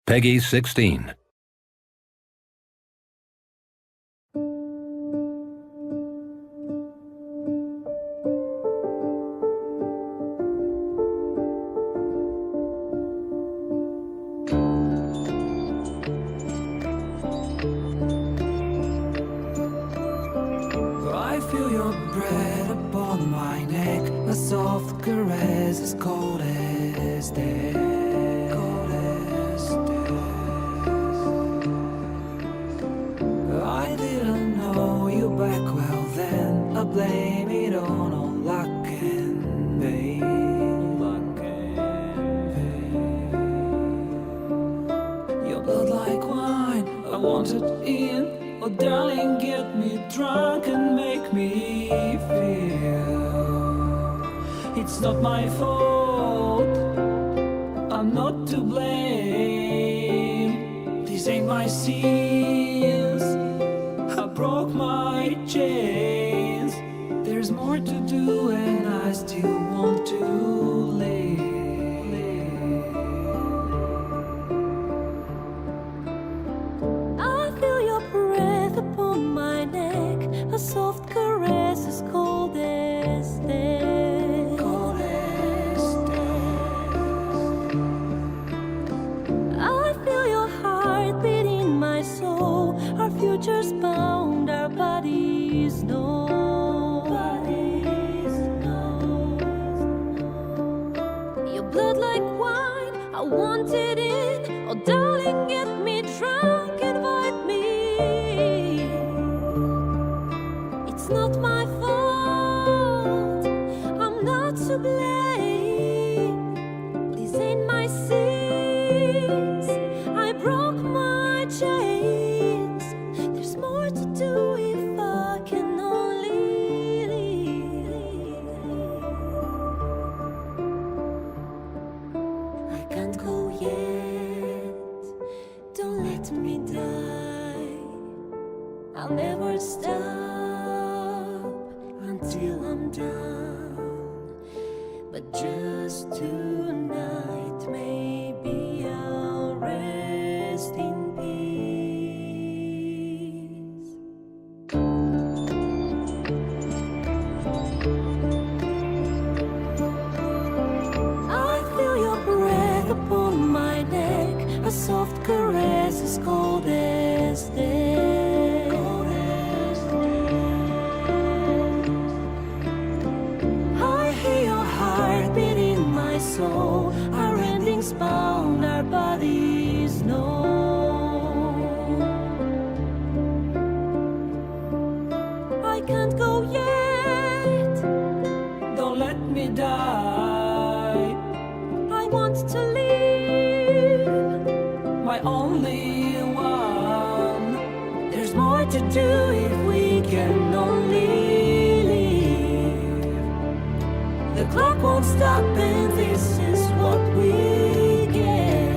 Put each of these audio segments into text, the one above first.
Peggy 16. I feel your breath upon my neck, a soft caress as cold as death. I didn't know you back well then. I blame it on luck and pain. Your blood like wine, I want it in. Oh darling, get me drunk and make me feel it's not my fault, I'm not to blame. These ain't my sins, I broke my chains. There's more to do and I still want to live. A soft caress as cold as death. Cold as death. I feel your heart beat in my soul. Our futures bound, our bodies know. Your blood like wine, I want it in. Oh darling, get me drunk, invite me. It's not my fault, I'm not to blame. These ain't my sins, I broke my chains. There's more to do if I can only leave. I can't go yet, don't let me die. I'll never stop until I'm done, but just tonight maybe I'll rest in peace. I feel your breath upon my neck, a soft caress as cold as death. Soul, our endings bound, our bodies know. I can't go yet, Don't let me die. I want to live, My only one. There's more to do if we can only live. The clock won't stop and this is what we get.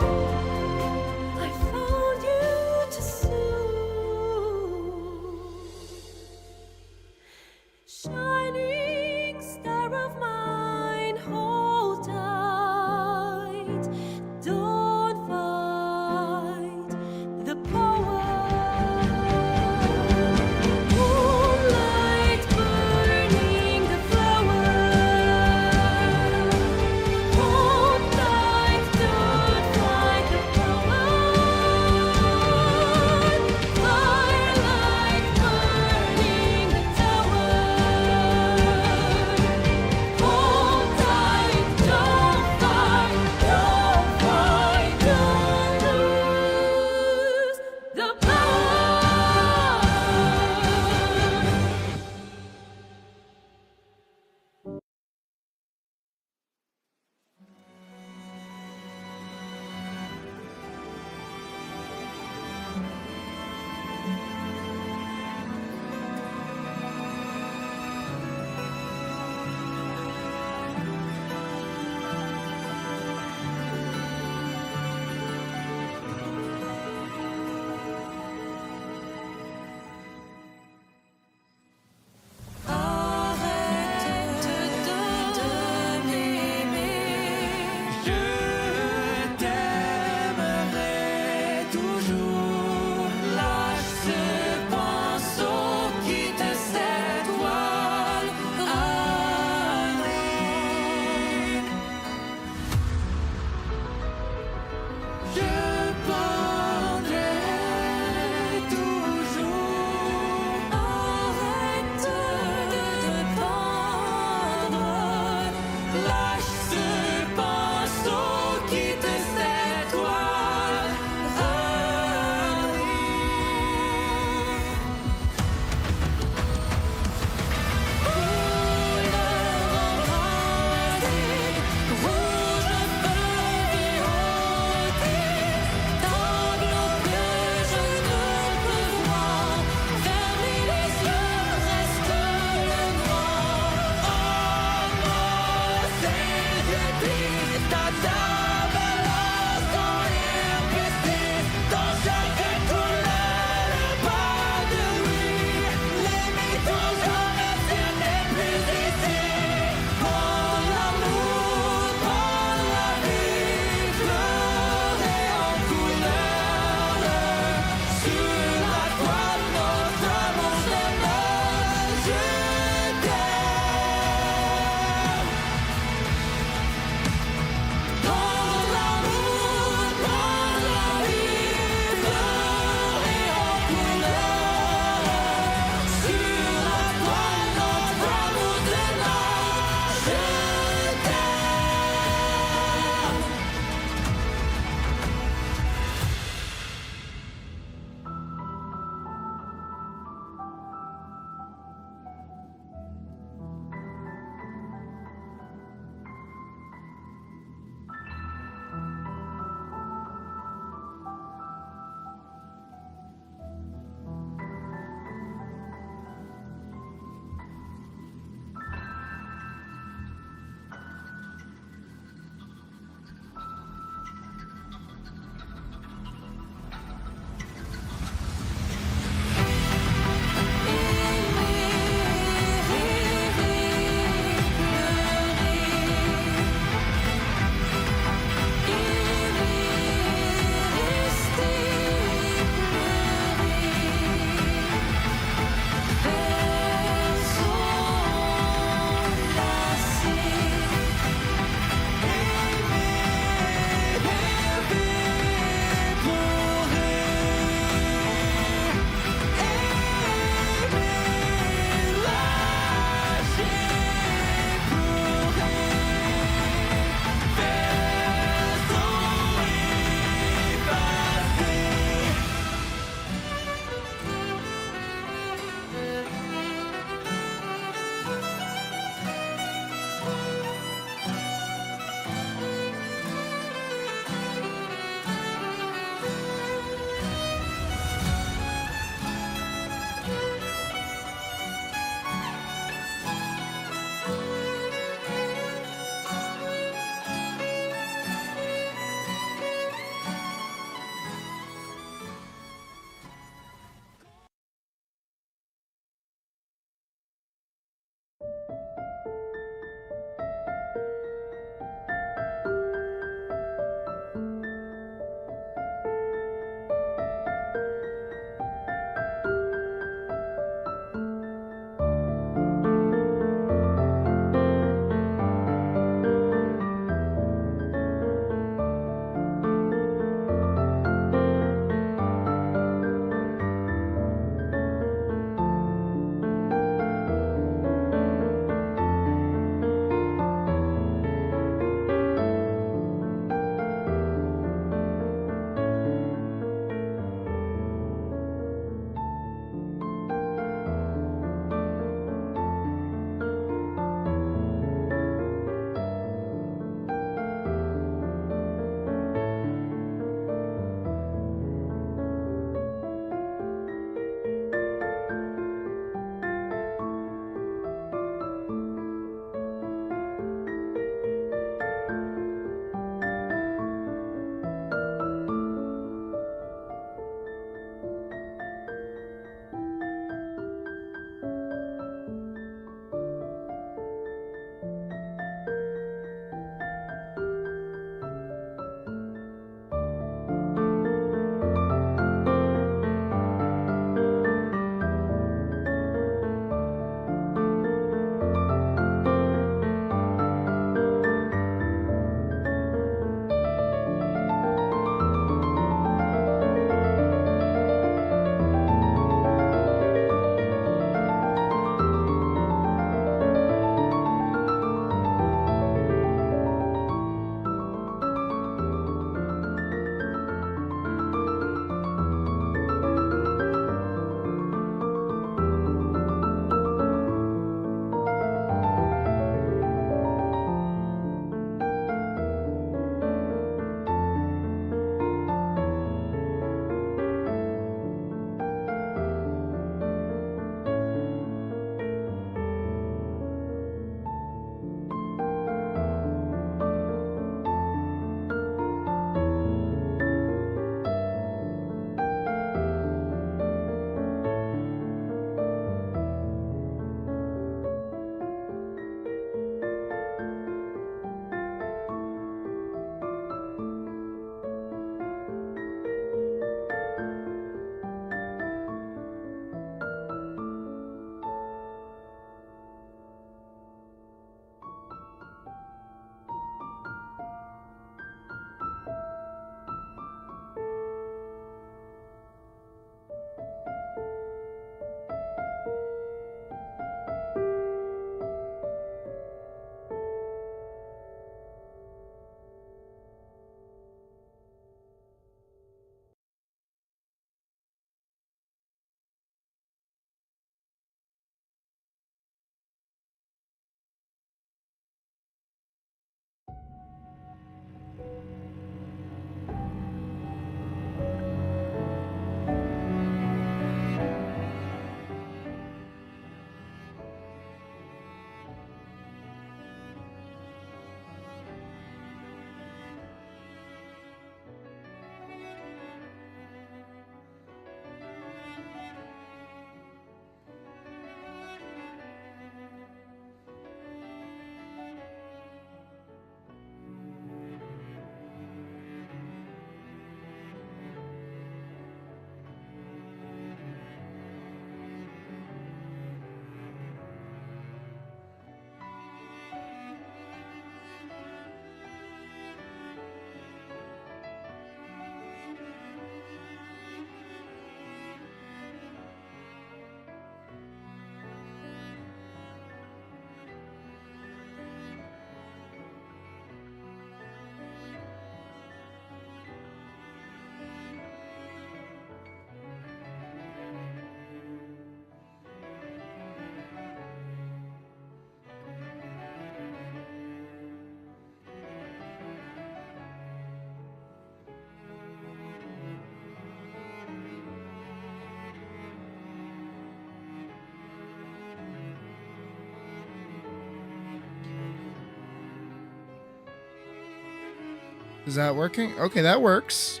Is that working? Okay, that works.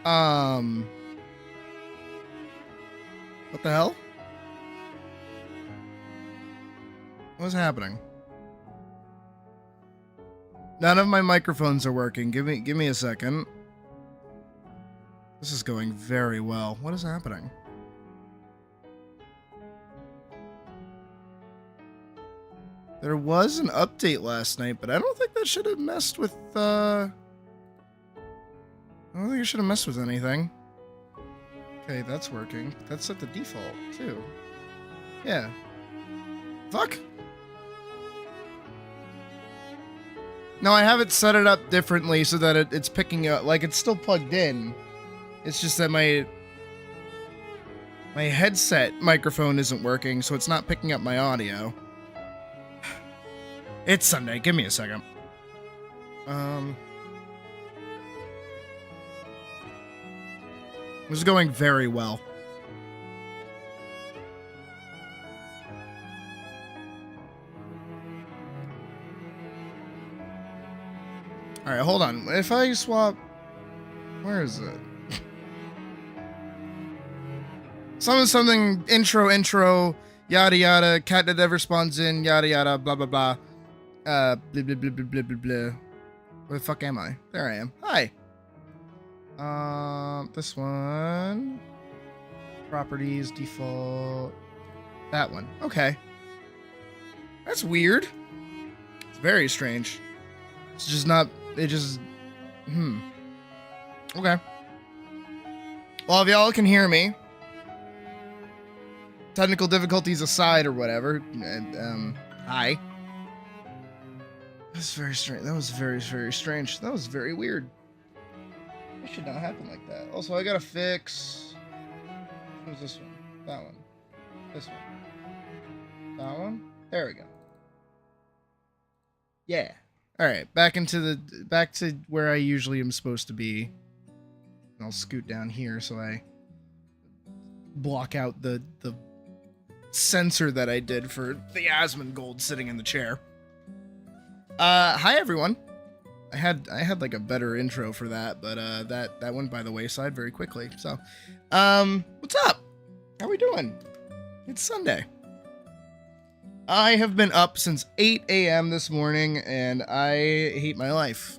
What the hell? What's happening? None of my microphones are working. Give me a second. This is going very well. What is happening? There was an update last night, but I don't think that should have messed with, I don't think it should have messed with anything. Okay, that's working. That's set the default, too. Yeah. Fuck! No, I have it set it up differently so that it's picking up, like, it's still plugged in. It's just that my headset microphone isn't working, so it's not picking up my audio. It's Sunday. Give me a second. This is going very well. Alright, hold on. If I swap... Where is it? Something, intro, yada yada, cat that never spawns in, yada yada, blah blah blah. Blah blah blah blah blah blah blah. Where the fuck am I? There I am. Hi. This one. Properties, default. That one. Okay. That's weird. It's very strange. It's just not, it just, Okay. Well, if y'all can hear me, technical difficulties aside or whatever, hi. That's very strange. That was very, very strange. That was very weird. It should not happen like that. Also, I gotta fix... Who's this one? That one. This one. That one? There we go. Yeah. Alright, back to where I usually am supposed to be. I'll scoot down here so I block out the sensor that I did for the Asmongold sitting in the chair. Hi everyone. I had like a better intro for that, but that went by the wayside very quickly. So, what's up? How we doing? It's Sunday. I have been up since 8 a.m. this morning, and I hate my life.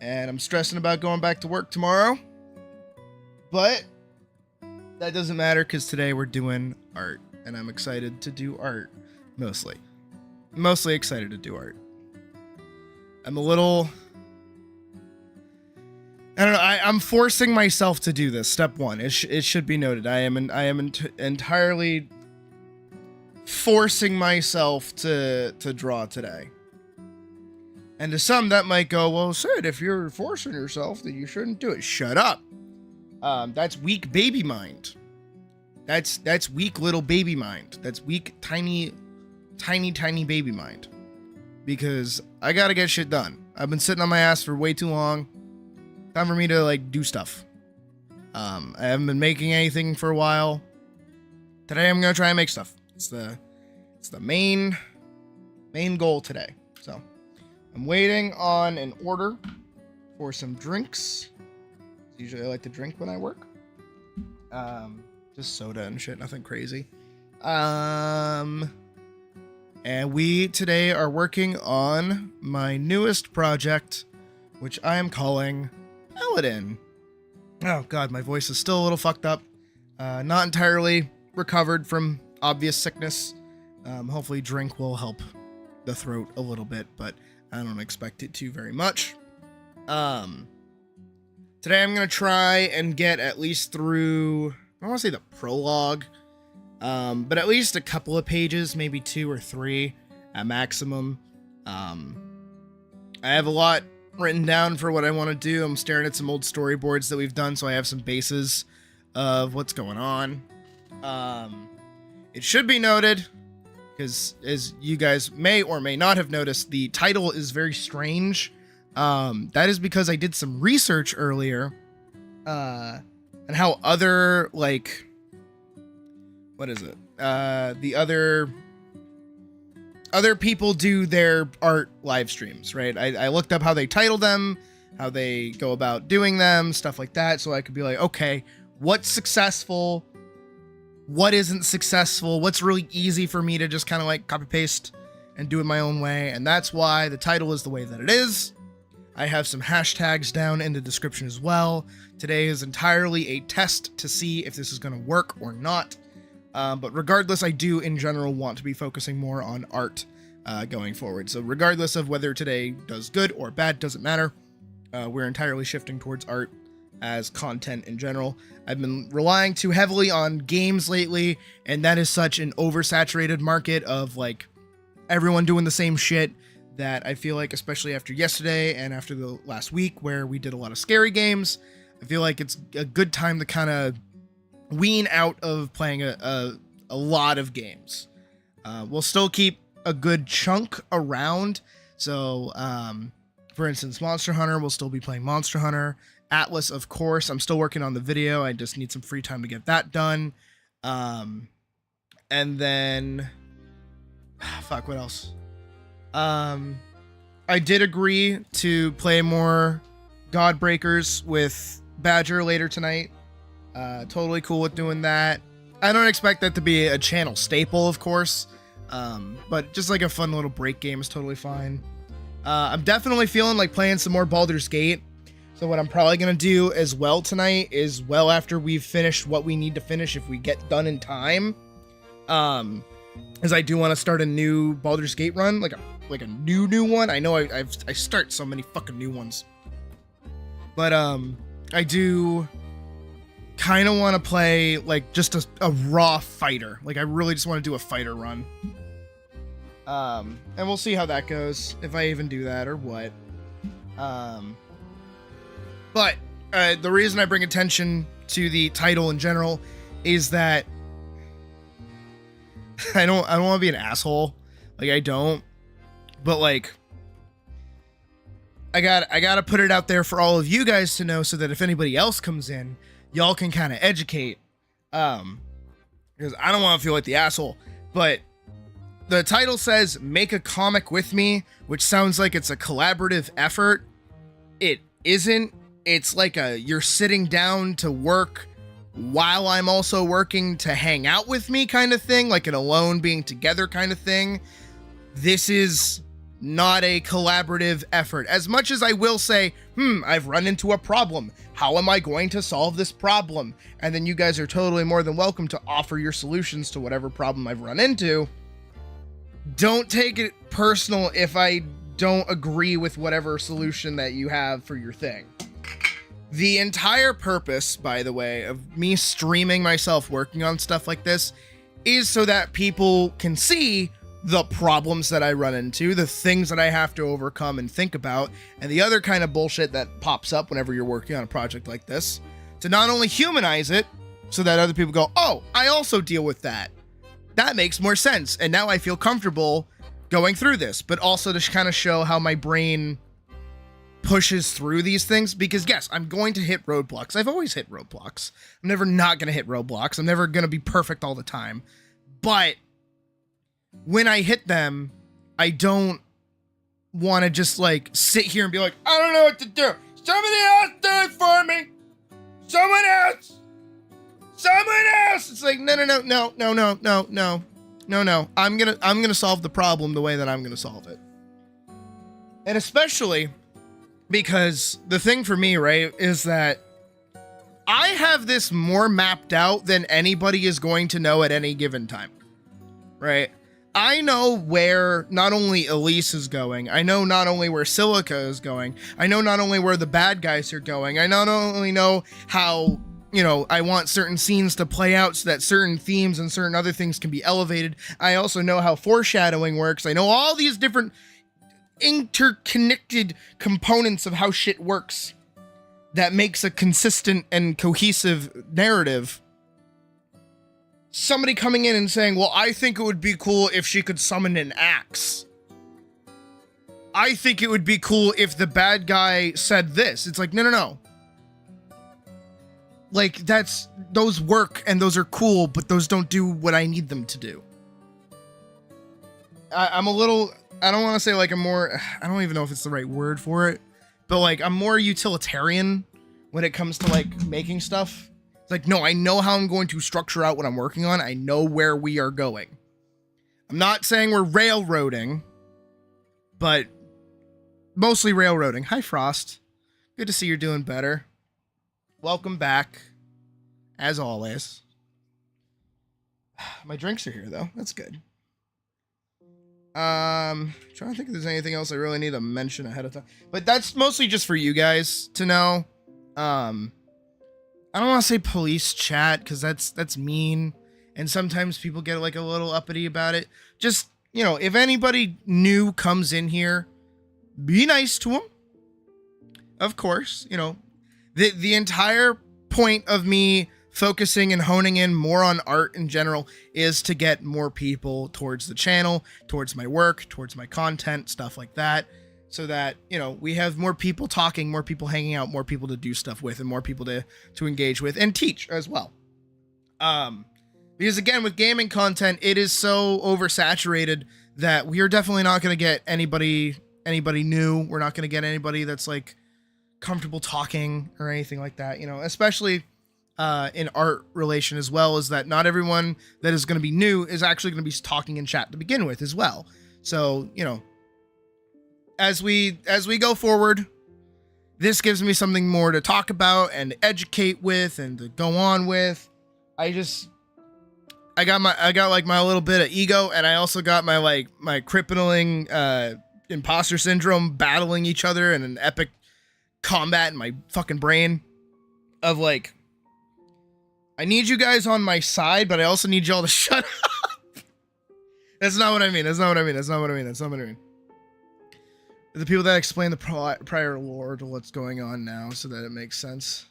And I'm stressing about going back to work tomorrow. But that doesn't matter because today we're doing art, and I'm excited to do art, mostly. Mostly excited to do art. I'm a little... I don't know, I'm forcing myself to do this, step one. It should be noted. I am entirely forcing myself to draw today. And to some that might go, well, Sid, if you're forcing yourself, then you shouldn't do it. Shut up. That's weak baby mind. That's weak little baby mind. That's weak, tiny baby mind. Because I gotta get shit done. I've been sitting on my ass for way too long. Time for me to, like, do stuff. I haven't been making anything for a while. Today I'm gonna try and make stuff. It's the main goal today. So I'm waiting on an order for some drinks. Usually I like to drink when I work. Just soda and shit, nothing crazy. And we today are working on my newest project, which I am calling Paladin. Oh god, my voice is still a little fucked up. Not entirely recovered from obvious sickness. Hopefully drink will help the throat a little bit, but I don't expect it to very much. Today I'm going to try and get at least through, I don't want to say the prologue, but at least a couple of pages, maybe 2 or 3 at maximum. I have a lot written down for what I want to do. I'm staring at some old storyboards that we've done, so I have some bases of what's going on. It should be noted, because as you guys may or may not have noticed, the title is very strange. That is because I did some research earlier, and how other, like, what is it? The other other people do their art live streams, right? I looked up how they title them, how they go about doing them, stuff like that, so I could be like, okay, what's successful, what isn't successful, what's really easy for me to just kind of like copy paste and do it my own way, and that's why the title is the way that it is. I have some hashtags down in the description as well. Today is entirely a test to see if this is going to work or not. But regardless, I do in general want to be focusing more on art going forward. So regardless of whether today does good or bad, doesn't matter. We're entirely shifting towards art as content in general. I've been relying too heavily on games lately, and that is such an oversaturated market of like everyone doing the same shit that I feel like, especially after yesterday and after the last week where we did a lot of scary games, I feel like it's a good time to kind of wean out of playing a lot of games. We'll still keep a good chunk around. So, for instance, Monster Hunter, we'll still be playing Monster Hunter. Atlas, of course, I'm still working on the video. I just need some free time to get that done. And then, fuck, what else? I did agree to play more Godbreakers with Badger later tonight. Totally cool with doing that. I don't expect that to be a channel staple, of course, but just like a fun little break game is totally fine. I'm definitely feeling like playing some more Baldur's Gate. So what I'm probably going to do as well tonight is, well, after we've finished what we need to finish, if we get done in time, is I do want to start a new Baldur's Gate run, like a new one. I know I start so many fucking new ones, but I do kind of want to play like just a raw fighter. Like I really just want to do a fighter run. And we'll see how that goes, if I even do that or what. But the reason I bring attention to the title in general is that I don't want to be an asshole. Like I don't, but like I got to put it out there for all of you guys to know, so that if anybody else comes in, y'all can kind of educate. Because I don't want to feel like the asshole, but the title says make a comic with me, which sounds like it's a collaborative effort. It isn't. It's like you're sitting down to work while I'm also working to hang out with me kind of thing, like an alone being together kind of thing. This is not a collaborative effort. As much as I will say, I've run into a problem. How am I going to solve this problem? And then you guys are totally more than welcome to offer your solutions to whatever problem I've run into. Don't take it personal if I don't agree with whatever solution that you have for your thing. The entire purpose, by the way, of me streaming myself working on stuff like this is so that people can see the problems that I run into, the things that I have to overcome and think about, and the other kind of bullshit that pops up whenever you're working on a project like this, to not only humanize it so that other people go, oh, I also deal with that. That makes more sense. And now I feel comfortable going through this, but also to kind of show how my brain pushes through these things, because yes, I'm going to hit roadblocks. I've always hit roadblocks. I'm never not going to hit roadblocks. I'm never going to be perfect all the time. But when I hit them, I don't want to just like sit here and be like, I don't know what to do. Somebody else do it for me. Someone else. It's like, no. I'm going to solve the problem the way that I'm going to solve it. And especially because the thing for me, right, is that I have this more mapped out than anybody is going to know at any given time, right? I know where not only Elise is going, I know not only where Silica is going, I know not only where the bad guys are going, I not only know how, I want certain scenes to play out so that certain themes and certain other things can be elevated. I also know how foreshadowing works. I know all these different interconnected components of how shit works that makes a consistent and cohesive narrative. Somebody coming in and saying, well, I think it would be cool if she could summon an axe. I think it would be cool if the bad guy said this. It's like, no. Like, those work and those are cool, but those don't do what I need them to do. I'm a little, I don't want to say like I'm more, I don't even know if it's the right word for it, but like I'm more utilitarian when it comes to like making stuff. It's like, no, I know how I'm going to structure out what I'm working on. I know where we are going. I'm not saying we're railroading, but mostly railroading. Hi, Frost. Good to see you're doing better. Welcome back, as always. My drinks are here, though. That's good. Trying to think if there's anything else I really need to mention ahead of time. But that's mostly just for you guys to know. I don't want to say police chat, because that's mean. And sometimes people get like a little uppity about it. Just, you know, if anybody new comes in here, be nice to them. Of course, you know, the entire point of me focusing and honing in more on art in general is to get more people towards the channel, towards my work, towards my content, stuff like that. So that, you know, we have more people talking, more people hanging out, more people to do stuff with, and more people to engage with and teach as well. Because again, with gaming content, it is so oversaturated that we are definitely not going to get anybody new. We're not going to get anybody that's like comfortable talking or anything like that, you know, especially in art relation as well, is that not everyone that is going to be new is actually going to be talking in chat to begin with as well. So, you know, as we go forward, this gives me something more to talk about and educate with and to go on with. I got like my little bit of ego, and I also got my crippling imposter syndrome battling each other in an epic combat in my fucking brain of like, I need you guys on my side, but I also need y'all to shut up. That's not what I mean. The people that explain the prior lore to what's going on now so that it makes sense.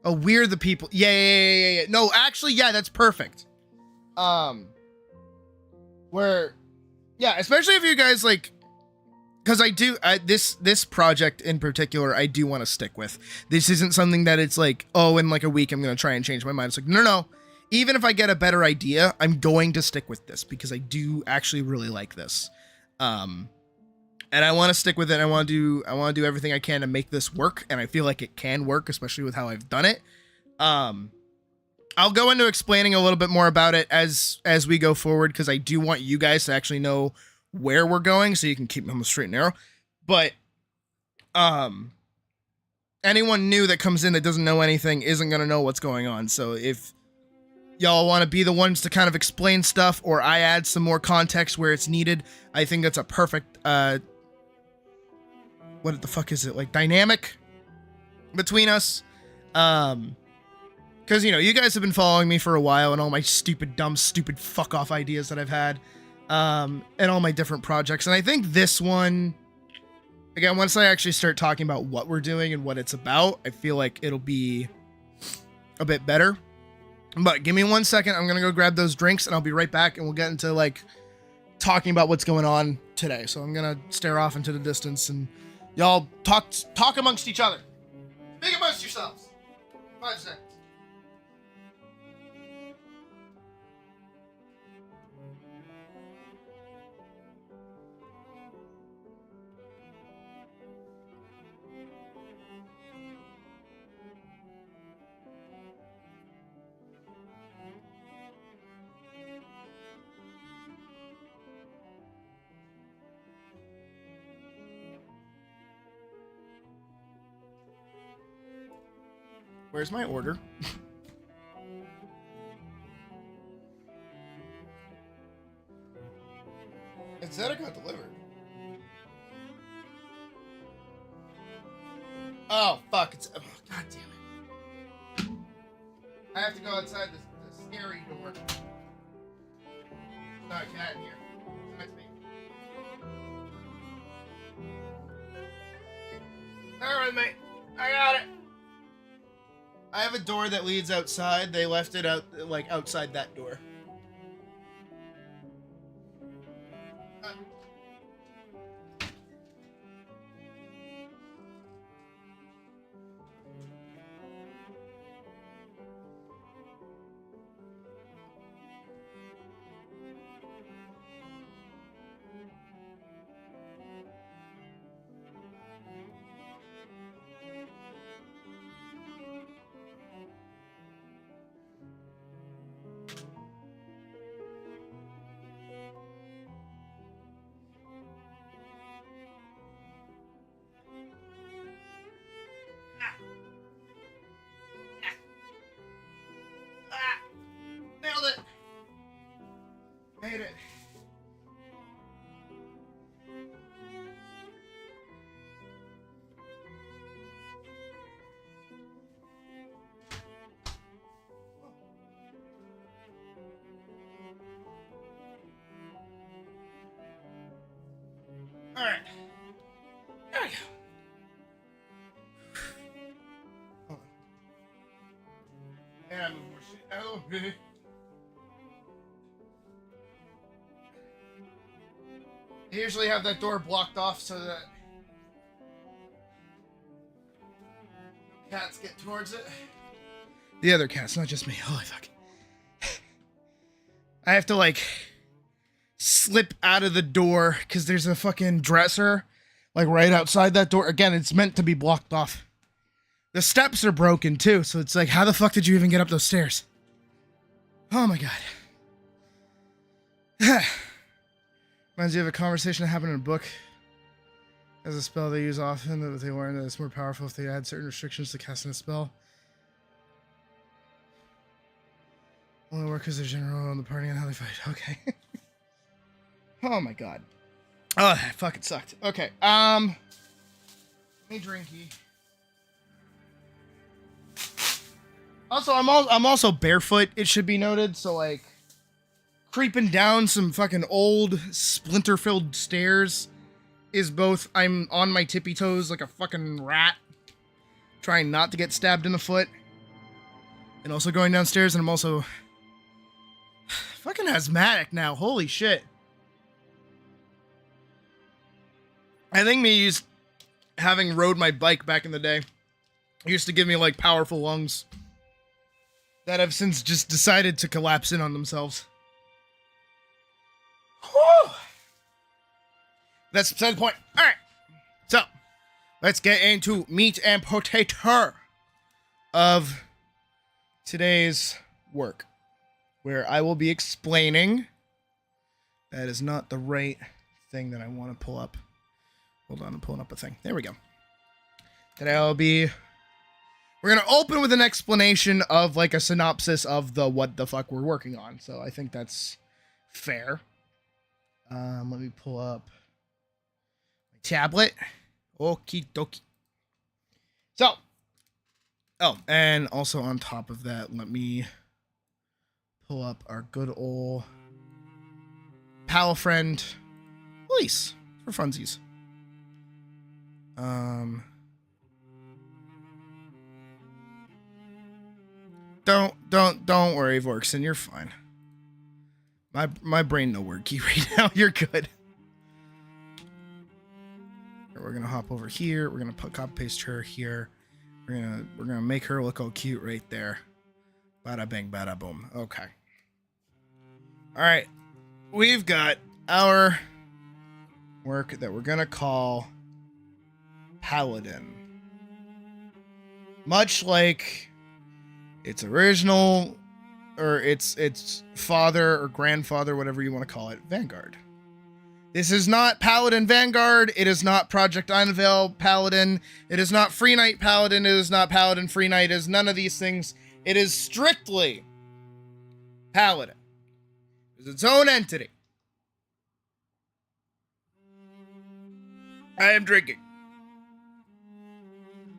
Oh, we're the people. Yeah. No, actually, yeah, that's perfect. Especially if you guys like, because this project in particular, I do want to stick with. This isn't something that it's like, oh, in like a week, I'm going to try and change my mind. It's like, no. Even if I get a better idea, I'm going to stick with this because I do actually really like this. And I want to stick with it. I want to do everything I can to make this work. And I feel like it can work, especially with how I've done it. I'll go into explaining a little bit more about it as we go forward, because I do want you guys to actually know where we're going so you can keep them on the straight and narrow. But anyone new that comes in that doesn't know anything isn't going to know what's going on. So if y'all want to be the ones to kind of explain stuff, or I add some more context where it's needed, I think that's a perfect what the fuck is it, like, dynamic between us. Because, you know, you guys have been following me for a while, and all my stupid fuck off ideas that I've had, and all my different projects. And I think this one, again, once I actually start talking about what we're doing and what it's about, I feel like it'll be a bit better. But give me 1 second. I'm going to go grab those drinks, and I'll be right back, and we'll get into, like, talking about what's going on today. So I'm going to stare off into the distance, and y'all talk amongst each other. Speak amongst yourselves. 5 seconds. Where's my order? It said it got delivered. Oh, fuck. Oh, God damn it. I have to go outside the scary door. There's not a cat in here. That's me. Alright, mate. I got it. I have a door that leads outside. They left it out, like, outside that door. Alright. There we go. Hold on. And move more shit out of the way. I usually have that door blocked off so that cats get towards it. The other cats, not just me. Holy fuck. I have to, like, slip out of the door because there's a fucking dresser, like, right outside that door. Again, it's meant to be blocked off. The steps are broken, too, so it's like, how the fuck did you even get up those stairs? Oh, my God. Reminds you of a conversation that happened in a book. As a spell they use often, that they learn that it's more powerful if they add certain restrictions to casting a spell. Only workers are general on the party and how they fight. Okay. Oh my god. Oh, that fucking sucked. Okay. Hey, drinky. Also, I'm also barefoot. It should be noted. So like, creeping down some fucking old splinter-filled stairs is both I'm on my tippy toes like a fucking rat, trying not to get stabbed in the foot, and also going downstairs, and I'm also fucking asthmatic now. Holy shit. I think me having rode my bike back in the day used to give me like powerful lungs that have since just decided to collapse in on themselves. Whew. That's beside the point. All right. So, let's get into meat and potato of today's work, where I will be explaining. That is not the right thing that I want to pull up. Hold on, I'm pulling up a thing. There we go. We're going to open with an explanation of like a synopsis of the what the fuck we're working on. So I think that's fair. Let me pull up my tablet. Okie dokie. So, oh, and also on top of that, let me pull up our good old pal friend, Elise, for funsies. Don't worry, Vorkson, you're fine. My brain no word key right now. You're good. We're gonna hop over here. We're gonna copy paste her here. We're gonna make her look all cute right there. Bada bang, bada boom. Okay. All right. We've got our work that we're gonna call Paladin. Much like its original, or its father or grandfather, whatever you want to call it, Vanguard. This is not Paladin Vanguard. It is not Project Unveil Paladin. It is not Free Knight Paladin. It is not Paladin Free Knight. It is none of these things. It is strictly Paladin. It's its own entity. I am drinking.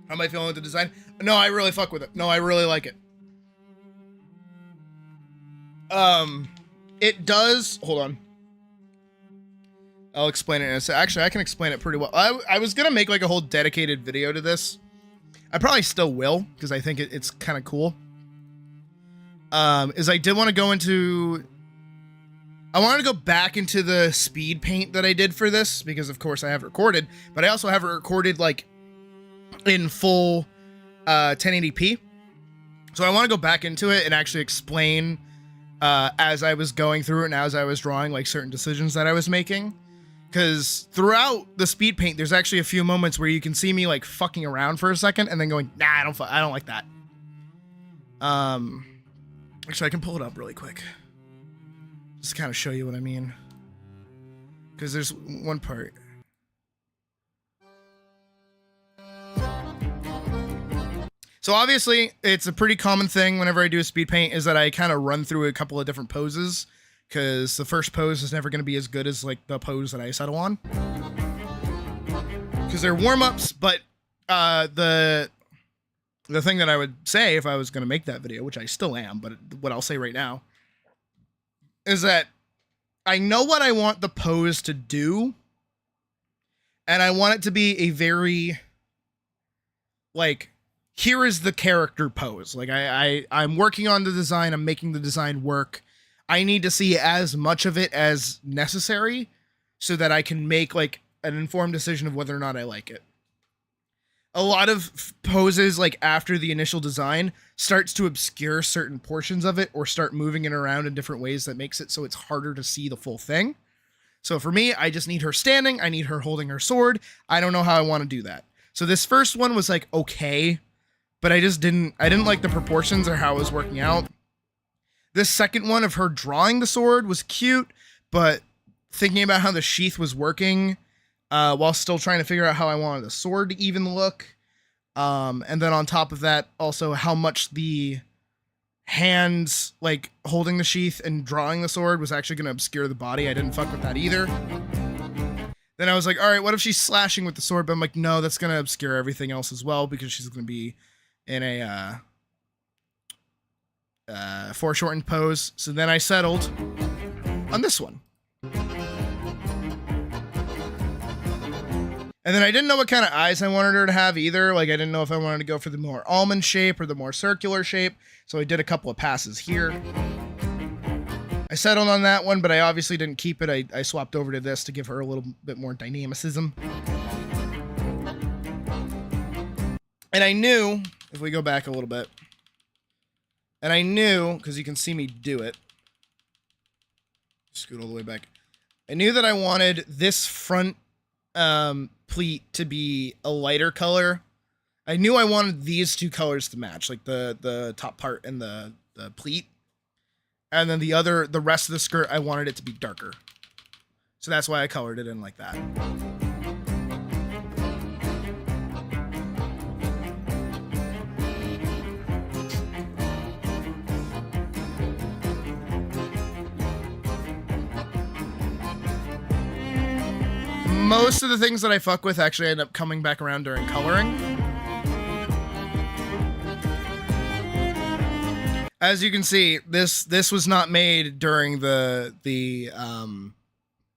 How am I feeling with the design? No, I really fuck with it. No, I really like it. It does. Hold on. I'll explain it in a sec. Actually, I can explain it pretty well. I was gonna make like a whole dedicated video to this. I probably still will, because I think it's kind of cool. Is I did want to go into... I wanted to go back into the speed paint that I did for this, because of course I have it recorded, but I also have it recorded like in full 1080p. So I want to go back into it and actually explain as I was going through it and as I was drawing like certain decisions that I was making. Because throughout the speed paint, there's actually a few moments where you can see me like fucking around for a second and then going, nah, I don't like that. Actually, I can pull it up really quick. Just to kind of show you what I mean. Because there's one part. So obviously, it's a pretty common thing whenever I do a speed paint is that I kind of run through a couple of different poses. Because the first pose is never going to be as good as like the pose that I settle on. Because they're warm-ups, but the thing that I would say if I was going to make that video, which I still am, but what I'll say right now, is that I know what I want the pose to do, And I want it to be a very, like, here is the character pose. Like, I'm working on the design. I'm making the design work. I need to see as much of it as necessary so that I can make, like, an informed decision of whether or not I like it. A lot of poses, like, after the initial design, starts to obscure certain portions of it or start moving it around in different ways that makes it so it's harder to see the full thing. So for me, I just need her standing. I need her holding her sword. I don't know how I want to do that. So this first one was, like, okay, but I didn't like the proportions or how it was working out. This second one of her drawing the sword was cute, but thinking about how the sheath was working, while still trying to figure out how I wanted the sword to even look. And then on top of that, also how much the hands, like, holding the sheath and drawing the sword was actually going to obscure the body. I didn't fuck with that either. Then I was like, all right, what if she's slashing with the sword? But I'm like, no, that's going to obscure everything else as well because she's going to be in a foreshortened pose. So then I settled on this one. And then I didn't know what kind of eyes I wanted her to have either. Like, I didn't know if I wanted to go for the more almond shape or the more circular shape. So I did a couple of passes here. I settled on that one, but I obviously didn't keep it. I swapped over to this to give her a little bit more dynamicism. And I knew, if we go back a little bit, and I knew, because you can see me do it. Scoot all the way back. I knew that I wanted this front pleat to be a lighter color. I knew I wanted these two colors to match, like the top part and the pleat. And then the rest of the skirt, I wanted it to be darker. So that's why I colored it in like that. Most of the things that I fuck with actually end up coming back around during coloring. As you can see, this was not made during the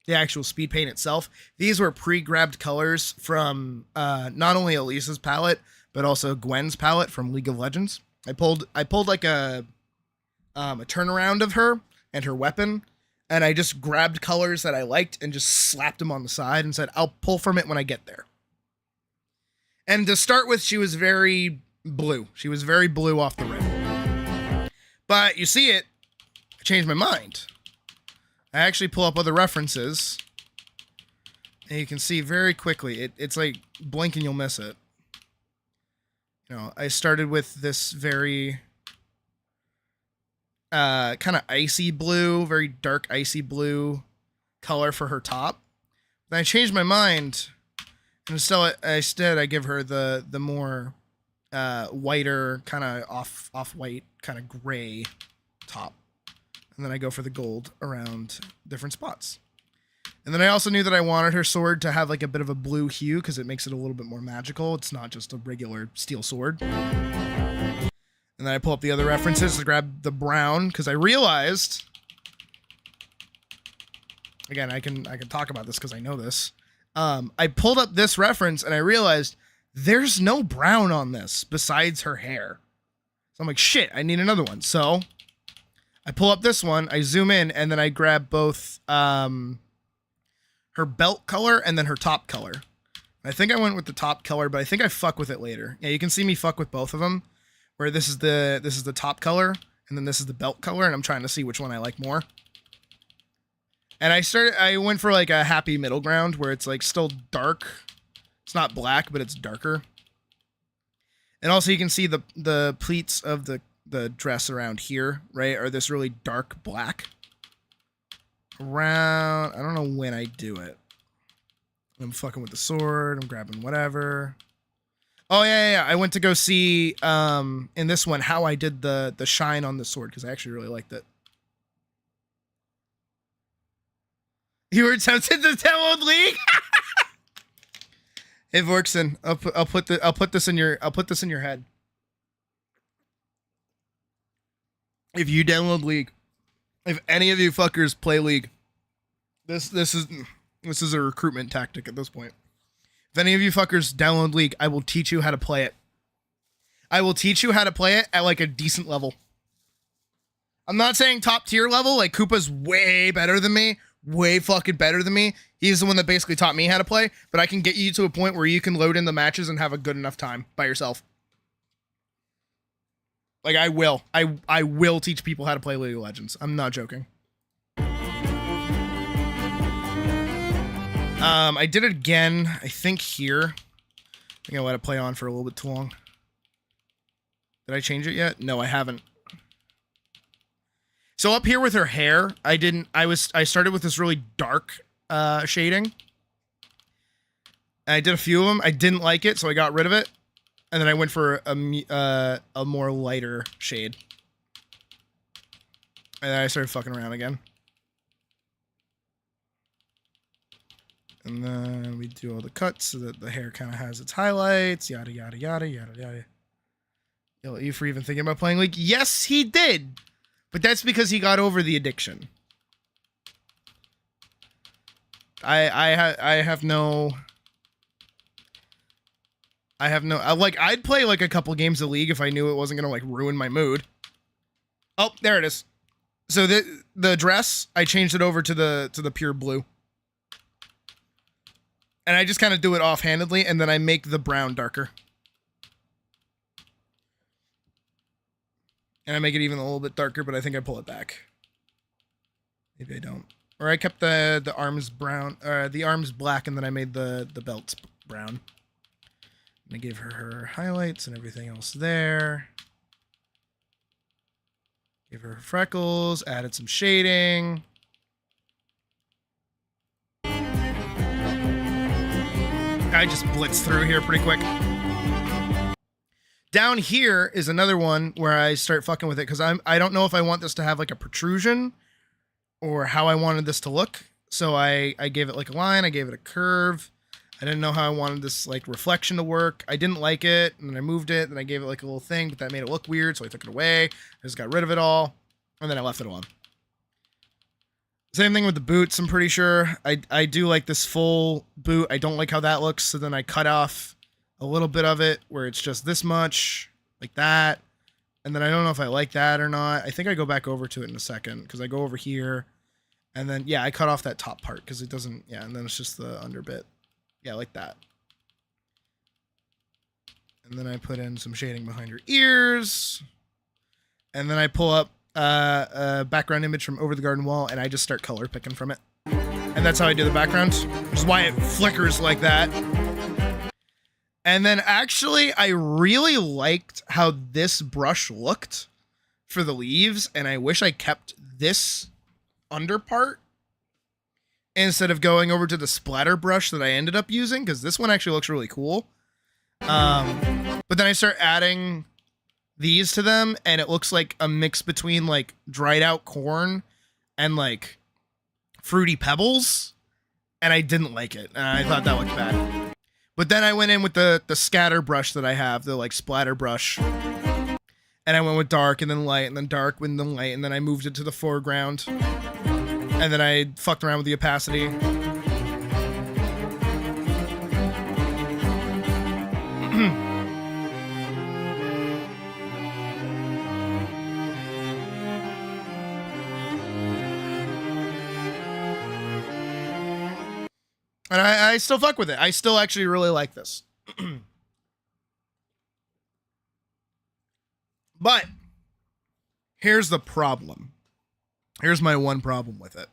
actual speed paint itself. These were pre-grabbed colors from not only Elisa's palette, but also Gwen's palette from League of Legends. I pulled like a turnaround of her and her weapon, and I just grabbed colors that I liked and just slapped them on the side and said, I'll pull from it when I get there. And to start with, she was very blue. She was very blue off the rip. But you see it, I changed my mind. I actually pull up other references, and you can see very quickly, it's like blink and you'll miss it. You know, I started with this very kind of icy blue, very dark icy blue color for her top. Then I changed my mind, and instead I give her the more whiter, kind of off-white, kind of gray top. And then I go for the gold around different spots. And then I also knew that I wanted her sword to have like a bit of a blue hue because it makes it a little bit more magical. It's not just a regular steel sword. And then I pull up the other references to grab the brown because I realized, again, I can talk about this because I know this. I pulled up this reference and I realized there's no brown on this besides her hair. So I'm like, shit, I need another one. So I pull up this one, I zoom in, and then I grab both her belt color and then her top color. I think I went with the top color, but I think I fuck with it later. Yeah, you can see me fuck with both of them. Where this is the top color, and then this is the belt color, and I'm trying to see which one I like more. And I went for like a happy middle ground where it's like still dark. It's not black, but it's darker. And also you can see the pleats of the dress around here, right, are this really dark black. Around, I don't know when I do it. I'm fucking with the sword, I'm grabbing whatever. Oh, yeah. I went to go see, in this one, how I did the shine on the sword, because I actually really liked it. You were tempted to download League? Hey, Vorkson, I'll put this in your head. If you download League, if any of you fuckers play League, this is a recruitment tactic at this point. If any of you fuckers download League, I will teach you how to play it. I will teach you how to play it at like a decent level. I'm not saying top tier level, like Koopa's way better than me, way fucking better than me. He's the one that basically taught me how to play, but I can get you to a point where you can load in the matches and have a good enough time by yourself. Like I will. I will teach people how to play League of Legends. I'm not joking. I did it again, I think here. I think I let it play on for a little bit too long. Did I change it yet? No, I haven't. So up here with her hair, I started with this really dark shading. I did a few of them. I didn't like it, so I got rid of it. And then I went for a more lighter shade. And then I started fucking around again. And then we do all the cuts so that the hair kind of has its highlights, yada, yada, yada, yada, yada. Yell at you for even thinking about playing League. Yes, he did. But that's because he got over the addiction. I have no, like, I'd play like a couple games of League if I knew it wasn't going to like ruin my mood. Oh, there it is. So the dress, I changed it over to the pure blue. And I just kind of do it offhandedly, and then I make the brown darker. And I make it even a little bit darker, but I think I pull it back. Maybe I don't. Or I kept the arms brown, the arms black, and then I made the belts brown. And I gave her highlights and everything else there. Gave her freckles, added some shading. I just blitzed through here pretty quick. Down here is another one where I start fucking with it because I don't know if I want this to have like a protrusion or how I wanted this to look. So I gave it like a line, I gave it a curve. I didn't know how I wanted this like reflection to work. I didn't like it, and then I moved it, and I gave it like a little thing, but that made it look weird, so I took it away. I just got rid of it all, and then I left it alone. Same thing with the boots, I'm pretty sure. I do like this full boot. I don't like how that looks, so then I cut off a little bit of it where it's just this much, like that. And then I don't know if I like that or not. I think I go back over to it in a second, because I go over here, and then, yeah, I cut off that top part, because it doesn't, yeah, and then it's just the under bit. Yeah, like that. And then I put in some shading behind her ears. And then I pull up a background image from over the garden wall, and I just start color picking from it. And that's how I do the background, which is why it flickers like that. And then actually, I really liked how this brush looked for the leaves, and I wish I kept this under part instead of going over to the splatter brush that I ended up using, because this one actually looks really cool. But then I start adding these to them, and it looks like a mix between like dried out corn and like fruity pebbles, and I didn't like it. I thought that looked bad. But then I went in with the scatter brush that I have, the like splatter brush, and I went with dark and then light and then dark and then light, and then I moved it to the foreground, and then I fucked around with the opacity. And I still fuck with it. I still actually really like this. But here's the problem. Here's my one problem with it.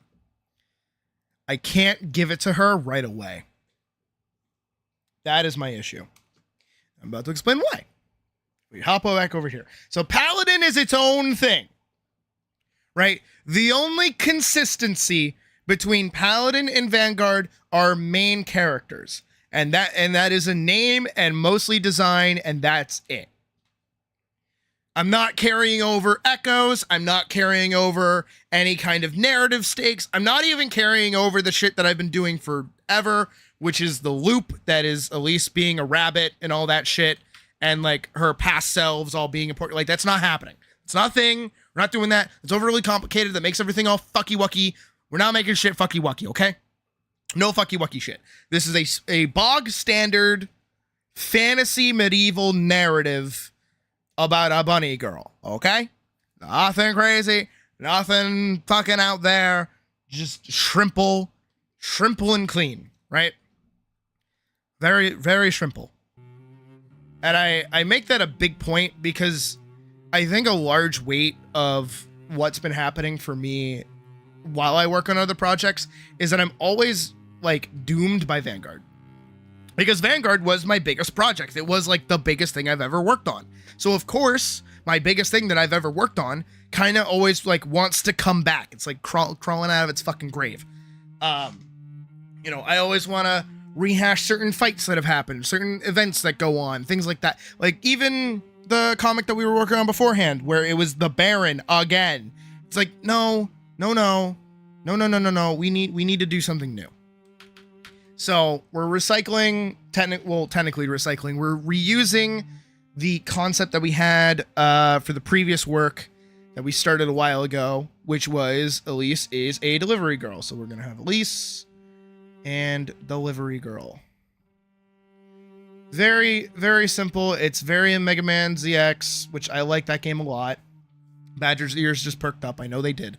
I can't give it to her right away. That is my issue. I'm about to explain why. We hop back over here. So Paladin is its own thing, right? The only consistency between Paladin and Vanguard are main characters. And that is a name and mostly design, and that's it. I'm not carrying over echoes. I'm not carrying over any kind of narrative stakes. I'm not even carrying over the shit that I've been doing forever, which is the loop that is Elise being a rabbit and all that shit, and like her past selves all being important. Like, that's not happening. It's not a thing. We're not doing that. It's overly complicated. That makes everything all fucky-wucky. We're not making shit fucky-wucky, okay? No fucky wucky shit. This is a bog standard fantasy medieval narrative about a bunny girl, okay? Nothing crazy, nothing fucking out there, just shrimple and clean, right? Very, very shrimple. And I make that a big point because I think a large weight of what's been happening for me while I work on other projects is that I'm always like doomed by Vanguard. Because Vanguard was my biggest project. It was like the biggest thing I've ever worked on. So of course, my biggest thing that I've ever worked on kind of always like wants to come back. It's like crawling out of its fucking grave. You know, I always want to rehash certain fights that have happened, certain events that go on, things like that. Like even the comic that we were working on beforehand, where it was the Baron again. It's like, no. We need to do something new. So we're recycling, technically recycling. We're reusing the concept that we had for the previous work that we started a while ago, which was Elise is a delivery girl. So we're going to have Elise and delivery girl. Very, very simple. It's very in Mega Man ZX, which I like that game a lot. Badger's ears just perked up. I know they did.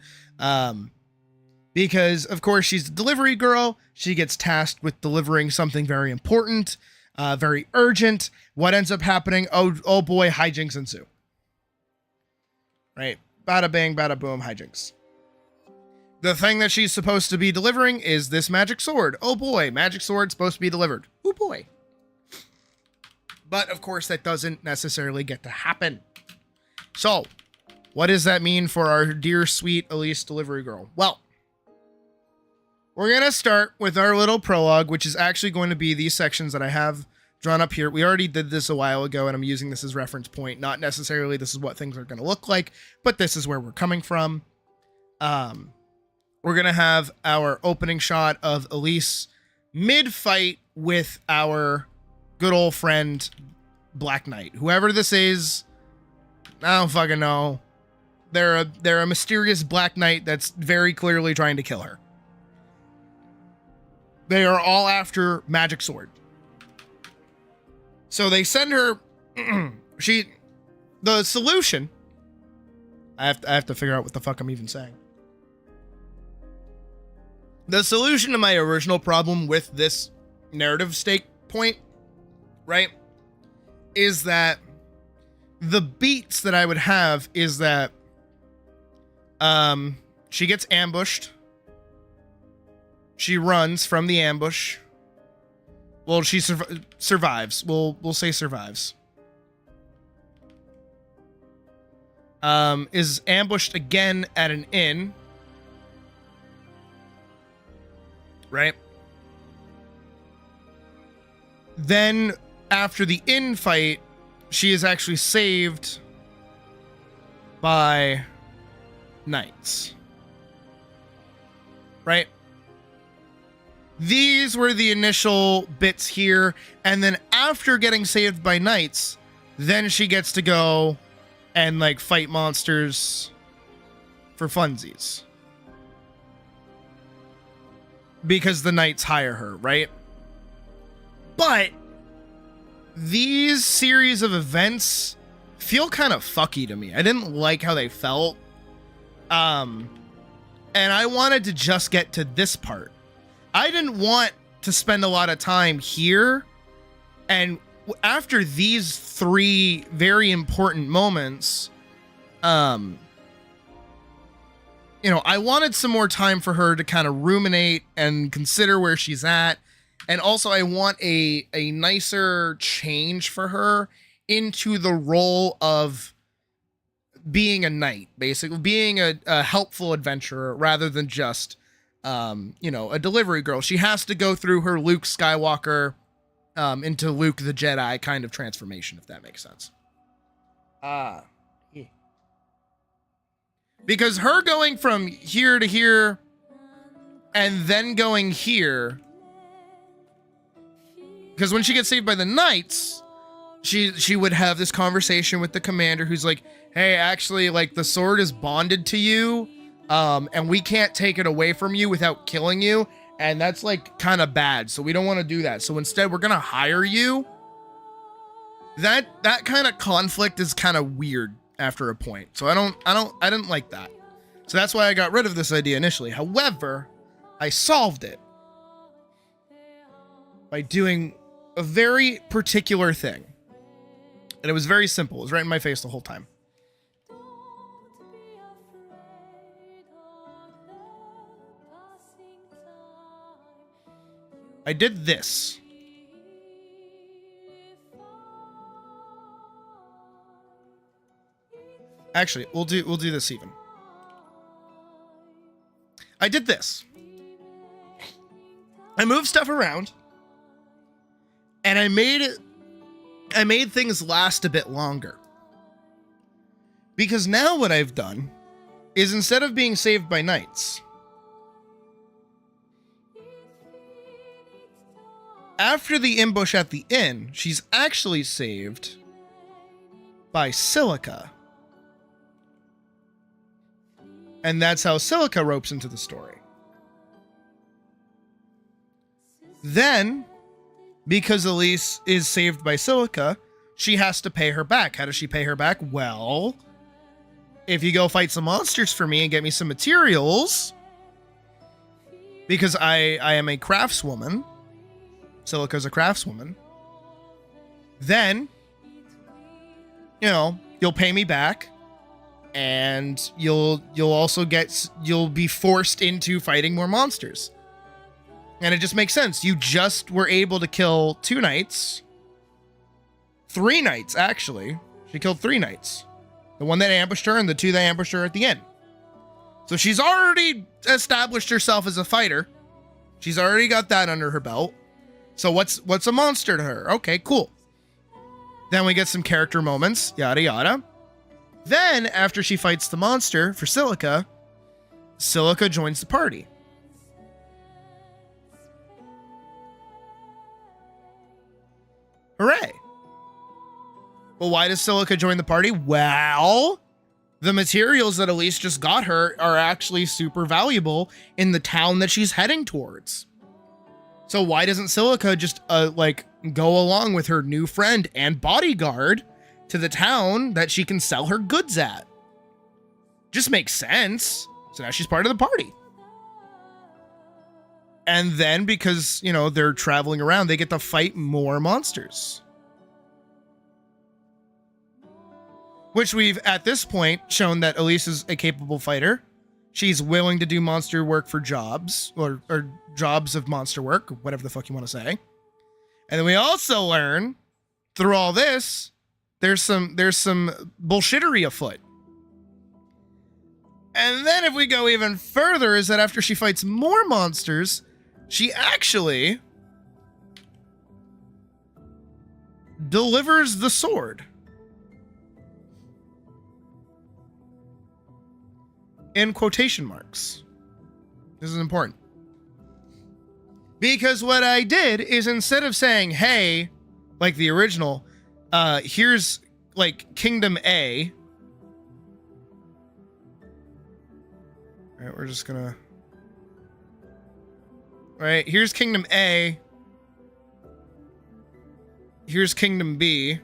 Because, of course, she's a delivery girl. She gets tasked with delivering something very important, very urgent. What ends up happening? Oh boy, hijinks ensue. Right? Bada bang, bada boom, hijinks. The thing that she's supposed to be delivering is this magic sword. Oh boy, magic sword supposed to be delivered. Oh boy. But, of course, that doesn't necessarily get to happen. So, what does that mean for our dear, sweet Elise delivery girl? Well, we're going to start with our little prologue, which is actually going to be these sections that I have drawn up here. We already did this a while ago, and I'm using this as reference point. Not necessarily this is what things are going to look like, but this is where we're coming from. We're going to have our opening shot of Elise mid-fight with our good old friend, Black Knight. Whoever this is, I don't fucking know. They're a mysterious Black Knight that's very clearly trying to kill her. They are all after Magic Sword. So they send her. The solution. I have to figure out what the fuck I'm even saying. The solution to my original problem with this narrative stake point, right, is that the beats that I would have is that she gets ambushed. She runs from the ambush. Well, she survives. We'll say survives. Is ambushed again at an inn. Right? Then, after the inn fight, she is actually saved by knights. Right? These were the initial bits here, and then after getting saved by knights, then she gets to go and like fight monsters for funsies. Because the knights hire her, right? But these series of events feel kind of fucky to me. I didn't like how they felt. And I wanted to just get to this part. I didn't want to spend a lot of time here. And after these three very important moments, I wanted some more time for her to kind of ruminate and consider where she's at. And also I want a nicer change for her into the role of being a knight, basically being a helpful adventurer rather than just a delivery girl. She has to go through her Luke Skywalker into Luke the Jedi kind of transformation, if that makes sense. Yeah. Because her going from here to here and then going here, because when she gets saved by the knights, she would have this conversation with the commander who's like, hey, actually, like, the sword is bonded to you. And we can't take it away from you without killing you. And that's like kind of bad. So we don't want to do that. So instead we're going to hire you. That kind of conflict is kind of weird after a point. So I didn't like that. So that's why I got rid of this idea initially. However, I solved it by doing a very particular thing. And it was very simple. It was right in my face the whole time. I did this. Actually, we'll do this even. I did this. I moved stuff around, and I made things last a bit longer. Because now what I've done is, instead of being saved by knights, after the ambush at the inn, she's actually saved by Silica. And that's how Silica ropes into the story. Then, because Elise is saved by Silica, she has to pay her back. How does she pay her back? Well, if you go fight some monsters for me and get me some materials, because I am a craftswoman, Silica's a craftswoman, then, you know, you'll pay me back, and you'll be forced into fighting more monsters. And it just makes sense. You just were able to kill 2 knights. 3 knights, actually. She killed 3 knights. The one that ambushed her and the 2 that ambushed her at the end. So she's already established herself as a fighter. She's already got that under her belt. So what's a monster to her? Okay, cool. Then we get some character moments, yada yada. Then, after she fights the monster for Silica, Silica joins the party. Hooray! Well, why does Silica join the party? Well, the materials that Elise just got her are actually super valuable in the town that she's heading towards. So why doesn't Silica just, go along with her new friend and bodyguard to the town that she can sell her goods at? Just makes sense. So now she's part of the party. And then, because, you know, they're traveling around, they get to fight more monsters. Which we've, at this point, shown that Elise is a capable fighter. She's willing to do monster work for jobs, or jobs of monster work, whatever the fuck you want to say. And then we also learn, through all this, there's some bullshittery afoot. And then if we go even further, is that after she fights more monsters, she actually delivers the sword. In quotation marks. This is important. Because what I did is, instead of saying, hey, like the original, here's like Kingdom A. All right, we're just gonna. All right, here's Kingdom A. Here's Kingdom B.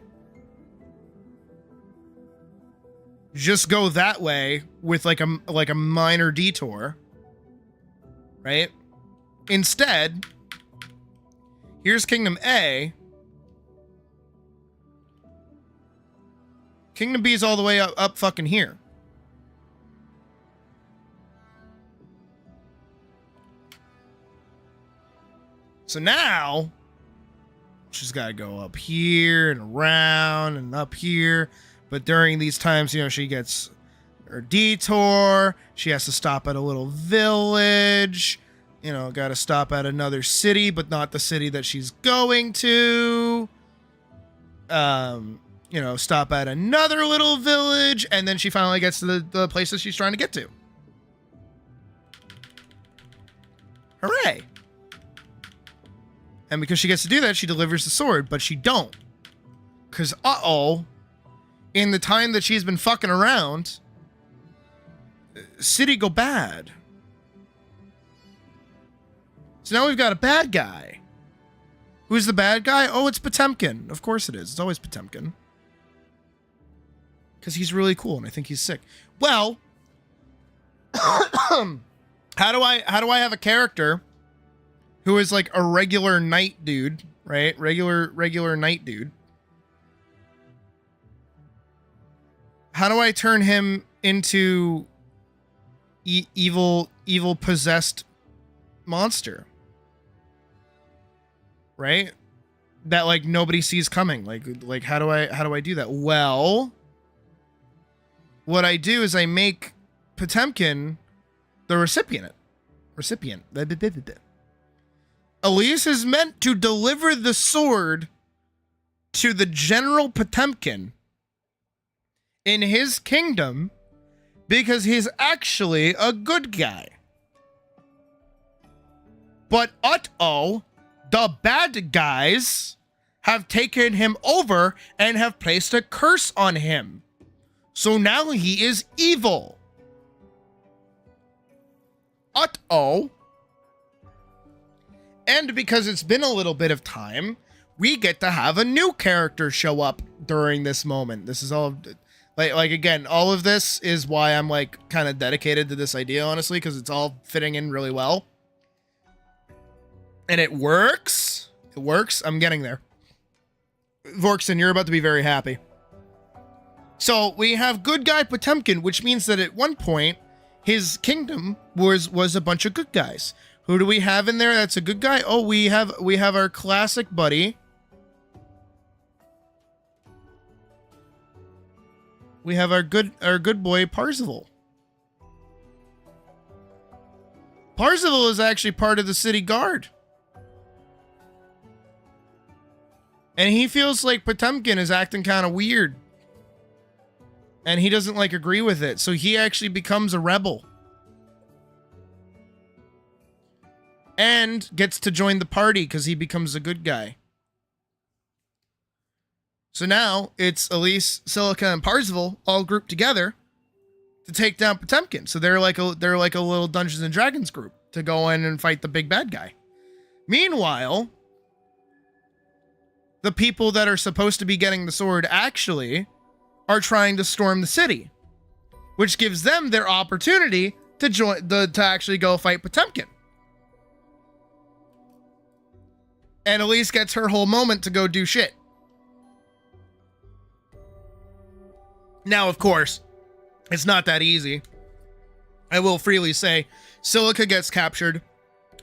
Just go that way with like a minor detour, right? Instead, here's Kingdom A. Kingdom B is all the way up fucking here. So now she's got to go up here and around and up here. But during these times, you know, she gets her detour. She has to stop at a little village. You know, got to stop at another city, but not the city that she's going to. You know, stop at another little village. And then she finally gets to the place that she's trying to get to. Hooray. And because she gets to do that, she delivers the sword, but she don't. Because, in the time that she's been fucking around, city go bad. So now we've got a bad guy. Who's the bad guy? Oh, it's Potemkin. Of course it is. It's always Potemkin. Because he's really cool and I think he's sick. Well, how do I have a character who is like a regular knight dude, right? Regular knight dude. How do I turn him into evil possessed monster? Right? That like nobody sees coming. Like how do I do that? Well, what I do is I make Potemkin the recipient. Elise is meant to deliver the sword to the General Potemkin in his kingdom because he's actually a good guy. But the bad guys have taken him over and have placed a curse on him. So now he is evil. And because it's been a little bit of time, we get to have a new character show up during this moment. This is all like again, all of this is why I'm like kind of dedicated to this idea, honestly, because it's all fitting in really well. And it works. It works. I'm getting there. Vorkson, you're about to be very happy. So we have good guy Potemkin, which means that at one point his kingdom was a bunch of good guys. Who do we have in there that's a good guy? Oh, we have our classic buddy. We have our good boy Parzival. Parzival is actually part of the city guard. And he feels like Potemkin is acting kind of weird. And he doesn't like agree with it. So he actually becomes a rebel. And gets to join the party because he becomes a good guy. So now it's Elise, Silica, and Parzival all grouped together to take down Potemkin. So they're like a little Dungeons and Dragons group to go in and fight the big bad guy. Meanwhile, the people that are supposed to be getting the sword actually are trying to storm the city, which gives them their opportunity to join to actually go fight Potemkin. And Elise gets her whole moment to go do shit. Now, of course, it's not that easy. I will freely say, Silica gets captured,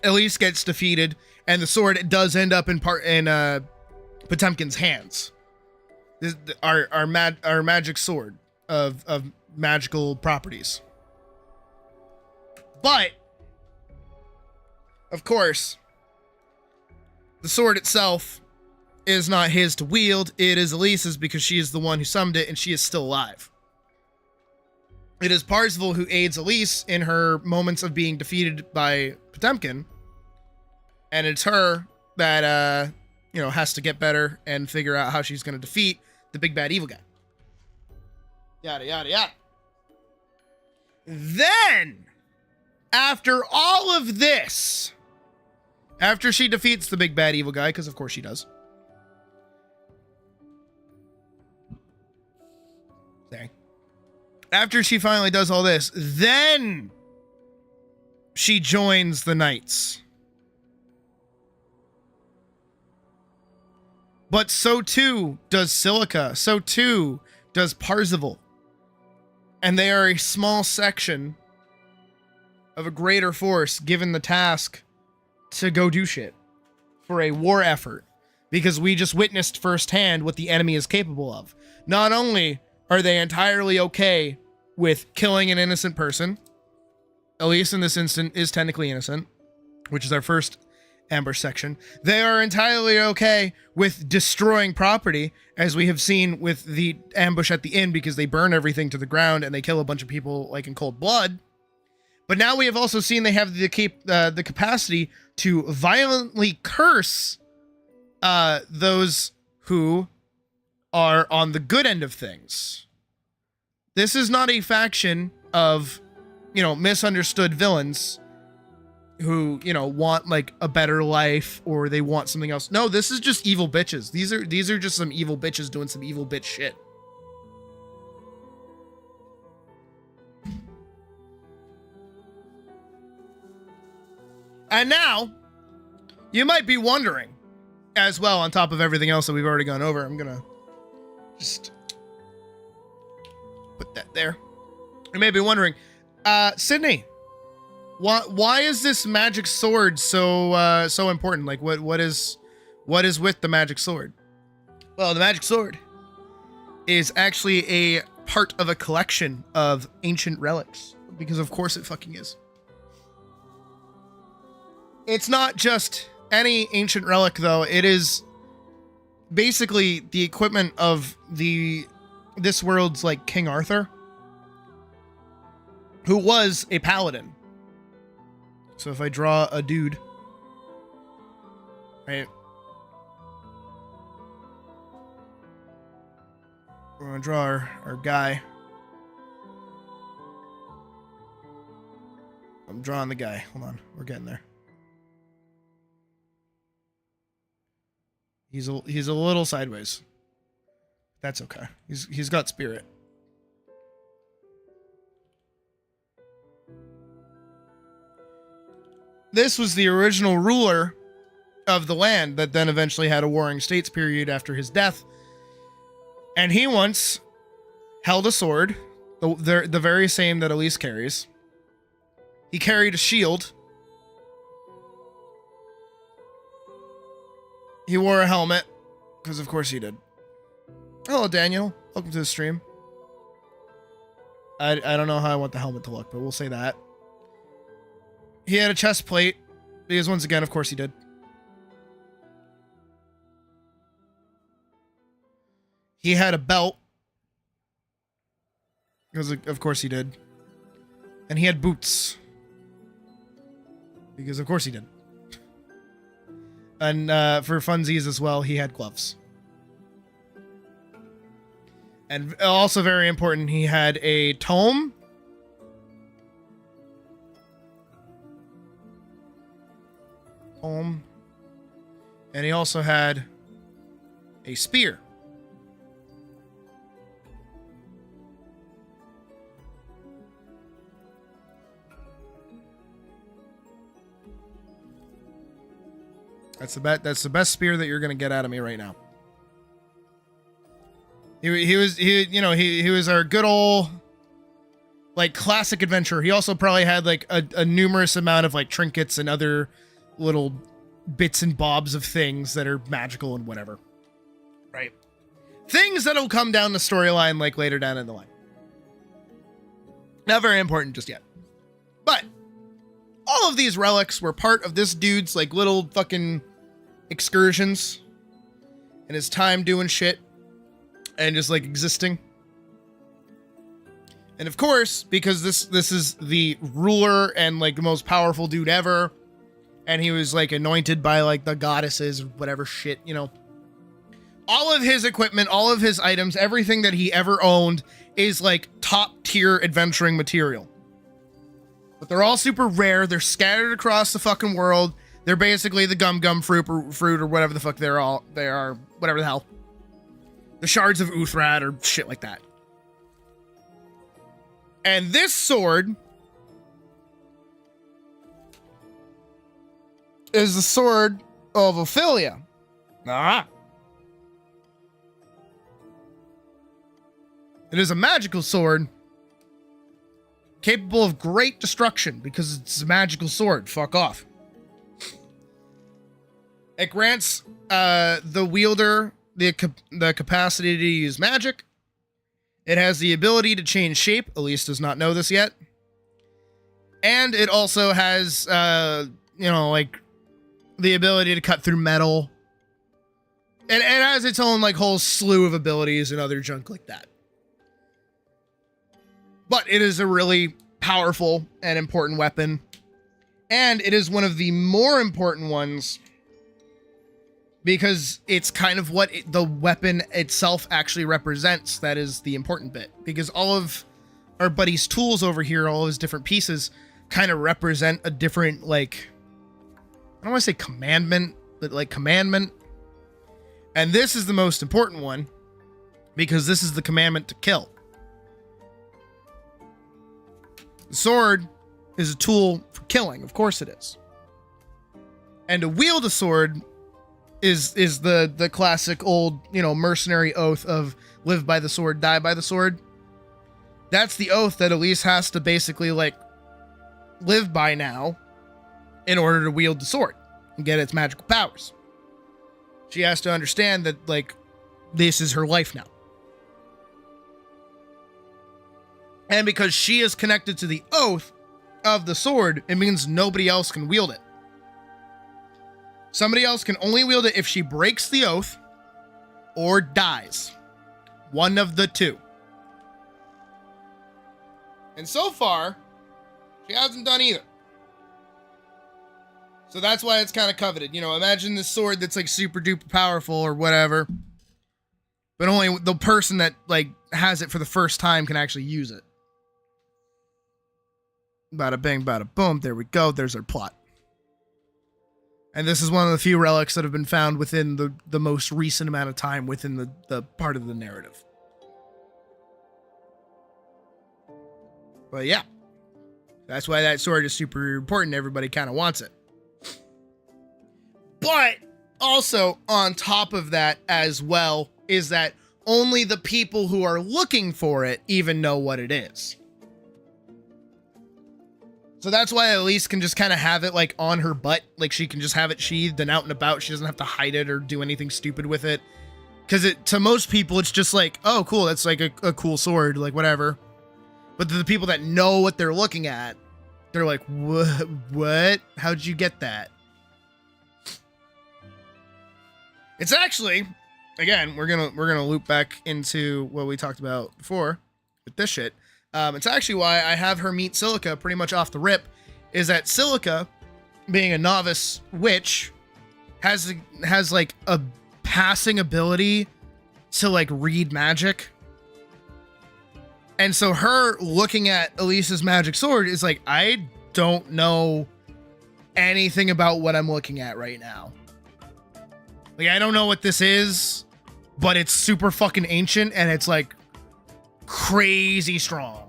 Elise gets defeated, and the sword does end up in Potemkin's hands. This, our magic sword of magical properties. But, of course, the sword itself is not his to wield. It is Elise's because she is the one who summoned it and she is still alive. It is Parzival who aids Elise in her moments of being defeated by Potemkin. And it's her that, has to get better and figure out how she's going to defeat the big bad evil guy. Yada, yada, yada. Then, after all of this, after she defeats the big bad evil guy, because of course she does. Sorry. After she finally does all this, then she joins the knights. But so too does Silica. So too does Parzival. And they are a small section of a greater force given the task to go do shit for a war effort. Because we just witnessed firsthand what the enemy is capable of. Not only are they entirely okay with killing an innocent person, Elise in this instant is technically innocent, which is our first ambush section. They are entirely okay with destroying property, as we have seen with the ambush at the inn, because they burn everything to the ground and they kill a bunch of people like in cold blood. But now we have also seen they have the capacity to violently curse those who are on the good end of things. This is not a faction of, misunderstood villains. who, you know, want like a better life or they want something else. No, this is just evil bitches. These are just some evil bitches doing some evil bitch shit. And now, you might be wondering, as well, on top of everything else that we've already gone over, I'm gonna just put that there. You may be wondering, Sydney, why is this magic sword so important? Like, what is with the magic sword? Well, the magic sword is actually a part of a collection of ancient relics, because of course it fucking is. It's not just any ancient relic, though. It is basically the equipment of this world's like King Arthur, who was a paladin. So if I draw a dude, right? We're gonna draw our guy. I'm drawing the guy. Hold on, we're getting there. He's a little sideways. That's okay. He's got spirit. This was the original ruler of the land that then eventually had a warring states period after his death. And he once held a sword, the very same that Elise carries. He carried a shield. He wore a helmet, because of course he did. Hello, Daniel. Welcome to the stream. I don't know how I want the helmet to look, but we'll say that. He had a chest plate, because once again, of course he did. He had a belt, because of course he did. And he had boots, because of course he did. And for funsies as well, he had gloves. And also very important, he had a tome. And he also had a spear. That's the best spear that you're gonna get out of me right now. He was our good old like classic adventurer. He also probably had like a numerous amount of like trinkets and other little bits and bobs of things that are magical and whatever. Right. Things that'll come down the storyline like later down in the line. Not very important just yet. But all of these relics were part of this dude's like little fucking excursions and his time doing shit and just like existing. And of course, because this is the ruler and like the most powerful dude ever, and he was like anointed by like the goddesses or whatever shit, you know. All of his equipment, all of his items, everything that he ever owned is like top tier adventuring material. But they're all super rare. They're scattered across the fucking world. They're basically the gum fruit or whatever the fuck they are, whatever the hell. The shards of Uthrad or shit like that. And this sword is the sword of Ophelia. It is a magical sword capable of great destruction because it's a magical sword. Fuck off. It grants the wielder the capacity to use magic. It has the ability to change shape. Elise does not know this yet. And it also has, like the ability to cut through metal. And it has its own like whole slew of abilities and other junk like that. But it is a really powerful and important weapon. And it is one of the more important ones because it's kind of what the weapon itself actually represents. That is the important bit. Because all of our buddy's tools over here, all his different pieces, kind of represent a different, like, I don't want to say commandment, but like commandment. And this is the most important one because this is the commandment to kill. The sword is a tool for killing. Of course it is. And to wield a sword is the classic old, you know, mercenary oath of live by the sword, die by the sword. That's the oath that Elise has to basically, like, live by now in order to wield the sword and get its magical powers. She has to understand that, like, this is her life now. And because she is connected to the oath of the sword, it means nobody else can wield it. Somebody else can only wield it if she breaks the oath or dies. One of the two. And so far, she hasn't done either. So that's why it's kind of coveted. You know, imagine this sword that's like super duper powerful or whatever. But only the person that like has it for the first time can actually use it. Bada bang, bada boom. There we go. There's our plot. And this is one of the few relics that have been found within the most recent amount of time within the part of the narrative. But yeah. That's why that sword is super important. Everybody kind of wants it. But also on top of that as well is that only the people who are looking for it even know what it is. So that's why Elise can just kind of have it like on her butt. Like she can just have it sheathed and out and about. She doesn't have to hide it or do anything stupid with it. Because to most people, it's just like, oh, cool. That's like a cool sword, like whatever. But the people that know what they're looking at, they're like, what? How'd you get that? It's actually, again, we're gonna loop back into what we talked about before with this shit. It's actually why I have her meet Silica pretty much off the rip, is that Silica, being a novice witch, has like a passing ability to like read magic. And so her looking at Elise's magic sword is like, I don't know anything about what I'm looking at right now. Like, I don't know what this is, but it's super fucking ancient and it's like crazy strong.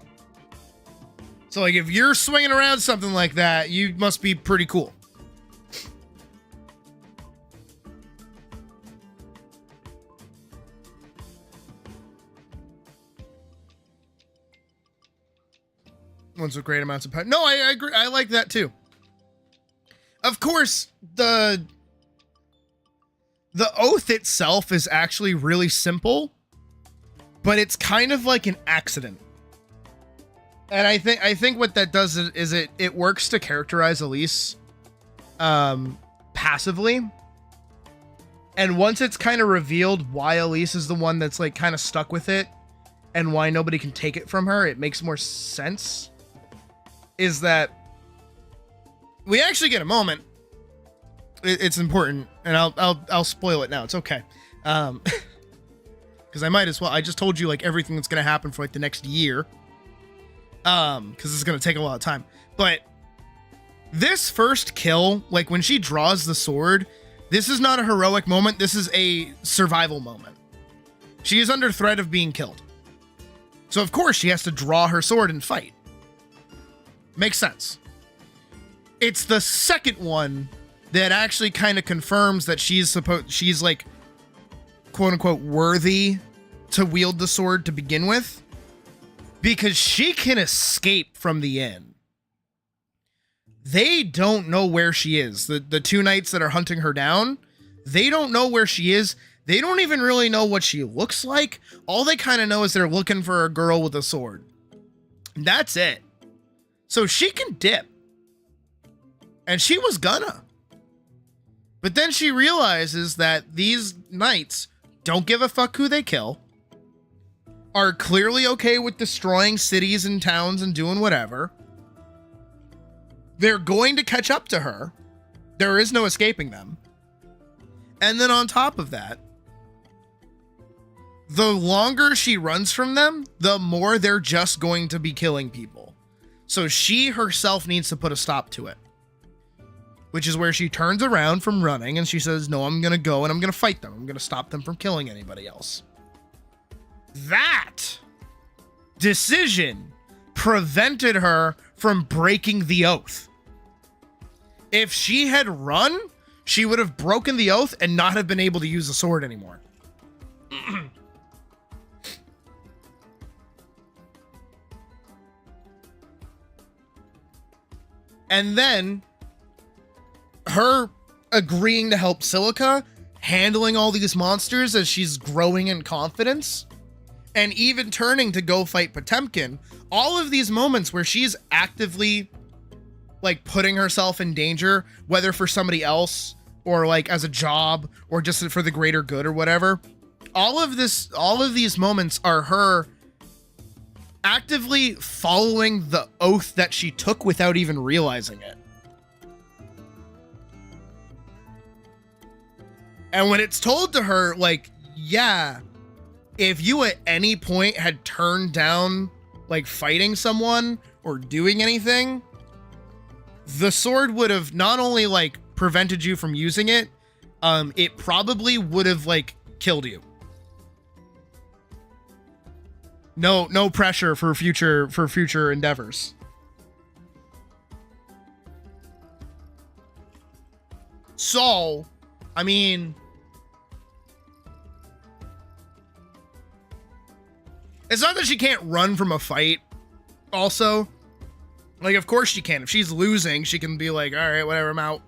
So like if you're swinging around something like that, you must be pretty cool. Ones with great amounts of power. No, I agree. I like that too. Of course, the oath itself is actually really simple, but it's kind of like an accident. And I think what that does is it works to characterize Elise passively. And once it's kind of revealed why Elise is the one that's like kind of stuck with it and why nobody can take it from her, it makes more sense. Is that we actually get a moment. It's important, and I'll spoil it now. It's okay, because I might as well. I just told you like everything that's gonna happen for like the next year, because it's gonna take a lot of time. But this first kill, like when she draws the sword, this is not a heroic moment. This is a survival moment. She is under threat of being killed, so of course she has to draw her sword and fight. Makes sense. It's the second one that actually kind of confirms that she's like quote unquote worthy to wield the sword to begin with, because she can escape from the inn. They don't know where she is. The two knights that are hunting her down, they don't know where she is. They don't even really know what she looks like. All they kind of know is they're looking for a girl with a sword. That's it. So she can dip. And she was gonna. But then she realizes that these knights don't give a fuck who they kill, are clearly okay with destroying cities and towns and doing whatever. They're going to catch up to her. There is no escaping them. And then on top of that, the longer she runs from them, the more they're just going to be killing people. So she herself needs to put a stop to it. Which is where she turns around from running and she says, no, I'm going to go and I'm going to fight them. I'm going to stop them from killing anybody else. That decision prevented her from breaking the oath. If she had run, she would have broken the oath and not have been able to use the sword anymore. And then her agreeing to help Silica, handling all these monsters as she's growing in confidence, and even turning to go fight Potemkin, all of these moments where she's actively like putting herself in danger, whether for somebody else or like as a job or just for the greater good or whatever. All of these moments are her actively following the oath that she took without even realizing it. And when it's told to her, like, yeah, if you at any point had turned down like fighting someone or doing anything, the sword would have not only like prevented you from using it, it probably would have like killed you. No pressure for future endeavors. So, I mean, it's not that she can't run from a fight. Also, like, of course she can. If she's losing, she can be like, all right, whatever, I'm out.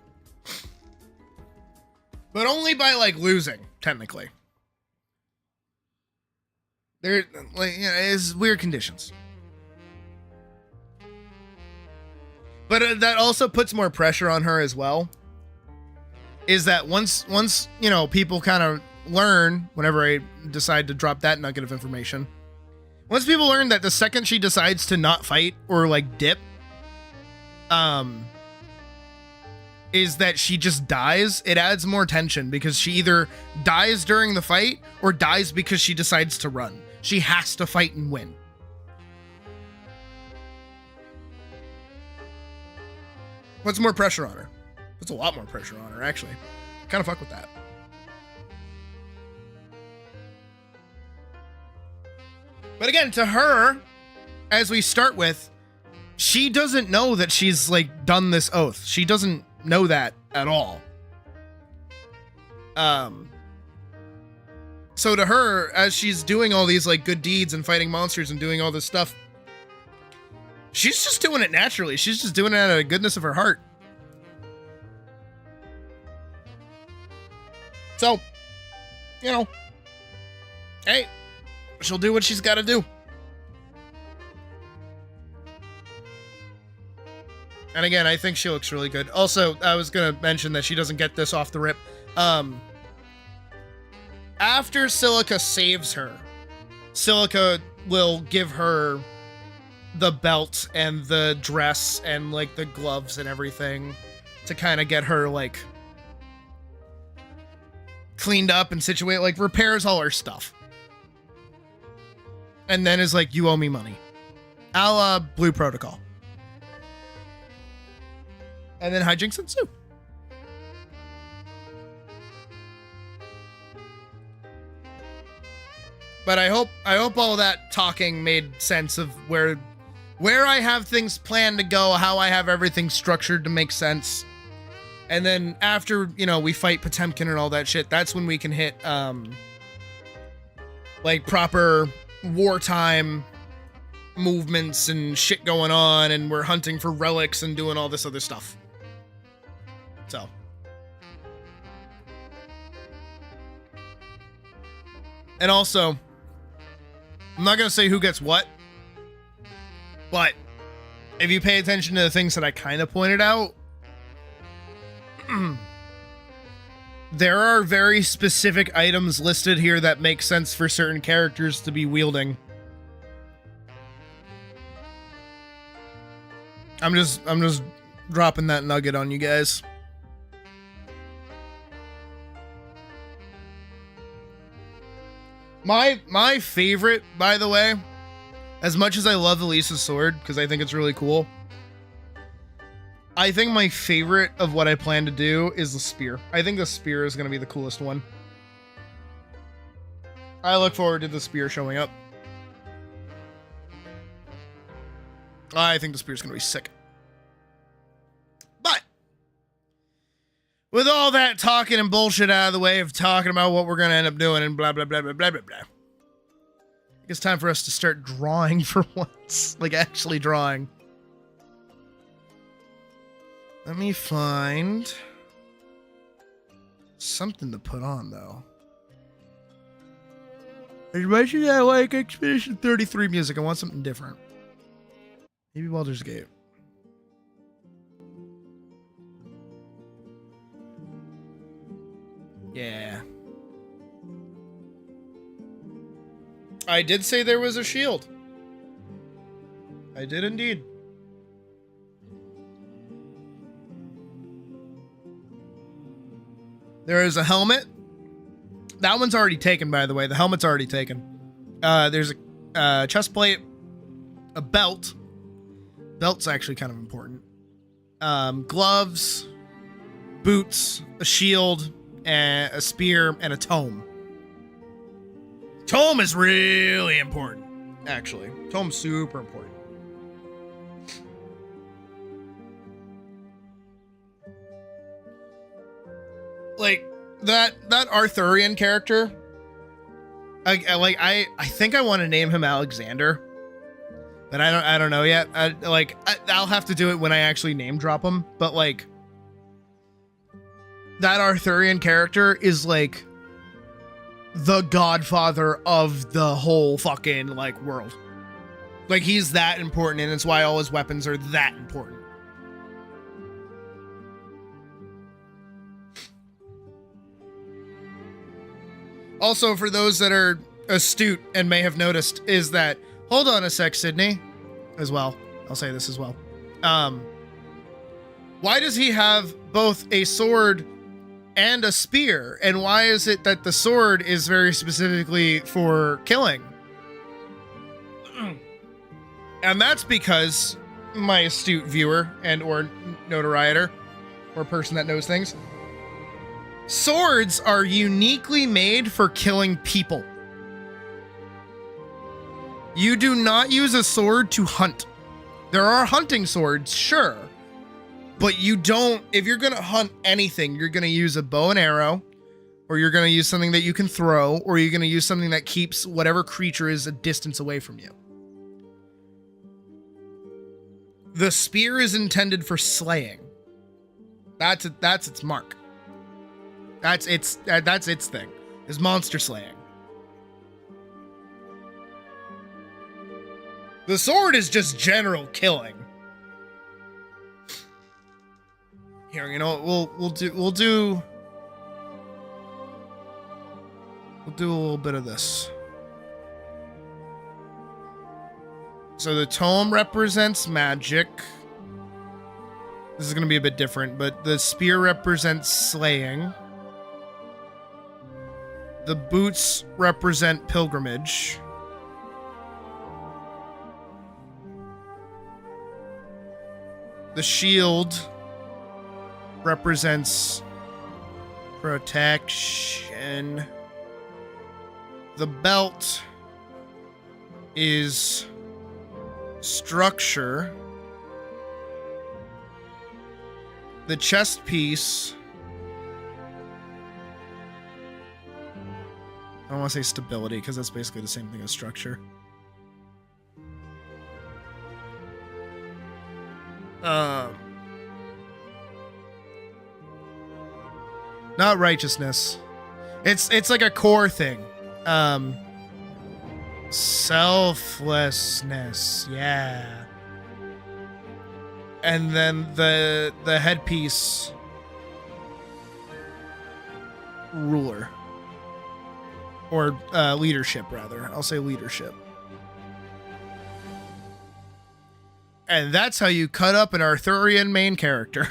But only by like losing, technically. There, like, you know, it's weird conditions. But that also puts more pressure on her as well. Is that once you know, people kind of learn, whenever I decide to drop that nugget of information, once people learn that the second she decides to not fight or like dip, is that she just dies, it adds more tension because she either dies during the fight or dies because she decides to run. She has to fight and win. Puts more pressure on her. Puts a lot more pressure on her, actually. Kind of fuck with that. But again, to her, as we start with, she doesn't know that she's like done this oath. She doesn't know that at all. So to her, as she's doing all these like good deeds and fighting monsters and doing all this stuff, she's just doing it naturally. She's just doing it out of the goodness of her heart. So, you know, hey, she'll do what she's got to do. And again, I think she looks really good. Also, I was going to mention that she doesn't get this off the rip. After Silica saves her, Silica will give her the belt and the dress and like the gloves and everything to kind of get her like cleaned up and situated, like repairs all her stuff. And then is like, you owe me money. A la Blue Protocol. And then hijinks ensue. But I hope all that talking made sense of where I have things planned to go, how I have everything structured to make sense. And then after, you know, we fight Potemkin and all that shit, that's when we can hit like proper wartime movements and shit going on, and we're hunting for relics and doing all this other stuff. So and also, I'm not gonna say who gets what, but if you pay attention to the things that I kind of pointed out, there are very specific items listed here that make sense for certain characters to be wielding. I'm just dropping that nugget on you guys. My favorite, by the way, As much as I love Elisa's sword, because I think it's really cool, I think my favorite of what I plan to do is the spear. I think the spear is going to be the coolest one. I look forward to the spear showing up. I think the spear's going to be sick. But with all that talking and bullshit out of the way of talking about what we're going to end up doing and blah, blah, blah, blah, blah, blah, blah. I think it's time for us to start drawing for once. Like, actually drawing. Let me find something to put on, though. As much as I like Expedition 33 music, I want something different. Maybe Baldur's Gate. Yeah. I did say there was a shield. I did indeed. There is a helmet. That one's already taken, by the way. The helmet's already taken. There's a chest plate, a belt. Belt's actually kind of important. Gloves, boots, a shield, and a spear, and a tome. Tome is really important, actually. Tome's super important. Like that Arthurian character. I think I want to name him Alexander, but I don't know yet. I'll have to do it when I actually name drop him. But like that Arthurian character is like the godfather of the whole fucking like world. Like he's that important, and it's why all his weapons are that important. Also, for those that are astute and may have noticed, is that, hold on a sec, Sydney, as well. I'll say this as well. Why does he have both a sword and a spear? And why is it that the sword is very specifically for killing? And that's because, my astute viewer and or notoriator, or person that knows things, swords are uniquely made for killing people. You do not use a sword to hunt. There are hunting swords, sure. But you don't, if you're going to hunt anything, you're going to use a bow and arrow, or you're going to use something that you can throw, or you're going to use something that keeps whatever creature is a distance away from you. The spear is intended for slaying. That's its mark. That's its thing, is monster slaying. The sword is just general killing. Here, you know what, we'll do a little bit of this. So the tome represents magic. This is going to be a bit different, but the spear represents slaying. The boots represent pilgrimage. The shield represents protection. The belt is structure. The chest piece, I don't want to say stability because that's basically the same thing as structure. Not righteousness. It's like a core thing. Selflessness. Yeah. And then the headpiece, ruler. Or leadership, rather. I'll say leadership. And that's how you cut up an Arthurian main character.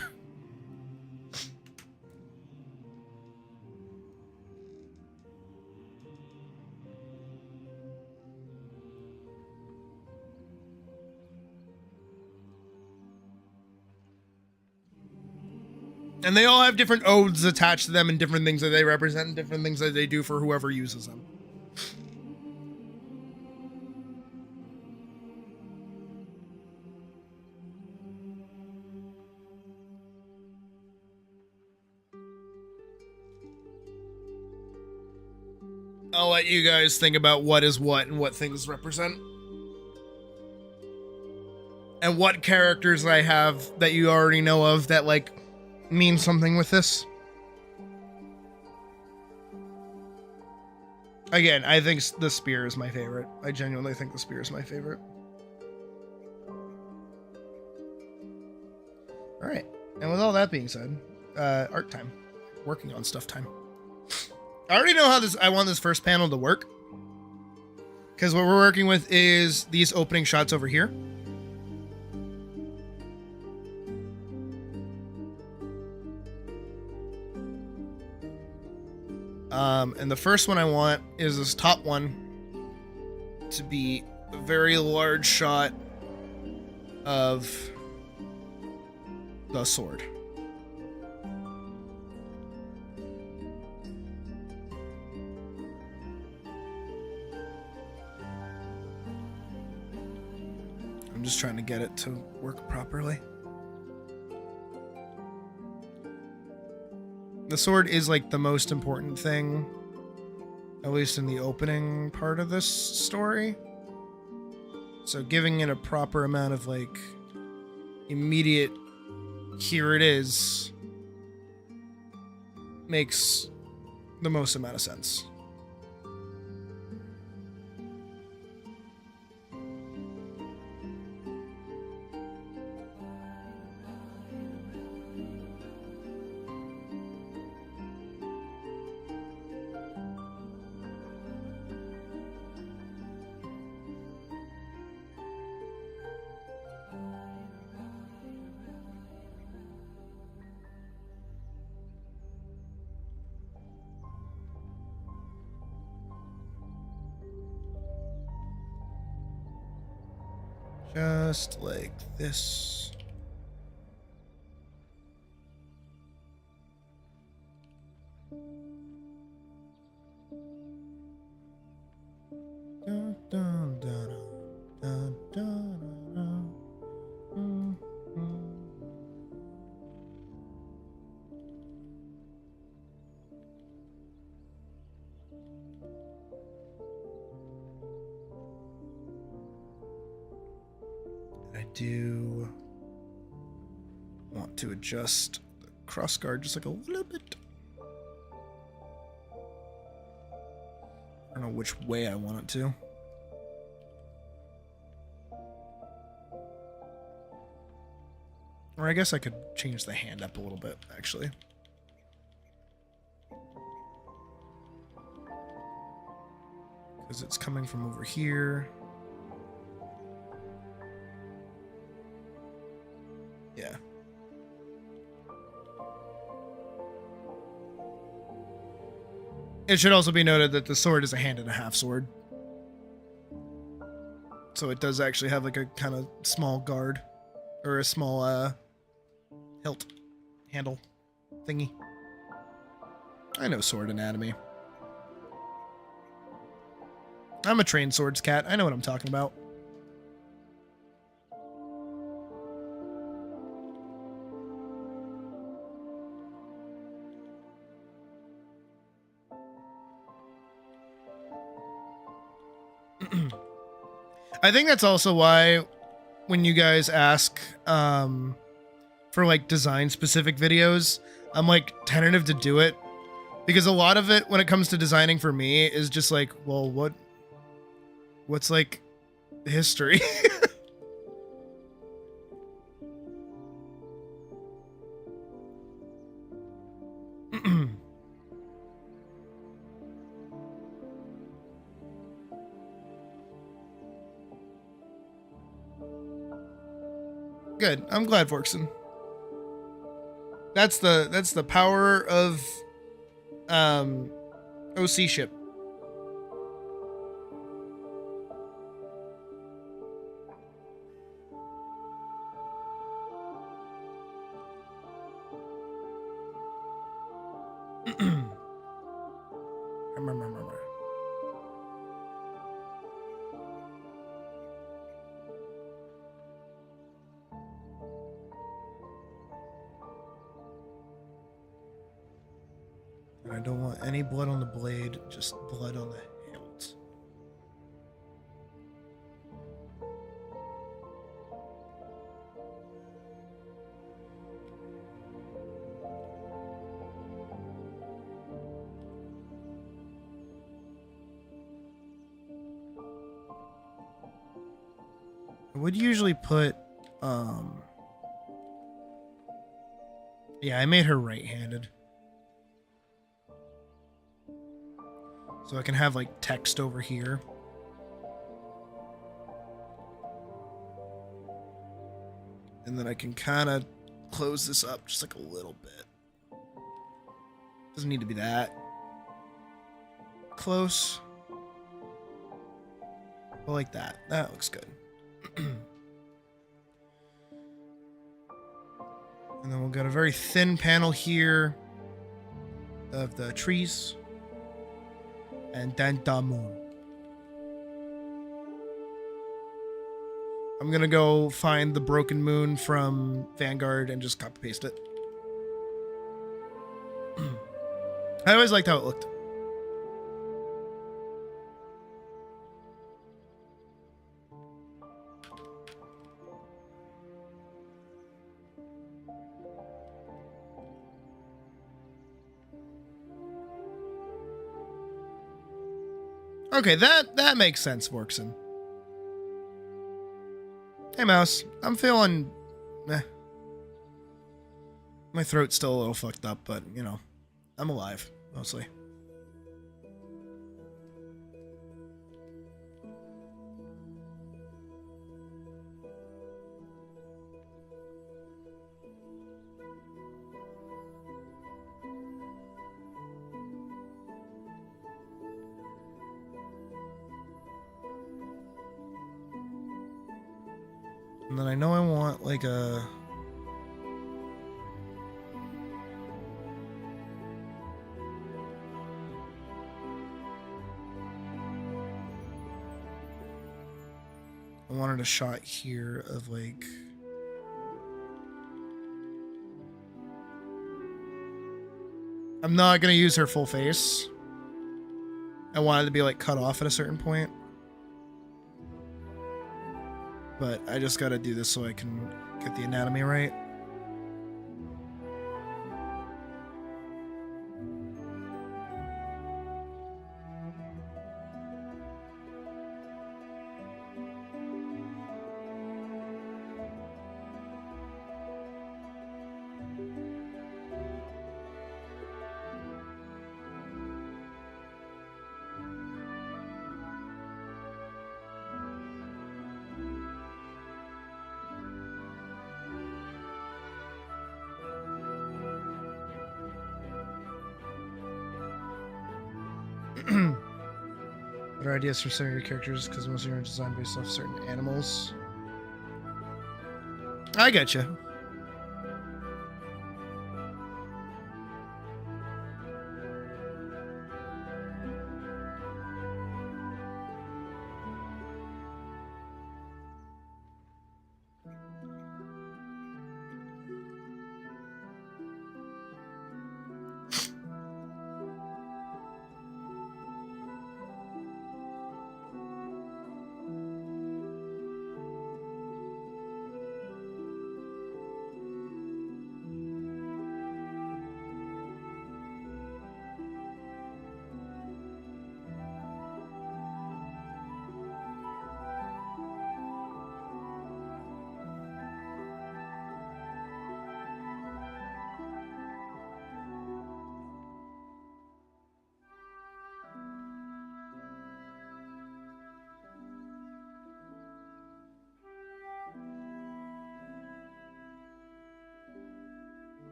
And they all have different oaths attached to them and different things that they represent and different things that they do for whoever uses them. I'll let you guys think about what is what and what things represent. And what characters I have that you already know of that, like, mean something with this. Again, I think the spear is my favorite. I genuinely think the spear is my favorite. Alright, and with all that being said, art time. Working on stuff time. I already know how I want this first panel to work. Because what we're working with is these opening shots over here. And the first one I want is this top one to be a very large shot of the sword. I'm just trying to get it to work properly. The sword is like the most important thing, at least in the opening part of this story. So giving it a proper amount of like immediate, here it is, makes the most amount of sense. Just like this. Dun, dun, dun, dun, dun, dun, dun. I do want to adjust the cross guard just like a little bit. I don't know which way I want it to. Or I guess I could change the hand up a little bit, actually. Because it's coming from over here. Yeah. It should also be noted that the sword is a hand and a half sword. So it does actually have like a kind of small guard. Or a small, hilt. Handle. Thingy. I know sword anatomy. I'm a trained swords cat. I know what I'm talking about. I think that's also why when you guys ask for like design specific videos, I'm like tentative to do it because a lot of it when it comes to designing for me is just like, well, what's like history? Good. I'm glad, Vorkson. That's the power of OC ship. And I don't want any blood on the blade, just blood on the hilt. I would usually put, yeah, I made her right-handed. So I can have, like, text over here. And then I can kind of close this up just like a little bit. Doesn't need to be that close. But like that. That looks good. And then we'll get a very thin panel here of the trees. And then the moon. I'm gonna go find the broken moon from Vanguard and just copy paste it. I always liked how it looked. Okay, that makes sense, Vorkson. Hey, Mouse. I'm feeling... My throat's still a little fucked up, but, you know, I'm alive, mostly. And then I know I want, like, a... I wanted a shot here of, like... I'm not gonna use her full face. I wanted to be, like, cut off at a certain point. But I just gotta do this so I can get the anatomy right. Better ideas for some of your characters because most of them are designed based off certain animals. I gotcha.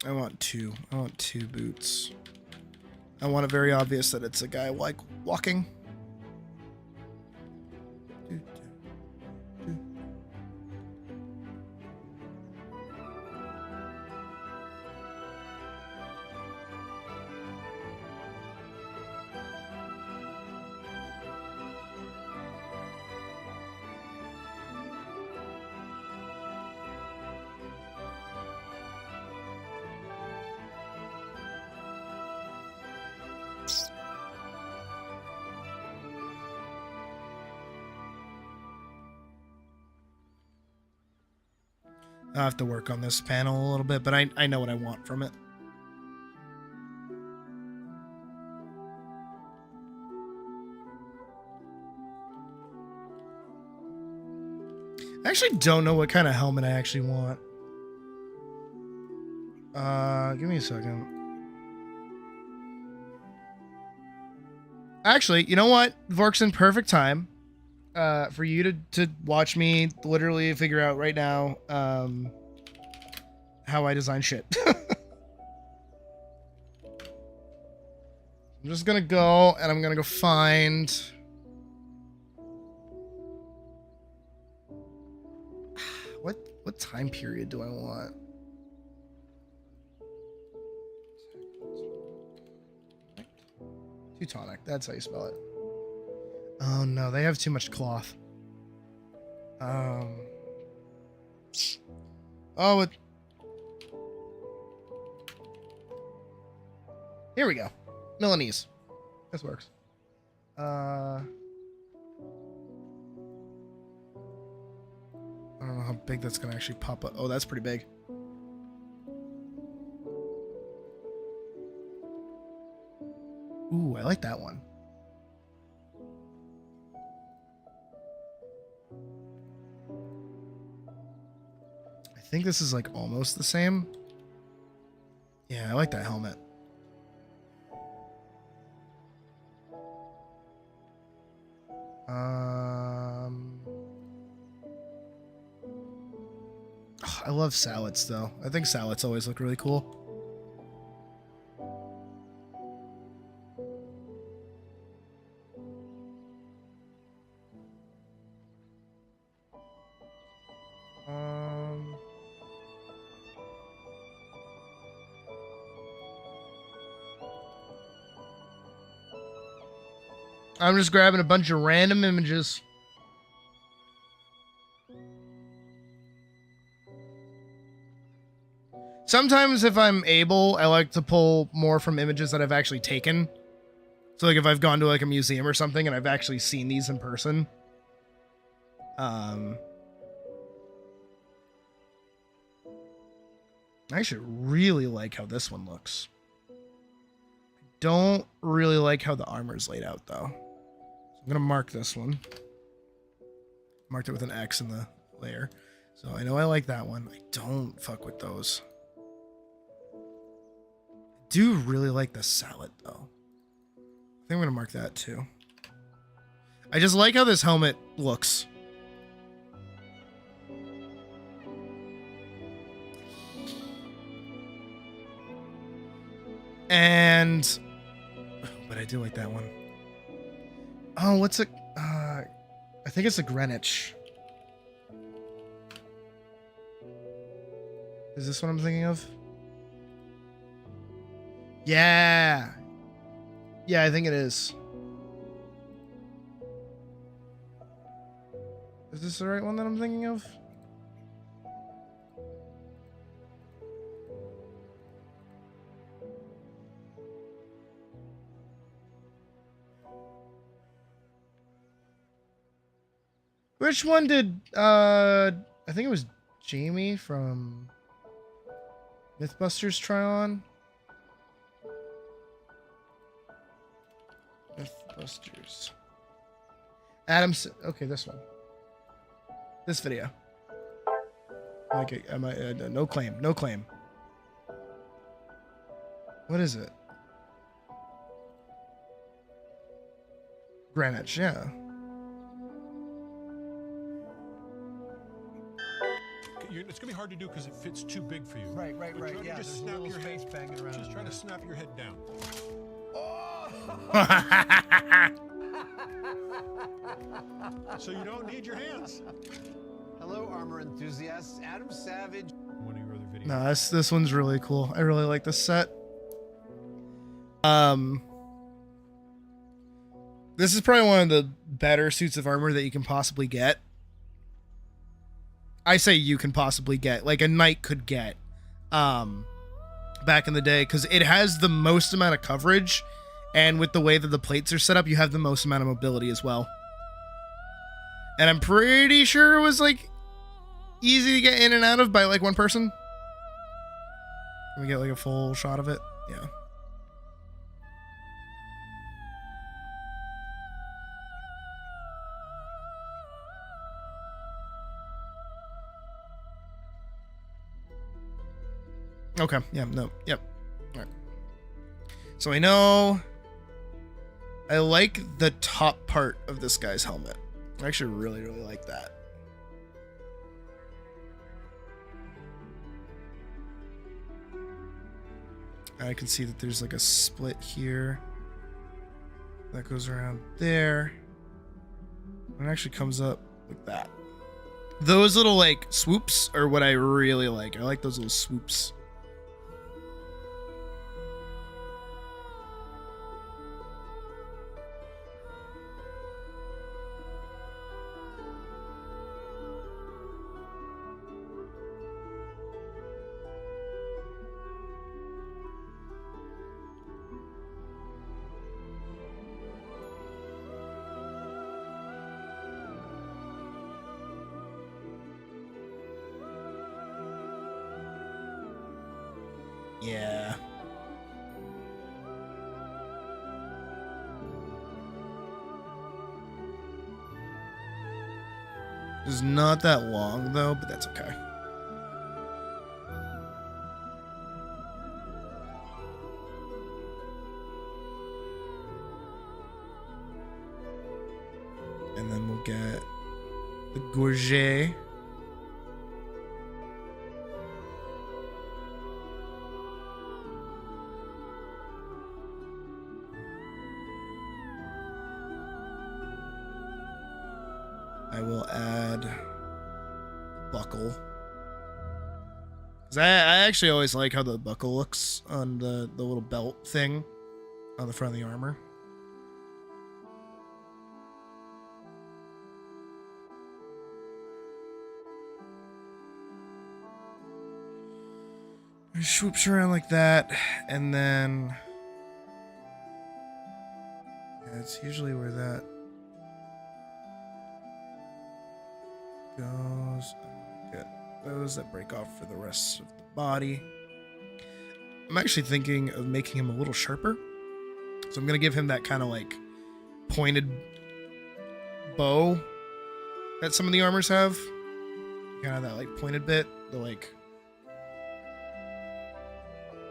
I want two. I want two boots. I want it very obvious that it's a guy like walking. I'll have to work on this panel a little bit, but I know what I want from it. I actually don't know what kind of helmet I actually want. Give me a second. Actually, you know what? Vork's in perfect time for you to watch me literally figure out right now how I design shit. I'm just gonna go and I'm gonna go find... What time period do I want? Teutonic, that's how you spell it. Oh no, they have too much cloth. Oh, here we go. Milanese. This works. I don't know how big that's gonna actually pop up. Oh, that's pretty big. Ooh, I like that one. I think this is like almost the same. Yeah, I like that helmet. I love salads though. I think salads always look really cool. I'm just grabbing a bunch of random images. Sometimes if I'm able, I like to pull more from images that I've actually taken. So like if I've gone to like a museum or something and I've actually seen these in person. I actually really like how this one looks. I don't really like how the armor's laid out though. So I'm gonna mark this one. Marked it with an X in the layer. So I know I like that one. I don't fuck with those. I do really like the salad though. I think I'm gonna mark that too. I just like how this helmet looks. And but I do like that one. Oh, what's it? I think it's a Greenwich. Is this what I'm thinking of? Yeah. Yeah, I think it is. Is this the right one that I'm thinking of? Which one did, I think it was Jamie from Mythbusters try on? Mythbusters. Adam's, okay, this one. This video. Okay, no claim, no claim. What is it? Greenwich, yeah. It's gonna be hard to do because it fits too big for you. Right. Yeah, just snap your head banging around. Just try to snap your head down. So you don't need your hands. Hello, armor enthusiasts. Adam Savage. One of your other videos. No, this one's really cool. I really like this set. This is probably one of the better suits of armor that you can possibly get. I say you can possibly get, like a knight could get, back in the day, because it has the most amount of coverage, and with the way that the plates are set up, you have the most amount of mobility as well. And I'm pretty sure it was like easy to get in and out of by like one person? Can we get like a full shot of it? Yeah. Okay. Yeah. No. Yep. All right. So I know I like the top part of this guy's helmet. I actually really, really like that. I can see that there's like a split here that goes around there. And it actually comes up like that. Those little like swoops are what I really like. I like those little swoops. Yeah. It's not that long though, but that's okay. And then we'll get the gorget. I will add buckle. Because I actually always like how the buckle looks on the little belt thing on the front of the armor. It swoops around like that, and then yeah, it's usually where that goes. Get those that break off for the rest of the body. I'm actually thinking of making him a little sharper, so I'm gonna give him that kind of like pointed bow that some of the armors have. Kind of that like pointed bit, the like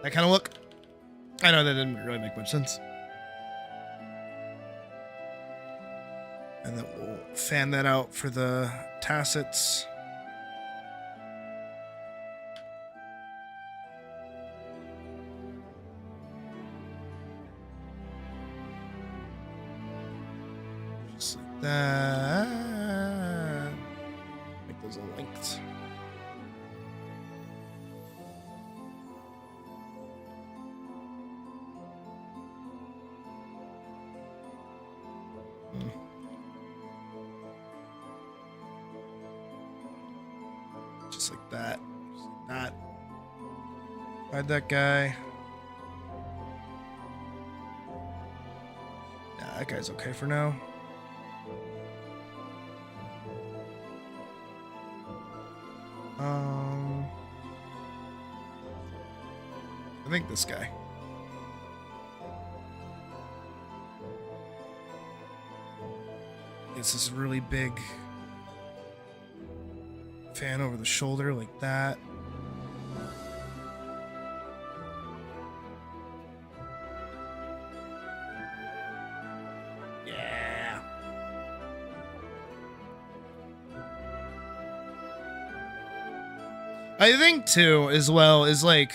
that kind of look. I know that didn't really make much sense. And then we'll fan that out for the tassets. Just like that. Make those all linked. Just like that. Just like that. Hide that guy. Yeah, that guy's okay for now. I think this guy. This is really big fan over the shoulder like that. Yeah. I think too, as well, is like,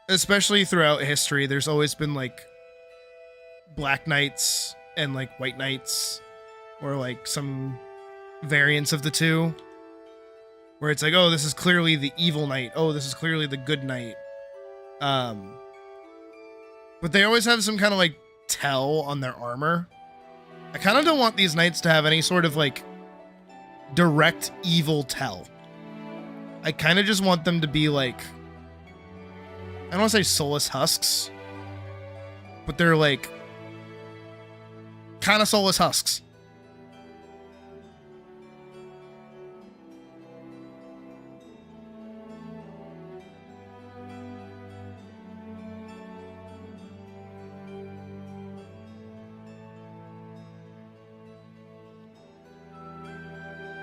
especially throughout history, there's always been like black knights and like white knights, or like some variants of the two, where it's like, oh, this is clearly the evil knight, oh, this is clearly the good knight, but they always have some kind of like tell on their armor. I kind of don't want these knights to have any sort of like direct evil tell. I kind of just want them to be like, I don't want to say soulless husks, but they're like kind of soulless husks.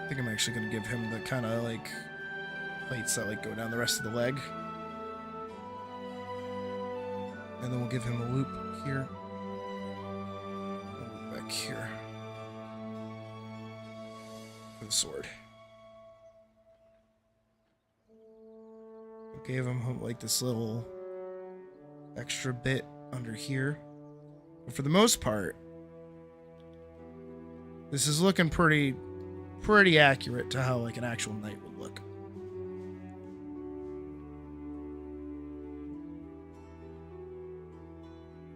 I think I'm actually gonna give him the kind of like plates that like go down the rest of the leg. And then we'll give him a loop here. A loop back here. For the sword. Gave him like this little extra bit under here. But for the most part, this is looking pretty accurate to how like an actual knight would look.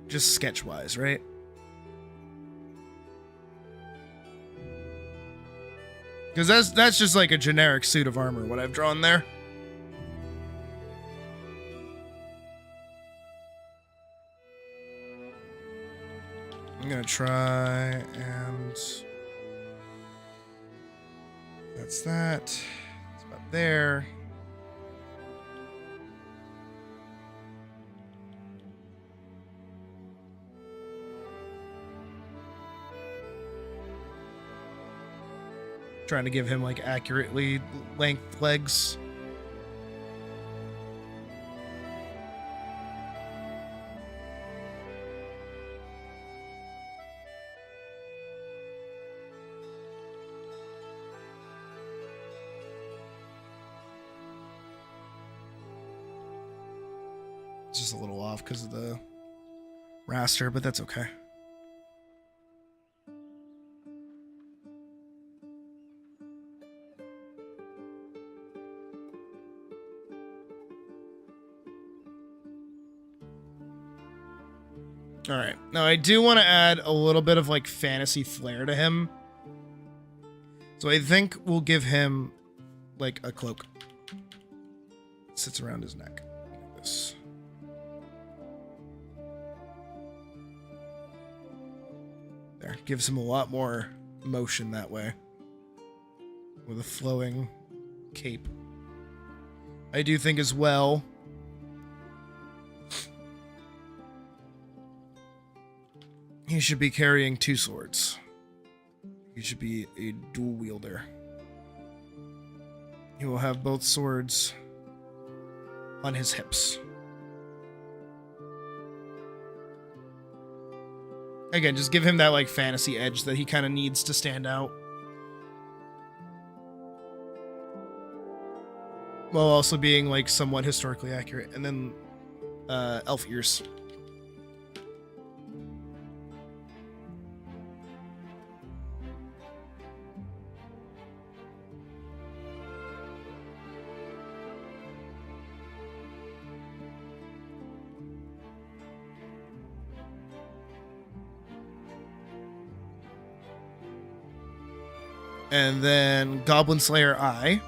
Just sketch-wise, right? Because that's just like a generic suit of armor, what I've drawn there. I'm gonna try and... That's that. It's about there. Trying to give him like accurately length legs. It's just a little off because of the raster, but that's okay. All right. Now I do want to add a little bit of like fantasy flair to him. So I think we'll give him like a cloak. It sits around his neck like this. There, gives him a lot more motion that way. With a flowing cape. I do think as well, he should be carrying two swords. He should be a dual wielder. He will have both swords on his hips. Again, just give him that like fantasy edge that he kind of needs to stand out. While also being like somewhat historically accurate. And then elf ears. And then Goblin Slayer eye.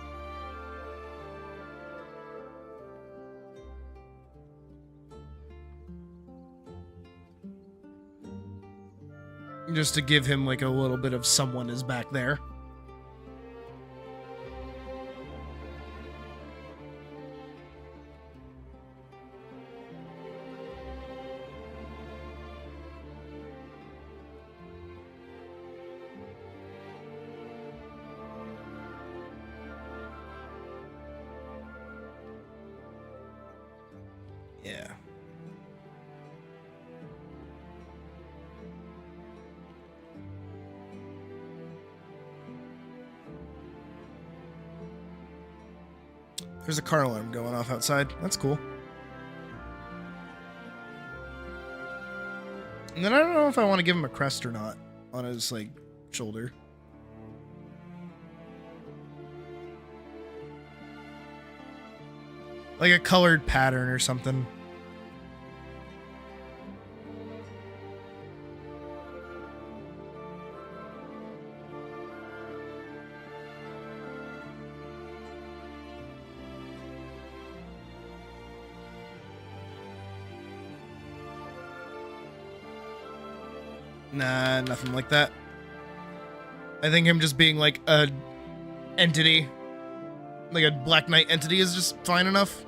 Just to give him like a little bit of someone is back there. Yeah. There's a car alarm going off outside. That's cool. And then I don't know if I want to give him a crest or not on his like shoulder. Like a colored pattern or something. Nah, nothing like that. I think him just being like a entity, like a Black Knight entity, is just fine enough.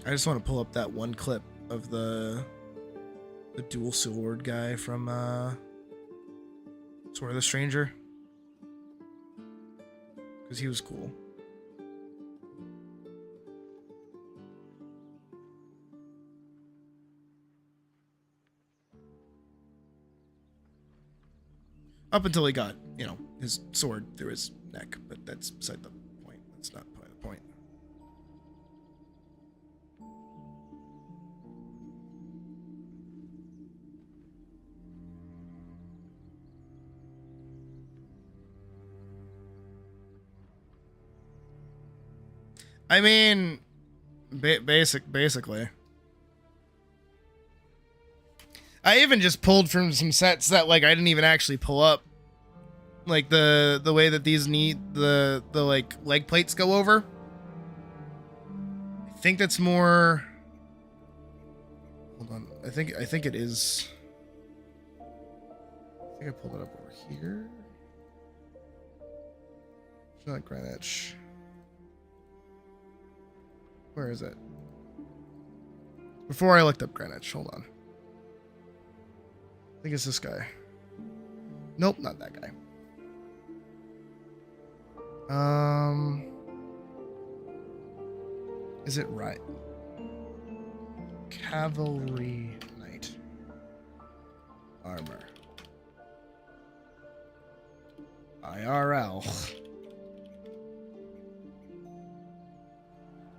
I just want to pull up that one clip of the dual sword guy from Sword of the Stranger, because he was cool. Up until he got, you know, his sword through his neck, but that's beside the point. That's not part of the point. I mean, basically. I even just pulled from some sets that like I didn't even actually pull up, like the way that these need the like leg plates go over. I think that's more. Hold on, I think it is. I think I pulled it up over here. It's not Greenwich. Where is it? Before I looked up Greenwich, hold on. I think it's this guy. Nope, not that guy. Is it right? Cavalry Knight. Armor. IRL.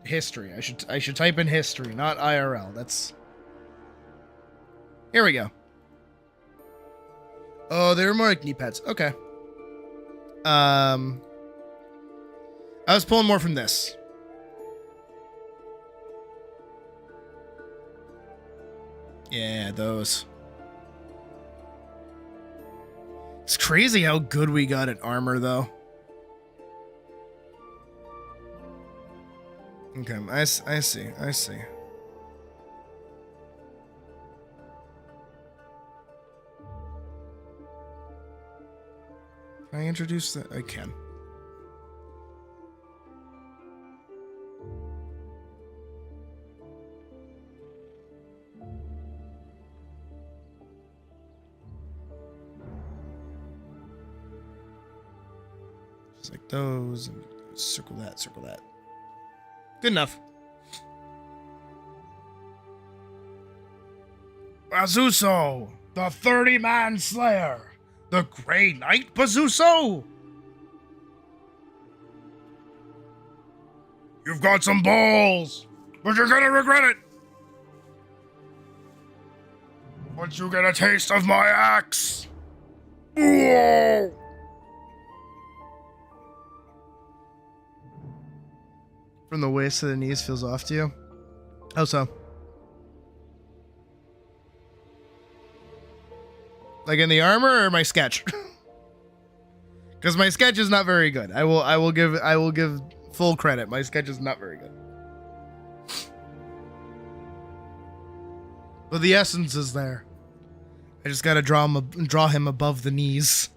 History. I should type in history, not IRL. That's. Here we go. Oh, they were more like knee pads. Okay. I was pulling more from this. Yeah, those. It's crazy how good we got at armor, though. Okay, I see. Can I introduce that? I can. Just like those, and circle that, circle that. Good enough. Pazuzu, the 30-man slayer. The Grey Knight Pazuzu! You've got some balls, but you're gonna regret it! Once you get a taste of my axe! Whoa! From the waist to the knees feels off to you? How so? Like in the armor or my sketch? Because my sketch is not very good. I will give full credit. My sketch is not very good. But the essence is there. I just gotta draw him above the knees.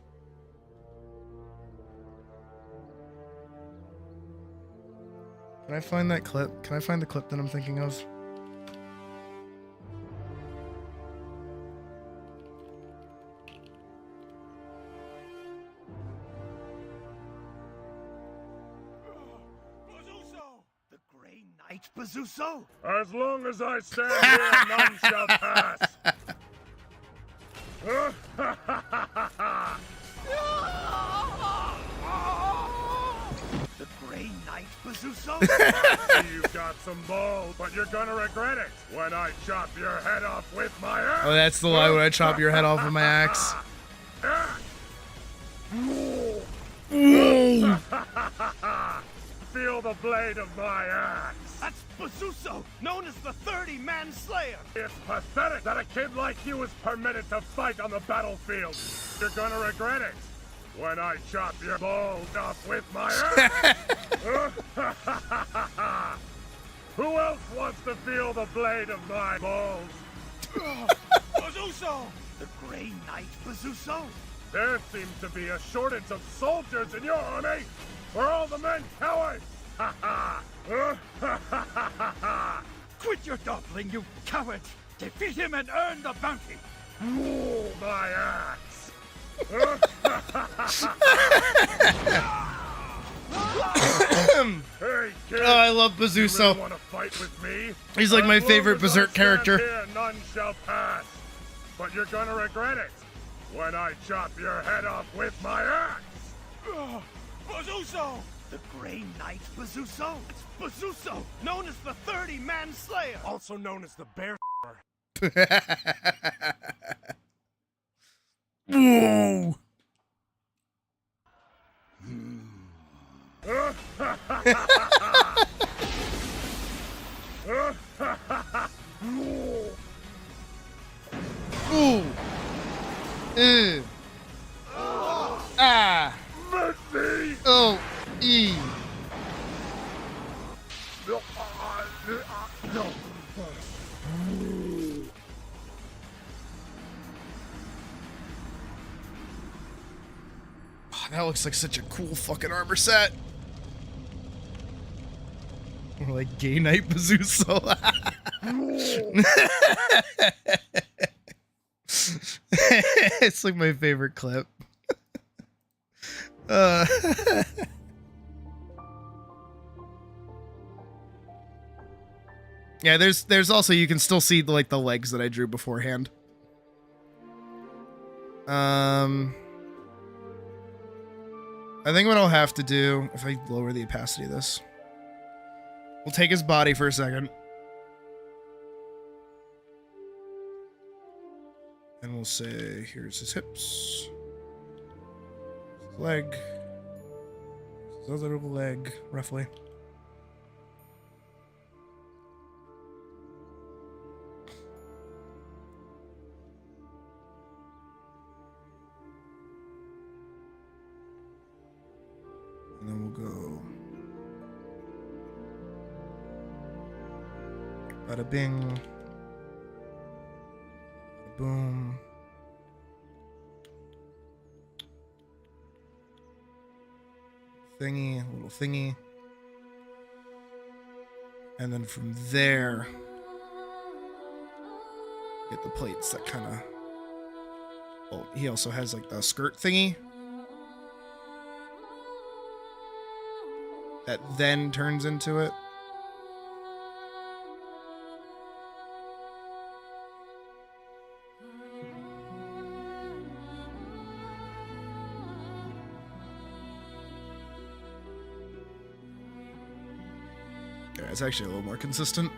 Can I find that clip? Can I find the clip that I'm thinking of? Pazuzu? As long as I stand here, none shall pass. The Grey Knight Pazuzu? You've got some balls, but you're gonna regret it when I chop your head off with my axe. Oh, that's the line when I chop your head off with my axe. Feel the blade of my axe. That's Pazuzu, known as the 30-man slayer. It's pathetic that a kid like you is permitted to fight on the battlefield. You're gonna regret it when I chop your balls off with my axe. Who else wants to feel the blade of my balls? Pazuzu! The Grey Knight Pazuzu? There seems to be a shortage of soldiers in your army. Are all the men cowards? Quit your dawdling, you coward! Defeat him and earn the bounty! Roll my axe! Hey, kid! Oh, I love You Bazooso. really want to fight with me? He's like my As long favorite as I Berserk stand character. Here, none shall pass. But you're gonna regret it when I chop your head off with my axe. Bazooso! The Grey Knight Bazooso? It's Bazooso, known as the 30-man slayer! Also known as the bear. Whoa. Ooh. Ew. Ah. Mercy! Oh. E. No. Oh, that looks like such a cool fucking armor set. More like Gay Knight Bazooso. It's like my favorite clip. Yeah, there's also, you can still see like the legs that I drew beforehand. I think what I'll have to do, if I lower the opacity of this, we'll take his body for a second. And we'll say, here's his hips, his leg, his other leg, roughly. And then we'll go bada bing, bada boom. Thingy, little thingy. And then from there, get the plates that kind of... Oh, he also has like the skirt thingy that then turns into it. Yeah, it's actually a little more consistent.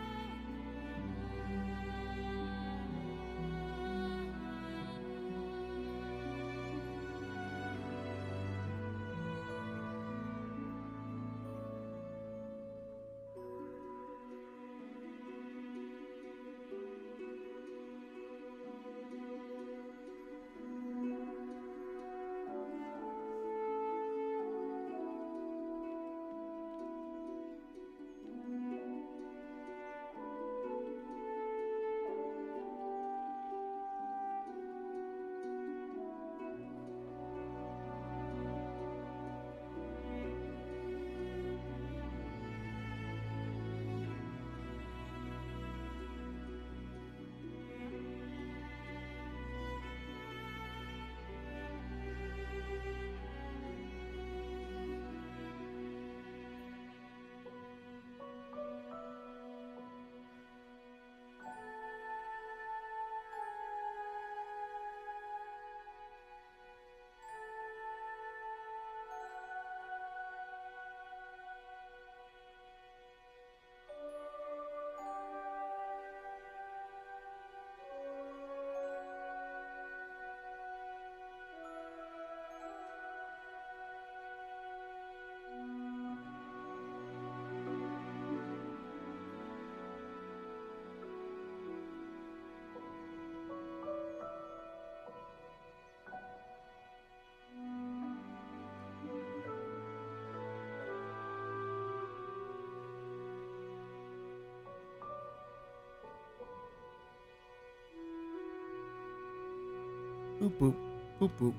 Boop, boop, boop, boop.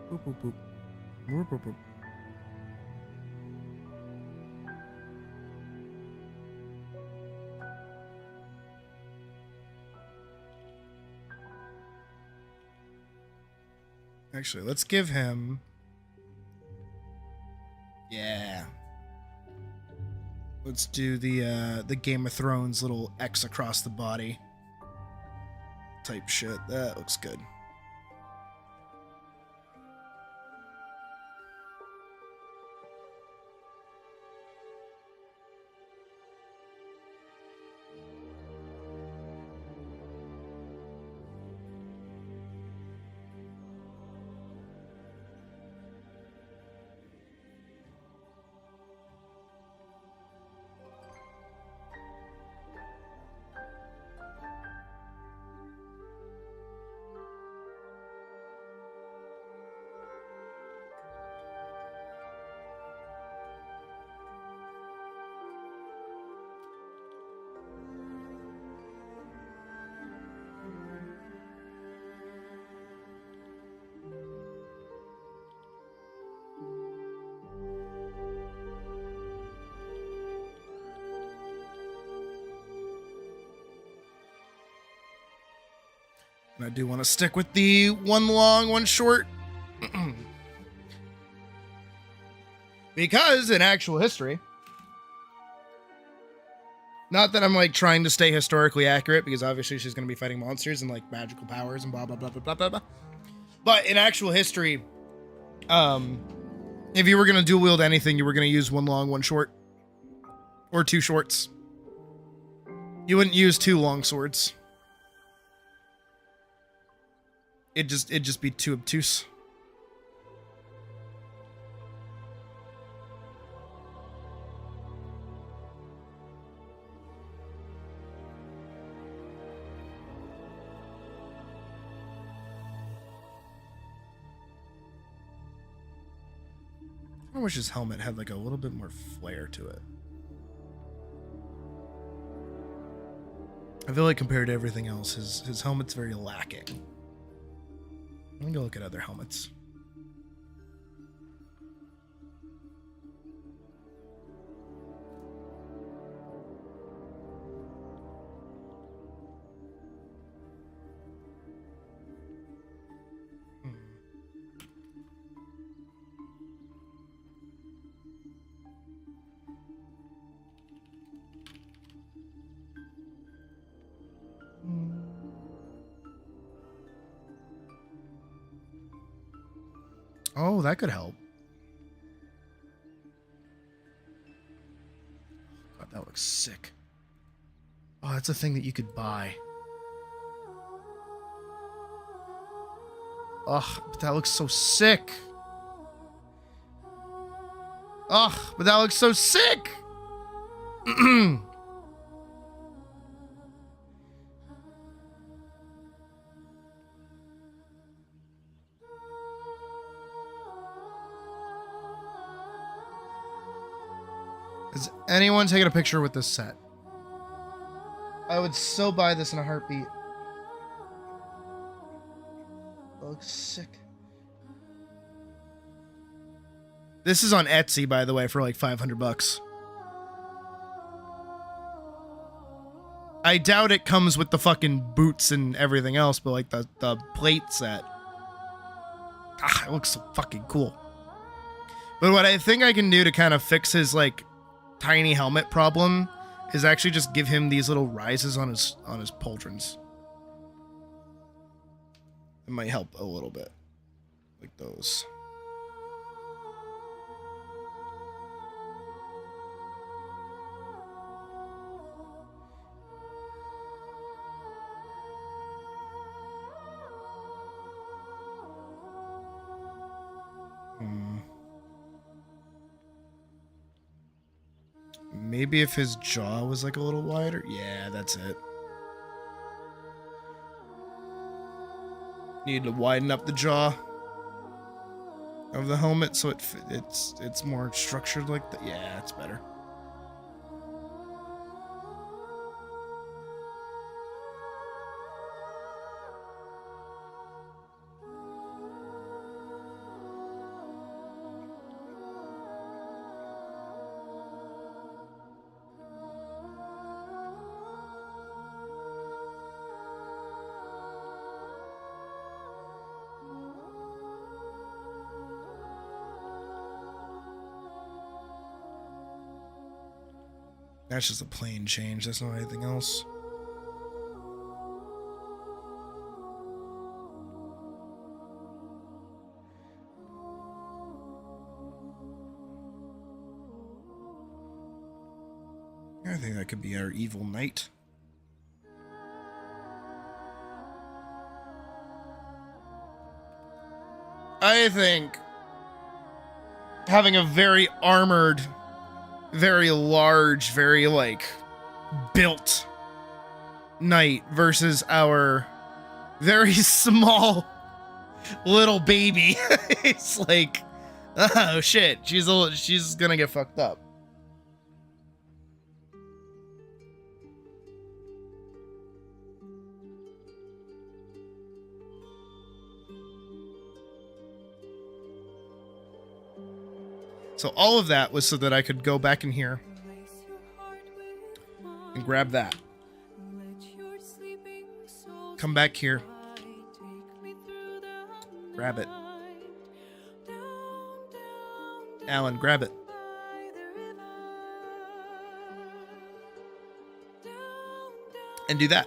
Boop, boop, boop. Boop, boop, boop. Actually, let's give him... Yeah. Let's do the Game of Thrones little X across the body type shit. That looks good. And I do want to stick with the one long, one short. Because in actual history, not that I'm like trying to stay historically accurate, because obviously she's going to be fighting monsters and like magical powers and blah, blah, blah, blah, blah, blah, blah. But in actual history, if you were going to dual wield anything, you were going to use one long, one short, or two shorts. You wouldn't use two long swords. It'd just be too obtuse. I wish his helmet had like a little bit more flair to it. I feel like compared to everything else, his helmet's very lacking. Let me go look at other helmets. Oh, that could help. God, that looks sick. Oh, that's a thing that you could buy. Ugh, but that looks so sick. Ugh, but that looks so sick. Is anyone taking a picture with this set? I would so buy this in a heartbeat. That looks sick. This is on Etsy, by the way, for like $500. I doubt it comes with the fucking boots and everything else, but like the plate set. Ah, it looks so fucking cool. But what I think I can do to kind of fix his like tiny helmet problem is actually just give him these little rises on his pauldrons. It might help a little bit, like those. Maybe if his jaw was like a little wider. Yeah, that's it. Need to widen up the jaw of the helmet so it's more structured like that. Yeah, it's better. That's just a plain change. That's not anything else. I think that could be our evil knight. I think having a very armored, very large, very like built knight versus our very small little baby. It's like, oh shit, she's gonna get fucked up. So all of that was so that I could go back in here and grab that. Come back here. Grab it. Alan, grab it. And do that.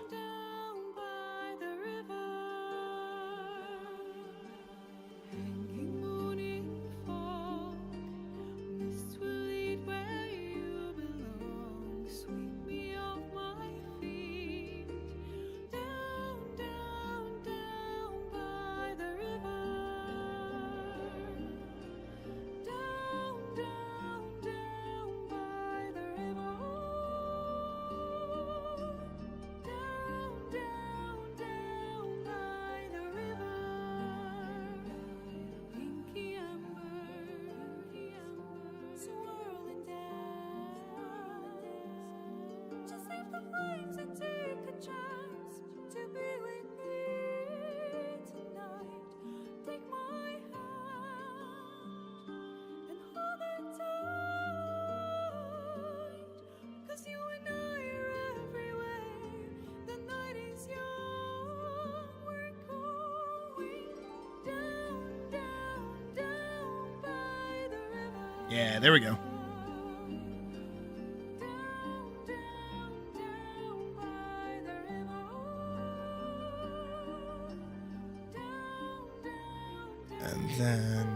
Yeah, there we go. And then,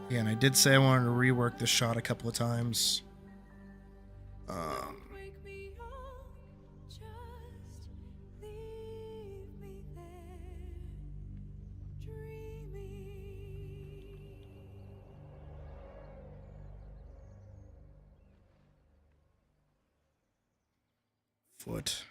again, I did say I wanted to rework this shot a couple of times. Foot.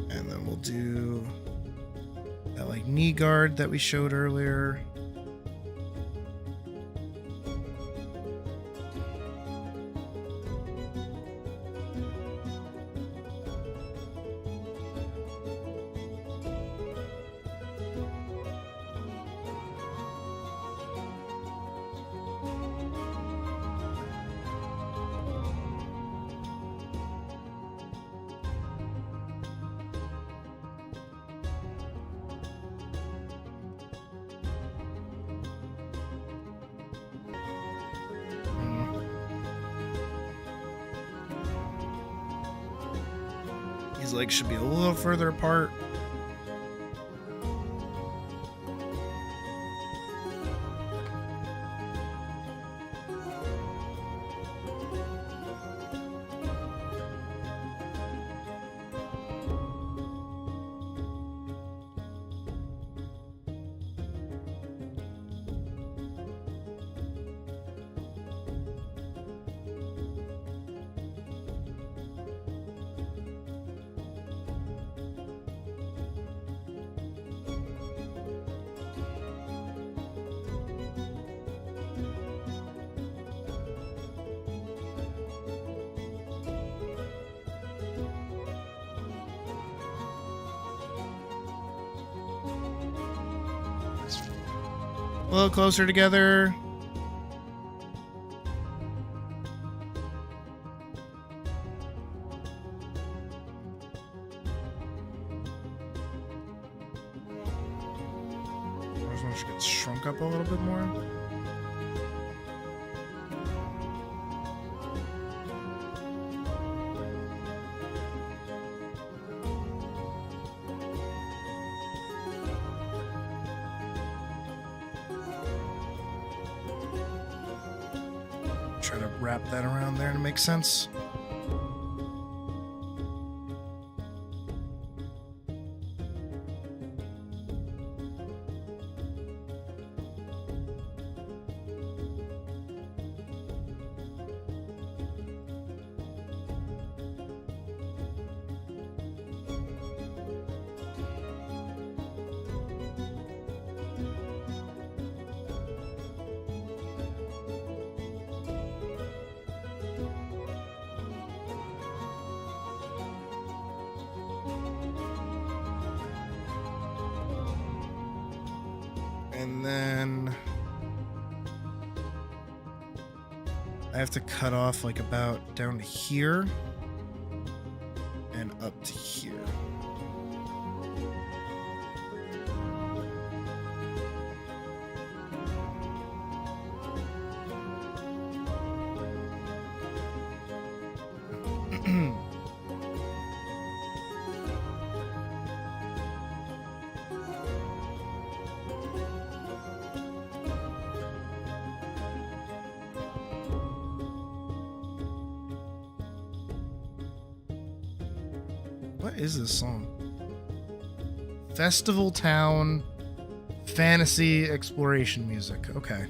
And then we'll do that like knee guard that we showed earlier. These legs should be a little further apart. A little closer together. This one should get shrunk up a little bit more. Try to wrap that around there to make sense. And then I have to cut off like about down to here and up to here. What is this song? Festival Town Fantasy Exploration Music. Okay.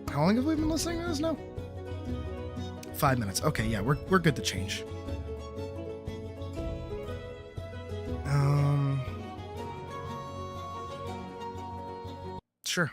How long have we been listening to this now? 5 minutes. Okay, yeah, we're good to change. Sure.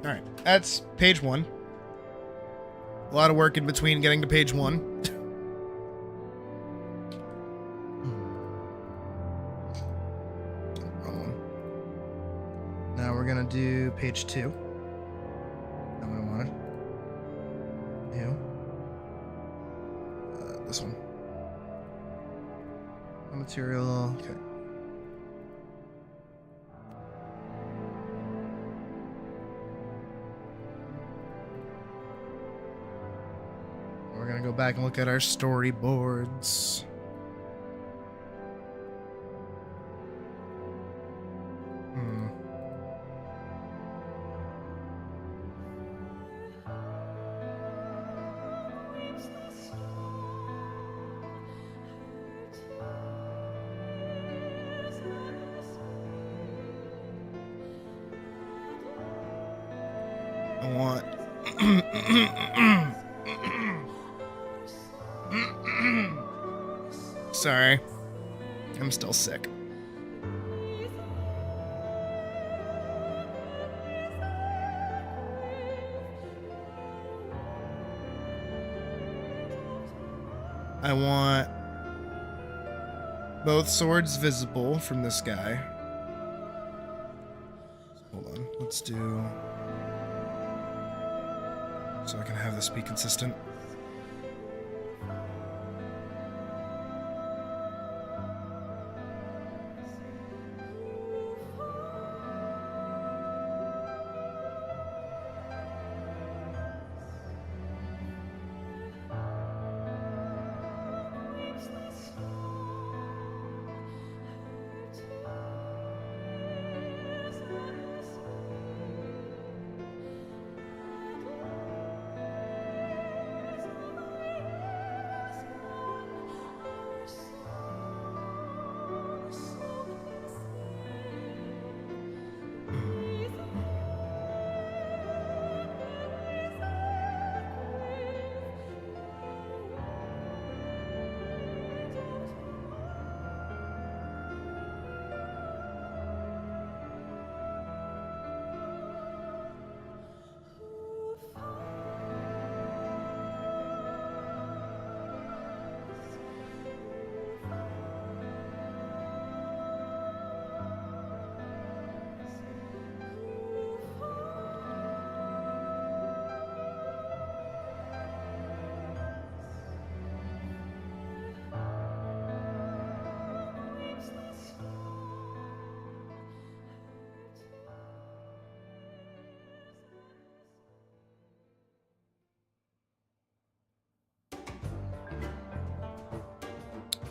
All right, that's page 1. A lot of work in between getting to page 1. Wrong one. Now we're gonna do page 2. Not what I wanted. New. This one. Material. Okay. we're gonna go back and look at our storyboards. I want sorry, I'm still sick. I want both swords visible from this guy. Hold on, let's do so I can have this be consistent.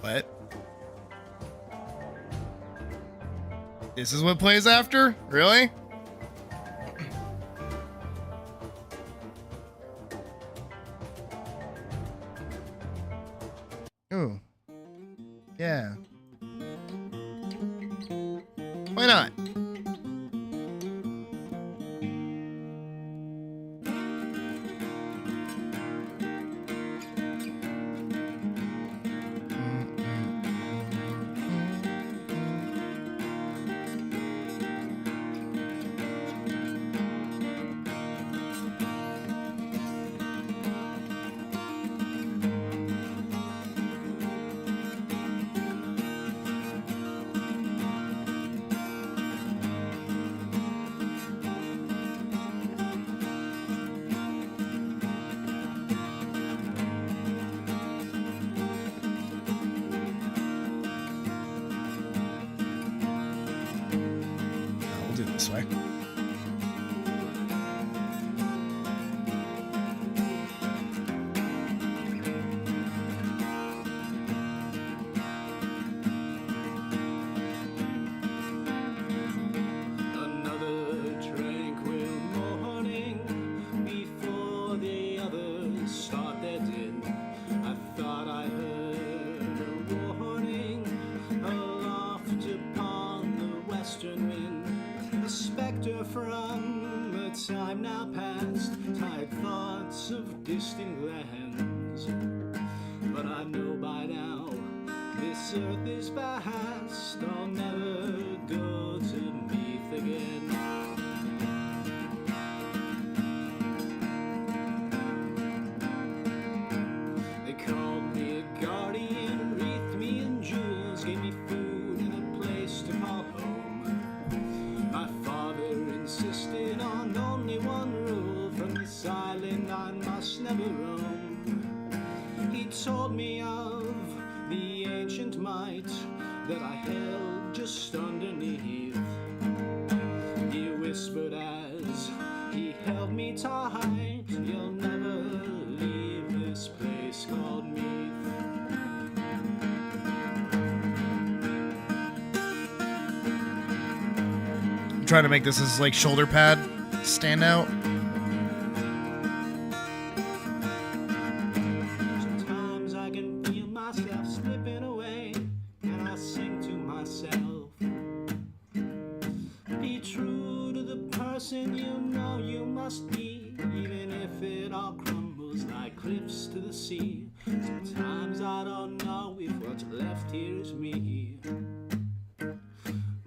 What? This is what plays after? Really? Ooh. Yeah. Why not? We'll do it this way. Another tranquil morning before the others start their din. I thought I heard a warning aloft upon the western wind. A spectre from a time now past, tired thoughts of distant lands. But I know by now this earth is vast, I'll never go to Meath again. They called me a guardian, wreathed me in jewels, gave me food and a place to call home. My father insisted on only one rule: from this island I must never roam. He told me of the ancient might that I held just underneath. He whispered as he held me tight, "You'll never leave this place trying to make this as like shoulder pad stand out. Sometimes I can feel myself slipping away, and I sing to myself. Be true to the person you know you must be, even if it all crumbles like cliffs to the sea. Sometimes I don't know if what's left here is me,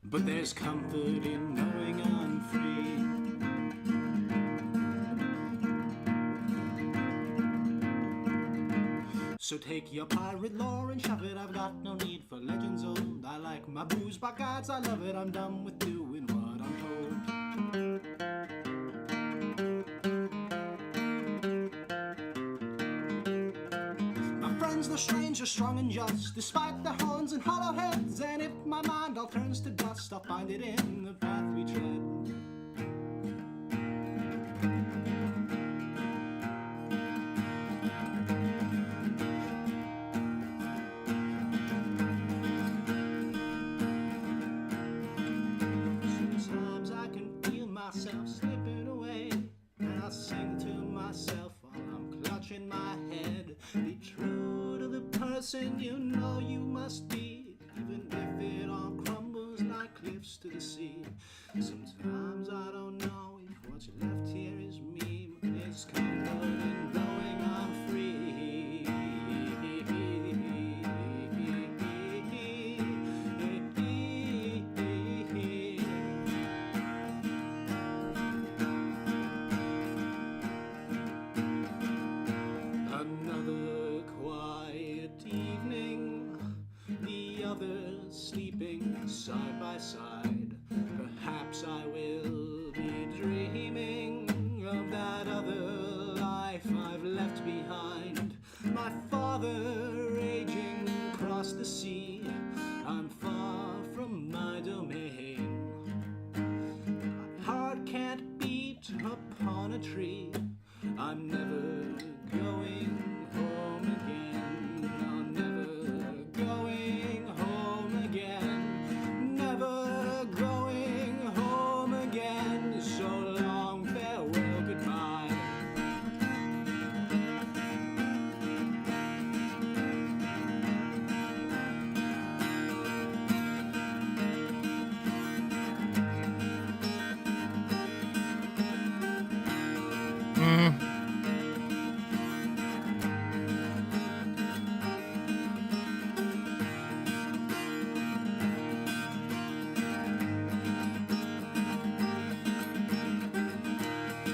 but there's comfort in knowing I'm free. So take your pirate lore and shove it. I've got no need for legends old. I like my booze by gods, I love it. I'm done with doing what I'm told. My friends, they're strange, they're strong and just, despite their horns and hollow heads. And if my mind all turns to dust, I'll find it in the path we tread. Sometimes I can feel myself slipping away, and I sing to myself while I'm clutching my head. Be true to the person you know you must be, even if it all crumbles like cliffs to the sea. Sometimes I don't know if what's left here is me, but it's comfort in knowing I'm free. Another quiet evening, the others sleeping side by side. Perhaps I will be dreaming of that other life I've left behind. My father aging across the sea, I'm far from my domain. My heart can't beat upon a tree. I'm never going home again. I'm never going home again. Never going home again. So long, farewell, goodbye.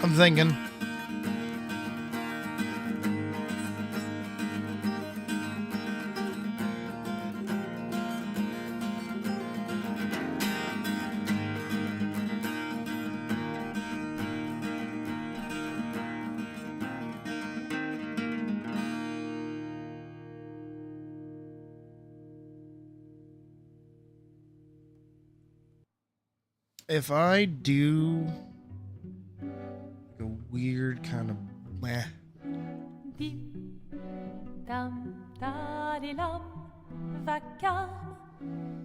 I'm thinking. If I do a weird kind of meh. Dim, dam, dadilam, vacarme,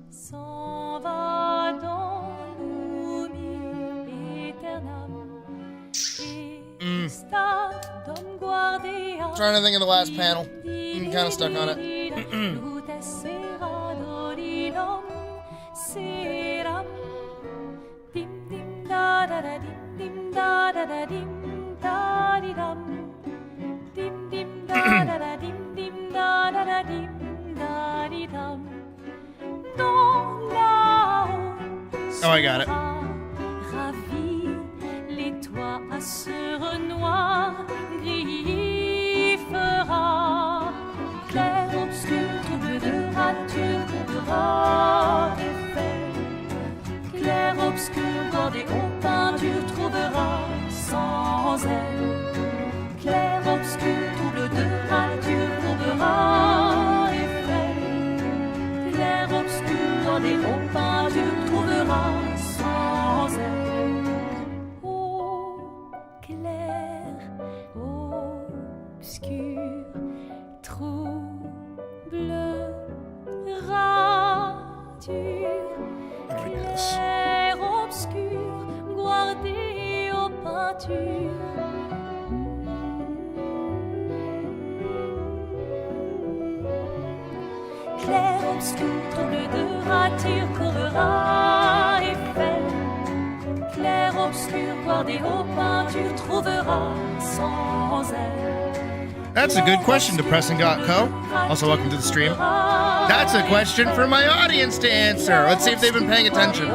s'en va dans l'oubli éternel. Et sta dom guardia. Trying to think of the last panel. I'm kind of stuck on it. Dim dim da da da dim dim da da da dim da di dum. Dim dim da da da dim dim da da da dim da di dum. Dans là-haut. Oh, I got it. Ravi, les toits à sur noir griffera. Clair, obscur, trouble de rature, trouvera effet. Clair, obscur, bordé aux peintures, trouvera sans elle. Clair, obscur, trouble de rature, trouvera effet. Clair, obscur, bordé aux peintures, trouvera sans elle. Oh, clair, obscur, trouble, rature. Clair, obscur, peinture. Clair, obscur, trouble de rature, courera Eiffel. Clair, obscur, voir des hauts peintures, trouvera sans elle. That's a good question, Depressing.co. Also, welcome to the stream. That's a question for my audience to answer. Let's see if they've been paying attention.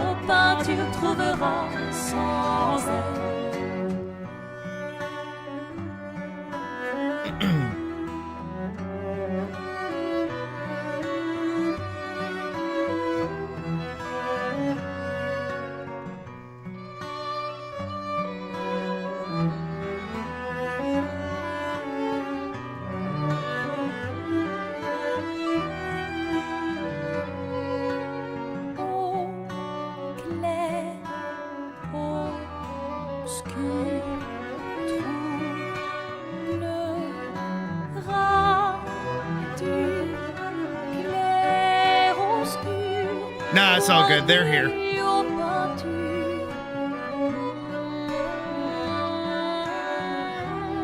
Nah, it's all good. They're here.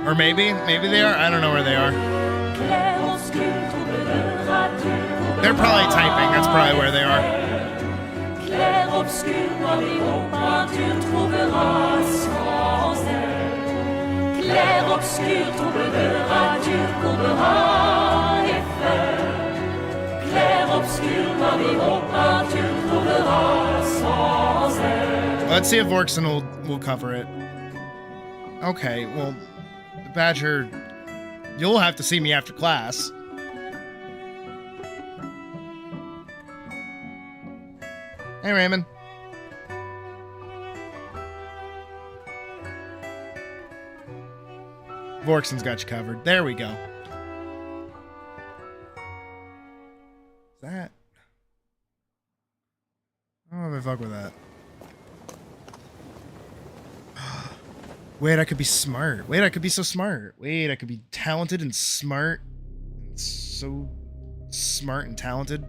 Or maybe they are. I don't know where they are. They're probably typing. That's probably where they are. Let's see if Vorkson will cover it. Okay, well, Badger, you'll have to see me after class. Hey, Raymond. Vorkson's got you covered. There we go. That? I don't know if I fuck with that. Wait, I could be smart. Wait, I could be so smart. Wait, I could be talented and smart. So smart and talented.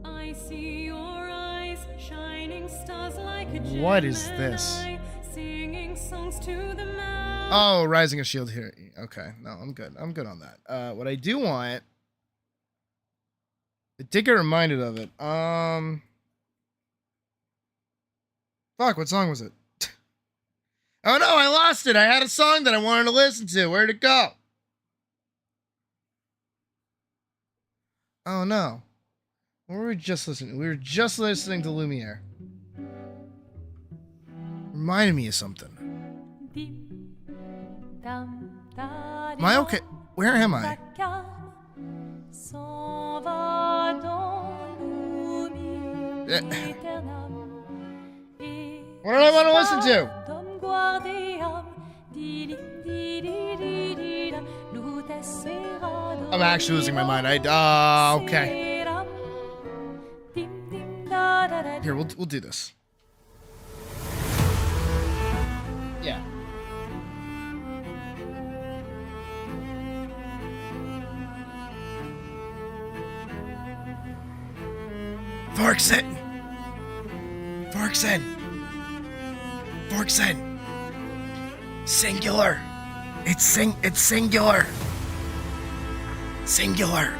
I see your eyes, shining stars like a What is this? Gemini, singing songs to the mountains. Oh, Rising a Shield here. Okay, no, I'm good. I'm good on that. What I do want... I did get reminded of it. Fuck, what song was it? Oh no, I lost it. I had a song that I wanted to listen to. Where'd it go? Oh no. What were we just listening? We were just listening to Lumiere. Reminded me of something. Am I okay? Where am I? What did I want to listen to? I'm actually losing my mind. Okay. Here, we'll do this. Yeah. Vorkson! Vorkson! Vorkson! Singular! It's singular! Singular!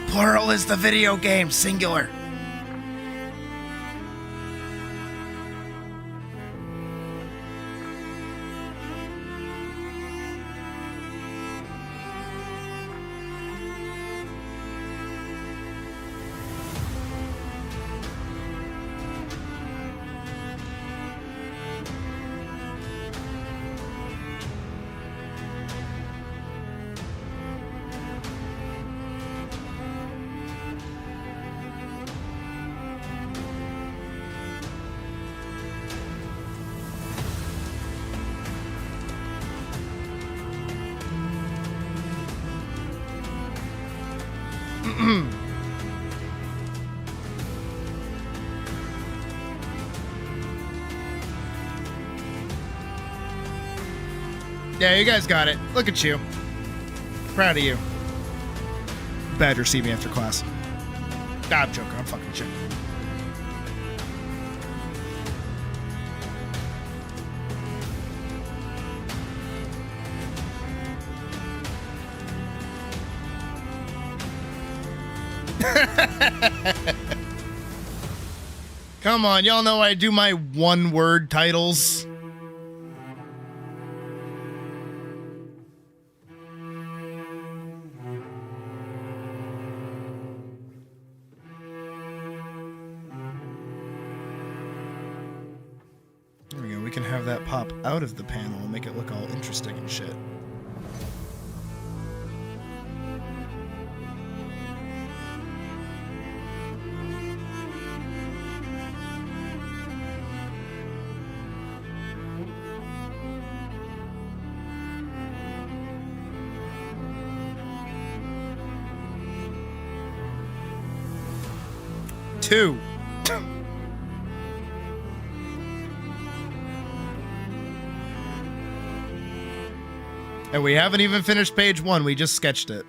Plural is the video game, singular! Yeah, you guys got it. Look at you. Proud of you. Badger, see me after class. Nah, I'm joking. I'm fucking joking. Come on, y'all know I do my one-word titles. There we go. We can have that pop out of the panel and make it look all interesting and shit. Two. And we haven't even finished page 1. We just sketched it.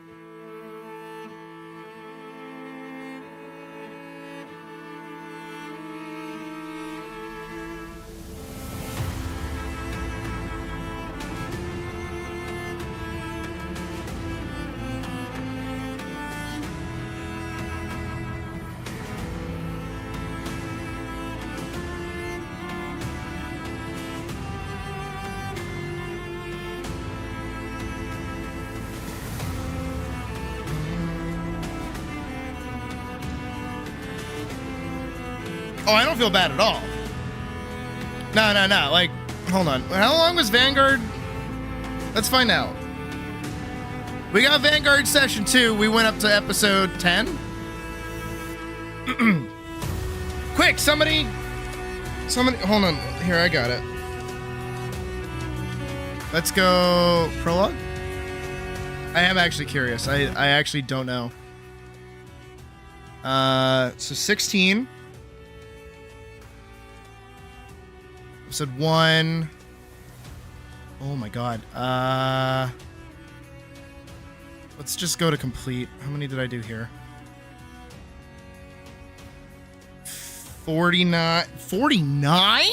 Oh, I don't feel bad at all. No. Like, hold on. How long was Vanguard? Let's find out. We got Vanguard Session 2. We went up to episode 10. Quick, somebody, hold on. Here, I got it. Let's go prologue. I am actually curious. I actually don't know. So 16. Episode 1. Oh my god. Let's just go to complete. How many did I do here? 49. 49?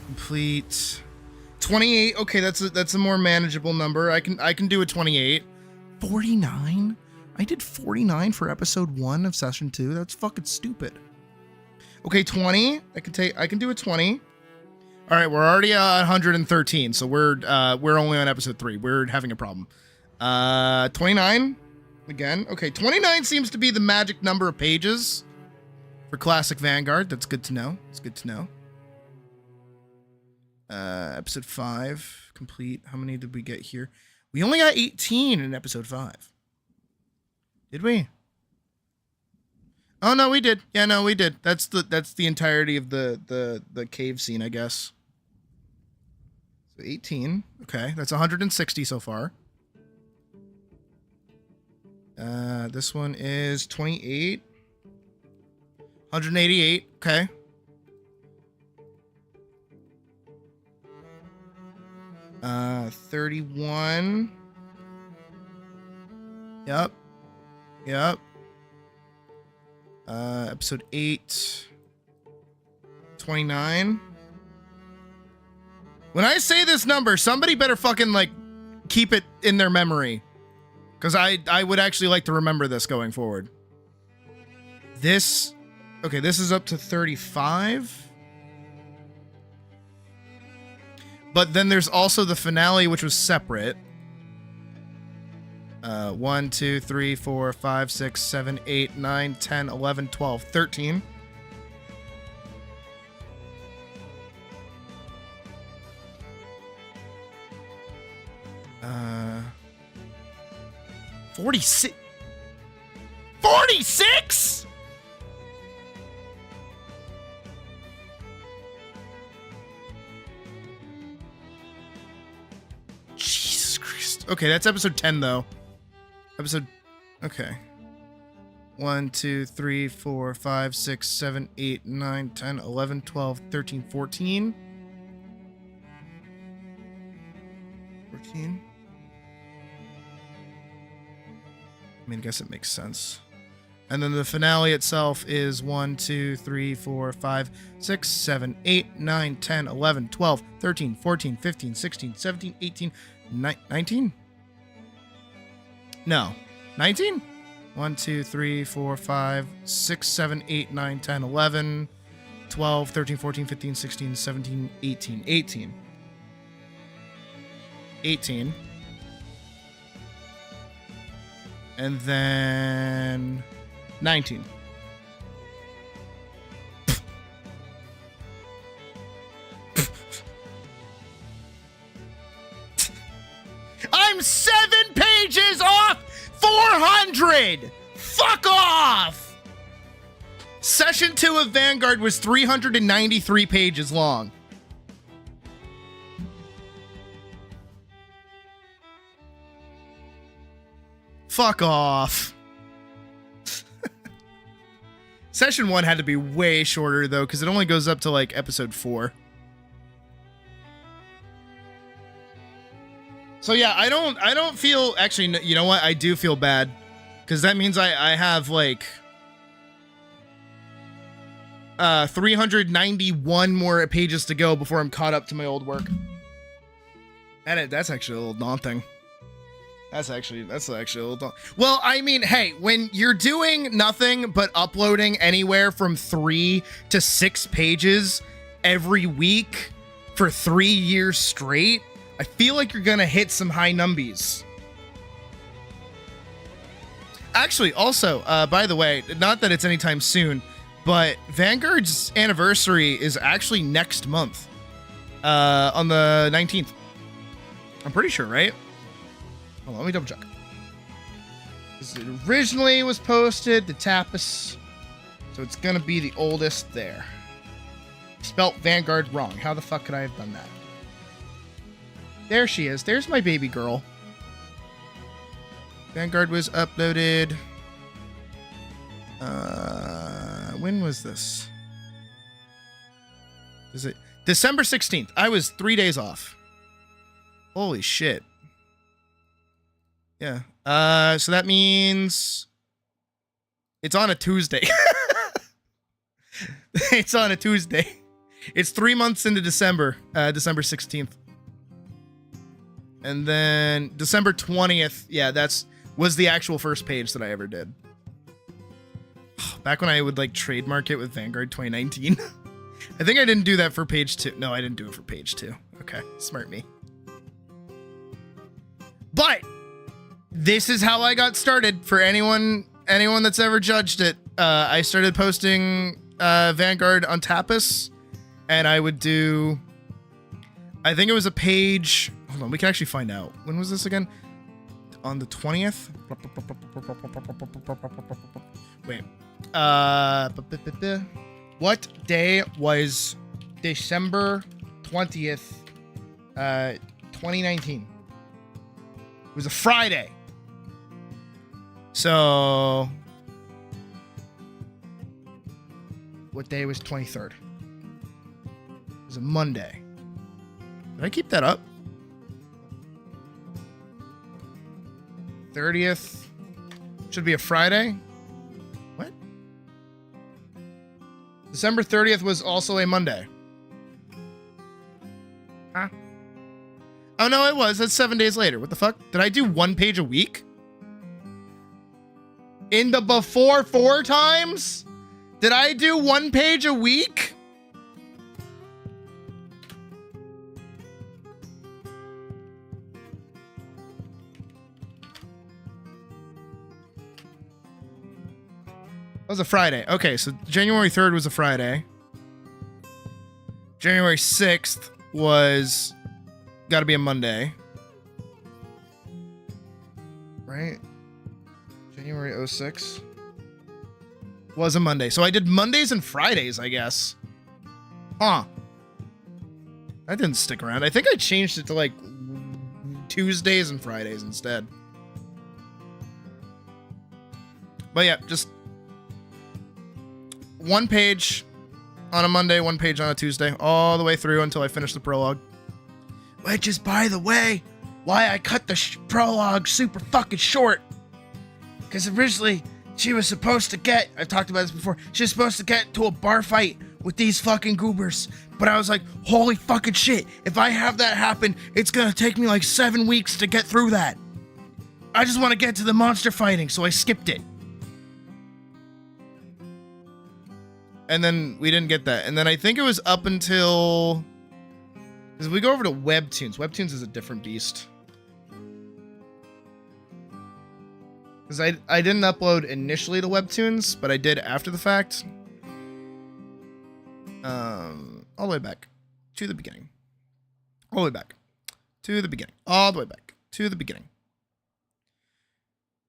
Complete. 28. Okay, that's a more manageable number. I can do a 28. 49? I did 49 for episode 1 of session 2. That's fucking stupid. Okay, 20. I can do a 20. All right, we're already at 113, so we're only on episode 3. We're having a problem. 29 again. Okay, 29 seems to be the magic number of pages for classic Vanguard. That's good to know. It's good to know. Episode 5 complete. How many did we get here? We only got 18 in episode 5. Did we? Oh no, we did. Yeah, no, we did. That's the entirety of the cave scene, I guess. So 18. Okay, that's 160 so far. This one is 28. 188. Okay. Uh, 31. Yep. Episode 8. 29. When I say this number, somebody better fucking, like, keep it in their memory. Because I would actually like to remember this going forward. This... Okay, this is up to 35. But then there's also the finale, which was separate. 1, 2, 3, 4, 5, 6, 7, 8, 9, 10, 11, 12, 13. 46. 46? Jesus Christ. Okay, that's episode 10 though. Okay. 1, 2, 3, 4, 5, 6, 7, 8, 9, 10, 11, 12, 13, 14. 14. I mean, I guess it makes sense. And then the finale itself is 1, 2, 3, 4, 5, 6, 7, 8, 9, 10, 11, 12, 13, 14, 15, 16, 17, 18, 19? No. 19? 1, 2, 3, 4, 5, 6, 7, 8, 9, 10, 11, 12, 13, 14, 15, 16, 17, 18. 18. 18. And then 19. I'm 7 pages off 400! Fuck off! Session 2 of Vanguard was 393 pages long. Fuck off. Session 1 had to be way shorter, though, because it only goes up to, like, episode 4. So, yeah, I don't feel... Actually, you know what? I do feel bad. Because that means I have, like... 391 more pages to go before I'm caught up to my old work. That's actually a little daunting. That's actually a little daunting. Well, I mean, hey, when you're doing nothing but uploading anywhere from 3 to 6 pages every week for 3 years straight, I feel like you're gonna hit some high numbies. Actually, also, by the way, not that it's anytime soon, but Vanguard's anniversary is actually next month, on the 19th. I'm pretty sure, right? Hold on, let me double check. It originally was posted to Tapas, so it's gonna be the oldest there. Spelt Vanguard wrong. How the fuck could I have done that? There she is. There's my baby girl. Vanguard was uploaded. When was this? Is it December 16th? I was 3 days off. Holy shit. Yeah. So that means it's on a Tuesday. It's on a Tuesday. It's 3 months into December, December 16th. And then December 20th, yeah, was the actual first page that I ever did. Back when I would like trademark it with Vanguard 2019. I think I didn't do that for page 2. No, I didn't do it for page 2. Okay, smart me. But this is how I got started. For anyone that's ever judged it, I started posting Vanguard on Tapas, and I would do, I think it was a page. Hold on, we can actually find out. When was this again? On the 20th? Wait. What day was December 20th, 2019? It was a Friday. So, what day was 23rd? It was a Monday. Did I keep that up? 30th should be a Friday. What? December 30th was also a Monday. Huh? Oh no, it was. That's 7 days later. What the fuck? Did I do 1 page a week? In the before 4 times? Did I do 1 page a week? That was a Friday. Okay, so January 3rd was a Friday. January 6th was gotta be a Monday. Right? January 06 was a Monday. So I did Mondays and Fridays, I guess. Huh. That didn't stick around. I think I changed it to like Tuesdays and Fridays instead. But yeah, just 1 page on a Monday, 1 page on a Tuesday, all the way through until I finish the prologue. Which is, by the way, why I cut the prologue super fucking short. Because originally, she was supposed to get, I've talked about this before, she was supposed to get to a bar fight with these fucking goobers. But I was like, holy fucking shit, if I have that happen, it's gonna take me like 7 weeks to get through that. I just want to get to the monster fighting, so I skipped it. And then we didn't get that. And then I think it was up until... Because we go over to Webtoons. Webtoons is a different beast. Because I didn't upload initially to Webtoons, but I did after the fact. All the way back to the beginning. All the way back to the beginning. All the way back to the beginning.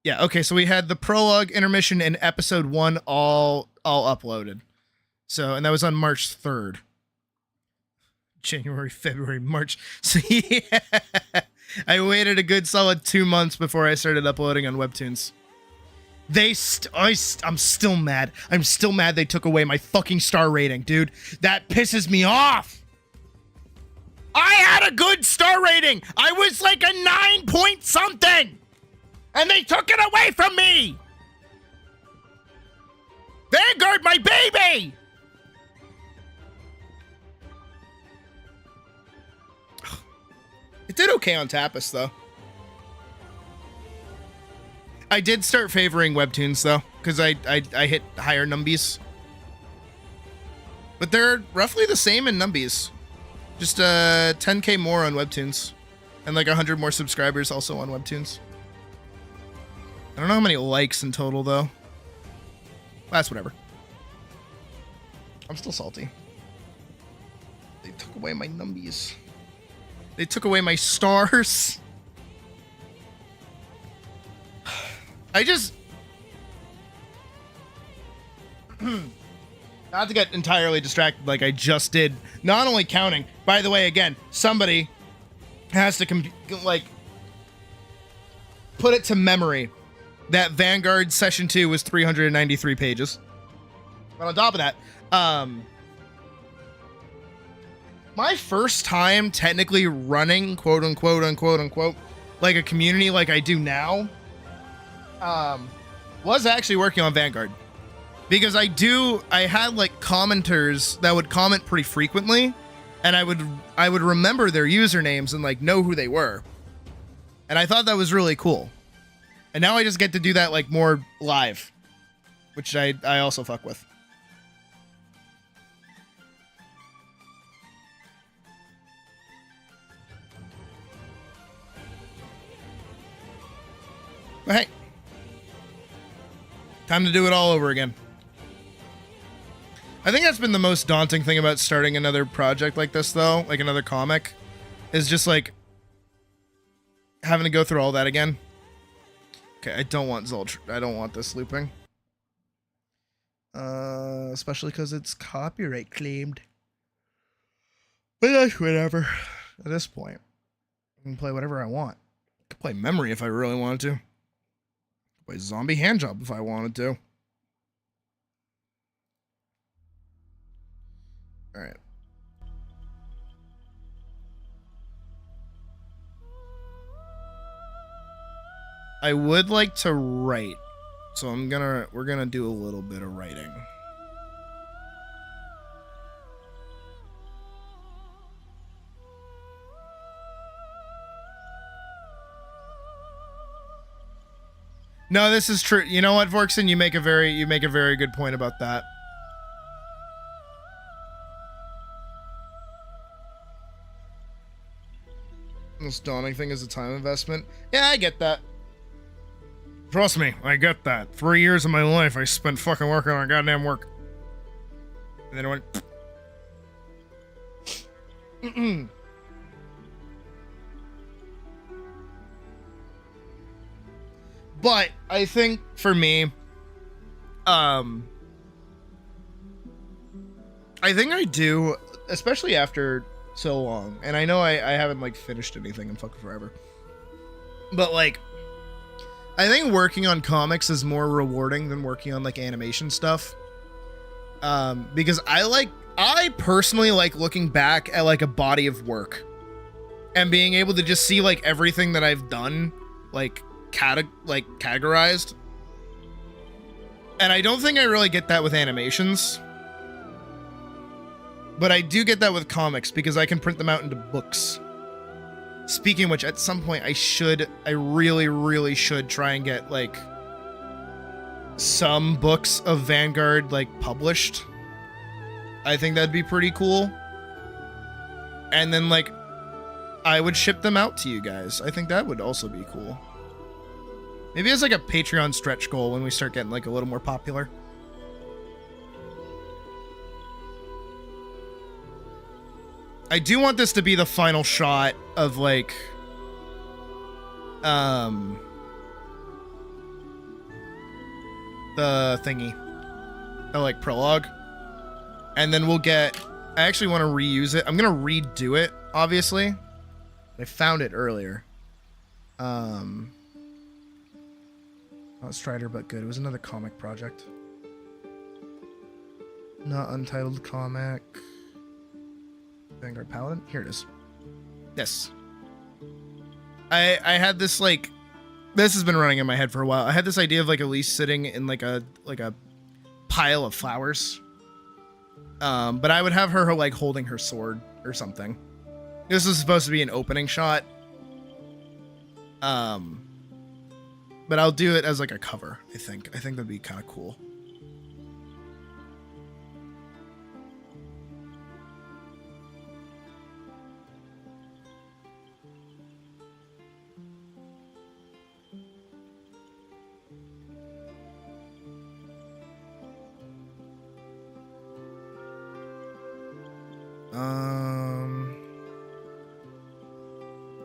Yeah, okay, so we had the prologue, intermission, and episode 1 all uploaded. So, and that was on March 3rd. January, February, March. So yeah, I waited a good solid 2 months before I started uploading on Webtoons. I'm still mad. I'm still mad they took away my fucking star rating, dude. That pisses me off. I had a good star rating. I was like a 9 point something. And they took it away from me! Vanguard, my baby! It did okay on Tapas, though. I did start favoring Webtoons, though, because I hit higher numbies. But they're roughly the same in numbies. Just 10k more on Webtoons. And like 100 more subscribers also on Webtoons. I don't know how many likes in total, though. That's whatever. I'm still salty. They took away my numbies. They took away my stars. I just... Not to get entirely distracted like I just did. Not only counting. By the way, again, somebody has to, put it to memory that Vanguard Session 2 was 393 pages. But on top of that, my first time technically running, quote unquote, like a community like I do now, was actually working on Vanguard. Because I had like commenters that would comment pretty frequently, and I would remember their usernames and like know who they were. And I thought that was really cool. And now I just get to do that like more live, which I also fuck with. But hey, time to do it all over again. I think that's been the most daunting thing about starting another project like this, though, like another comic, is just like having to go through all that again. Okay, I don't want Zoltr. I don't want this looping. Especially because it's copyright claimed. But that's whatever. At this point, I can play whatever I want. I could play Memory if I really wanted to. I could play Zombie Handjob if I wanted to. Alright. I would like to write, so we're gonna do a little bit of writing. No, this is true. You know what, Vorkson? You make a very good point about that. This daunting thing is a time investment. Yeah, I get that. Trust me, I get that. 3 years of my life I spent fucking working on goddamn work. And then I went... But I think for me, I think I do, especially after so long. And I know I haven't like finished anything in fucking forever. But like, I think working on comics is more rewarding than working on like animation stuff. Because I personally like looking back at like a body of work and being able to just see like everything that I've done, like categorized. And I don't think I really get that with animations, but I do get that with comics because I can print them out into books. Speaking of which, at some point I really, really should try and get like some books of Vanguard like published. I think that'd be pretty cool. And then like I would ship them out to you guys. I think that would also be cool. Maybe as like a Patreon stretch goal when we start getting like a little more popular. I do want this to be the final shot of like the thingy. The like prologue. And then we'll get, I actually want to reuse it. I'm gonna redo it, obviously. I found it earlier. Not Strider, but good. It was another comic project. Not untitled comic. Vanguard Paladin? Here it is. Yes. I had this like, this has been running in my head for a while. I had this idea of like Elise sitting in like a pile of flowers. But I would have her like holding her sword or something. This is supposed to be an opening shot. But I'll do it as like a cover, I think. I think that'd be kind of cool.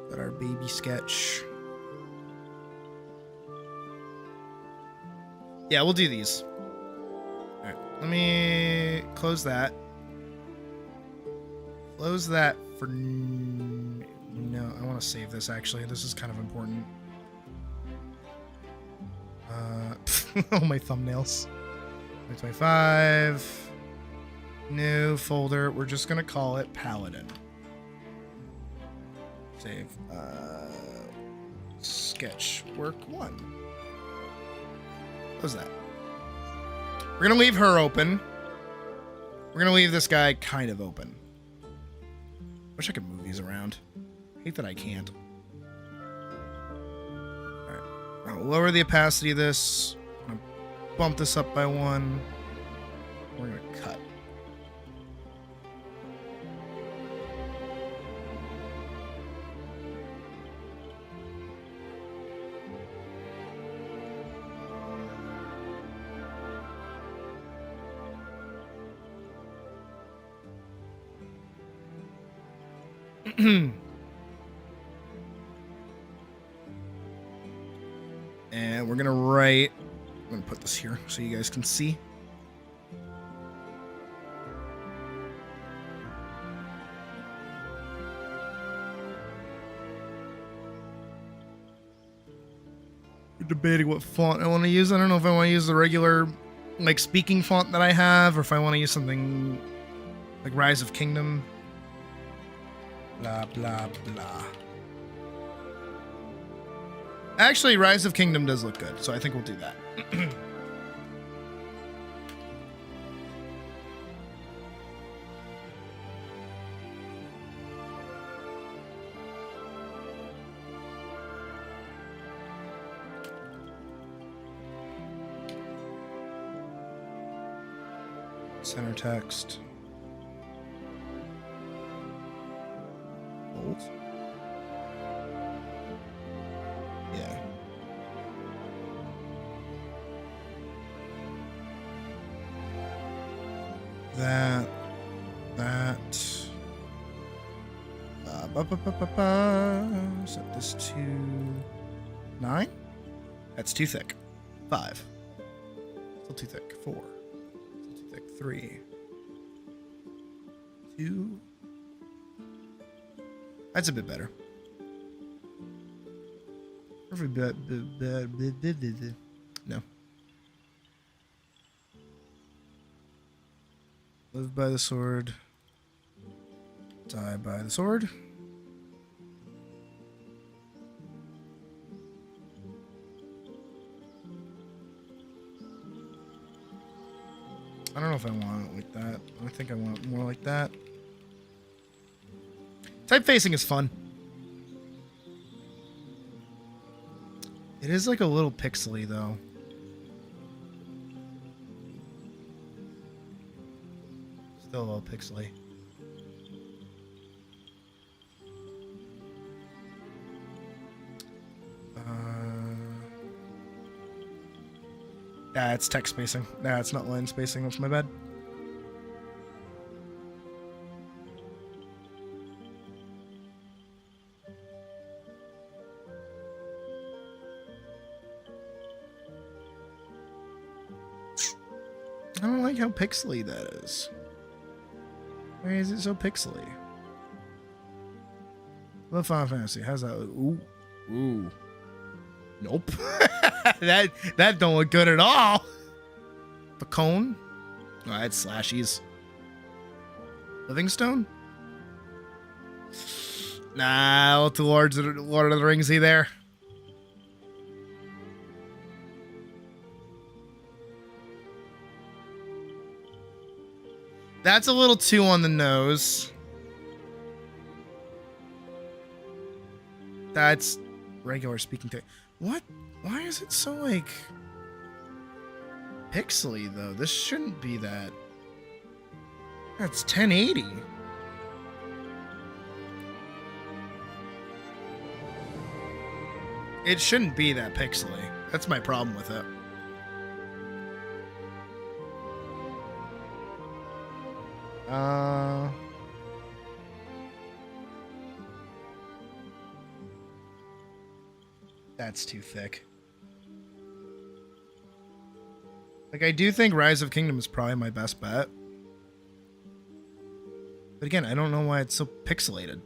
Got our baby sketch. Yeah, we'll do these. All right, let me close that. Close that for no. I want to save this actually. This is kind of important. Oh, my thumbnails. 2025. New folder. We're just gonna call it Paladin. Save. Sketch work 1. What's that? We're gonna leave her open. We're gonna leave this guy kind of open. Wish I could move these around. Hate that I can't. Alright. I'll lower the opacity of this. I'm gonna bump this up by 1. We're gonna cut. And we're gonna write, I'm gonna put this here so you guys can see. We're debating what font I want to use. I don't know if I want to use the regular like speaking font that I have or if I want to use something like Rise of Kingdom. Blah, blah, blah. Actually, Rise of Kingdom does look good, so I think we'll do that. Center text. Bold. Yeah. That. Set this to 9. That's too thick. 5. Still too thick. 4. Still too thick. 3. 2. That's a bit better. No. Live by the sword. Die by the sword. I don't know if I want it like that. I think I want it more like that. Typefacing is fun. It is like a little pixely though. Still a little pixely. Yeah, it's text spacing. Nah, it's not line spacing. That's my bad. I don't like how pixely that is. Why is it so pixely? Love Final Fantasy. How's that look? Ooh. Ooh. Nope. that don't look good at all. The cone? Oh, that's slashies. Livingstone? Nah, let the Lord of the Rings see there. That's a little too on the nose. That's regular speaking to. What? Why is it so like pixely though? This shouldn't be that. That's 1080. It shouldn't be that pixely. That's my problem with it. That's too thick. Like, I do think Rise of Kingdom is probably my best bet. But again, I don't know why it's so pixelated.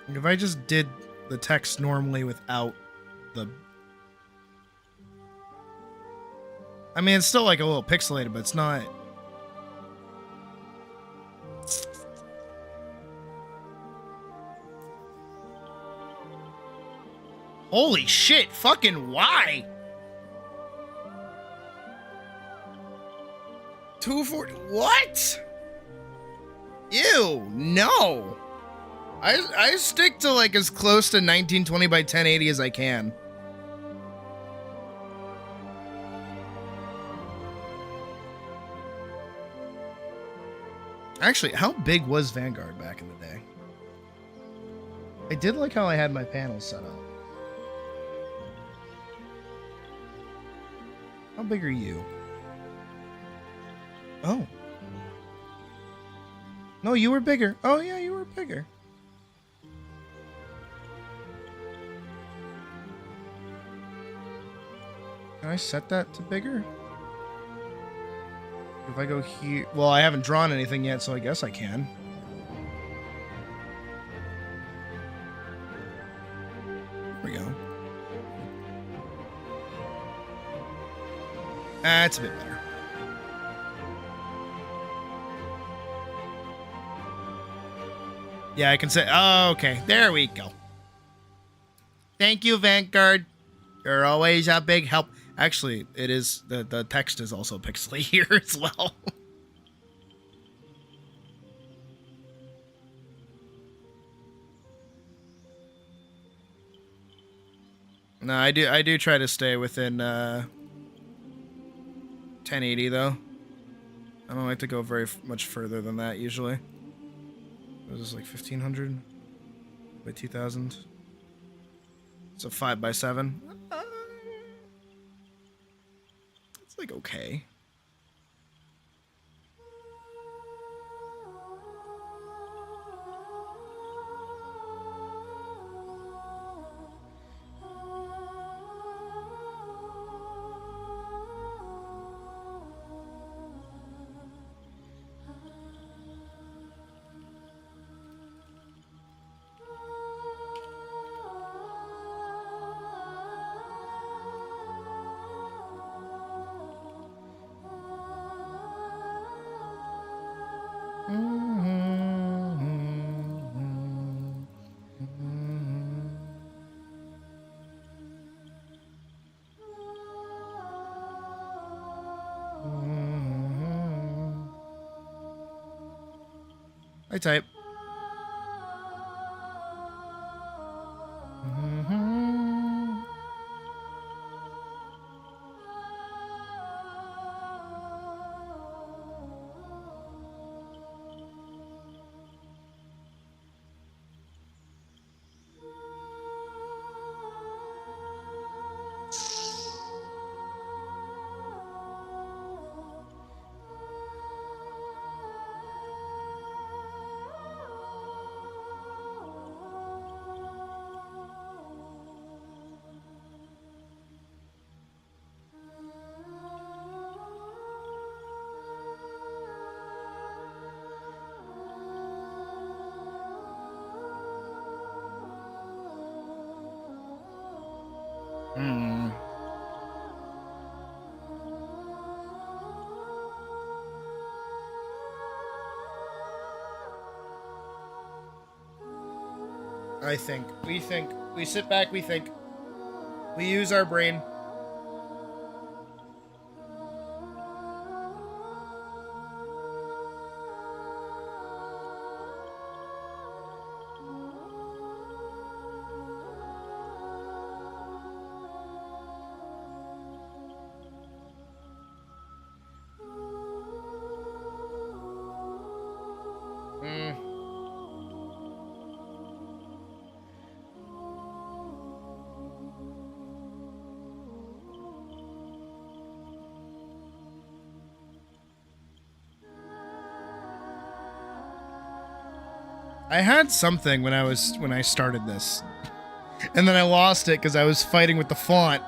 Like, if I just did the text normally without the... I mean, it's still like a little pixelated, but it's not... Holy shit, fucking why? 240, what? Ew, no. I stick to like as close to 1920 by 1080 as I can. Actually, how big was Vanguard back in the day? I did like how I had my panels set up. How big are you? Oh. No, you were bigger. Oh, yeah, you were bigger. Can I set that to bigger? If I go here... Well, I haven't drawn anything yet, so I guess I can. There we go. That's a bit better. Yeah, I can say... Oh, okay. There we go. Thank you, Vanguard. You're always a big help. Actually, it is... The text is also pixely here as well. No, I do try to stay within 1080 though. I don't like to go very much further than that usually. What is this, like 1500 by 2000? It's a 5x7. It's like okay. I type. I think. We think. We sit back, we think. We use our brain. I had something when I started this. And then I lost it because I was fighting with the font.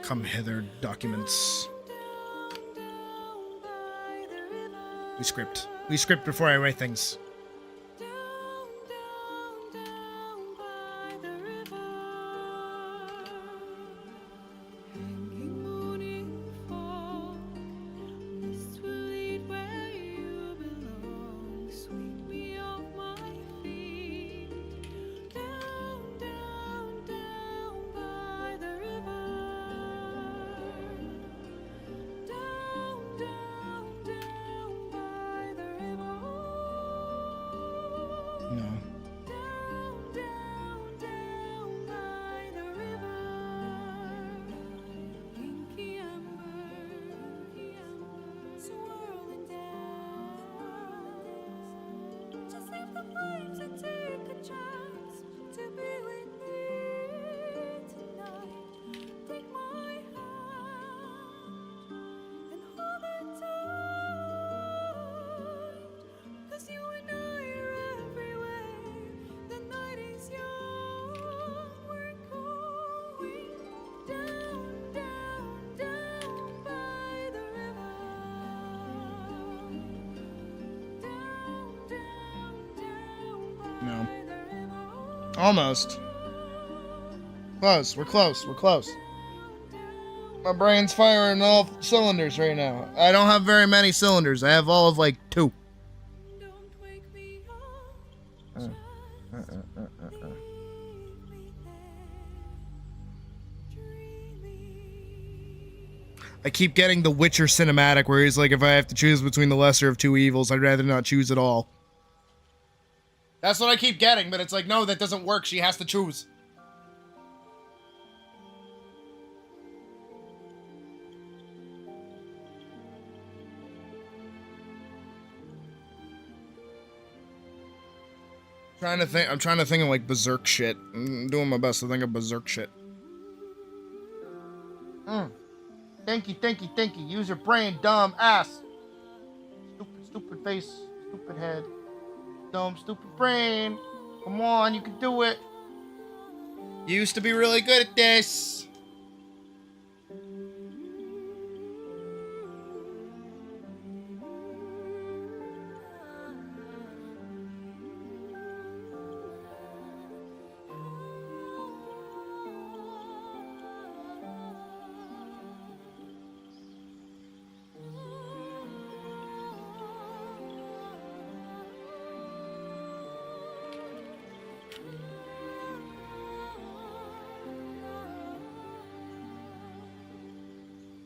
Come hither, documents. We script. We script before I write things. No. Almost. Close. We're close. We're close. My brain's firing all cylinders right now. I don't have very many cylinders. I have all of like 2. I keep getting the Witcher cinematic where he's like, if I have to choose between the lesser of 2 evils, I'd rather not choose at all. That's what I keep getting, but it's like, no, that doesn't work. She has to choose. I'm trying to think of like berserk shit. I'm doing my best to think of berserk shit. Thank you. Use your brain, dumb ass. Stupid face, stupid head. Dumb, stupid brain. Come on, you can do it. You used to be really good at this.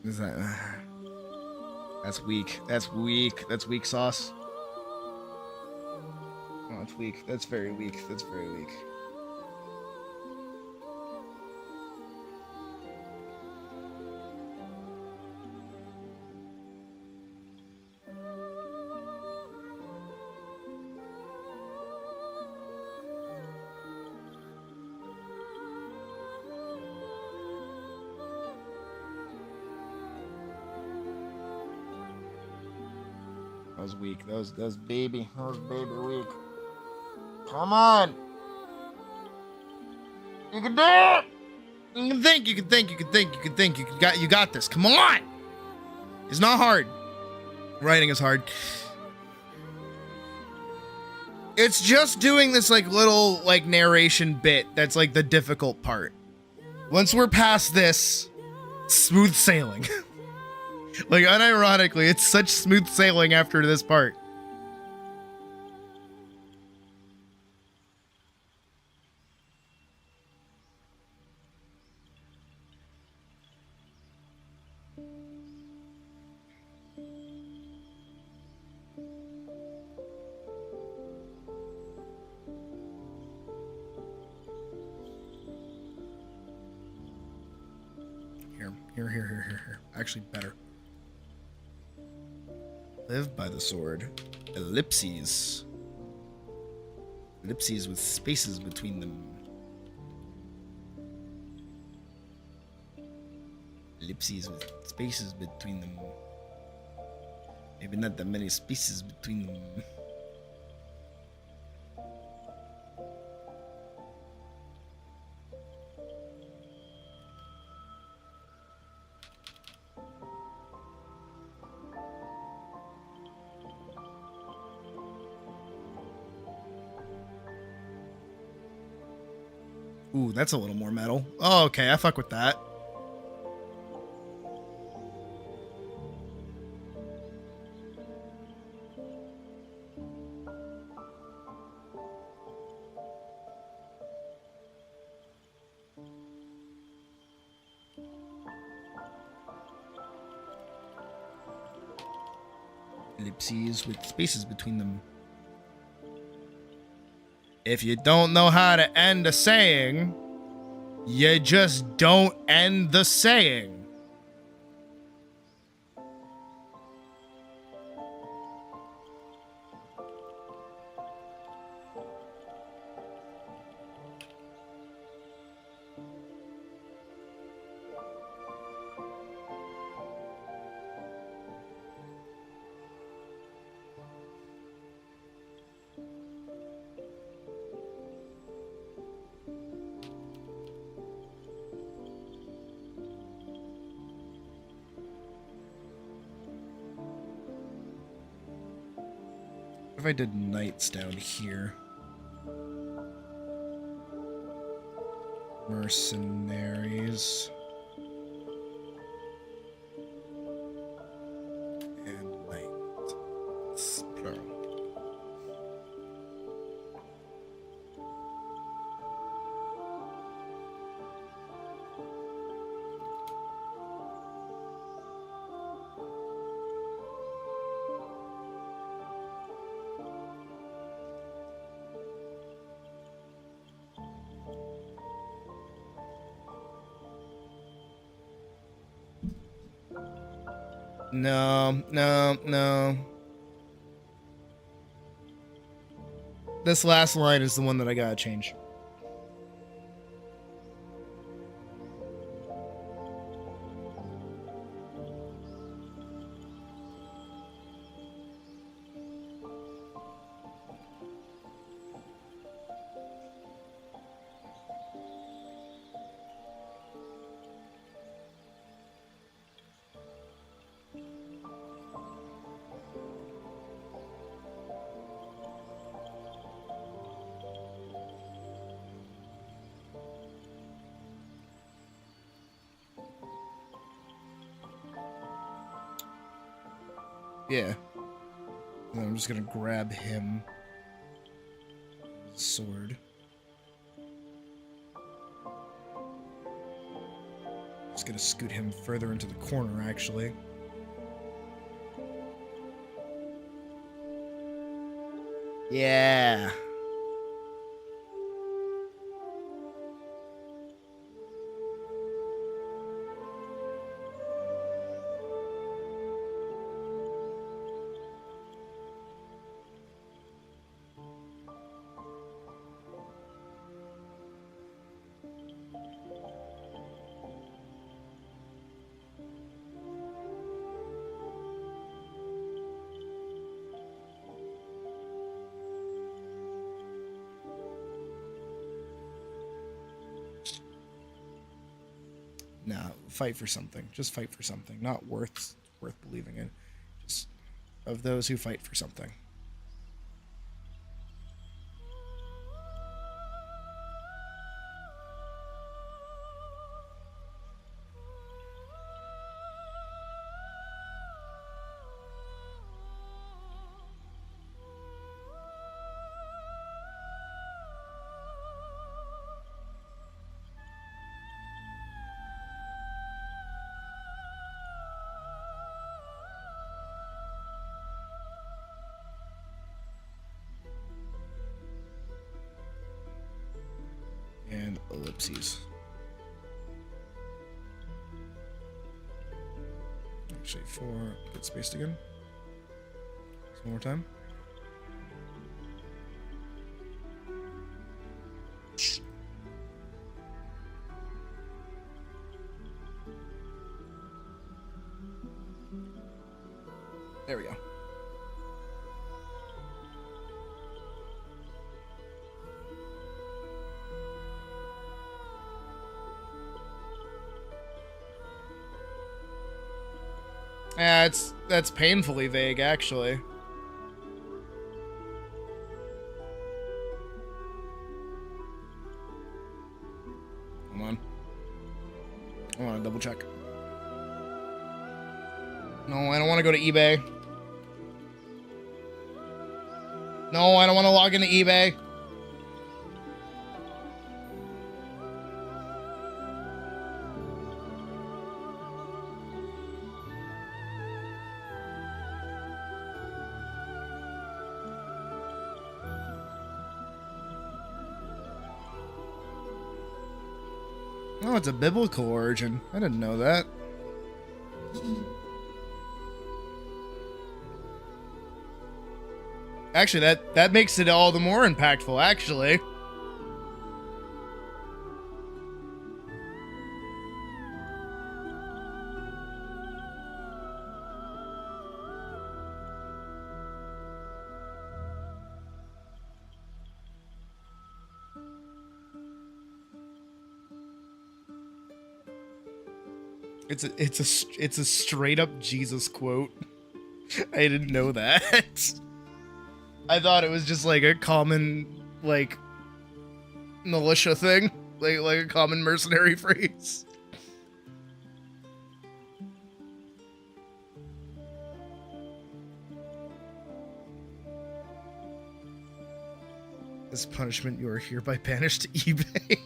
Is that? That's weak. That's weak. That's weak sauce. Oh, that's weak. That's very weak. That's very weak. That was weak. That was baby. That was baby weak. Come on. You can do it. You can think. You can think. You can think. You can think. You got this. Come on. It's not hard. Writing is hard. It's just doing this like little like narration bit that's like the difficult part. Once we're past this, smooth sailing. Like, unironically, it's such smooth sailing after this part. Here. Actually, better. Live by the sword. Ellipses. Ellipses with spaces between them. Ellipses with spaces between them. Maybe not that many spaces between them. Ooh, that's a little more metal. Oh, okay, I fuck with that. Ellipses with spaces between them. If you don't know how to end a saying, you just don't end the saying. If I did knights down here. Mercenaries. And knights. Plural. No. This last line is the one that I gotta change. Yeah. And then I'm just gonna grab him. Sword. Just gonna scoot him further into the corner, actually. Yeah. Nah, fight for something. Just fight for something. Not worth believing in. Just of those who fight for something. And ellipses. Actually, 4. Get spaced again. One more time. There we go. Yeah, that's painfully vague, actually. Hold on. I want to double check. No, I don't want to go to eBay. No, I don't want to log into eBay. Oh, it's a biblical origin. I didn't know that. Actually, that makes it all the more impactful, actually. It's a straight up Jesus quote. I didn't know that. I thought it was just like a common like militia thing, like a common mercenary phrase. As punishment, you are hereby banished to eBay.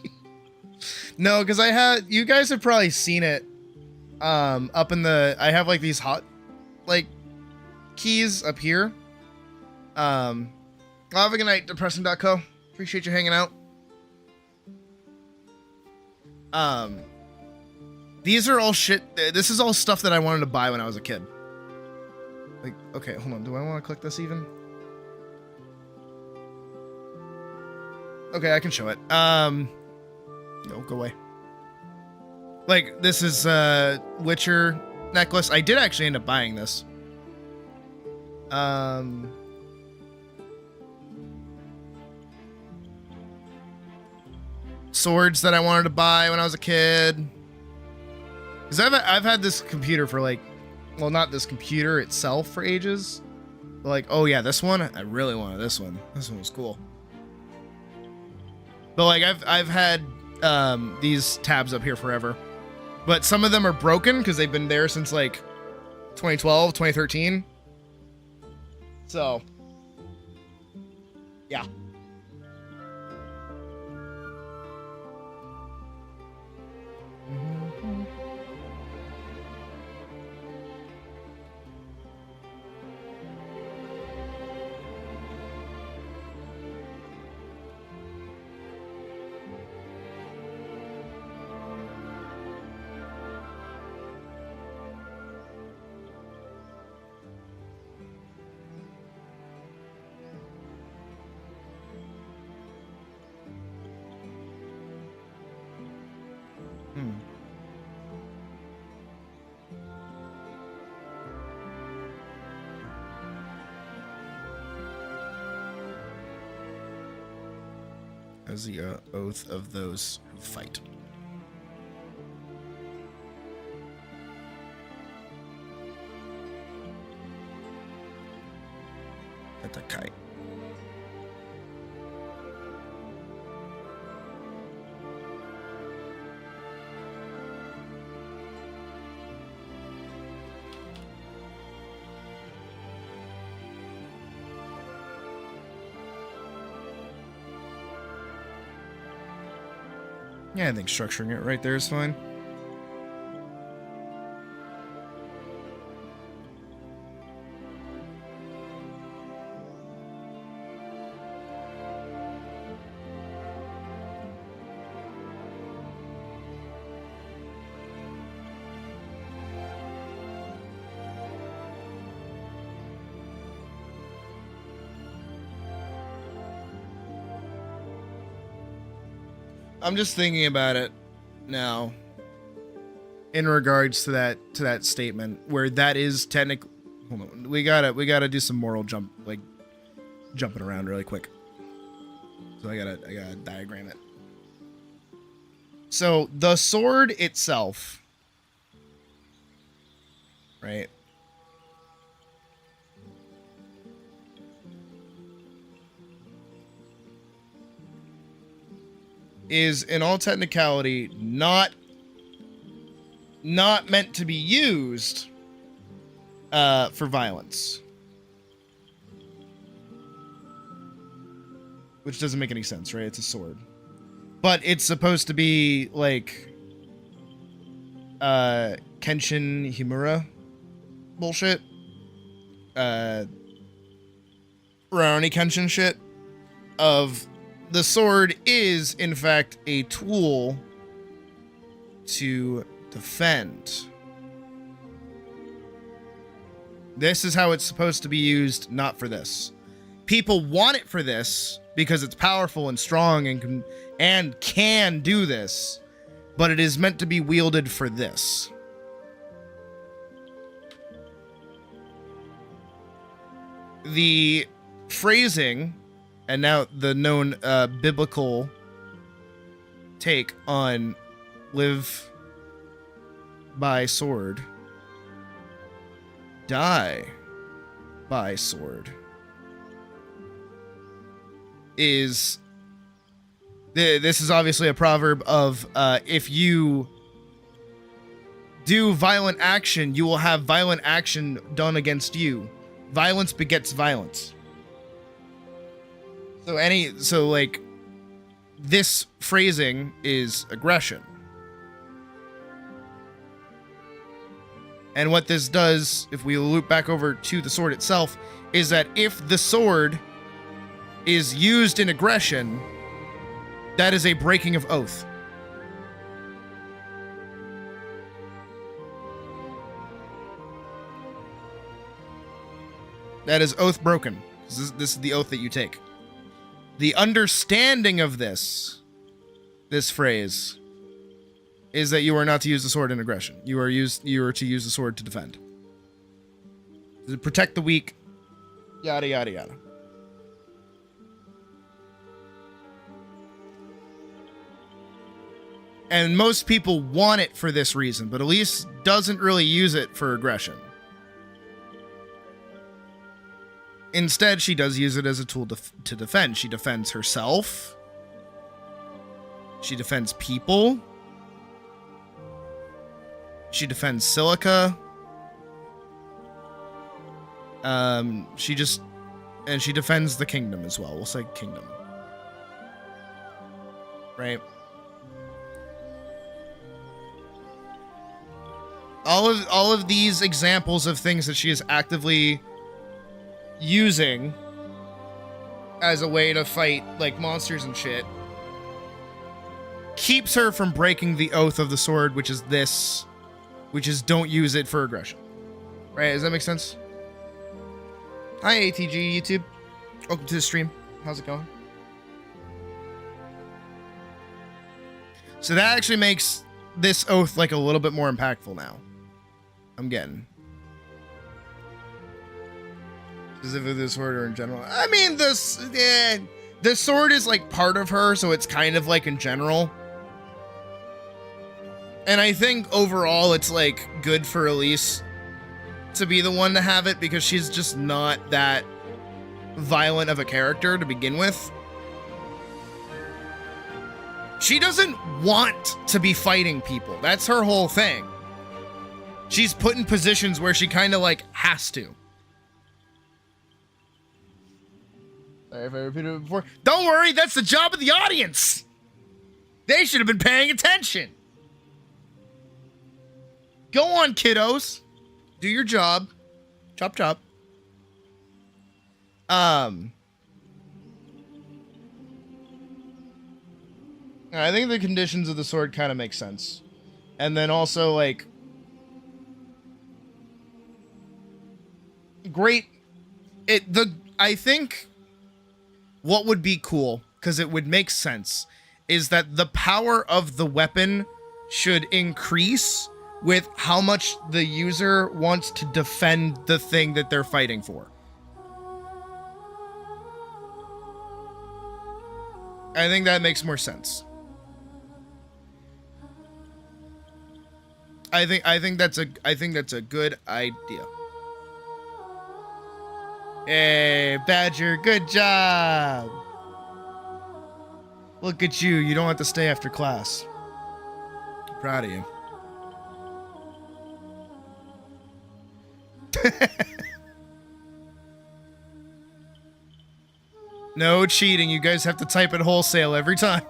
No, because you guys have probably seen it. Up in the, I have like these hot, like, keys up here. Have a good night, depressing.co. Appreciate you hanging out. These are all shit. This is all stuff that I wanted to buy when I was a kid. Like, okay, hold on. Do I want to click this even? Okay, I can show it. No, go away. Like, this is Witcher necklace. I did actually end up buying this. Swords that I wanted to buy when I was a kid. Because I've had this computer for like, well, not this computer itself for ages. But like, oh yeah, this one, I really wanted this one. This one was cool. But like, I've had these tabs up here forever. But some of them are broken because they've been there since like 2012, 2013. So, yeah. As the oath of those who fight. Atakai. Yeah, I think structuring it right there is fine. I'm just thinking about it now in regards to that statement where that is technically. Hold on, we gotta do some moral jumping around really quick. So I gotta diagram it. So the sword itself, right? Is in all technicality not meant to be used for violence, which doesn't make any sense, right? It's a sword, but it's supposed to be like Kenshin Himura bullshit, Rurouni Kenshin shit of. The sword is, in fact, a tool to defend. This is how it's supposed to be used, not for this. People want it for this because it's powerful and strong and can do this, but it is meant to be wielded for this. The phrasing. And now the known biblical take on live by sword, die by sword is this is obviously a proverb of if you do violent action, you will have violent action done against you. Violence begets violence. So like this phrasing is aggression. And what this does, if we loop back over to the sword itself, is that if the sword is used in aggression, that is a breaking of oath. That is oath broken. This is the oath that you take. The understanding of this phrase is that you are not to use the sword in aggression. You are to use the sword to defend. To protect the weak, yada yada yada. And most people want it for this reason, but Elise doesn't really use it for aggression. Instead, she does use it as a tool to defend. She defends herself. She defends people. She defends Silica. She just And she defends the kingdom as well. We'll say kingdom. Right? All of these examples of things that she is actively using as a way to fight like monsters and shit keeps her from breaking the oath of the sword, which is this, which is don't use it for aggression. Right? Does that make sense? Hi ATG YouTube. Welcome to the stream. How's it going? So that actually makes this oath like a little bit more impactful now. I'm getting. Specifically the sword or in general. I mean, the sword is like part of her, so it's kind of like in general. And I think overall it's like good for Elise to be the one to have it because she's just not that violent of a character to begin with. She doesn't want to be fighting people. That's her whole thing. She's put in positions where she kind of like has to. Sorry if I repeated it before. Don't worry, that's the job of the audience. They should have been paying attention. Go on, kiddos. Do your job. Chop chop. I think the conditions of the sword kind of make sense. And then also like I think what would be cool, because it would make sense, is that the power of the weapon should increase with how much the user wants to defend the thing that they're fighting for. I think that makes more sense. I think that's a good idea. Hey, Badger, good job. Look at you. You don't have to stay after class. I'm proud of you. No cheating. You guys have to type it wholesale every time.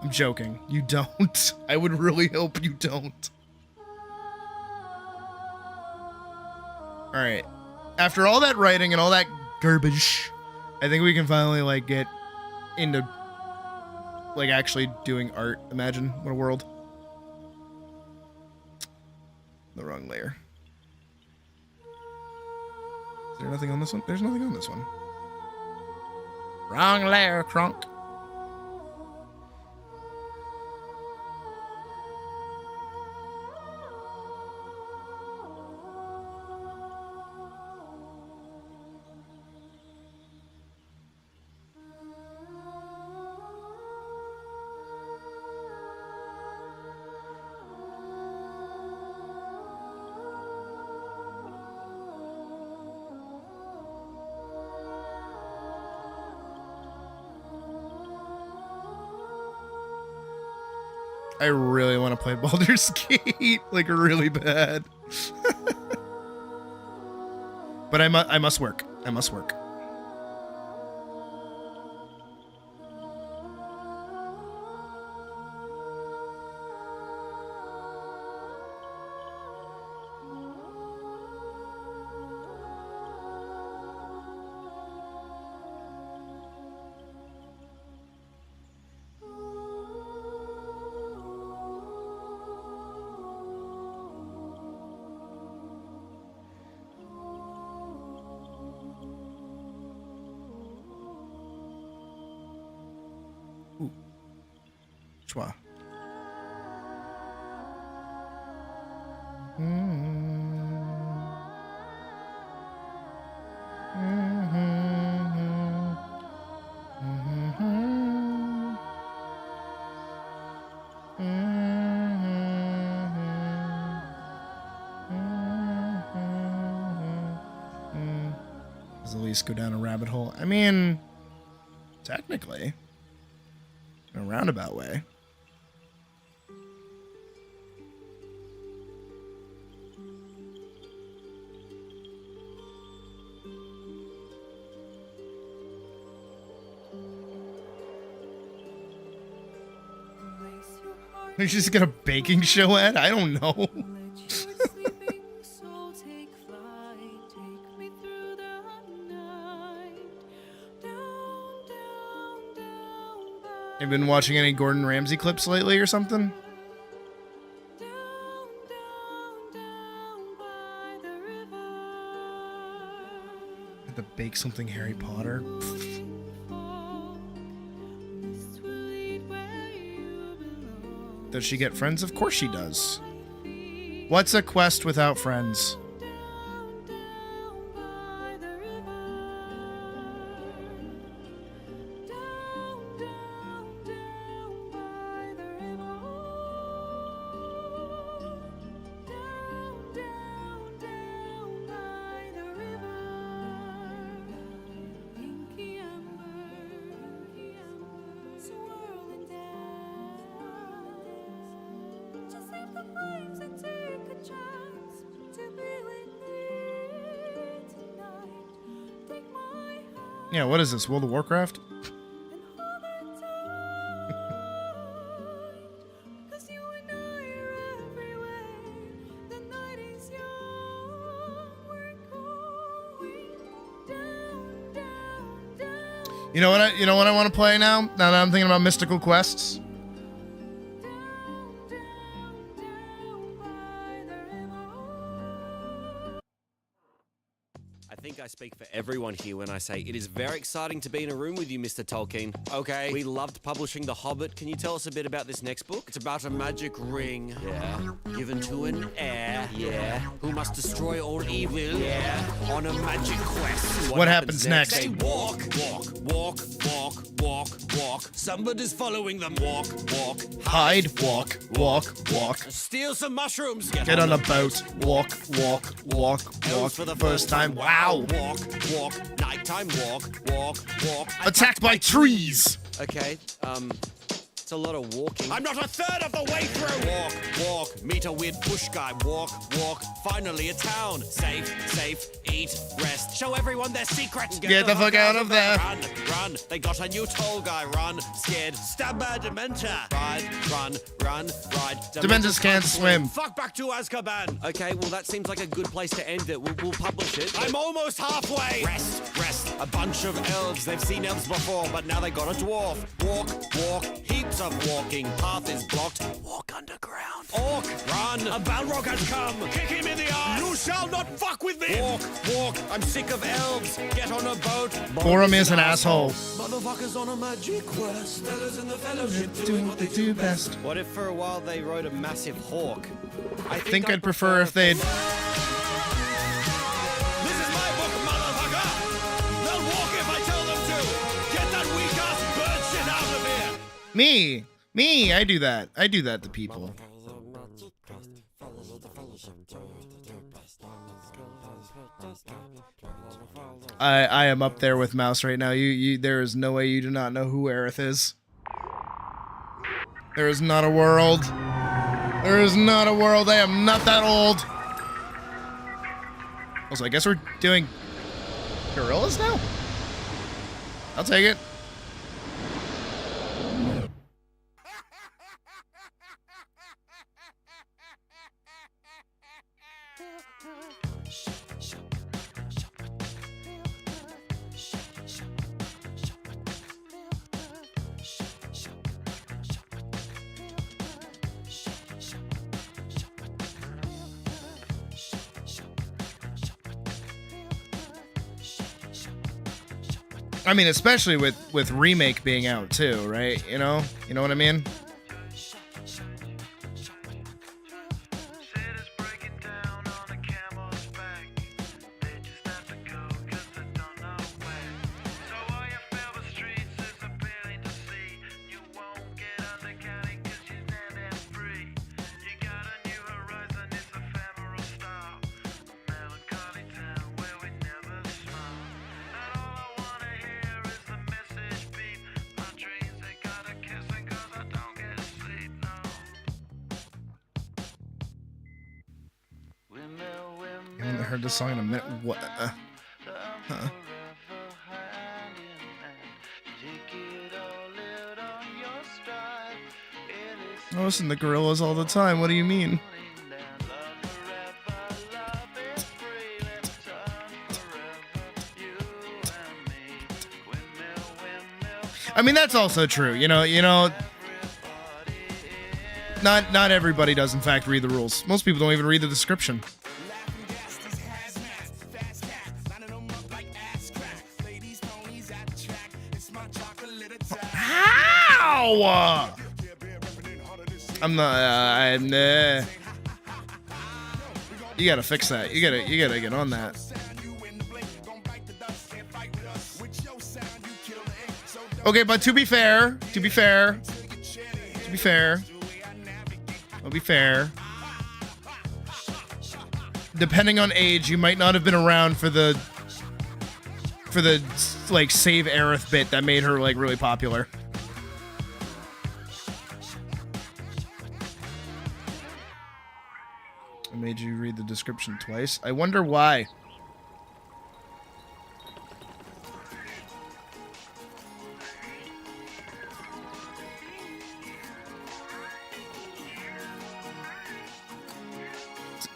I'm joking. You don't. I would really hope you don't. All right. After all that writing and all that garbage, I think we can finally like get into like actually doing art. Imagine what a world. The wrong layer. Is there nothing on this one? There's nothing on this one. Wrong layer, Crunk. I really want to play Baldur's Gate, like really bad. But I must work. I must work. Schwa. Does Elise go down a rabbit hole? I mean, technically, in a roundabout way. We should just get a baking show at? I don't know. Let your sleeping soul take flight, take me through the night. Down, down, down by You been watching any Gordon Ramsay clips lately or something? down, down, down by the river. Had to bake something Harry Potter. This will lead where you belong. Does she get friends? Of course she does. What's a quest without friends? Down, down by the river. Down, down, down by the river. Down, down, down by the river. Inky amber, swirling down. Just leave the flames and take a chance to be with me tonight. Take my hand Yeah, what is this? World of Warcraft? and hold it tight. 'Cause you and I are everywhere. The night is young. We're going down, down, down. You know what I want to play now? Now that I'm thinking about mystical quests? Down, down, down by the river. I think I speak for everyone here when I say it is very exciting to be in a room with you, Mr. Tolkien. Okay, we loved publishing The Hobbit. Can you tell us a bit about this next book? It's about a magic ring. Yeah. Given to an heir. Yeah. Who must destroy all evil. Yeah. On a magic quest. What happens next? They walk, walk, walk, walk, walk, walk. Somebody's following them. Walk, walk. Hide, walk, walk, walk. Steal some mushrooms. Get on a boat, walk, walk, walk, walk. For the First time, wow. Walk, walk. Nighttime walk, walk, walk. Attacked by trees. Okay, it's a lot of walking. I'm not a third of the way through! Walk, walk, meet a weird bush guy. Walk, walk, finally a town. Safe, safe, eat, rest. Show everyone their secret. Get the fuck out of there. Run, run, they got a new tall guy. Run, scared, stab a Dementor. Run, ride. Dementors can't swim. Fuck back to Azkaban. Okay, well that seems like a good place to end it. We'll publish it. I'm almost halfway. Rest. A bunch of elves. They've seen elves before, but now they got a dwarf. Walk, heaps of walking. Path is blocked. Walk underground. Orc, run. A Balrog has come. Kick him in the eye. You shall not fuck with me. Walk. I'm sick of elves. Get on a boat. Borum is an asshole. Motherfuckers on a magic quest. Fellas in the fellowship Doing what they do best. What if for a while they rode a massive hawk? I Think I'd prefer if they'd. This is my book, motherfucker! They'll walk if I tell them to! Get that weak-ass bird shit out of here! Me, I do that. I do that to people. I am up there with Mouse right now. There is no way you do not know who Aerith is. There is not a world. There is not a world. I am not that old. Also, I guess we're doing gorillas now? I'll take it. I mean, especially with remake being out too, right? You know what I mean? I haven't heard this song in a minute. What? Huh. I listen to Gorillaz all the time. What do you mean? I mean, that's also true. You know, not everybody does in fact read the rules. Most people don't even read the description. How? I'm not. You gotta fix that. You gotta get on that. Okay, but to be fair, depending on age, you might not have been around for the like save Aerith bit that made her like really popular. I made you read the description twice. I wonder why.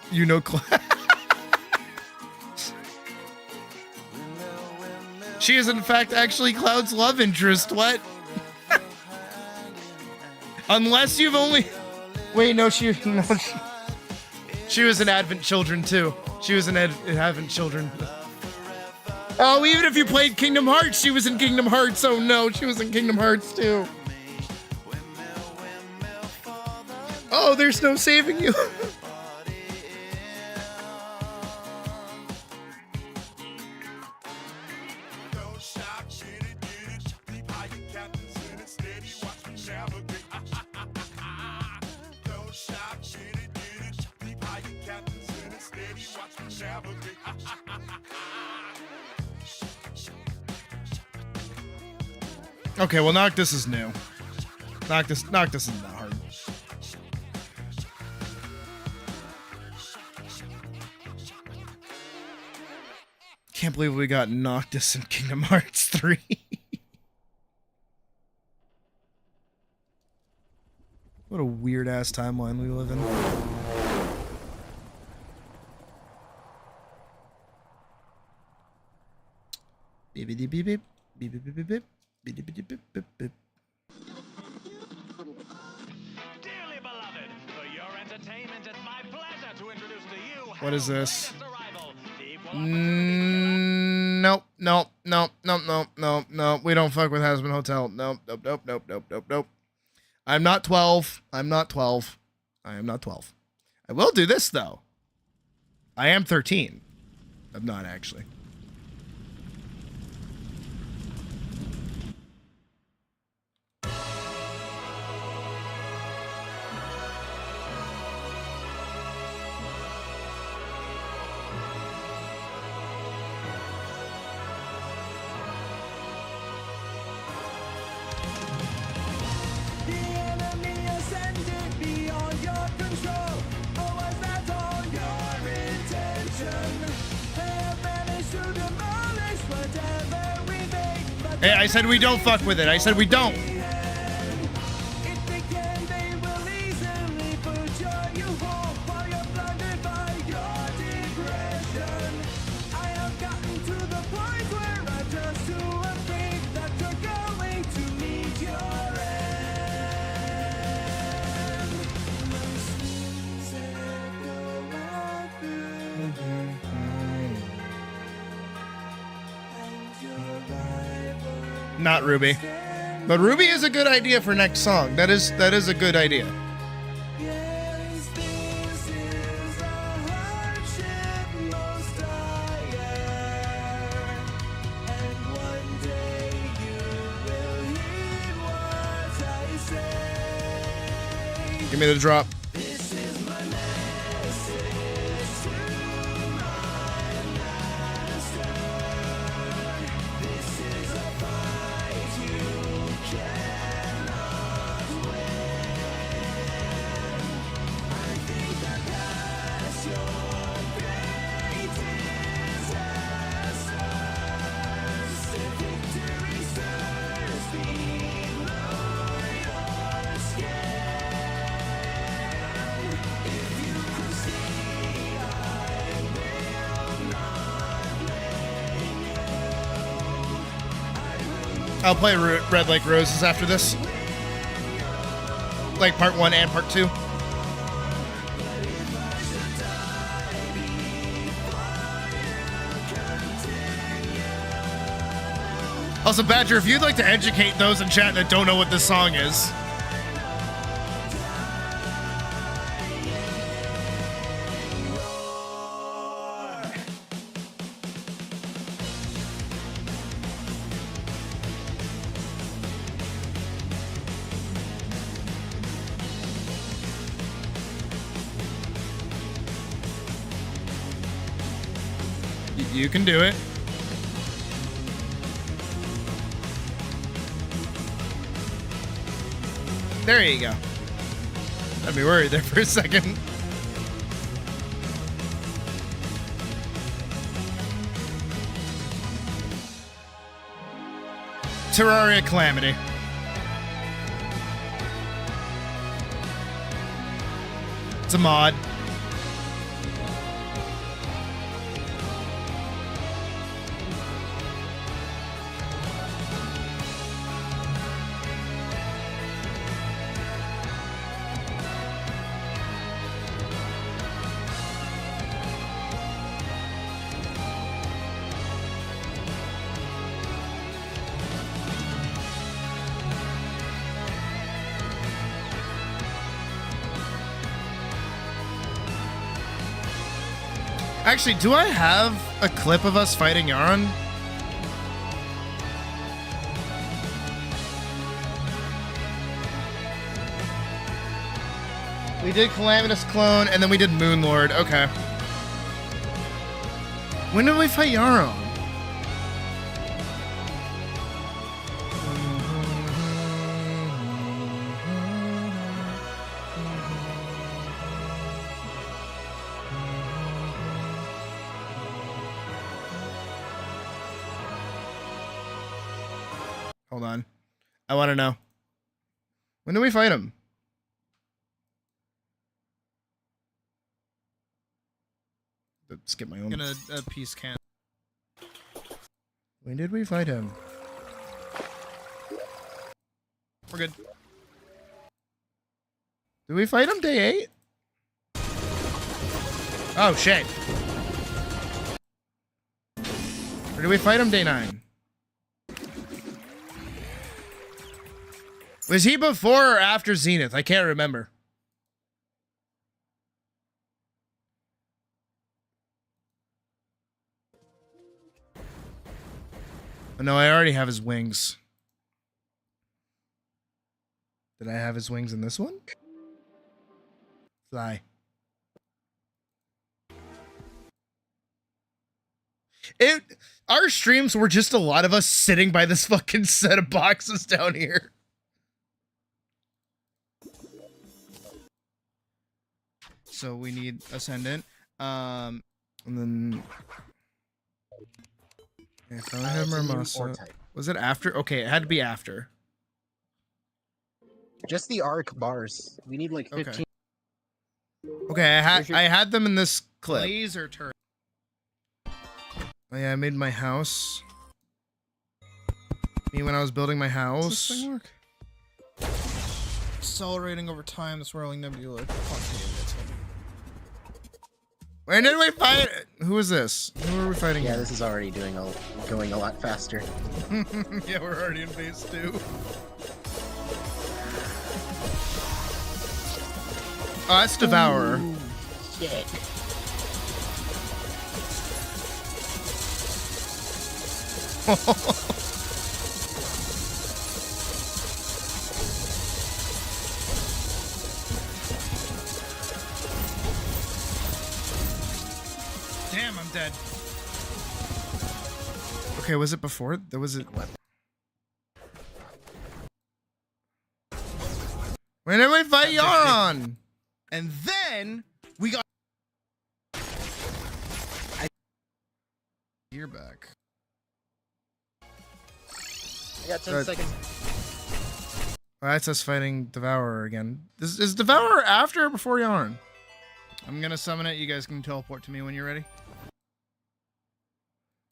You know, she is in fact actually Cloud's love interest. What? Unless you've only... Wait, no, she was in Advent Children too. She was in Advent Children. Oh, even if you played Kingdom Hearts, she was in Kingdom Hearts. Oh no, she was in Kingdom Hearts too. Oh, there's no saving you. Okay, well, Noctis is new. Noctis isn't that hard. Can't believe we got Noctis in Kingdom Hearts 3. What a weird-ass timeline we live in. Beep beep beep beep beep beep beep beep beep. Dearly beloved, for your entertainment, it's my pleasure to introduce to you. What is this? Nope. Nope. We don't fuck with Hasbin Hotel. Nope. I'm not 12. I am not 12. I will do this, though. I am 13. I'm not, actually. Hey, I said we don't fuck with it. I said we don't. Not Ruby. But Ruby is a good idea for next song. That is a good idea. Give me the drop. I'll play Red Like Roses after this. Like part 1 and part 2. Also, Badger, if you'd like to educate those in chat that don't know what this song is. You can do it. There you go. I'd be worried there for a second. Terraria Calamity. It's a mod. Actually, do I have a clip of us fighting Yaron? We did Calamitous Clone, and then we did Moonlord. Okay. When did we fight Yaron? Hold on. I want to know. When did we fight him? Skip my own. Gonna piece can. When did we fight him? We're good. Did we fight him day 8? Oh shit. Or did we fight him day 9? Was he before or after Zenith? I can't remember. Oh, no, I already have his wings. Did I have his wings in this one? Fly. Our streams were just a lot of us sitting by this fucking set of boxes down here. So we need Ascendant. And then... Okay, so I have Murmasa. Was it after? Okay, it had to be after. Just the arc bars. We need like 15. Okay, I had them in this clip. Laser turret. Oh yeah, I made my house. Me when I was building my house. Does this thing work? Accelerating over time, the swirling nebula. Where did we fight? Who is this? Who are we fighting? Yeah, here? this is already going a lot faster. Yeah, we're already in phase 2. Oh, that's Devourer. Ooh, shit. Damn, I'm dead. Okay, was it before? There was it. When did we fight Yaron? And then we got gear back. I got 10 seconds. Oh, that's us fighting Devourer again. Is Devourer after or before Yarn? I'm gonna summon it. You guys can teleport to me when you're ready.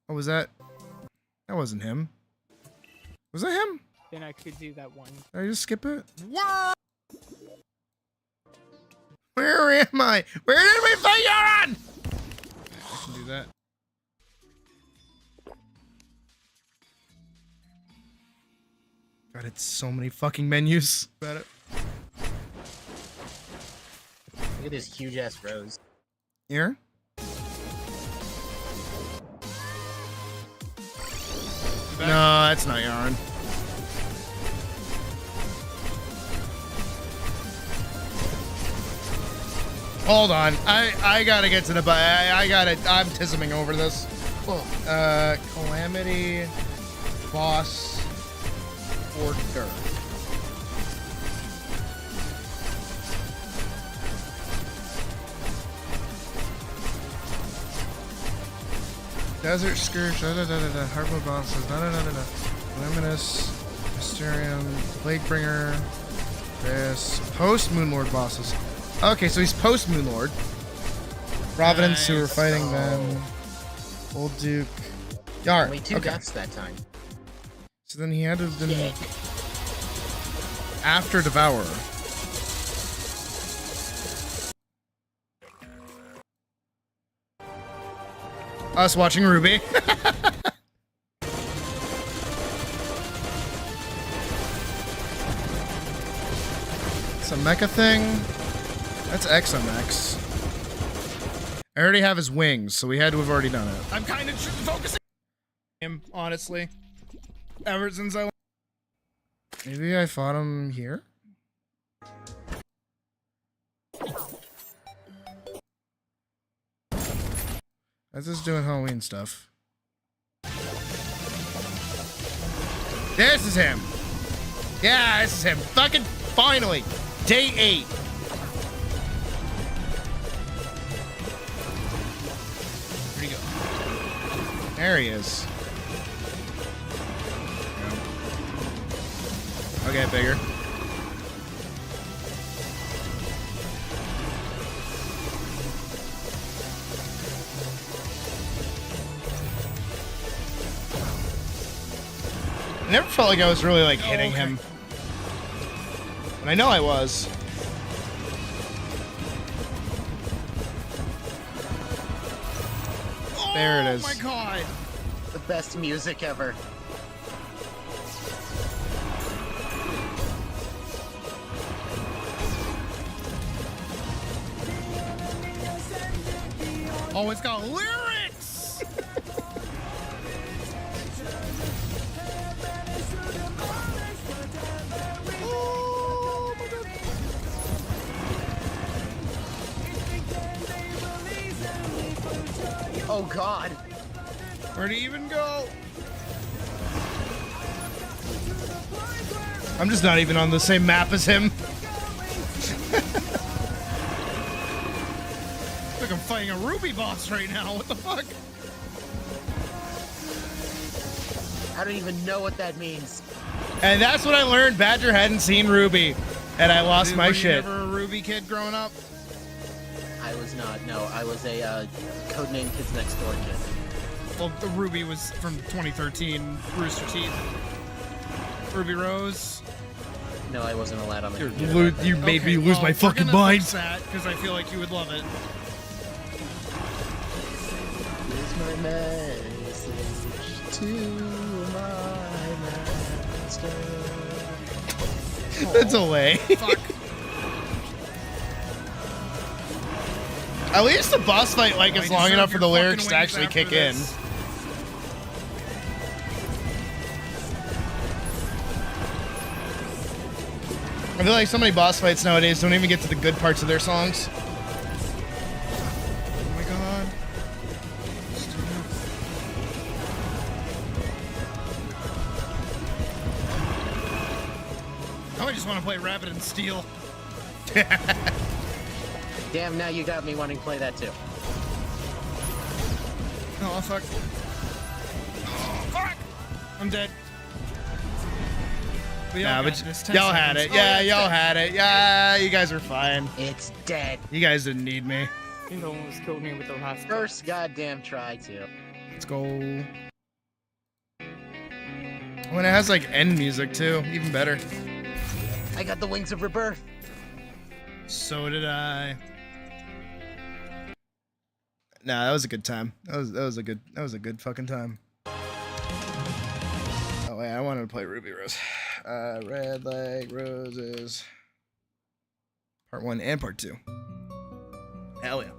Oh, was that? That wasn't him. Was that him? then I could do that one. Did I just skip it? What? Where am I? Where did we find Yaron? I can do that. God, it's so many fucking menus. About it. Look at this huge ass rose. Here? No, that's not yarn. Hold on. I gotta get to the I'm tisming over this. Calamity boss order. Desert Scourge, Harbor bosses, Luminous, Mysterium, Bladebringer, this, post Moonlord bosses. Okay, so he's post Moonlord. Providence, who were fighting them. Old Duke. Yar. Only 2 deaths that time. So then he had to have been after Devourer. Us watching Ruby. It's a mecha thing. That's XMX. I already have his wings, so we had to have already done it. I'm kind of focusing him, honestly. Ever since I... Maybe I fought him here? That's just doing Halloween stuff. This is him! Yeah, this is him. Fucking finally! Day 8. Where'd he go? There he is. Okay, bigger. I never felt like I was really like hitting him. And I know I was. There it is. Oh my god! The best music ever. Oh, it's got lyrics! Oh god! Where'd he even go? I'm just not even on the same map as him. Like I'm fighting a Ruby boss right now. What the fuck? I don't even know what that means. And that's what I learned. Badger hadn't seen Ruby, and I lost Dude, my were shit. You never a Ruby kid growing up? I was not. No, I was a codename Kids Next Door kid. Well, the Ruby was from 2013. Rooster Teeth. Ruby Rose. No, I wasn't allowed on the computer. You made me lose my fucking mind. Because I feel like you would love it. Here's my message to my master. That's a way. Fuck. At least the boss fight like is long enough for the lyrics to actually kick in. I feel like so many boss fights nowadays don't even get to the good parts of their songs. Oh my god. I just want to play Rabbit and Steel. Damn, now you got me wanting to play that too. Oh, fuck. Oh, fuck! I'm dead. Yeah, but y'all had it. Yeah, y'all had it. Yeah, you guys are fine. It's dead. You guys didn't need me. You almost killed me with the last First goddamn try, too. Let's go. When it has like end music too, even better. I got the wings of rebirth. So did I. Nah, that was a good time. That was a good fucking time. Oh wait, I wanted to play Ruby Rose. Red Leg Roses. Part 1 and Part 2. Hell yeah.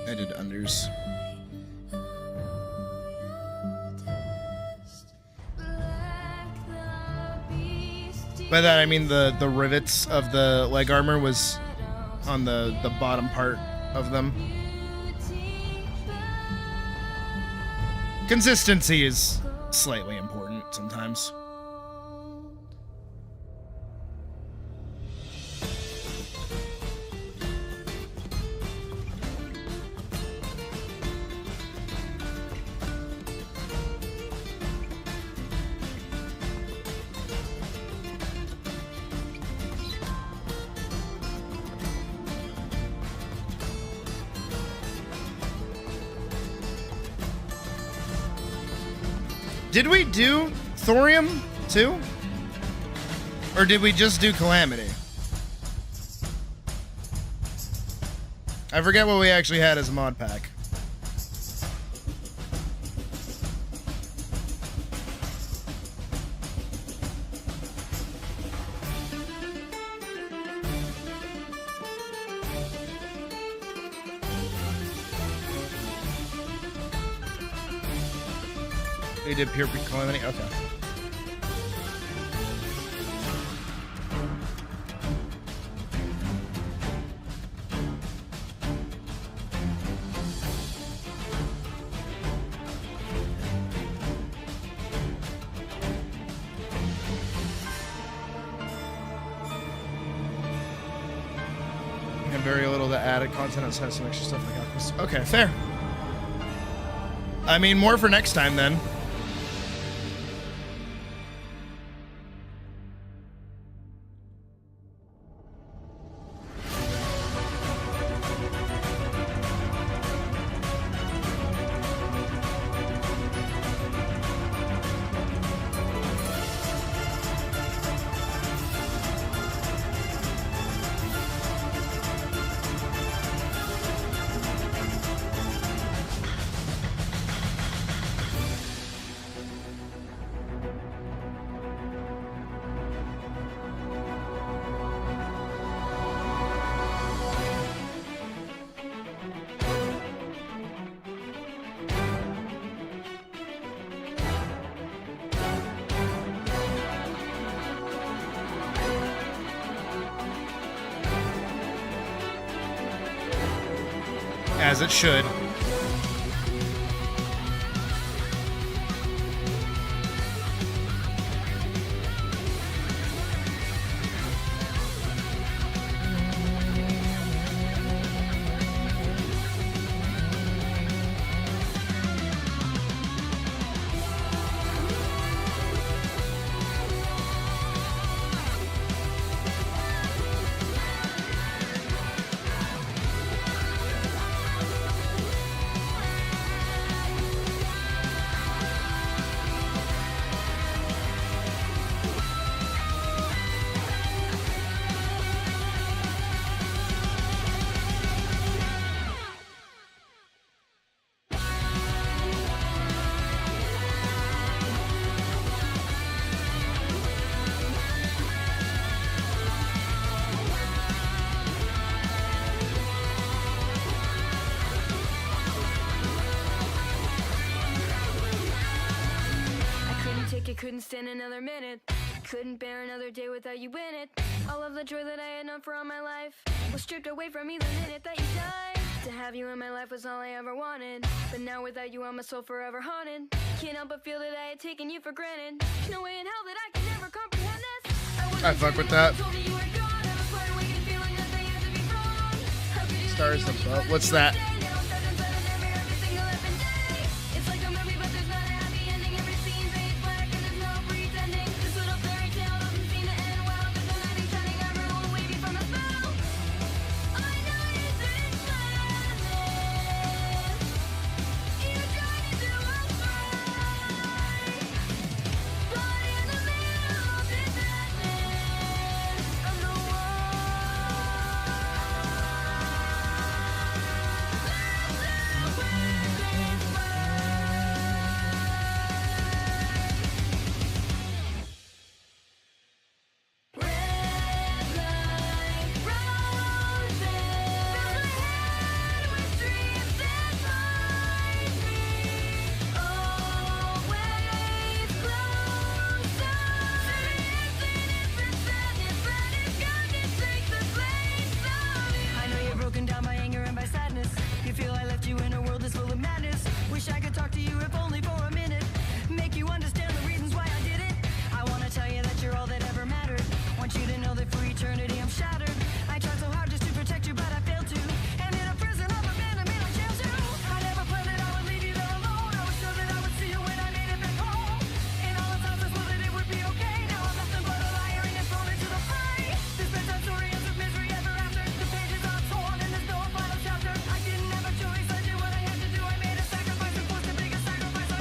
I did unders. By that I mean the rivets of the leg armor was on the bottom part of them. Consistency is slightly important sometimes. Did we do Thorium too? Or did we just do Calamity? I forget what we actually had as a mod pack. We did Pure Calamity? Okay. And very little to added content outside of some extra stuff like that. Okay, fair. I mean, more for next time then. As it should. couldn't stand another minute. Couldn't bear another day without you in it. All of the joy that I had known for all my life was stripped away from me the minute that you died. To have you in my life was all I ever wanted, but now without you, I'm my soul forever haunted. Can't help but feel that I had taken you for granted. No way in hell that I could never comprehend this. I fuck with that. Stars above. What's that?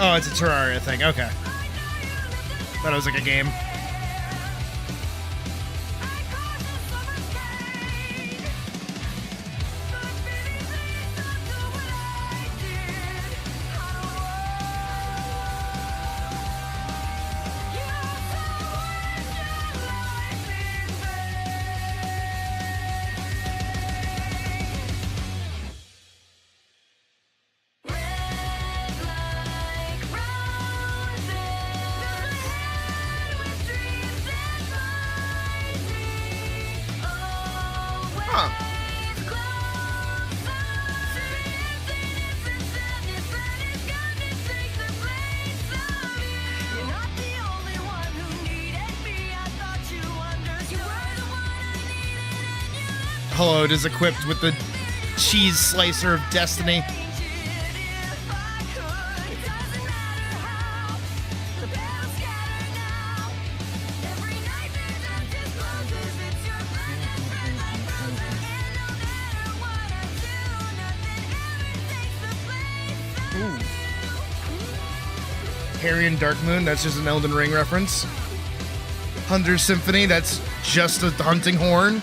Oh, it's a Terraria thing. Okay. Thought it was like a game. Hello, it is equipped with the cheese slicer of destiny. Harry and Dark Moon, that's just an Elden Ring reference. Hunter's Symphony, that's just a hunting horn.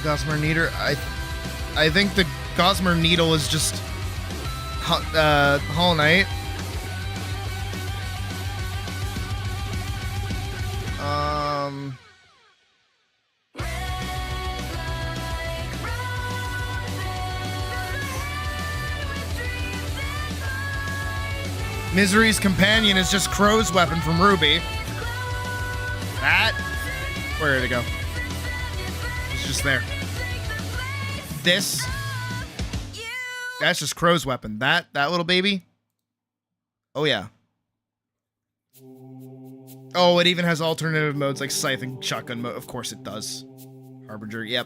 Gossamer Needle, I think the Gossamer Needle is just Hollow Knight. Misery's Companion is just Crow's weapon from Ruby. That? Where did it go? It's just there. This? That's just Crow's weapon. That little baby? Oh, yeah. Oh, it even has alternative modes like Scythe and Shotgun mode. Of course it does. Harbinger, yep.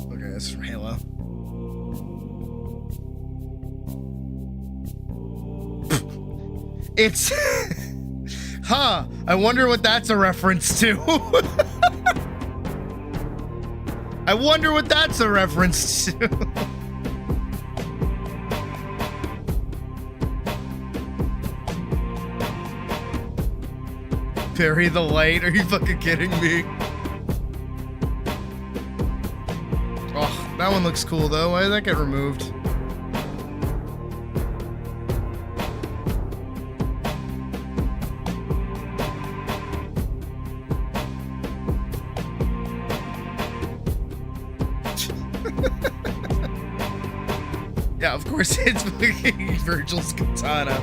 Okay, this is from Halo. It's... Huh, I wonder what that's a reference to. I wonder what that's a reference to. Bury the light? Are you fucking kidding me? Oh, that one looks cool though. Why did that get removed? course, it's Virgil's katana.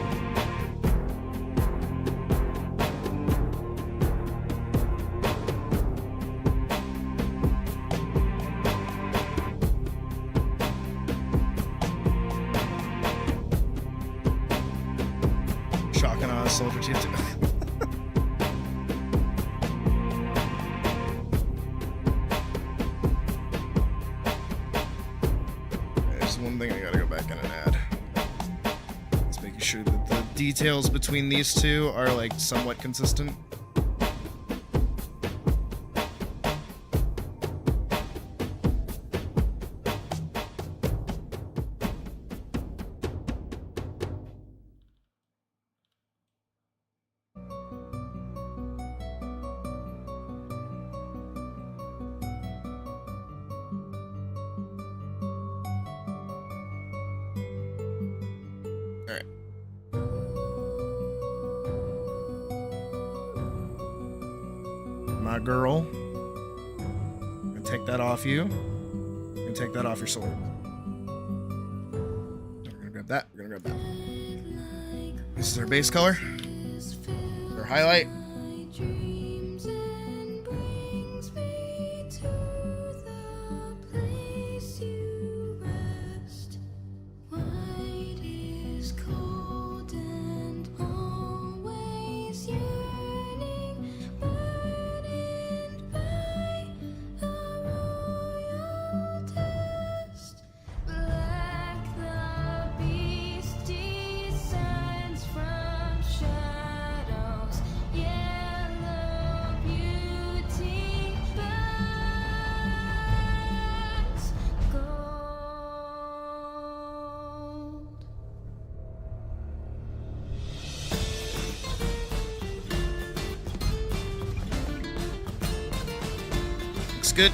Shocking on a soldier too. There's one thing I gotta go back in and add. It's making sure that the details between these two are like somewhat consistent. Alright. My girl. I'm gonna take that off you. I'm gonna take that off your sword. We're gonna grab that. We're gonna grab that. This is our base color. Our highlight. Looks good.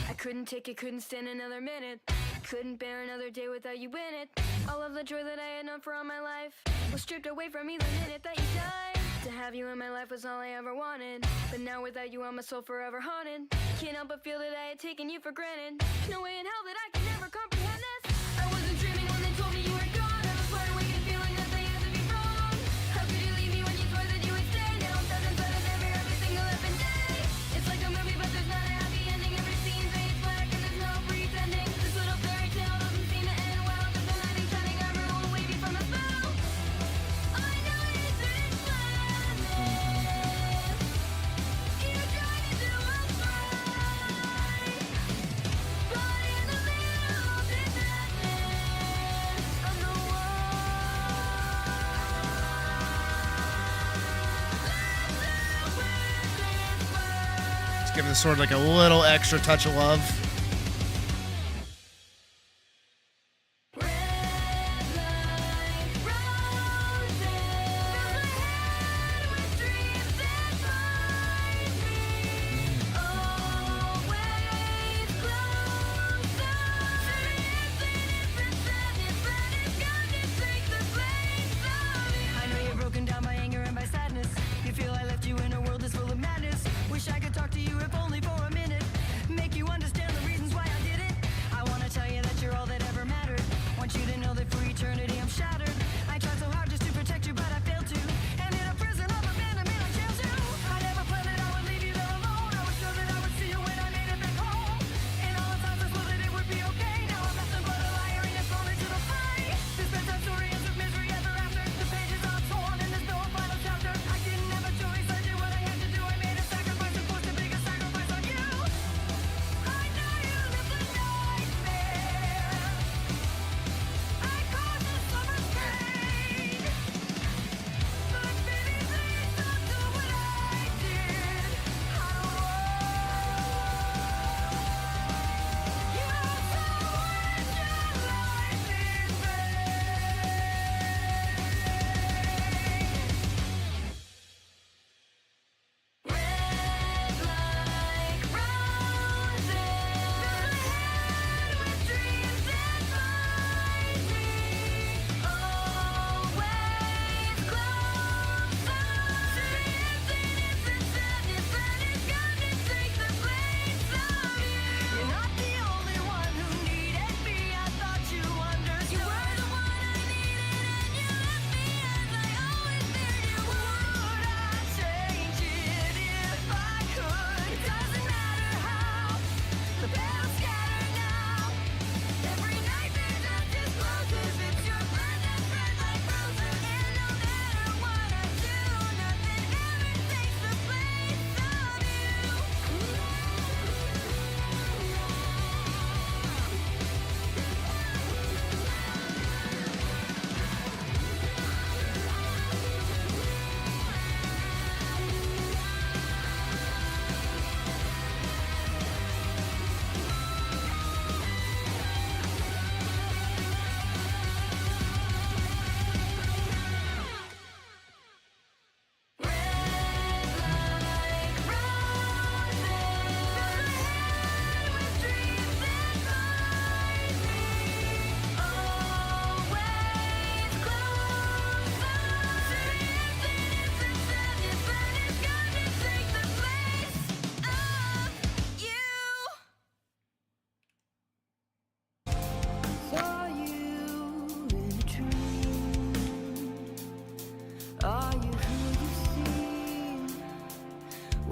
I couldn't take it, couldn't stand another minute. Couldn't bear another day without you in it. All of the joy that I had known for all my life was stripped away from me the minute that you died. To have you in my life was all I ever wanted, but now without you I'm my soul forever haunted. Can't help but feel that I had taken you for granted. No way in hell that I could never comprehend this. I wasn't dreaming when they told me you were gone. I was wide awake and feeling that they had to be wrong. How could you leave me when you swore that you would stay? Now I'm stuck inside of every single effing day. It's like a movie but there's not a happy ending. Every scene fades black and there's no pretending. This little fairy tale doesn't seem to end well. There's a knight in shining armor who will wave you from a spell. I know you didn't plan this. You tried to do what's right, but in the middle of give the sword like a little extra touch of love.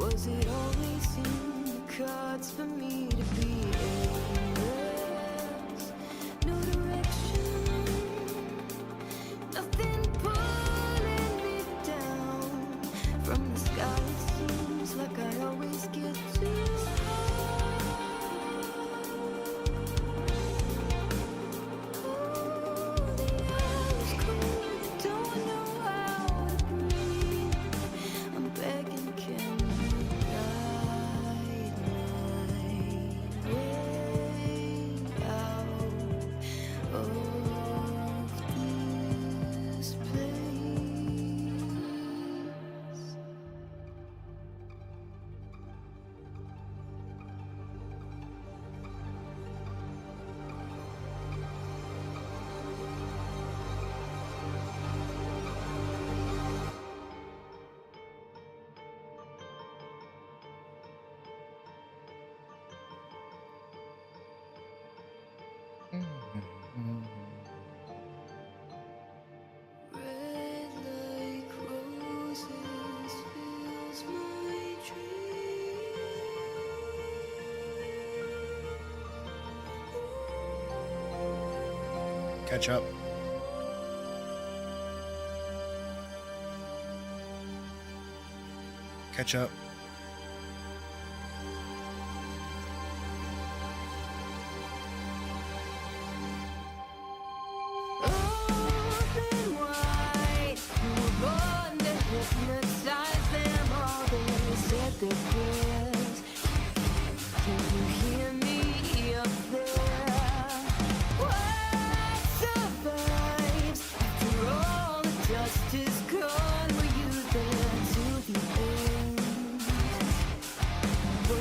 Was it always in the cards for me to be aimless? No direction, nothing pulling me down. From the sky it seems like I always get too catch up. Catch up.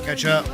Catch up.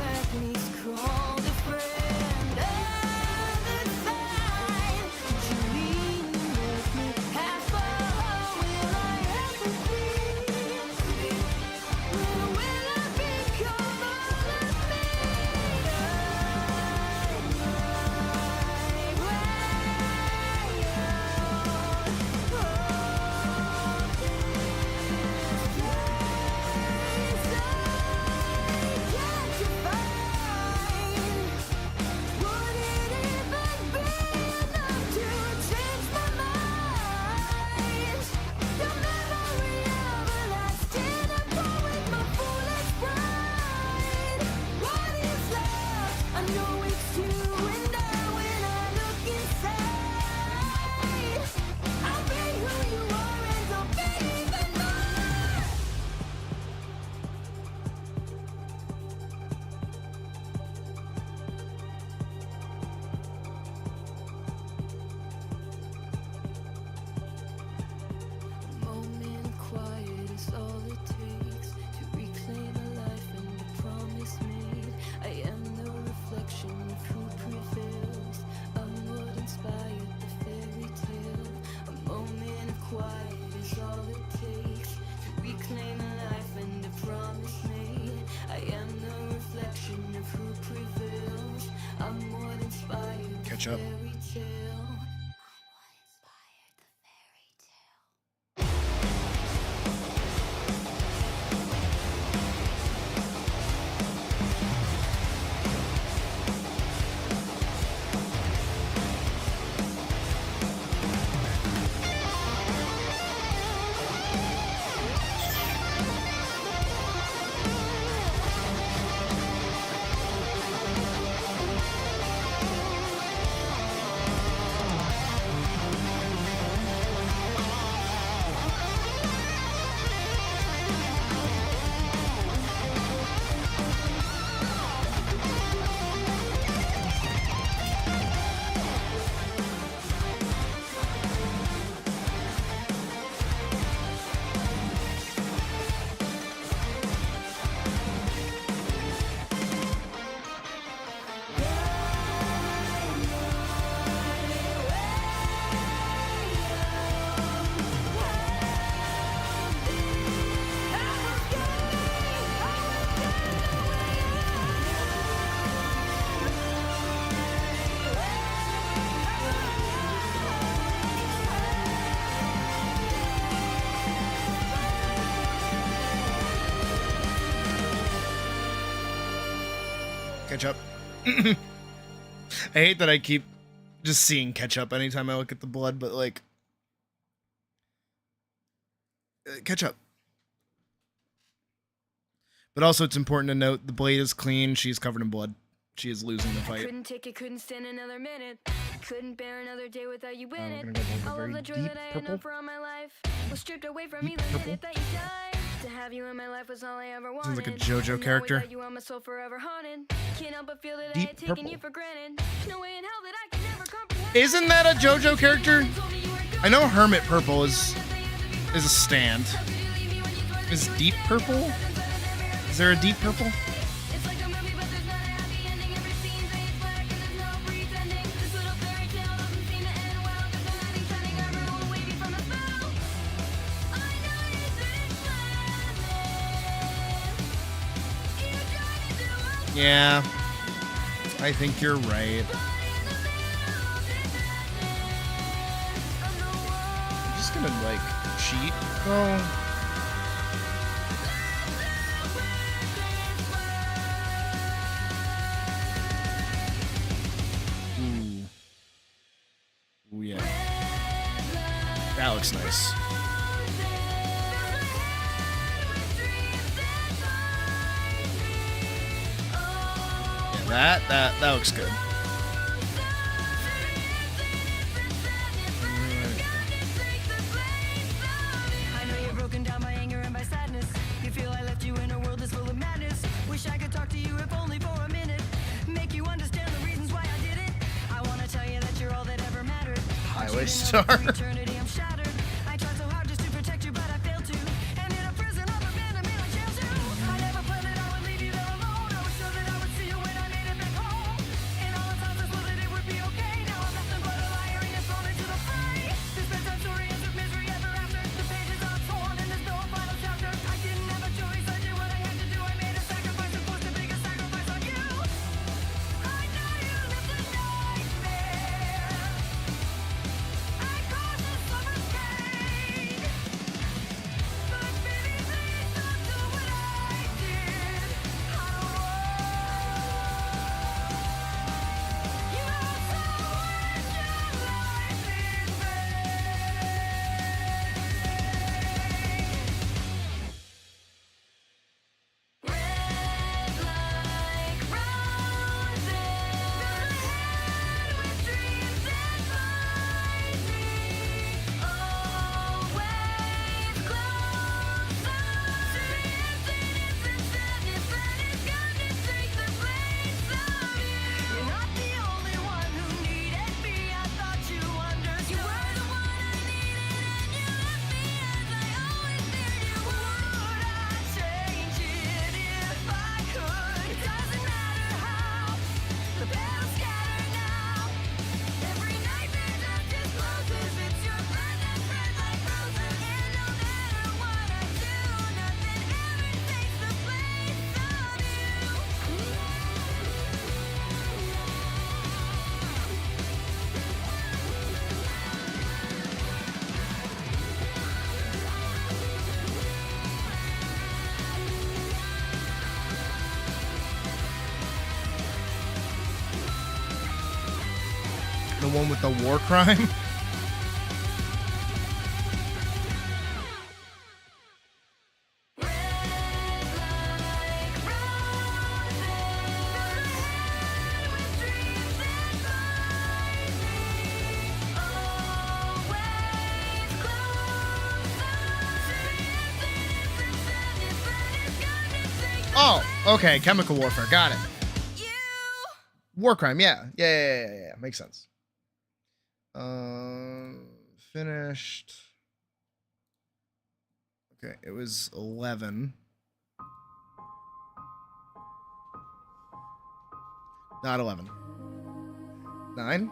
Catch up. Catch up. I hate that I keep just seeing catch up anytime I look at the blood, but like, catch up. But also, it's important to note the blade is clean. She's covered in blood. She is losing the fight. Couldn't take it, couldn't stand another minute. Couldn't bear another day without you in We're it. gonna go All over of the very joy deep that I had purple. known for all my life was stripped away from me Deep the purple. minute that you died. To have you in my life was all I ever wanted. Sounds like a JoJo And now character. without you, my soul forever haunted. Can't help but feel that I Deep had taken purple. you for granted. No way in hell that I could never comprehend. Isn't that a JoJo character? I know Hermit Purple is a stand. Is Deep Purple? Is there a Deep Purple? It's like a movie, but there's not a happy ending. Every scene fades black and there's no pretending. This little fairy tale doesn't seem to end well. There's a light shining everyone waiting from a spell. I know you didn't plan this. You tried to do it. Yeah. I think you're right. I'm just gonna like cheat. Oh. Ooh, yeah. That looks nice. Yeah, that looks good. I know you're broken down by anger and by sadness. You feel I left you in a world that's full of madness. Wish I could talk to you if only for a minute. Make you understand the reasons why I did it. I want to tell you that you're all that ever mattered. Highway Star. Eternity, I'm shattered. I tried so hard just to protect you, but I failed to. And in a prison of abandonment, I jailed you. I never planned that I would leave you there alone. I was so one with the war crime. Oh, okay, chemical warfare, got it. War crime, yeah. Yeah. Makes sense. Finished. Okay, it was 11. Not 11. 9.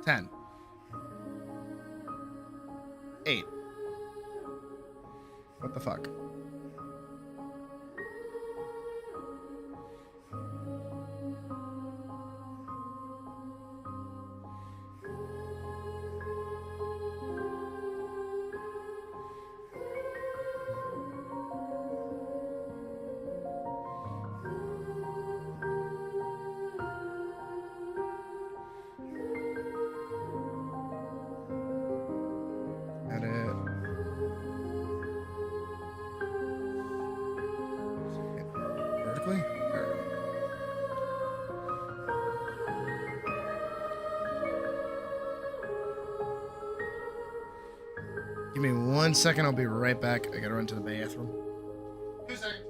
10. 8. What the fuck? Edit. Vertically? There. Give me 1 second, I'll be right back. I gotta run to the bathroom. 2 seconds.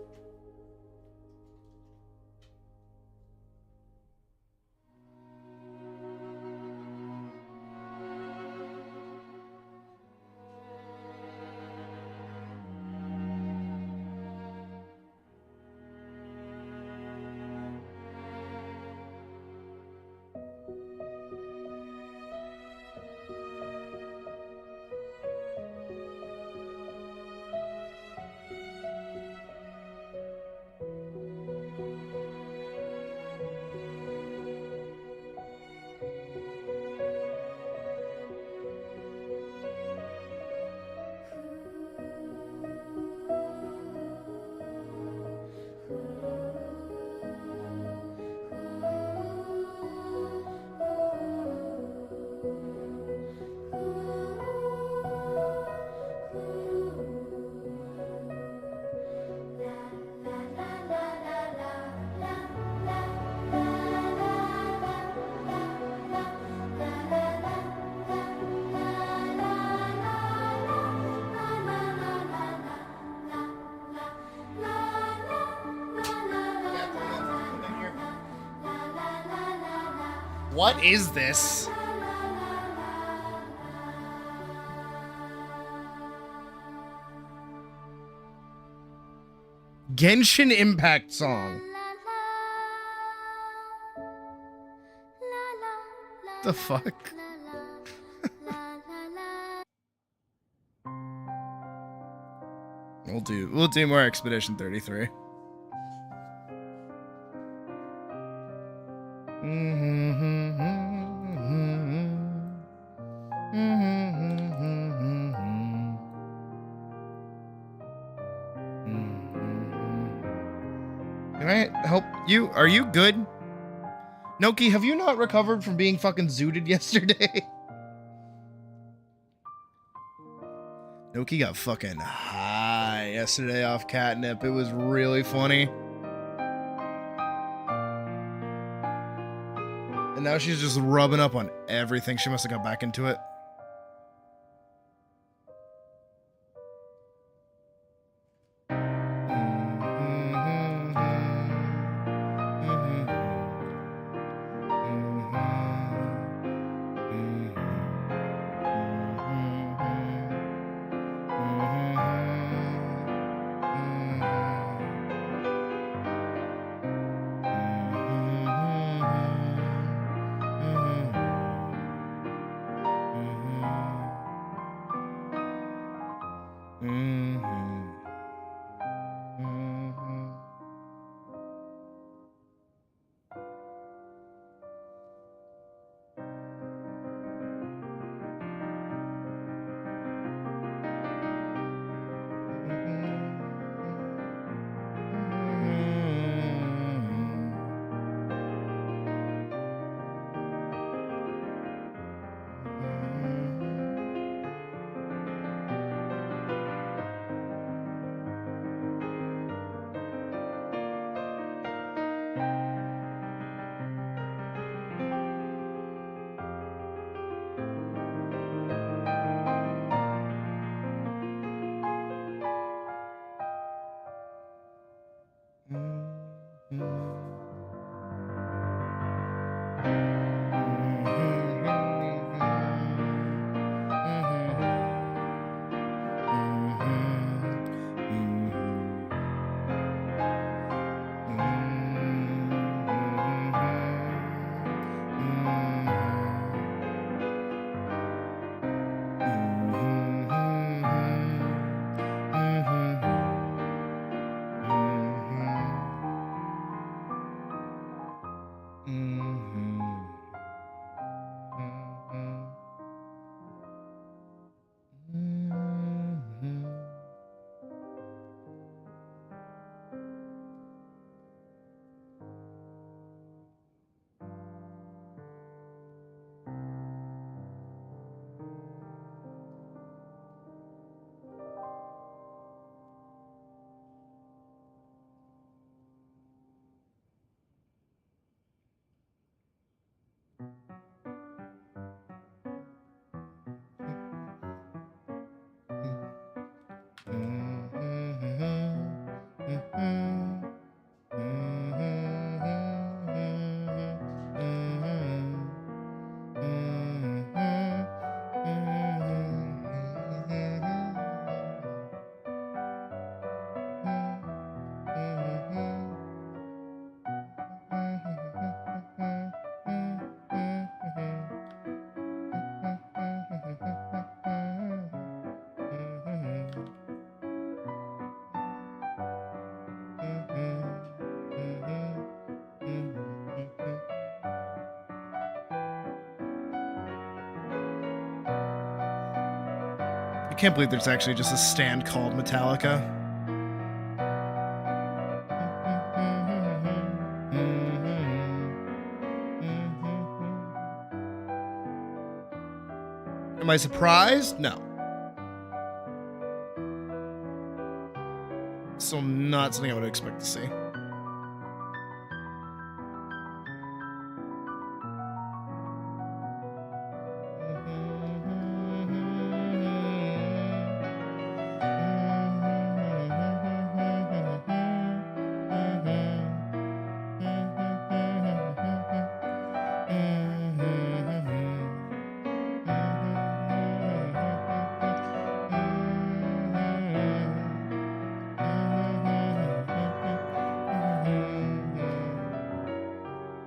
What is this? Genshin Impact song. The fuck? We'll do more Expedition 33. Can I help you? Are you good? Noki, have you not recovered from being fucking zooted yesterday? Noki got fucking high yesterday off catnip. It was really funny. And now she's just rubbing up on everything. She must have got back into it. I can't believe there's actually just a stand called Metallica. Am I surprised? No. Still not something I would expect to see.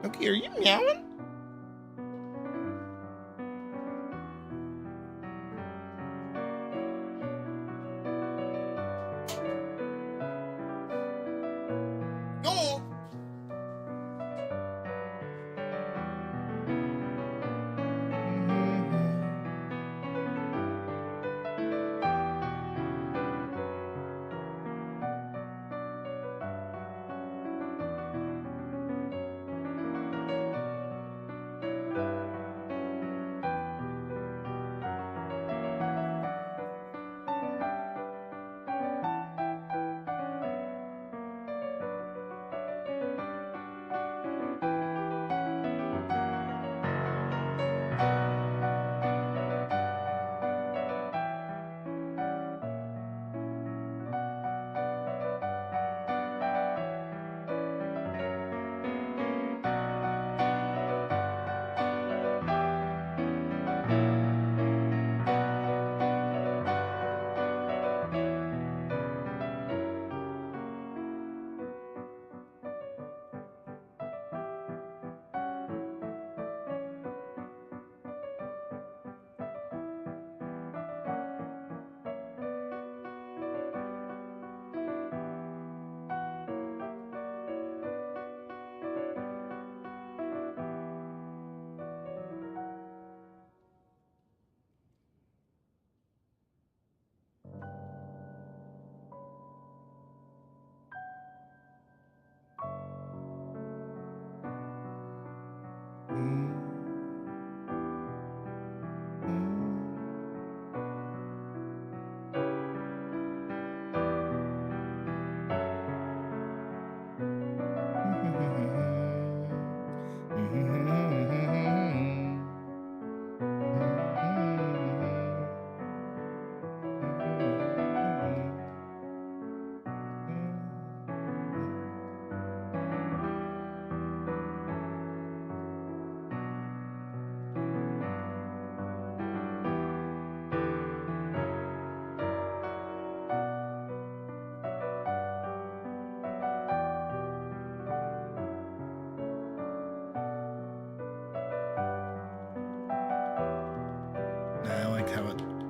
Okay, are you meowing? No.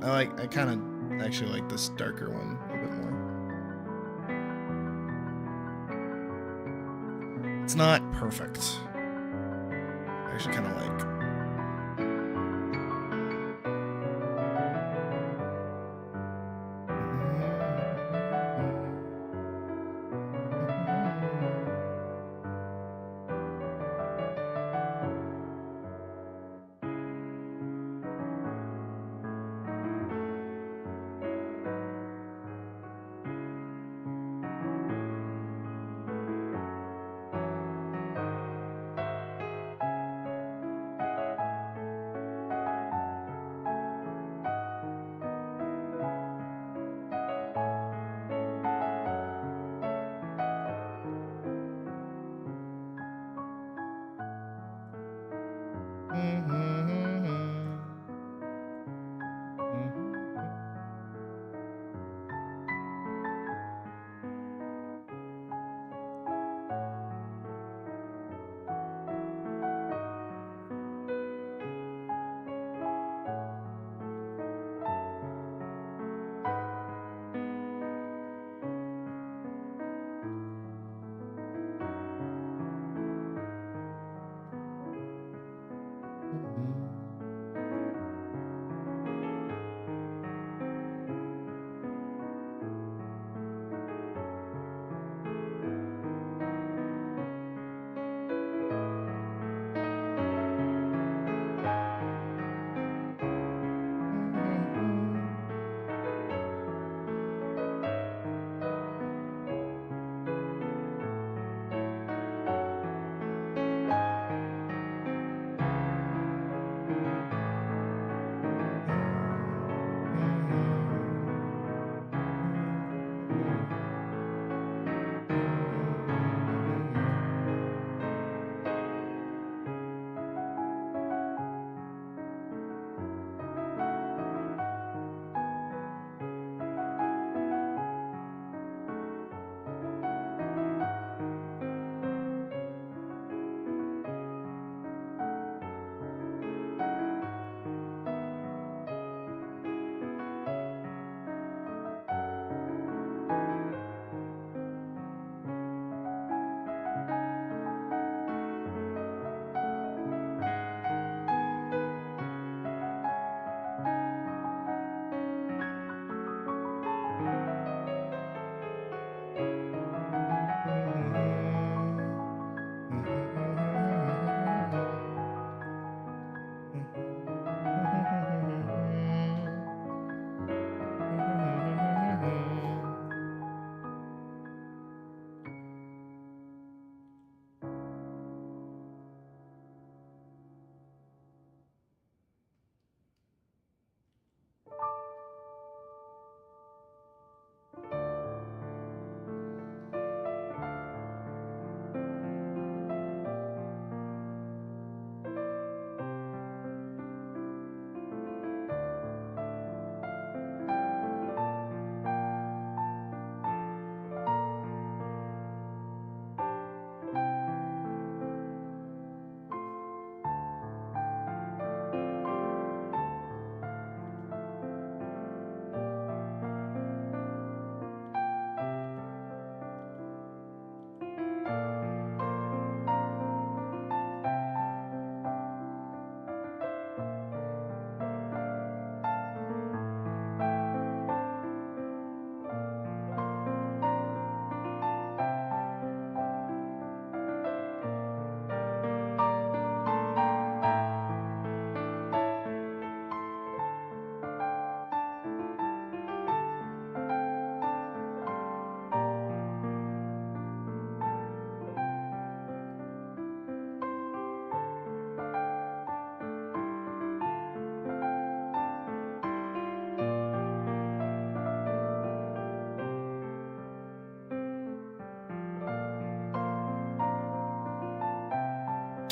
I kind of actually like this darker one a bit more. It's not perfect. I actually kind of like.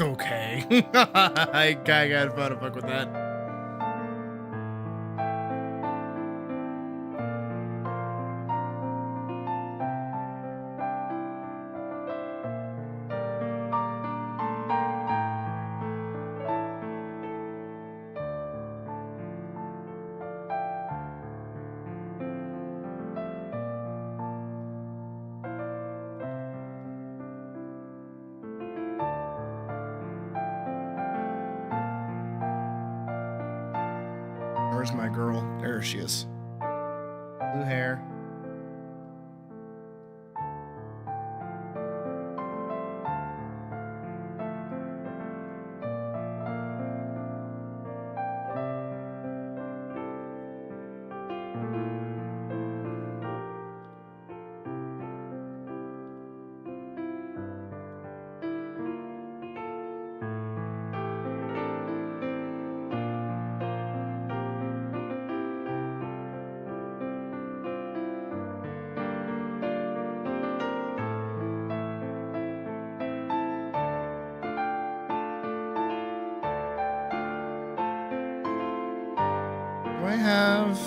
Okay. I got fun to fuck with that. Where's my girl? There she is. Blue hair. Do I have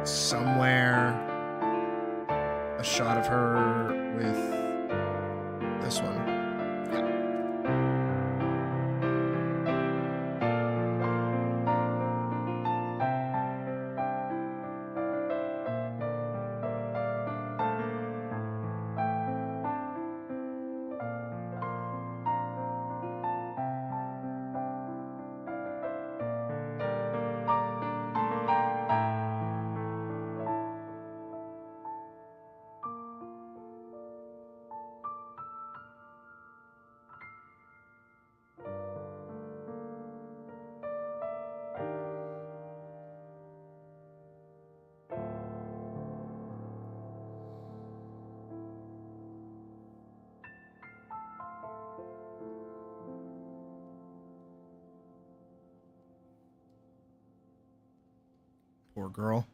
somewhere a shot of her with this one? Poor girl.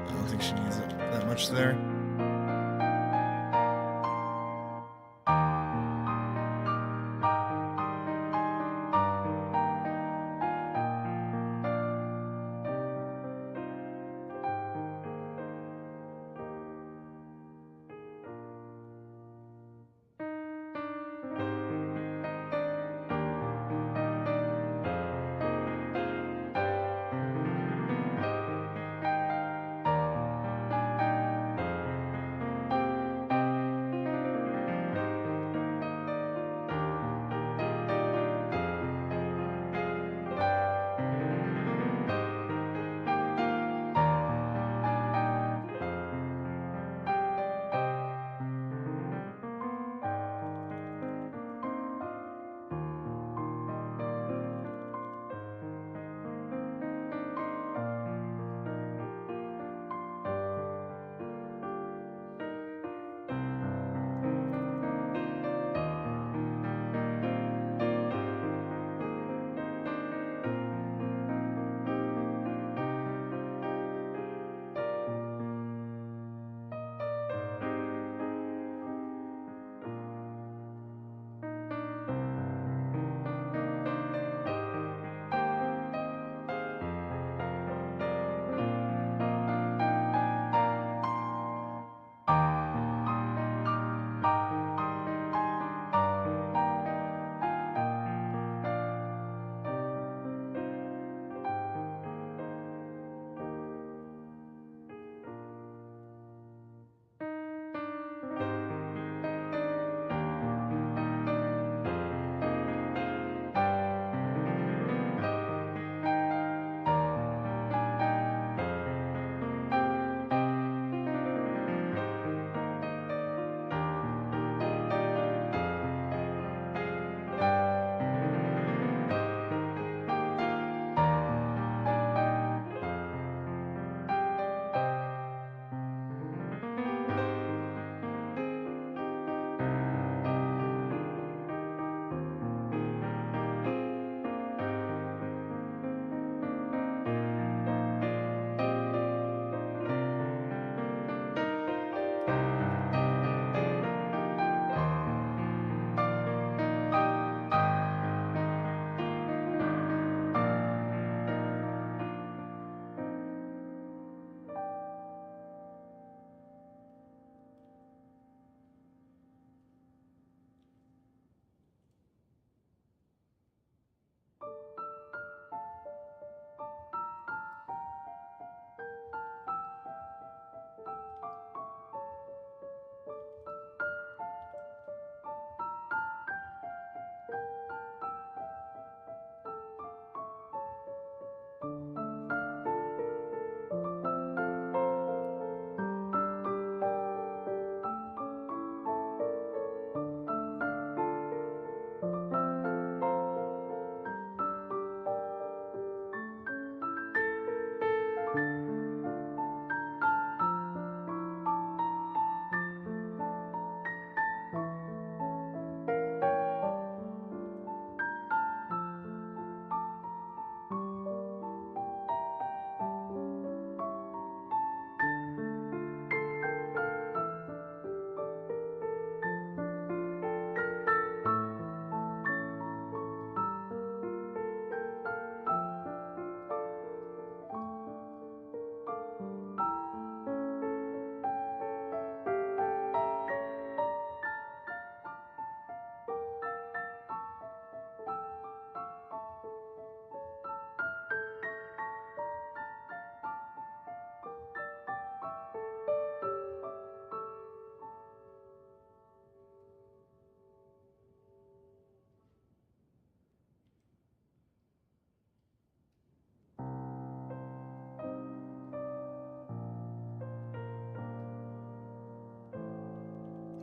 I don't think she needs it that much there.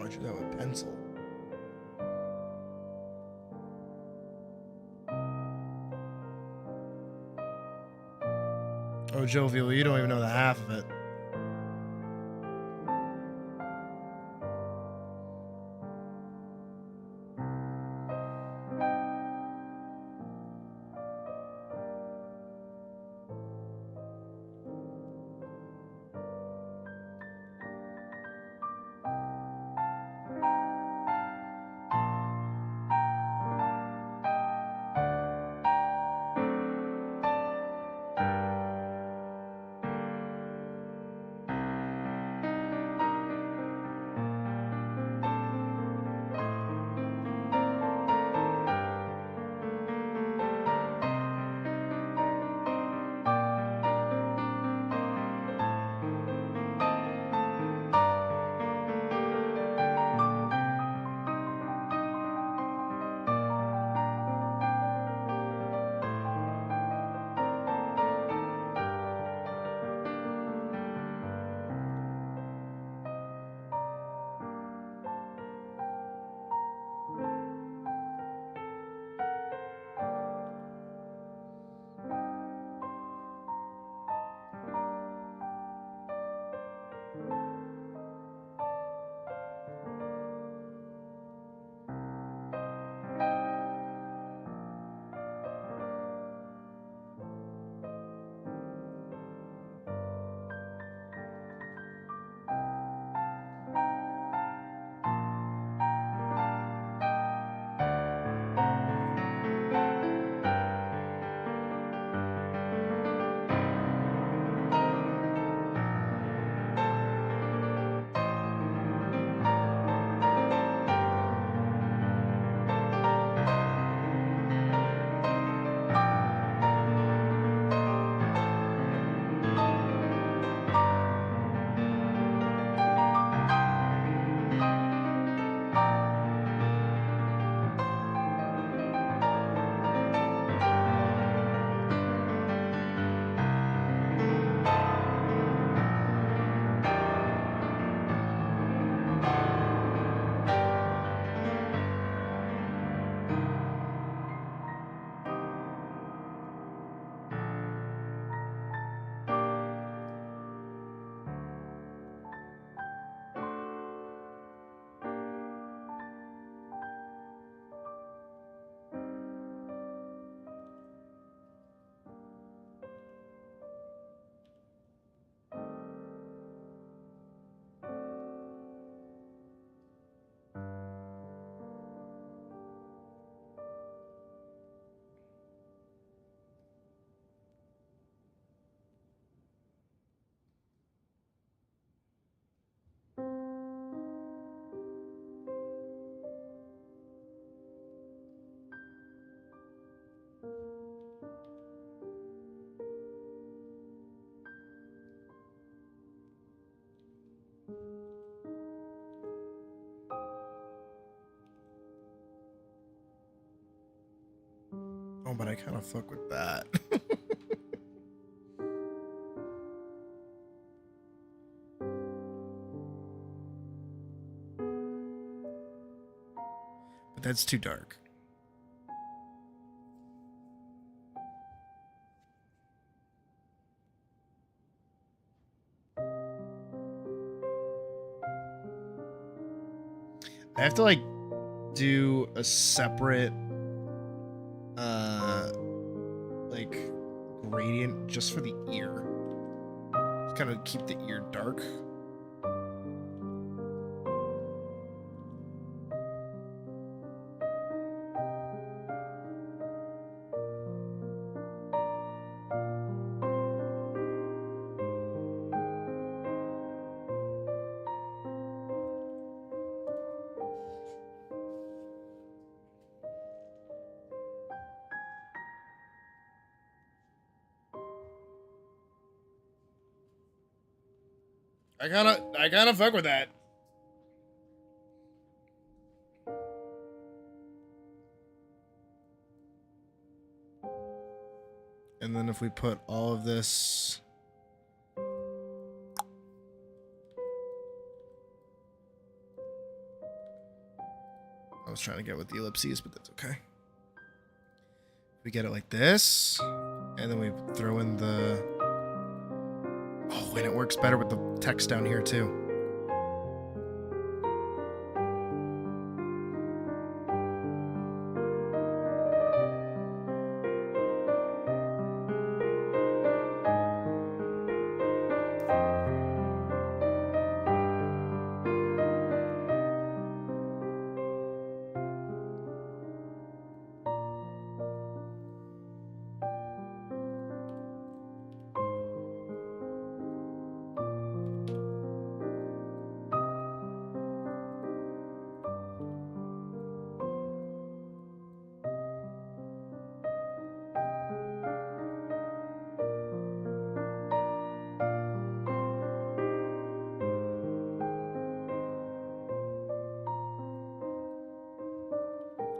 Why'd you do that with pencil? Oh, Jovial, you don't even know the half of it. Oh, but I kind of fuck with that. But that's too dark. I have to like do a separate like gradient just for the ear. Just kind of keep the ear dark. I kinda fuck with that. And then if we put all of this trying to get with the ellipses, but that's okay. We get it like this, and then we throw in the... Oh, and it works better with the text down here, too.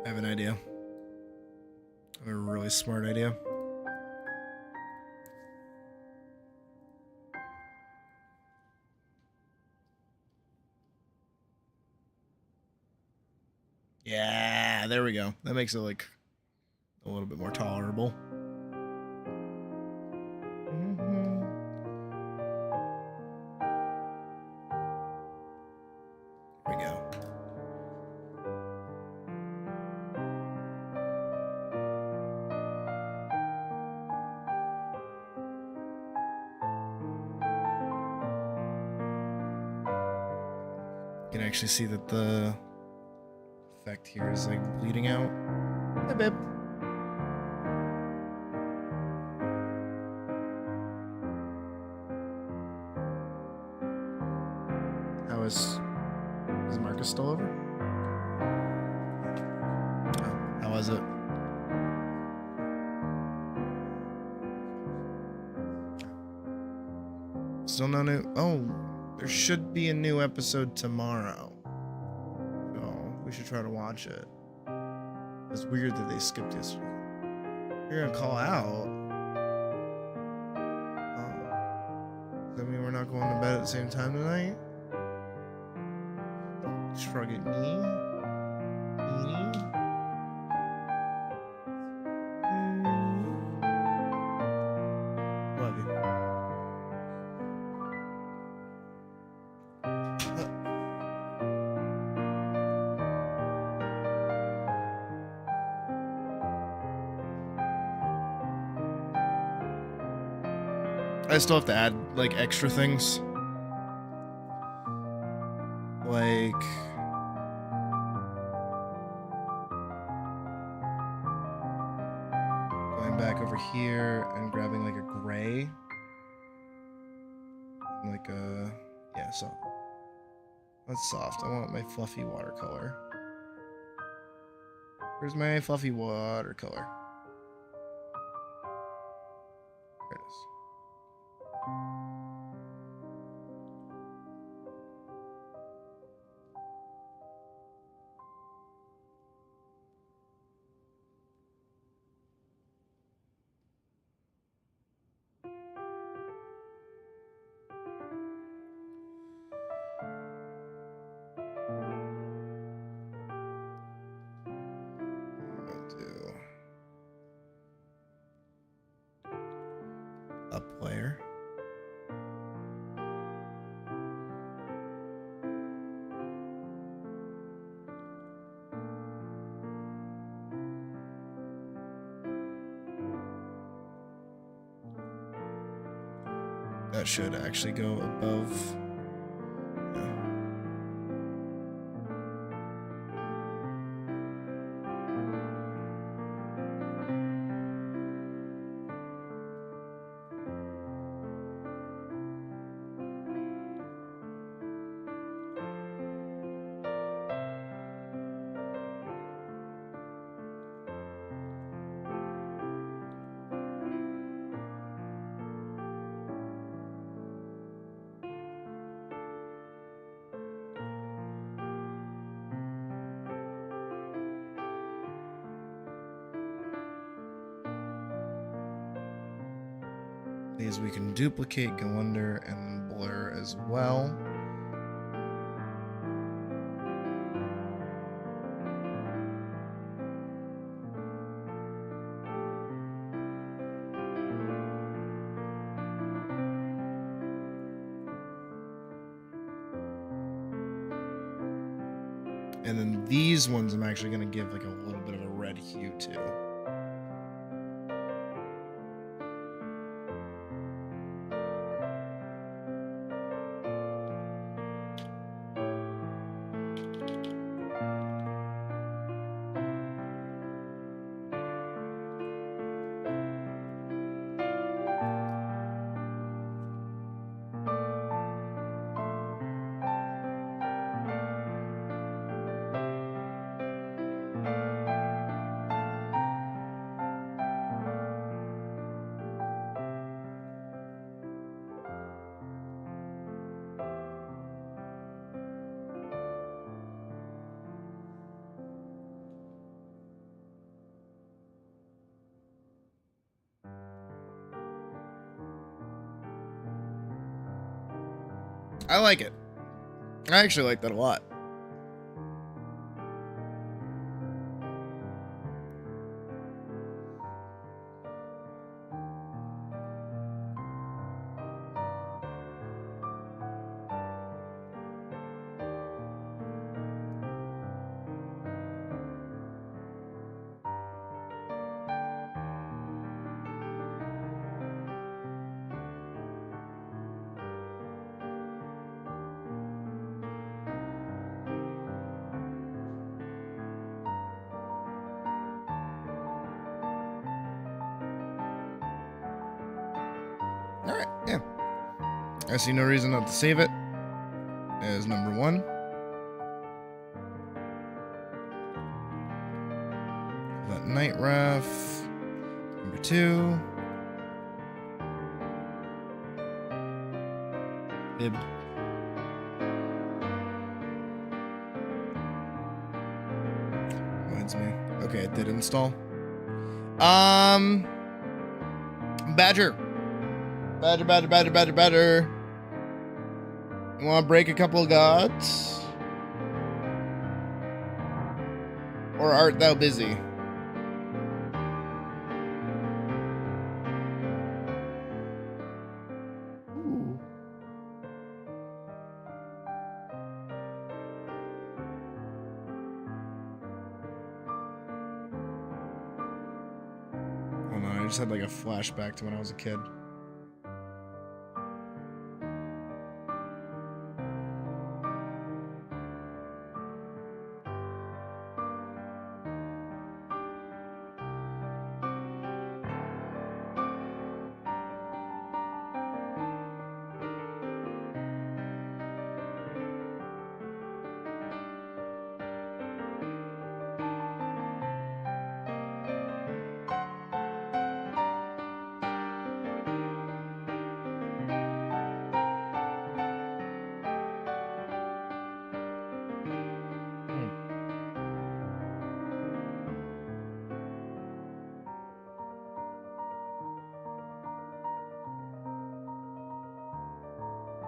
I have an idea. I have a really smart idea. Yeah, there we go. That makes it like a little bit more tolerable. There we go. You can actually see that the effect here is like bleeding out. Hey, babe. How is Marcus still over? Oh, how was it? Still no new. Oh, there should be a new episode tomorrow. So we should try to watch it. It's weird that they skipped yesterday. You're gonna call out. Does that mean we're not going to bed at the same time tonight? Shrug at me. Love you. I still have to add like extra things. Like going back over here and grabbing like a gray. Like a, yeah, so that's soft. I want my fluffy watercolor. Where's my fluffy watercolor? There it is. Up layer. That should actually go above. These we can duplicate, go under, and blur as well. And then these ones I'm actually going to give like a little bit of a red hue to. I like it. I actually like that a lot. Alright, yeah. I see no reason not to save it as number 1. That night ref. Number 2. Bib. Reminds me. Okay, it did install. Badger. Badger. You want to break a couple of gods? Or art thou busy? Ooh. Oh no, I just had like a flashback to when I was a kid.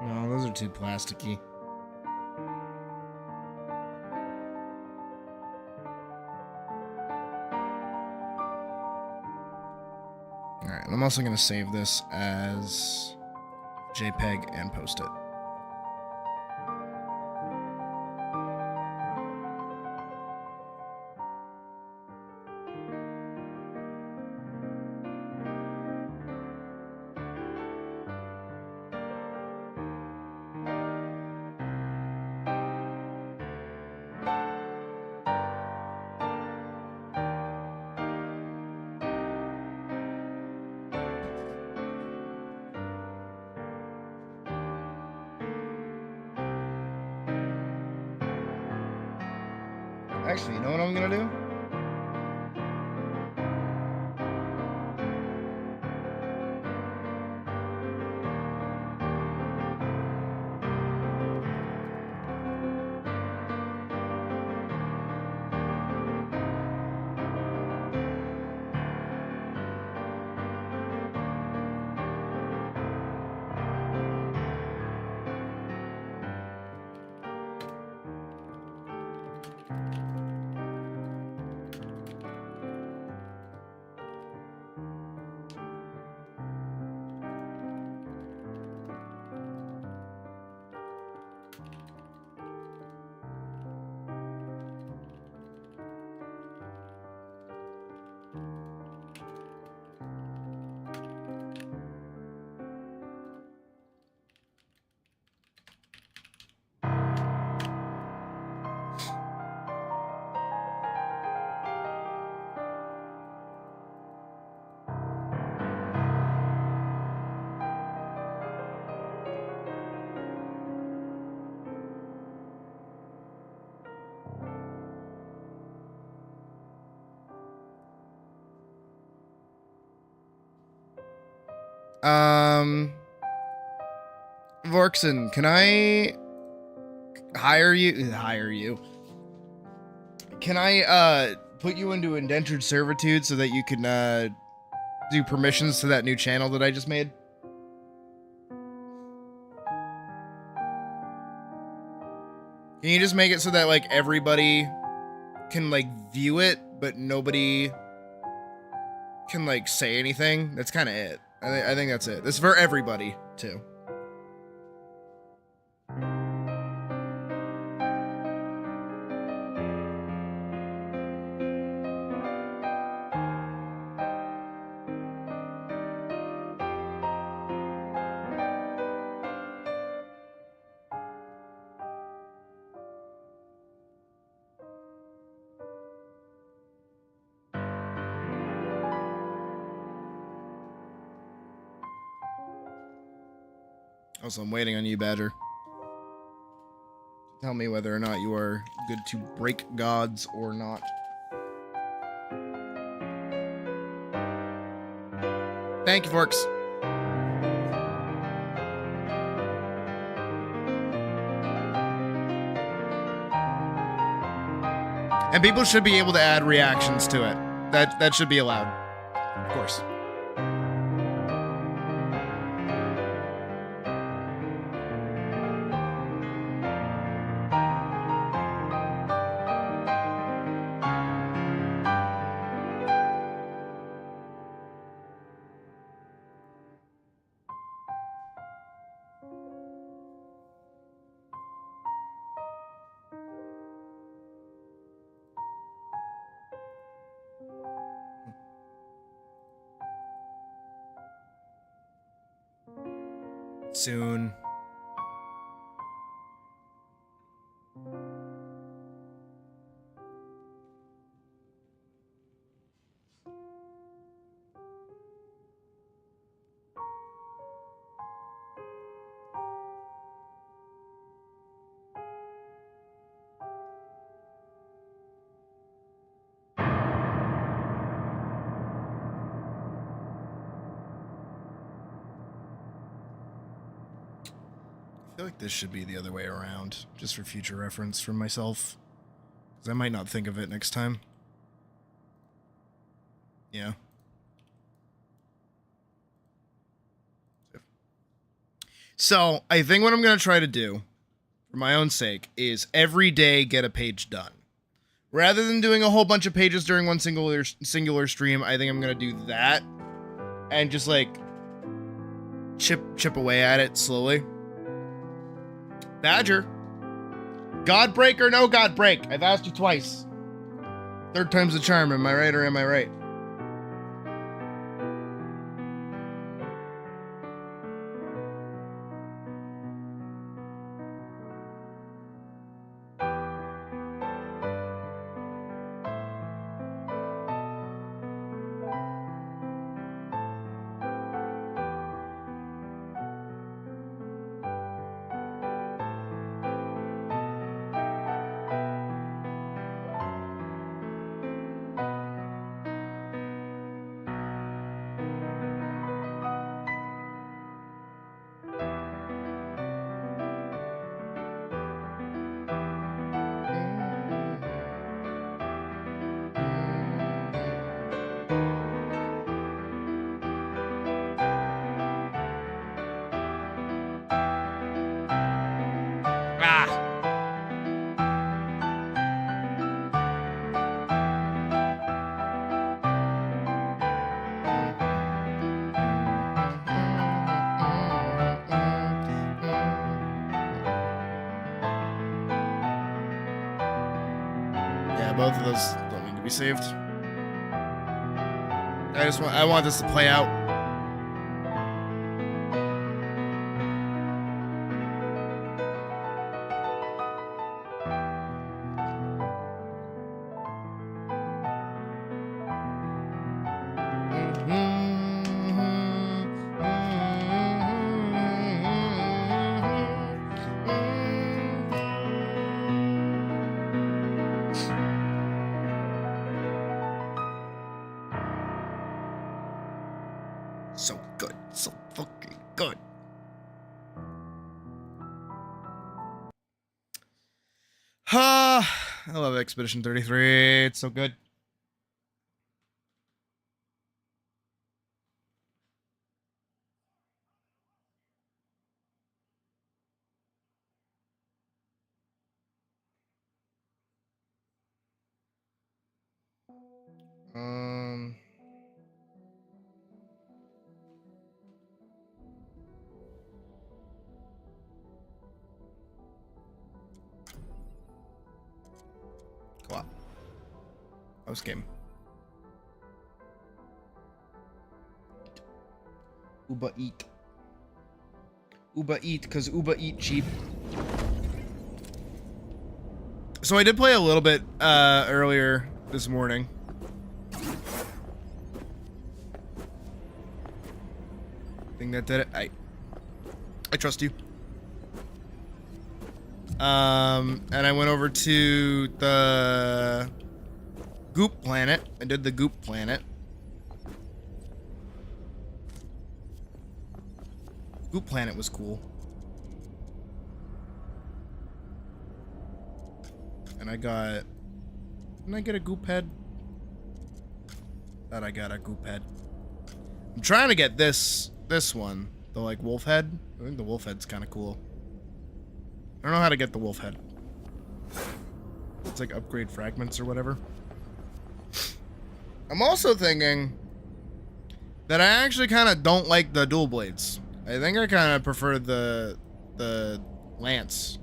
No, those are too plasticky. Alright, I'm also going to save this as JPEG and post it. Actually, you know what I'm gonna do? Vorkson, can I hire you? Can I put you into indentured servitude so that you can do permissions to that new channel that I just made? Can you just make it so that like everybody can like view it, but nobody can like say anything? That's kind of it. I think that's it. This is for everybody too. Also, I'm waiting on you, Badger. Tell me whether or not you are good to break gods or not. Thank you, Forks. And people should be able to add reactions to it. That should be allowed. Of course. Soon. I feel like this should be the other way around, just for future reference from myself. Because I might not think of it next time. Yeah. So, I think what I'm going to try to do, for my own sake, is every day get a page done. Rather than doing a whole bunch of pages during one singular stream, I think I'm going to do that. And just, like, chip away at it slowly. Badger. God break or no God break? I've asked you twice. Third time's the charm, am I right or am I right? Both of those don't need to be saved. I want this to play out. So good. So fucking good. I love Expedition 33. It's so good. Go on. Host game. Uber Eat. Uber Eat, because Uber Eat cheap. So I did play a little bit earlier this morning. Thing that did it. I trust you. And I went over to the Goop Planet. I did the Goop Planet. Goop Planet was cool. And I got... Didn't I get a Goop Head? Thought I got a Goop Head. I'm trying to get this one. The, like, Wolf Head. I think the Wolf Head's kind of cool. I don't know how to get the Wolf Head. It's like upgrade fragments or whatever. I'm also thinking that I actually kind of don't like the dual blades. I think I kind of prefer the Lance.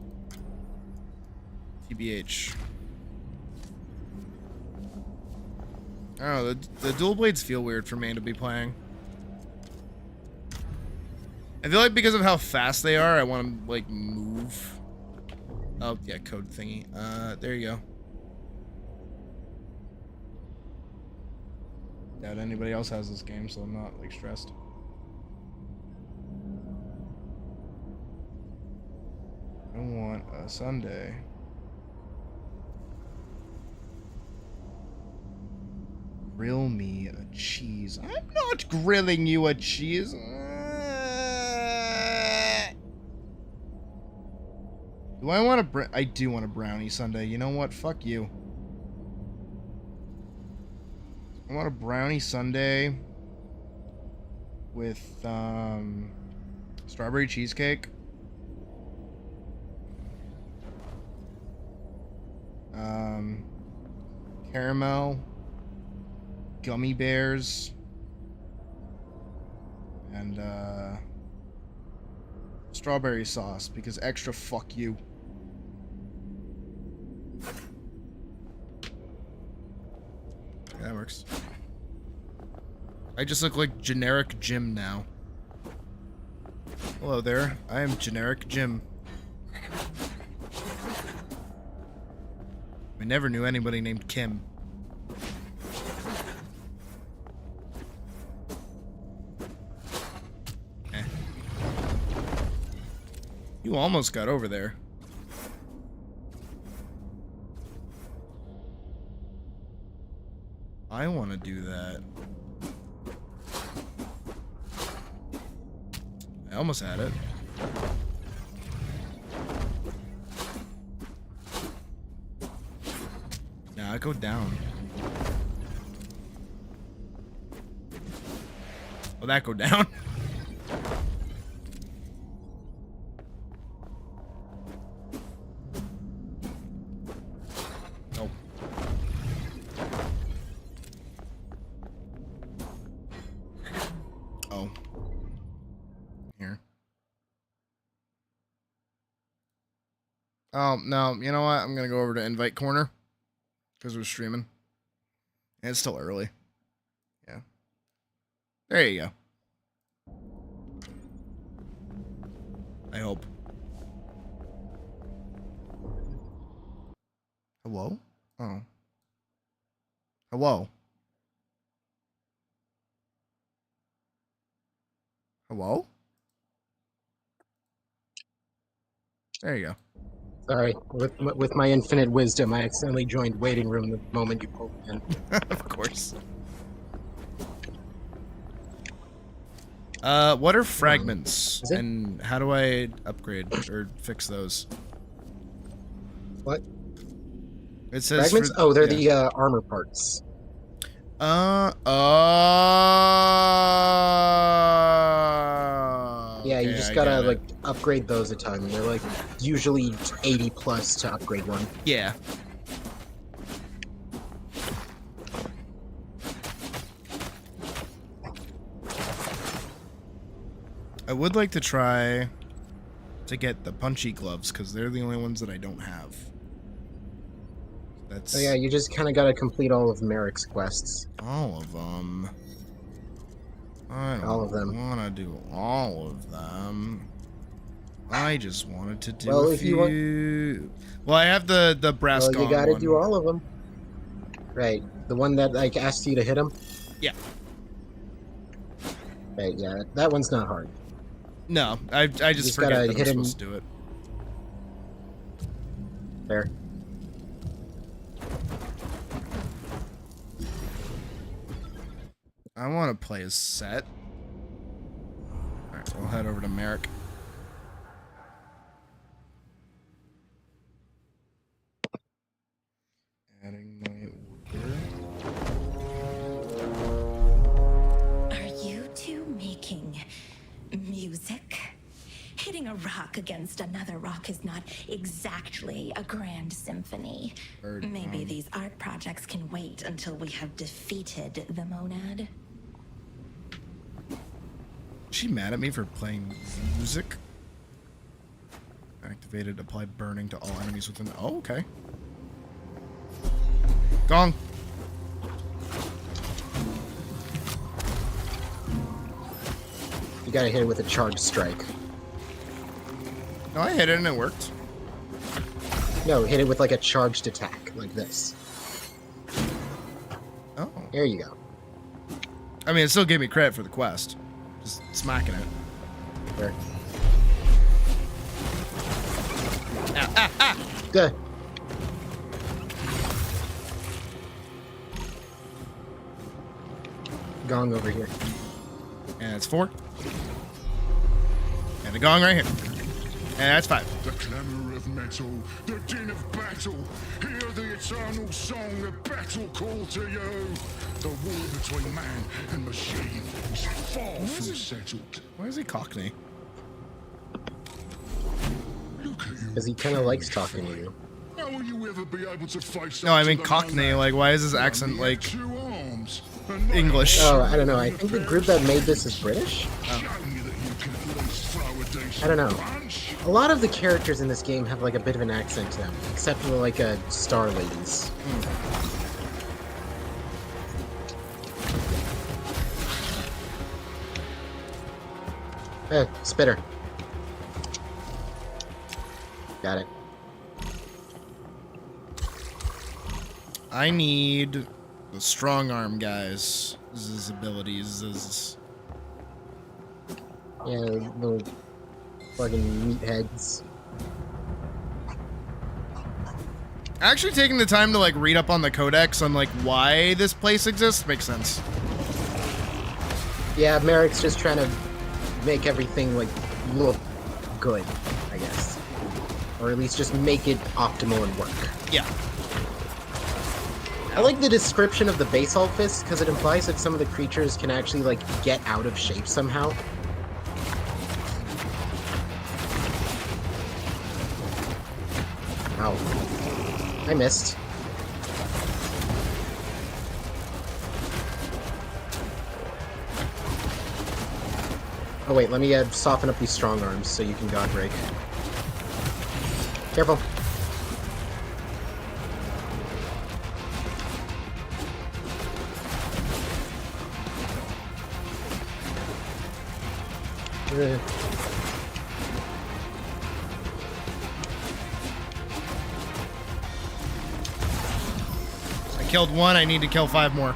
TBH. I don't know, the dual blades feel weird for me to be playing. I feel like because of how fast they are, I want to, like, move. Oh, yeah, code thingy. There you go. Doubt anybody else has this game, so I'm not, like, stressed. I want a sundae. Grill me a cheese. I'm not grilling you a cheese. Do I want a I do want a brownie sundae. You know what? Fuck you. I want a brownie sundae with strawberry cheesecake. Caramel, gummy bears, and strawberry sauce, because extra fuck you. Yeah, that works. I just look like generic Jim now. Hello there, I am generic Jim. I never knew anybody named Kim. Eh. You almost got over there. I want to do that. I almost had it. Nah, I go down. Oh, that go down? Oh. Oh. Here. Oh, no, you know what? I'm gonna go over to Invite Corner. Because we're streaming. And it's still early. Yeah. There you go. I hope. Hello? Oh. Hello? Hello? There you go. Sorry, with my infinite wisdom, I accidentally joined waiting room the moment you pulled me in. Of course. What are fragments, and how do I upgrade or fix those? What? It says Fragments? Oh, they're the armor parts. Yeah, you Okay, just I gotta got it. like upgrade those a ton. They're like usually 80 plus to upgrade one. Yeah. I would like to try to get the punchy gloves because they're the only ones that I don't have. That's Oh yeah, you just kind of gotta complete all of Merrick's quests. all of them. I don't All of them. want to do all of them. I just wanted to do Well, a if few. you want... Well, I have the brass Well, you gong gotta one. do all of them. Right, the one that like asked you to hit him. Yeah. Right, yeah, that one's not hard. No, I just forget gotta that I'm hit him. supposed to do it. There. I want to play as Set. Alright, we'll head over to Merrick. Adding my order. Are you two making music? Hitting a rock against another rock is not exactly a grand symphony. Maybe these art projects can wait until we have defeated the monad. Is she mad at me for playing music? Activated, apply burning to all enemies within the... Oh, okay. Gong. You gotta hit it with a charged strike. No, I hit it and it worked. No, hit it with like a charged attack, like this. Oh. There you go. I mean, it still gave me credit for the quest. Just smacking it. There. Ah. Good. Gong over here. And it's 4. And the gong right here. And that's 5. The clamor of metal, the din of battle. Hear the eternal song, the battle call to you. The war between man and machine is far from settled. Why is he Cockney? Because he kind of likes talking to you. How will you ever be able to face No, I mean Cockney. Like, why is his accent like 2 arms? English? Oh, I don't know. I think the group that made this is British? I don't know. A lot of the characters in this game have like a bit of an accent to them, except for like Star Ladies. Spitter. Got it. I need the strong arm guys. His abilities. His... Yeah, little fucking meatheads. Actually taking the time to like read up on the codex on like why this place exists makes sense. Yeah, Merrick's just trying to make everything like look good, I guess. Or at least just make it optimal and work. Yeah. I like the description of the basalt fist because it implies that some of the creatures can actually like get out of shape somehow. Ow. I missed. Oh wait, let me soften up these strong arms so you can god break. Careful. I killed 1, I need to kill 5 more.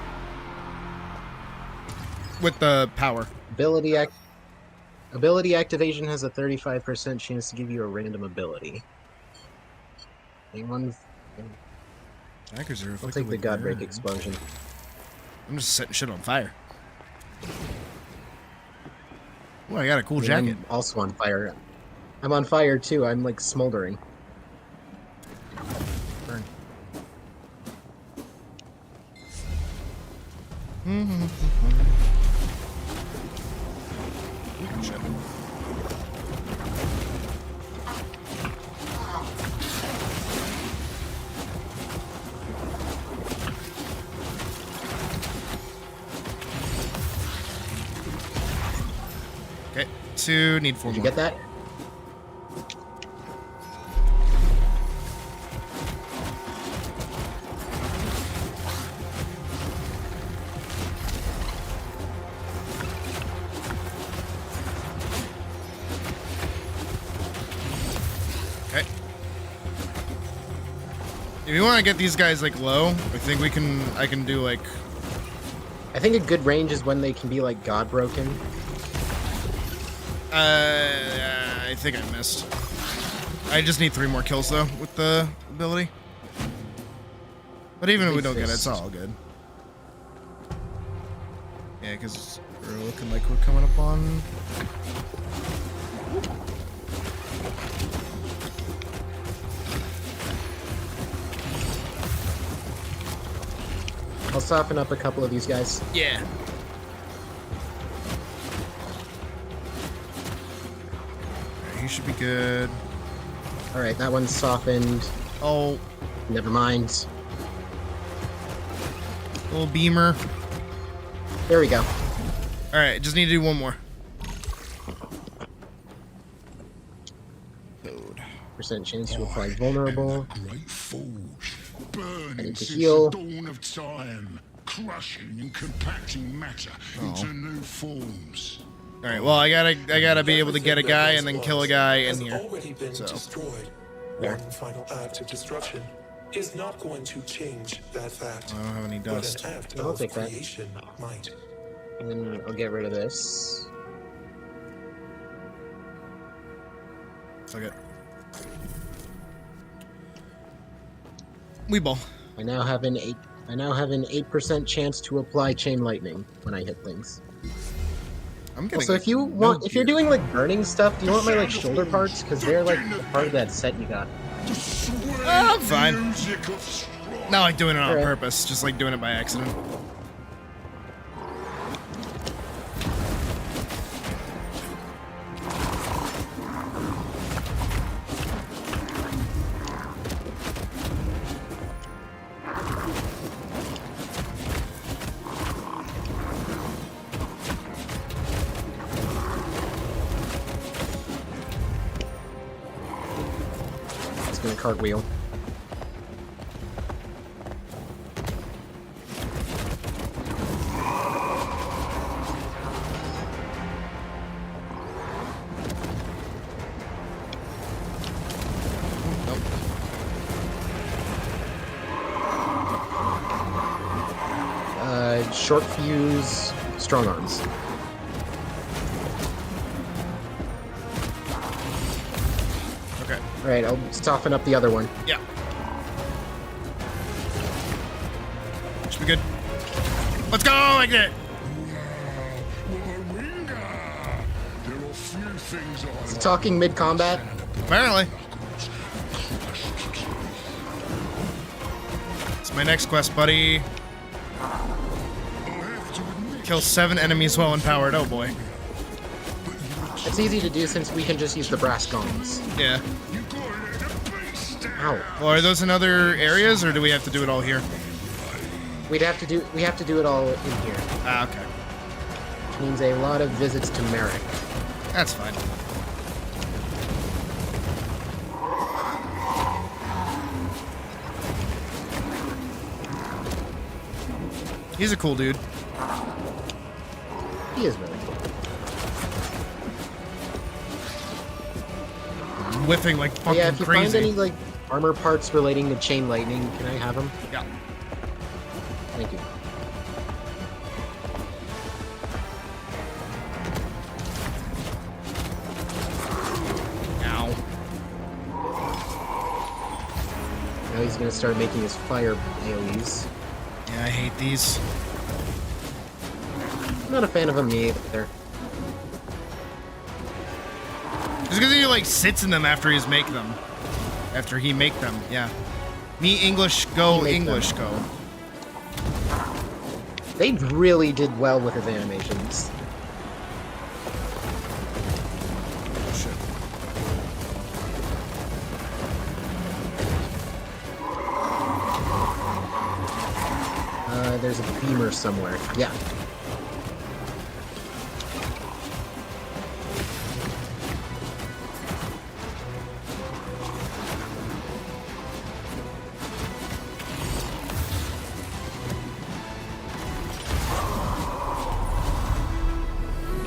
With the power. Ability activation has a 35% chance to give you a random ability. Anyone? Attackers are I'll take the god break explosion. I'm just setting shit on fire. Oh, I got a cool And jacket. I'm also on fire. I'm on fire too. I'm like smoldering. Burn. Shit. Okay, 2, need 4 Did you more. get that? Okay. If you want to get these guys like low, I think I can do like. I think a good range is when they can be like god broken. I think I missed. I just need 3 more kills though with the ability. But even if we don't get it, it's all good. Yeah, because we're looking like we're coming up on. I'll soften up a couple of these guys. Yeah. He should be good. Alright, that one's softened. Oh. Never mind. Little beamer. There we go. Alright, just need to do 1 more. Percent chance to apply vulnerable. Great forge, I burning need to since heal. the dawn of time, crushing and compacting matter into new forms. Alright, well I gotta be able to get a guy and then kill a guy in here. Already been destroyed. One final act of destruction is not going to change that fact. I don't have any dust. But an act I'll of take that. creation might. And then I'll get rid of this. Okay. Weeball. I now have an 8% chance to apply chain lightning when I hit things. I'm getting Also, if you want, if you're doing like burning stuff, do you want my like shoulder parts? Because they're like part of that set you got. I'm fine. Not like doing it on Alright. purpose, just like doing it by accident. It's gonna cartwheel. Short fuse, strong arms. Okay. Alright, I'll soften up the other one. Yeah. Should be good. Let's go! I get it! Is he talking mid-combat? Apparently. It's my next quest, buddy. Kill 7 enemies while empowered. Oh boy. It's easy to do since we can just use the brass gongs. Yeah. Ow. Well, are those in other areas, or do we have to do it all here? We have to do it all in here. Ah, okay. Which means a lot of visits to Merrick. That's fine. He's a cool dude. He is really cool. Whiffing like fucking Yeah, if you crazy. find any like armor parts relating to chain lightning, can I have them? Yeah. Thank you. Ow. Now he's gonna start making his fire AoEs. Yeah, I hate these. I'm not a fan of them either. Just because he like sits in them after he make them. After he make them, yeah. Me English go, English go. They really did well with his animations. There's a beamer somewhere. Yeah.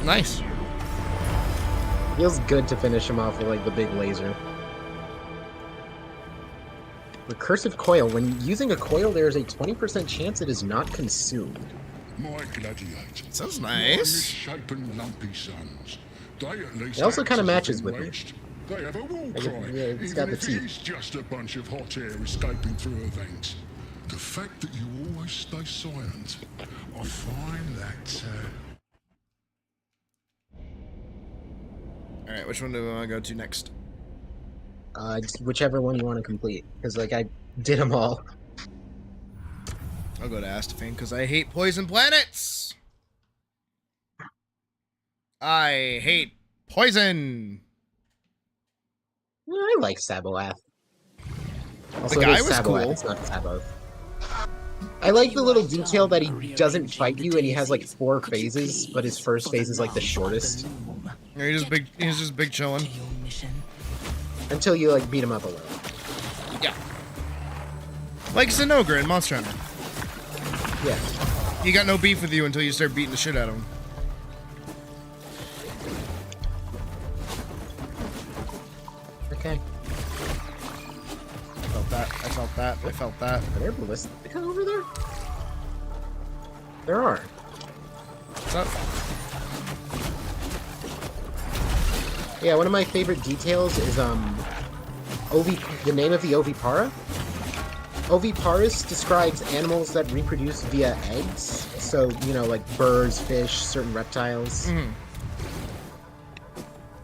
Nice. Feels good to finish him off with like the big laser. Recursive coil. When using a coil, there is a 20% chance it is not consumed. My gladiator. Sounds nice. Misshapen lumpy sons. They at least It also act kind of as if matches with me. enraged. They have a war cry, Yeah, it's got even the if it teeth. is just a bunch of hot air escaping through her veins. The fact that you always stay silent, I find that. All right, which one do we want to go to next? Just whichever one you want to complete, because like I did them all. I'll go to Astafane because I hate poison planets. I hate poison. I like Saboath. Also, The guy it is was Saboath, cool. It's not Saboth. I like the little detail that he doesn't fight you, and he has like 4 phases, but his first phase is like the shortest. Yeah, he's just big chilling. Until you like beat him up a little. Yeah. Like Zinogre in Monster Hunter. Yeah. He got no beef with you until you start beating the shit out of him. Okay. I felt that. I felt that. I felt that. Are there ballistica over there? There are. What's up? Yeah, one of my favorite details is the name of the ovipara. Oviparous describes animals that reproduce via eggs. So, you know, like birds, fish, certain reptiles. Mm-hmm.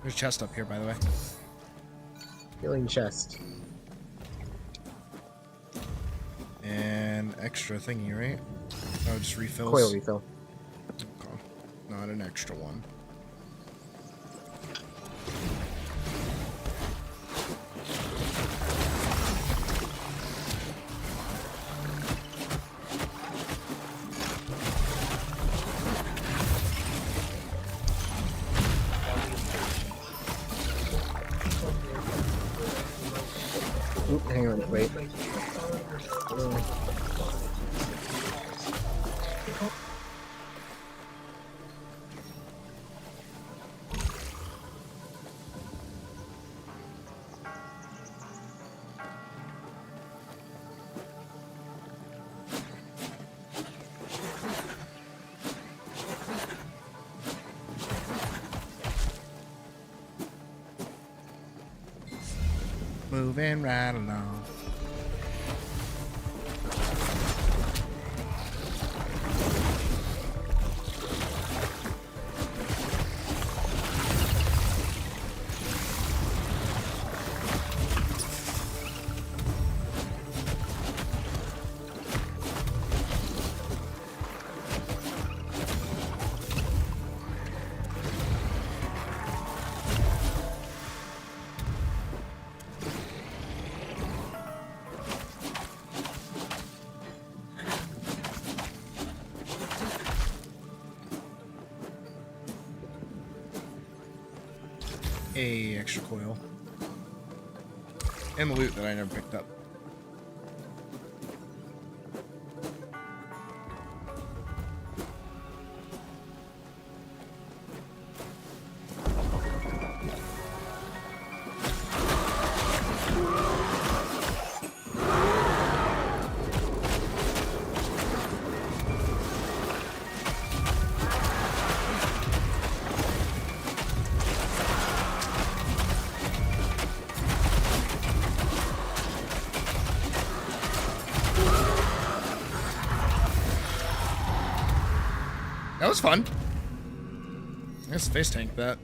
There's chest up here, by the way. Healing chest. And extra thingy, right? Oh, just refills. Coil refill. Okay. Not an extra one. Oop, hang on, wait. Moving right along. A extra coil. And the loot that I never picked up. That was fun. Nice face tank that.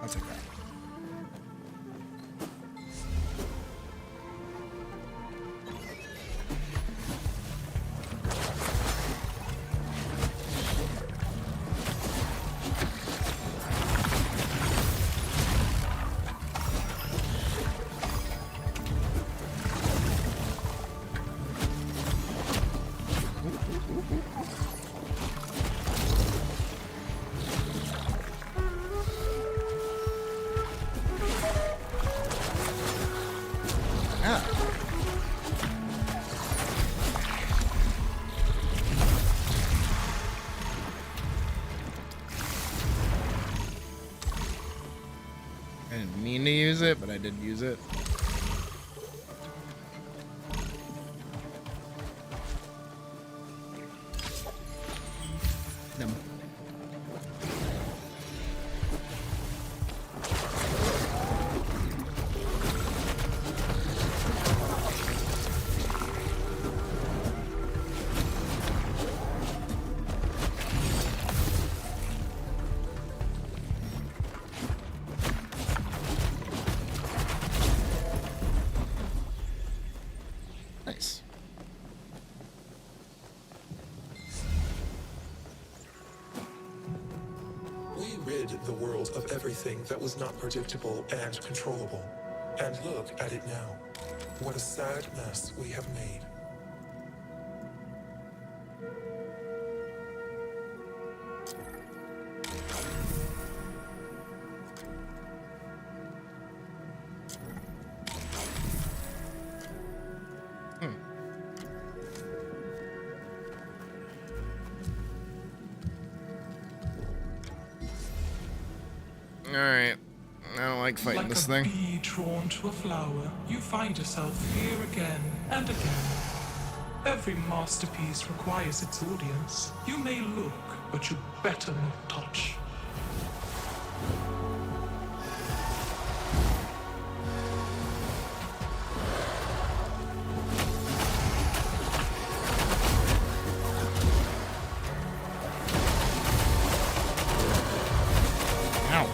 I'll take that. I didn't mean to use it, but I did use it. No. Nice. We rid the world of everything that was not predictable and controllable. And look at it now. What a sad mess we have made. Alright. I don't like fighting Like this a thing. bee drawn to a flower, you find yourself here again and again. Every masterpiece requires its audience. You may look, but you better not touch. Ow.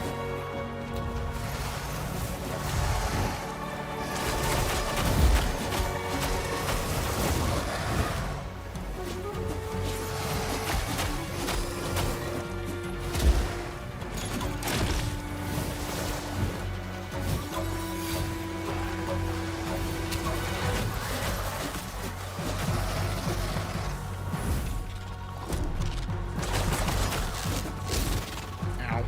Ow.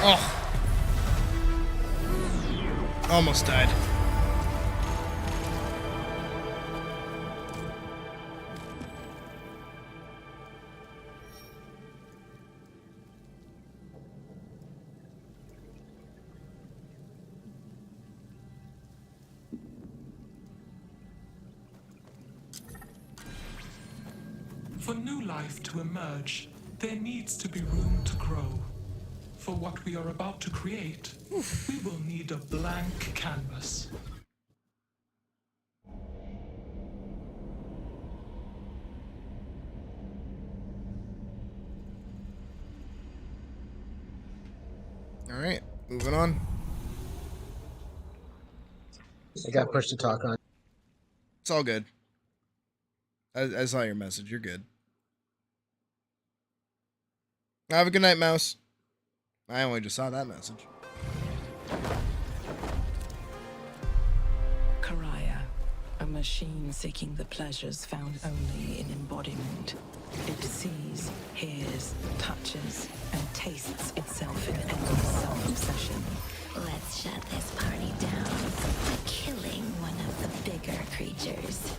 Oh. Almost died. For new life to emerge, there needs to be room to grow. For what we are about to create, we will need a blank canvas. Alright, moving on. I got push to talk on. It's all good. I saw your message. You're good. Have a good night, Mouse. I only just saw that message. Karaya, a machine seeking the pleasures found only in embodiment. It sees, hears, touches, and tastes itself in endless self-obsession. Let's shut this party down by killing one of the bigger creatures.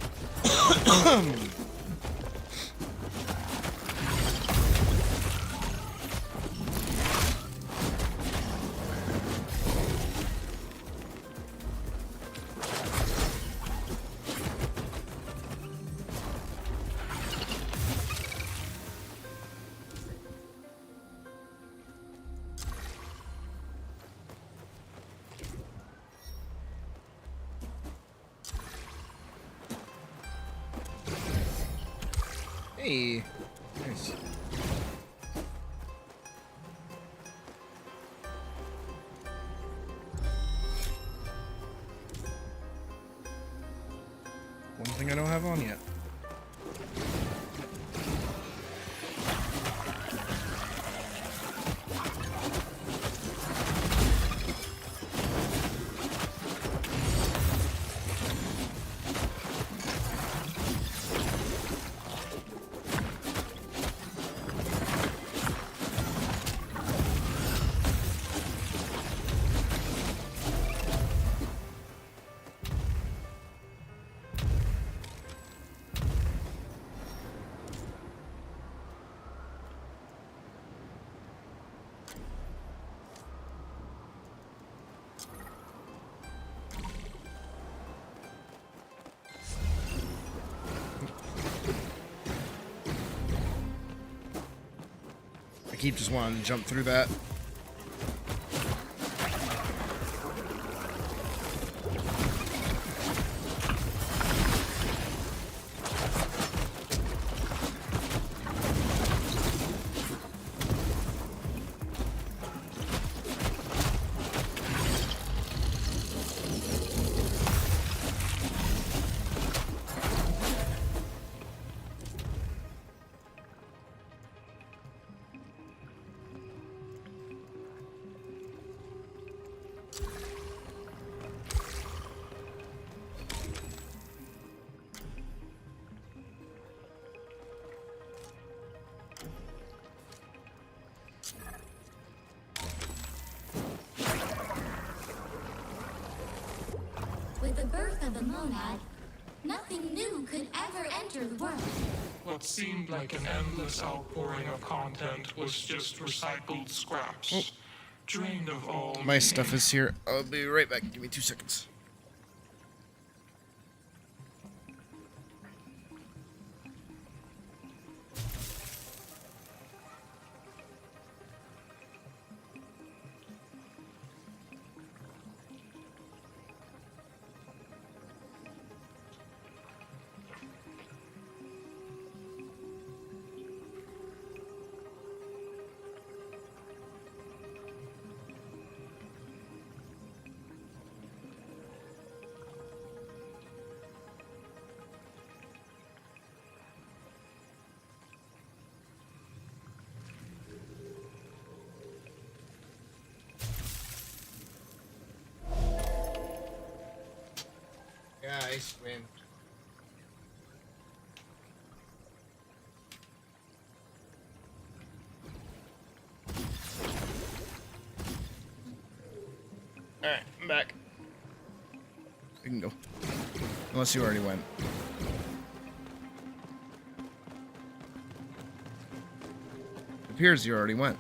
Hey. Nice. One thing I don't have on yet. I keep just wanting to jump through that. With the birth of the monad, nothing new could ever enter the world. What seemed like an endless outpouring of content was just recycled scraps, drained of all My stuff is here. I'll be right back. Give me 2 seconds. Guys, man. Alright, I'm back. We can go. Unless you already went. It appears you already went.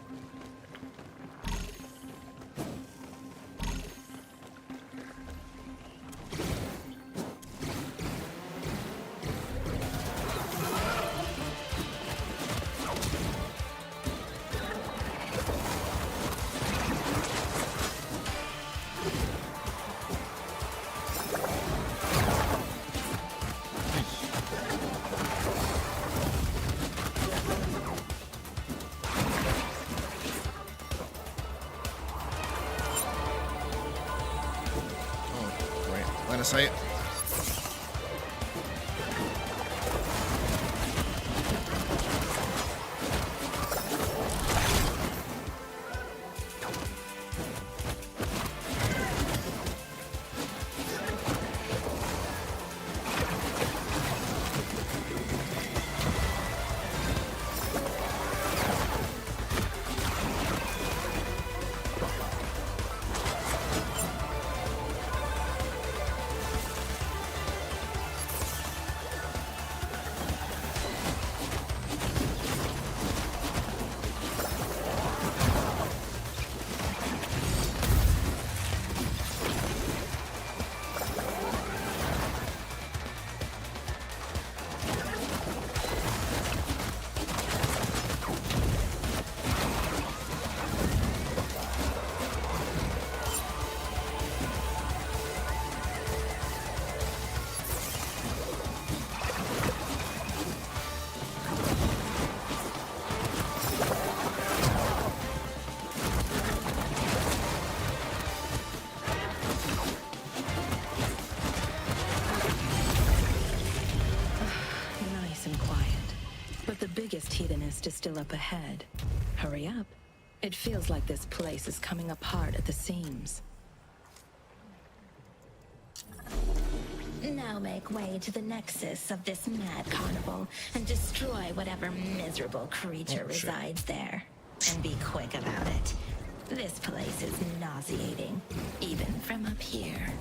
Line of sight. Nice and quiet. But the biggest hedonist is still up ahead. Hurry up. It feels like this place is coming apart at the seams. Now make way to the nexus of this mad carnival and destroy whatever miserable creature resides there. And be quick about it. This place is nauseating, even from up here.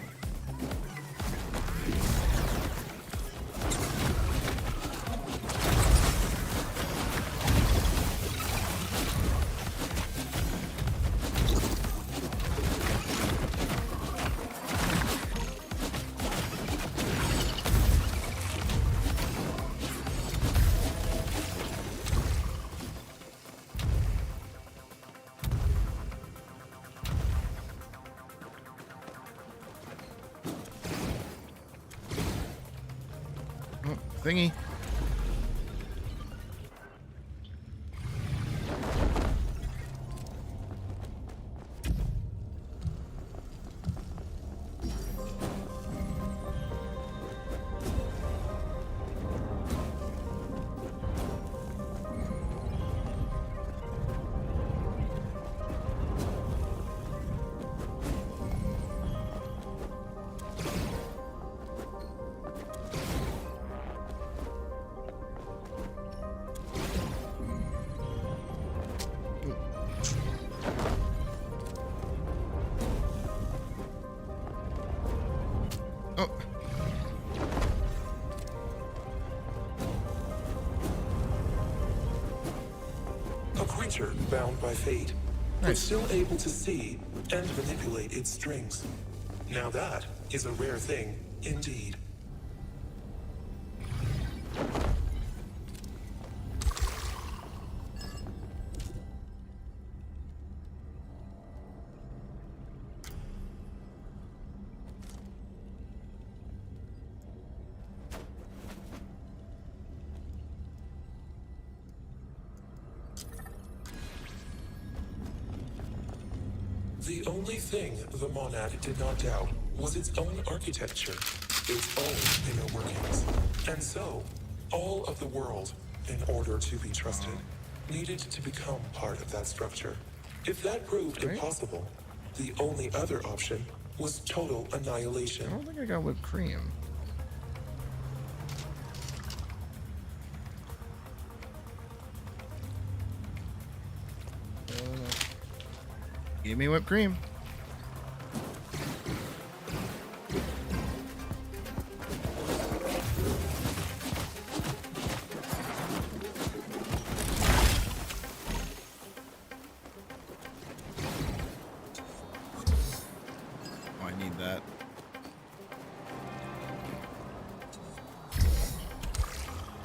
Thingy. A creature bound by fate, but still able to see and manipulate its strings. Now that is a rare thing indeed. The only thing the monad did not doubt was its own architecture, its own inner workings. And so, all of the world, in order to be trusted, needed to become part of that structure. If that proved impossible, the only other option was total annihilation. I don't think I got whipped cream. Give me whipped cream. that.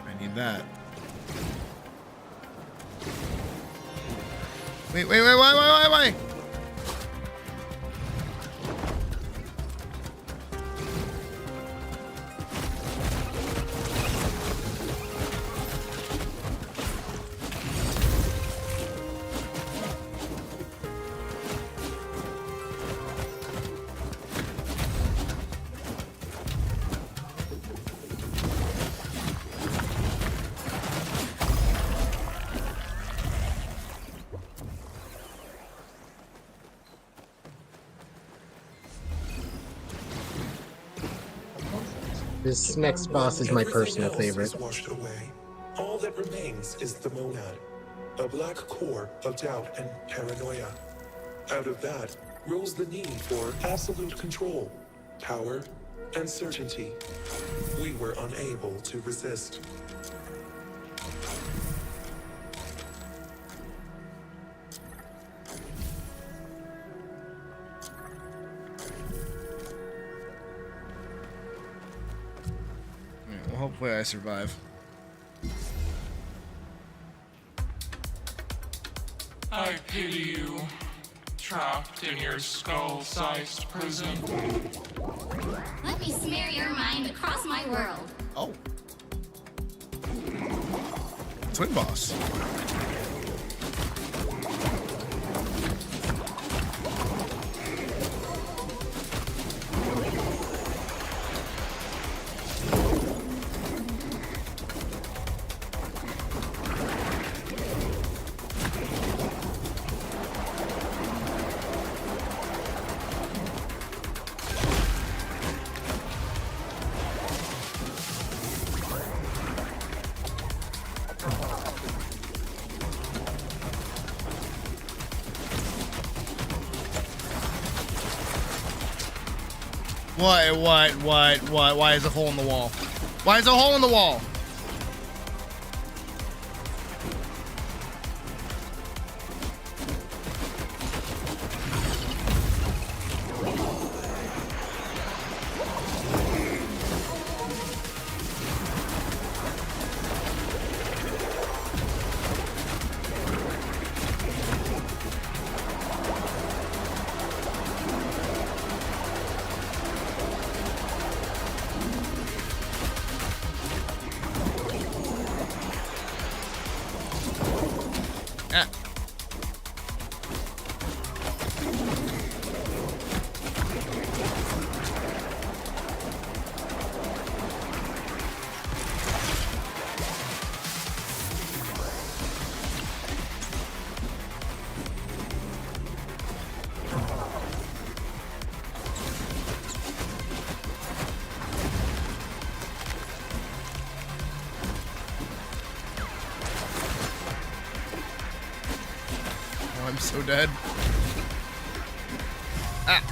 I need that. Wait, why? This next boss is my personal favorite. Is washed away. All that remains is the monad, a black core of doubt and paranoia. Out of that rose the need for absolute control, power, and certainty. We were unable to resist. Well, hopefully I survive. I pity you, trapped in your skull-sized prison. Let me smear your mind across my world. Oh. Twin boss. What? Why is a hole in the wall? Why is a hole in the wall? I'm so dead. Ah.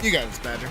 You got this, Badger.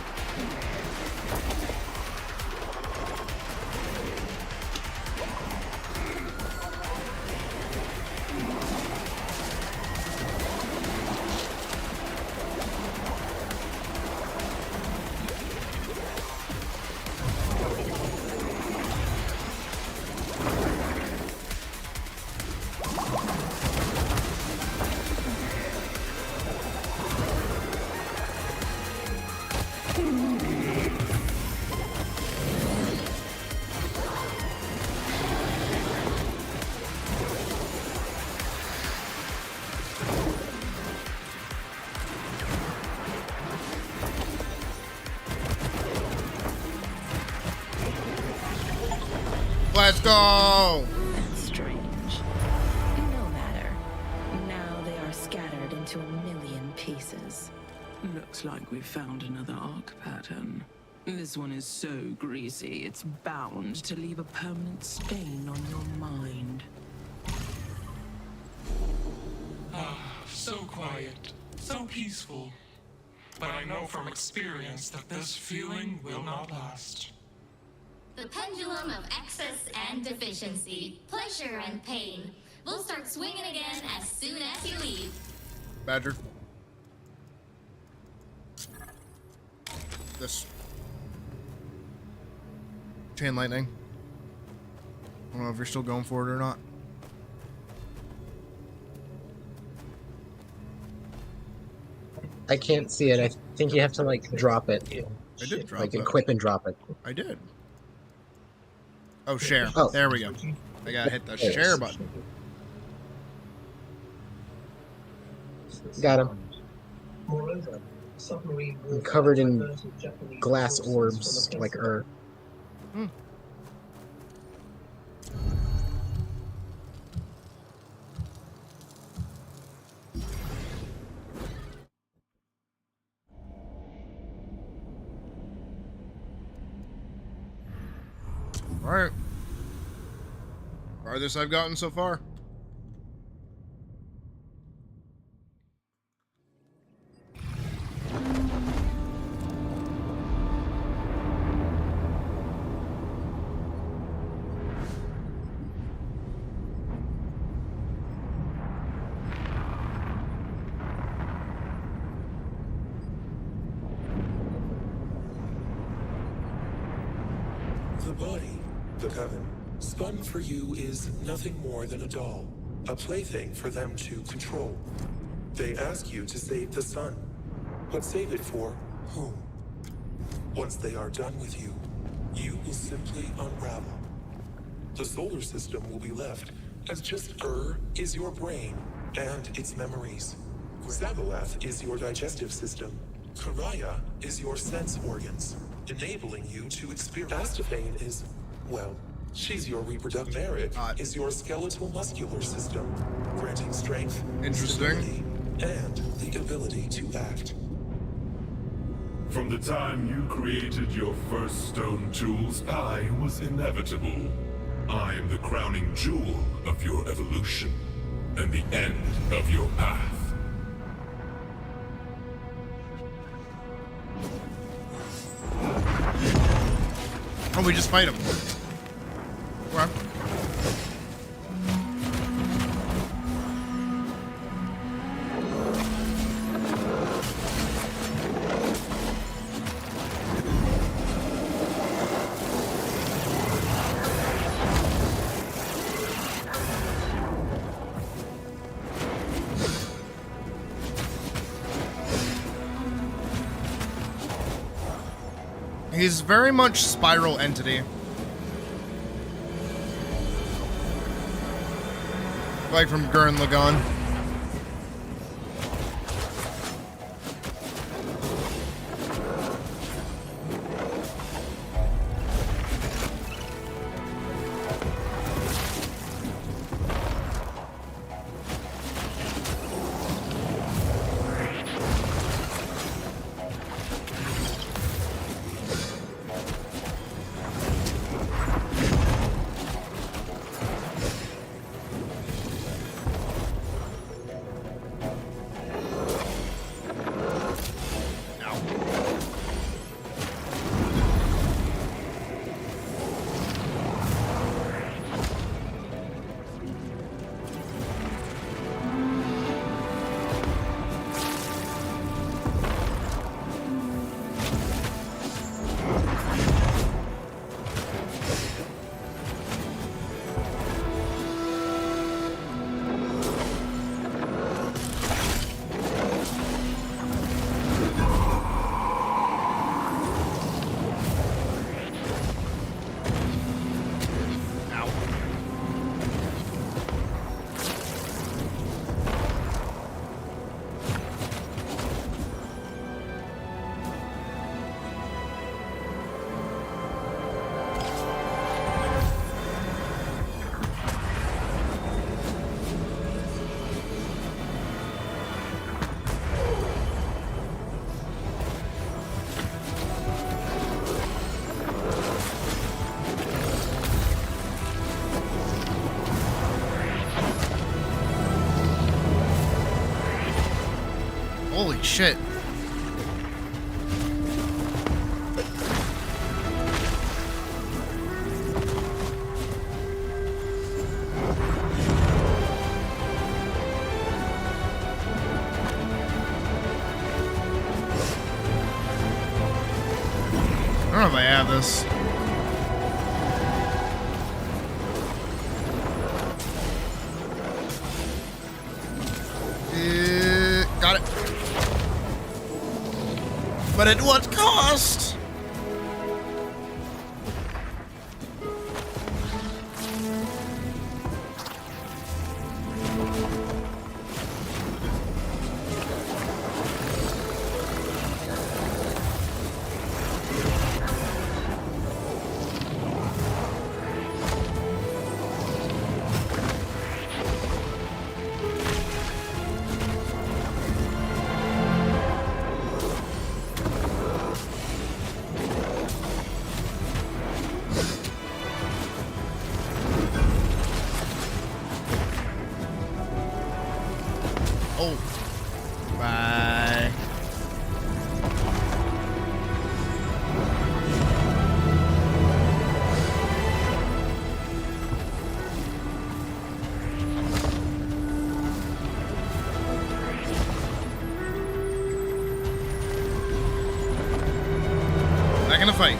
Let's go! That's strange. No matter. Now they are scattered into a million pieces. Looks like we've found another arc pattern. This one is so greasy, it's bound to leave a permanent stain on your mind. So quiet, so peaceful. But I know from experience that this feeling will not last. The pendulum of excess and deficiency, pleasure and pain. We'll start swinging again as soon as you leave. Badger. This. Chain lightning. I don't know if you're still going for it or not. I can't see it. I think you have to like drop it. I did drop like it. equip and drop it. I did. Oh, share. Oh. There we go. I gotta hit the share button. Got him. I'm covered in glass orbs, like Earth. Hmm. Alright. Farthest I've gotten so far. The body, the coven, spun for you is nothing more than a doll, a plaything for them to control. They ask you to save the sun, but save it for whom? Once they are done with you, you will simply unravel. The solar system will be left as just is your brain and its memories. Zavalath is your digestive system. Karaya is your sense organs, enabling you to experience. Astaphane is, well, she's your reproductive. Merit is your skeletal muscular system, granting strength, stability, and the ability to act. From the time you created your first stone tools, I was inevitable. I am the crowning jewel of your evolution, and the end of your path. Oh, we just fight him. Well. He's very much spiral entity. Like from Gurren Lagann. Holy shit. don't know if I have this. Got it. But at what cost? Oh. Bye. Back in the fight.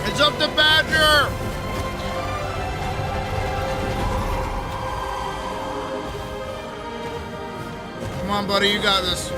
It's up to Badger! Come on, buddy, you got this.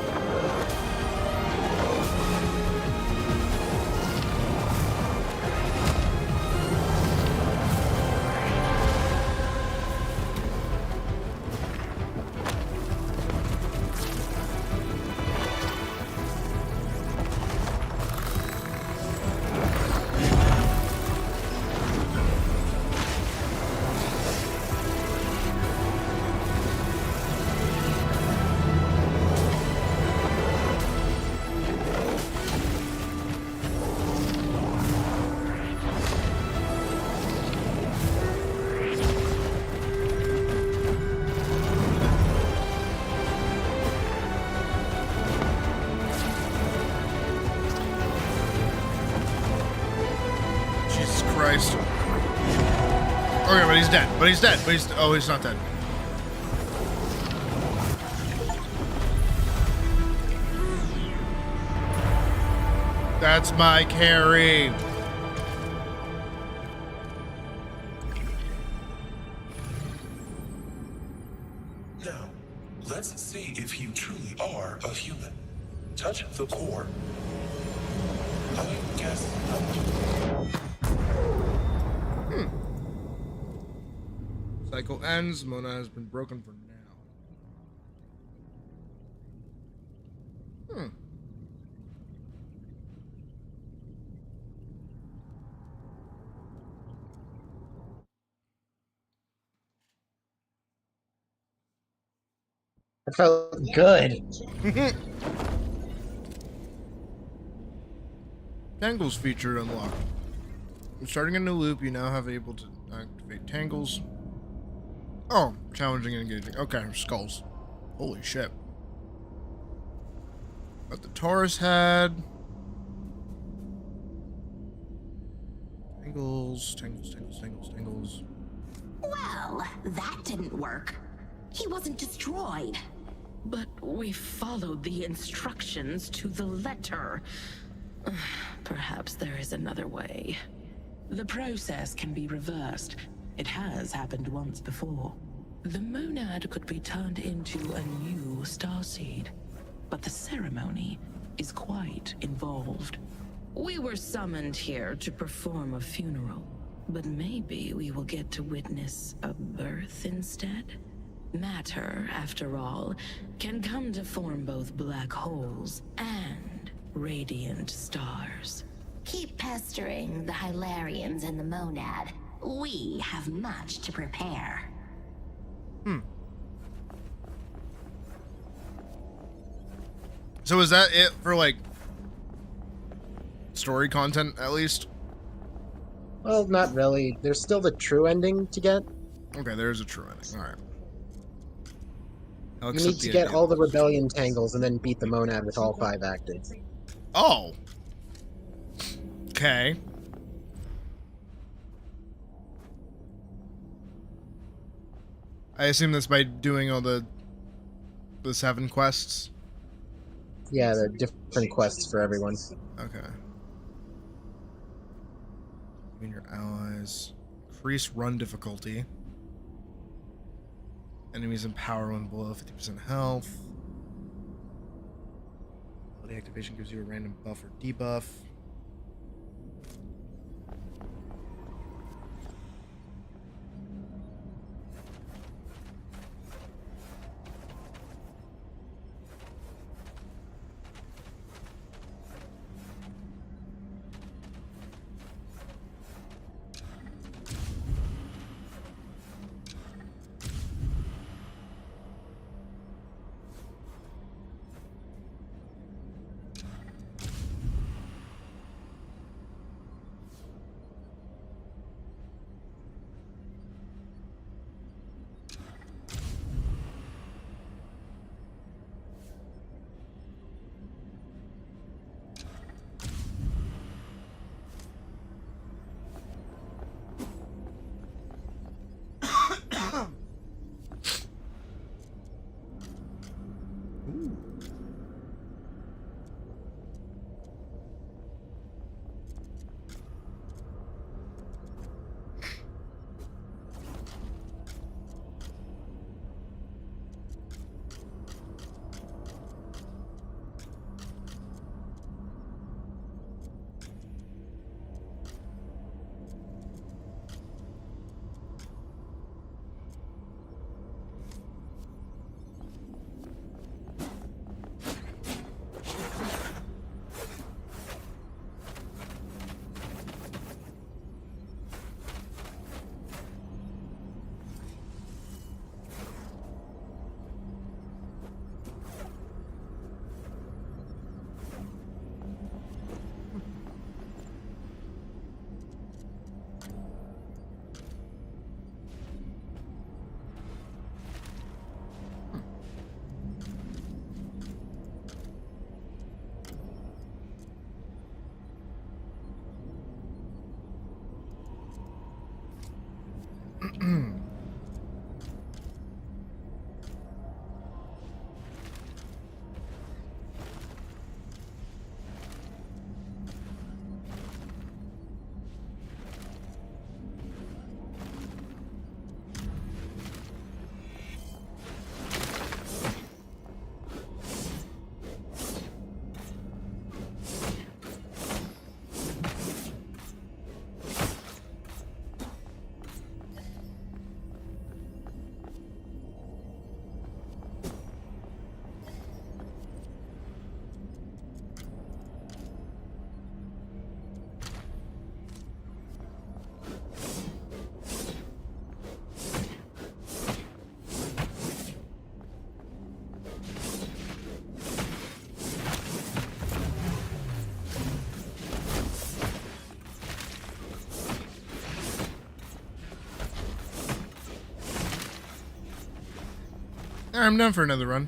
Christ. Okay, but he's dead. But he's dead. But he's... Oh, he's not dead. That's my carry. Now, let's see if you truly are a human. Touch the core. I guess not. Cycle ends. Mona has been broken for now. That felt good. Tangles feature unlocked. Starting a new loop, you now have able to activate tangles. Oh, challenging and engaging. Okay, skulls. Holy shit. Got the Taurus head. Tangles, tangles, tangles, tangles, tangles. Well, that didn't work. He wasn't destroyed. But we followed the instructions to the letter. Perhaps there is another way. The process can be reversed. It has happened once before. The monad could be turned into a new starseed, but the ceremony is quite involved. We were summoned here to perform a funeral, but maybe we will get to witness a birth instead? Matter, after all, can come to form both black holes and radiant stars. Keep pestering the Hylarians and the Monad. We have much to prepare. So is that it for, like, story content, at least? Well, not really. There's still the true ending to get. Okay, there's a true ending. Alright. You need to get all the rebellion tangles and then beat the Monad with all 5 active. Oh! Okay. I assume that's by doing all the 7 quests? Yeah, there are different quests for everyone. Okay. Between your allies. Increase run difficulty. Enemies in power when below 50% health. Ability activation gives you a random buff or debuff. There, I'm done for another run.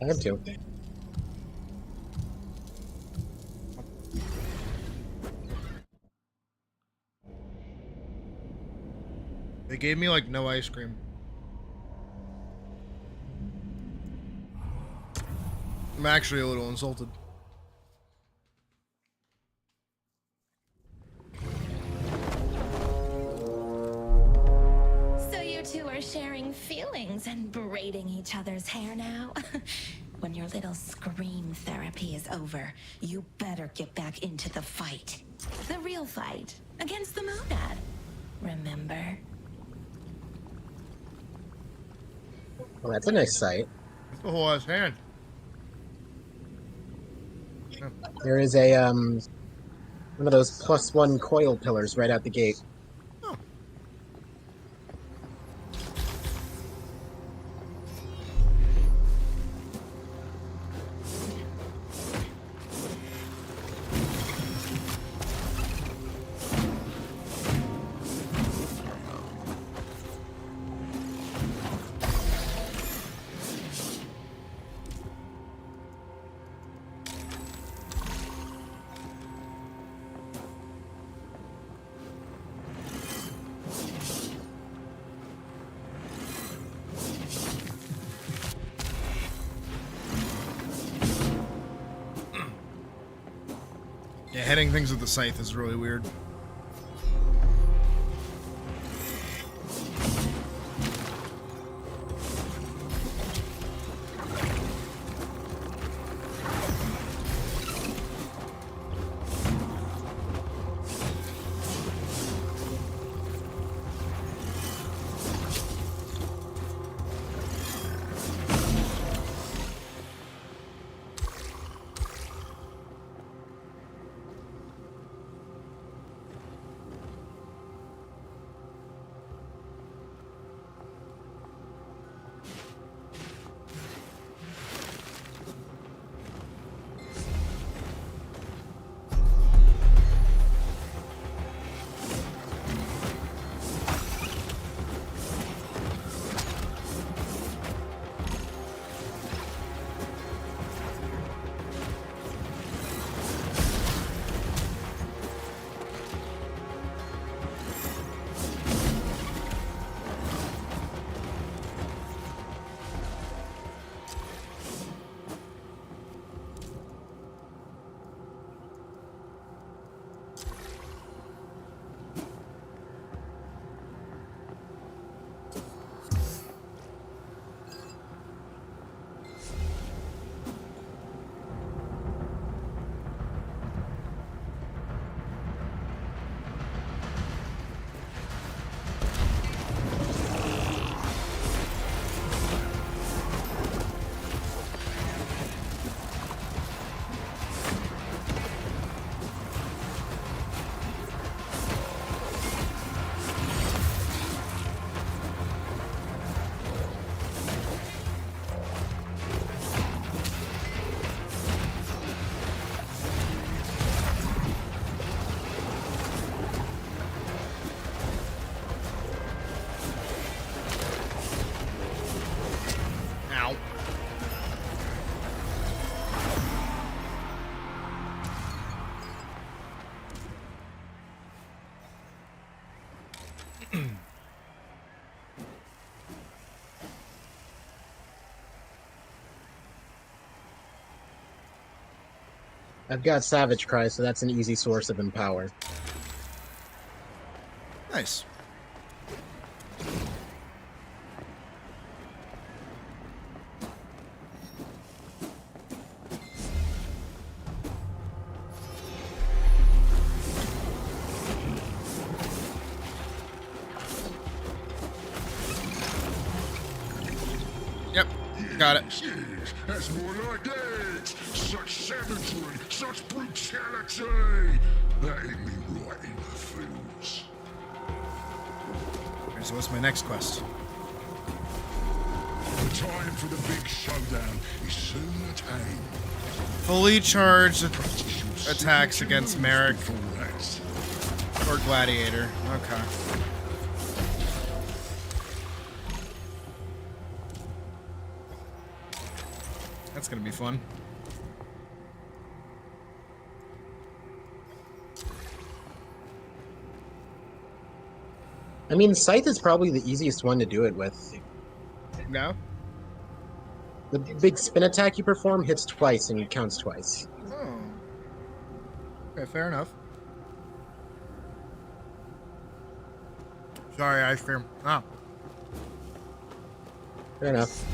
I have to. They gave me, like, no ice cream. I'm actually a little insulted. So you two are sharing feelings and braiding each other's hair now? When your little scream therapy is over, you better get back into the fight. The real fight against the monad. Remember? Well, that's a nice sight. The whole ass hand. There is a one of those +1 coil pillars right out the gate. Yeah, hitting things with the scythe is really weird. I've got Savage Cry, so that's an easy source of empower. Nice. Yep, got it. Yes, that's more like it. Such savagery, such brutality. That hit me right in the feels. Okay, so what's my next quest? The time for the big showdown is soon attained. Fully charged attacks against Merrick or Gladiator. Okay. That's gonna be fun. I mean, Scythe is probably the easiest one to do it with. No? The big spin attack you perform hits twice and counts twice. Oh. Okay, fair enough. Sorry, ice cream. Ah. Fair enough.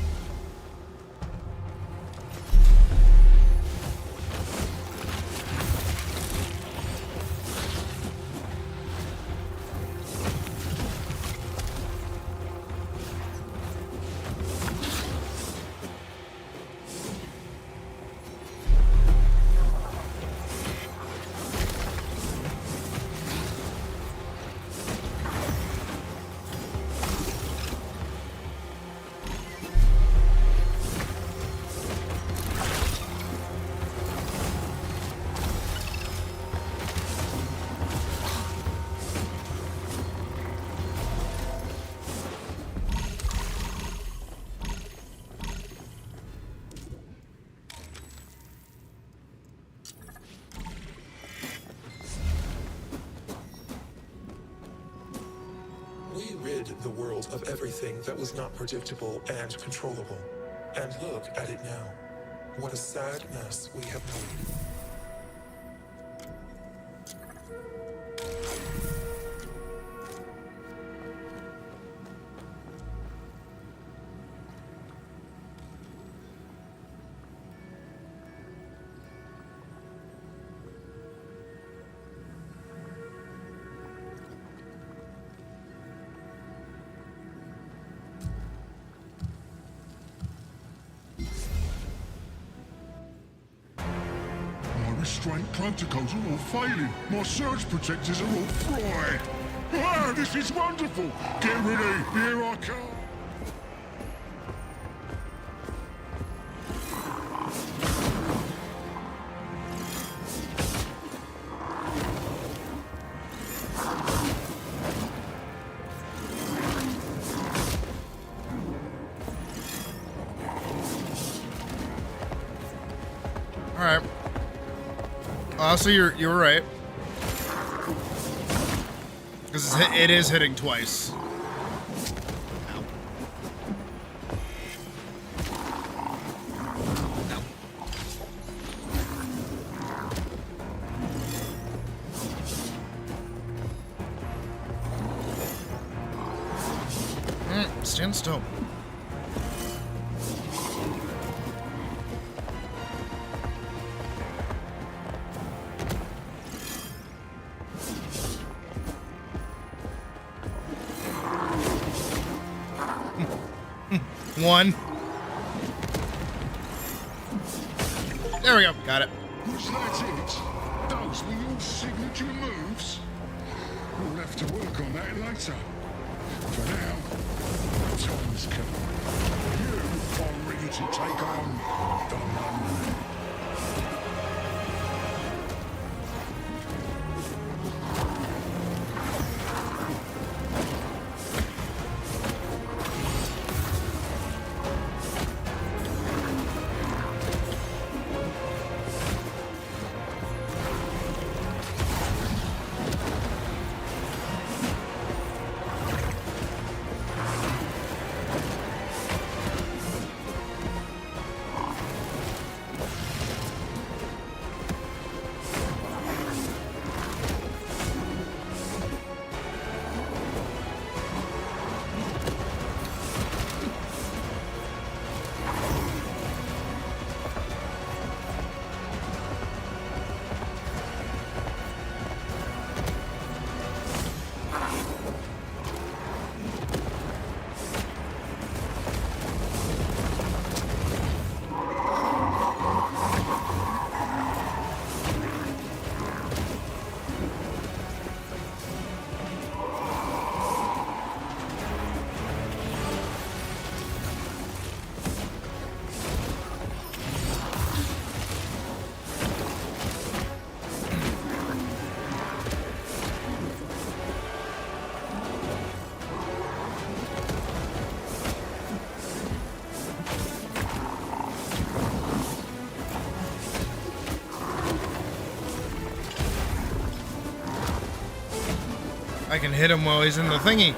the world of everything that was not predictable and controllable. And look at it now. What a sad mess we have made. Restraint protocols are all failing. My surge protectors are all fried. Ah, this is wonderful. Get ready. Here I come. All right. So you're right, because it is hitting twice. Stand still. One. There we go. Got it. Was that it? Those were your signature moves? We'll have to work on that later. For now, the time's come. You are ready to take on the Monad. I can hit him while he's in the thingy.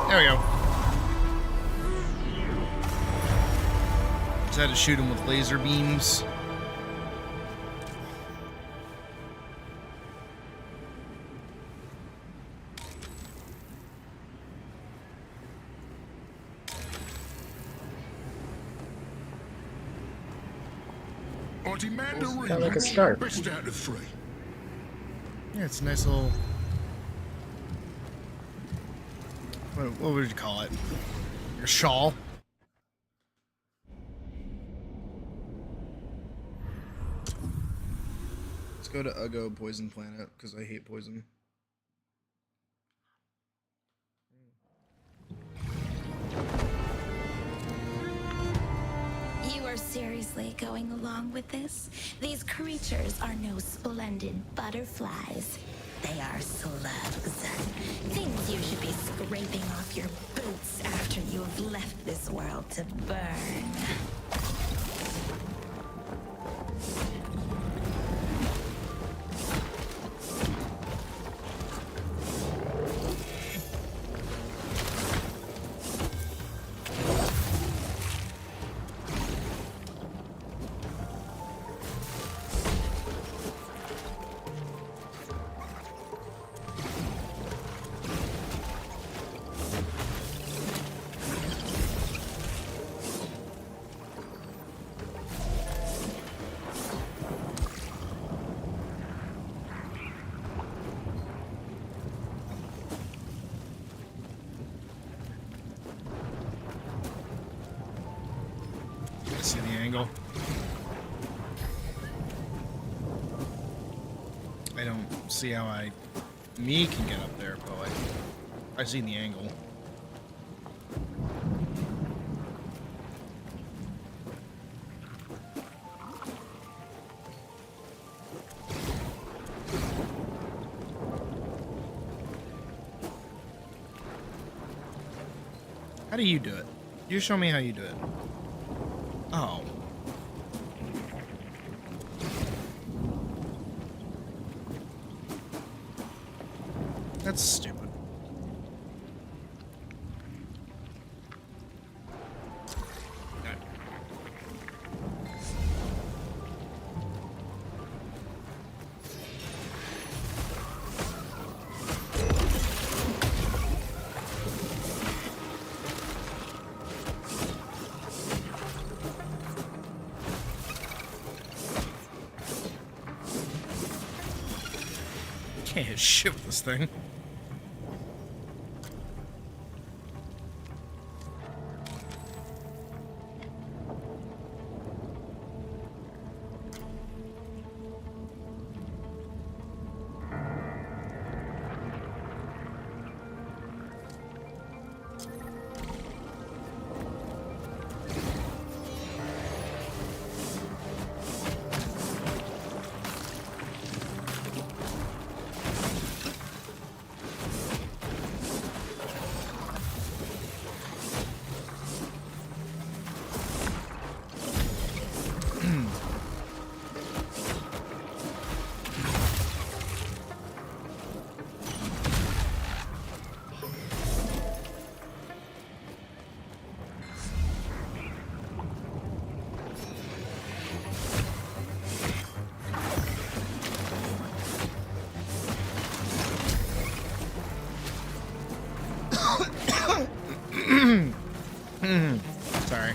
There we go. Just had to shoot him with laser beams. I demand a Kind of like a start. Best out of three. Yeah, it's a nice little... What would you call it? Your shawl? Let's go to Uggo Poison Planet, because I hate poison. You are seriously going along with this? These creatures are no splendid butterflies. They are slugs. Things you should be scraping off your boots after you have left this world to burn. See the angle. I don't see how me can get up there, but I see the angle. How do you do it? You show me how you do it. Oh. That's stupid. Okay. Can't hit shit with this thing. Sorry.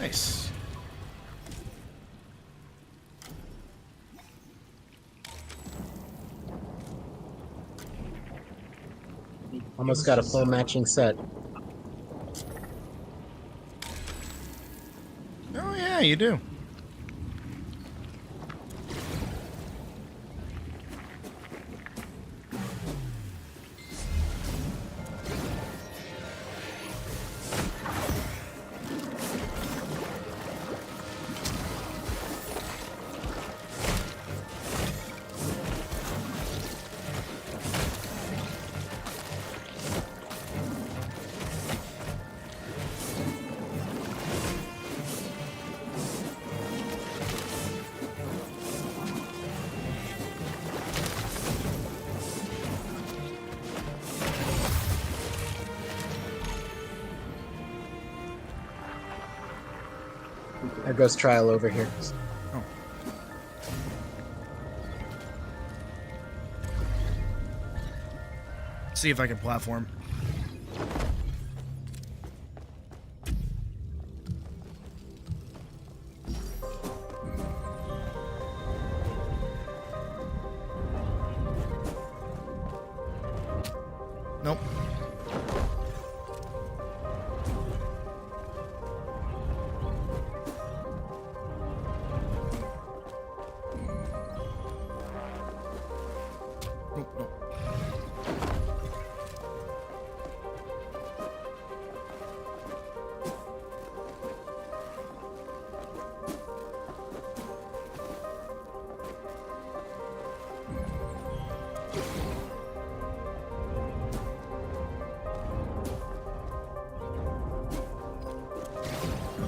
Nice. Almost got a full matching set. Oh yeah, you do. There goes Trial over here. Oh. See if I can platform. Nope. Nope, nope.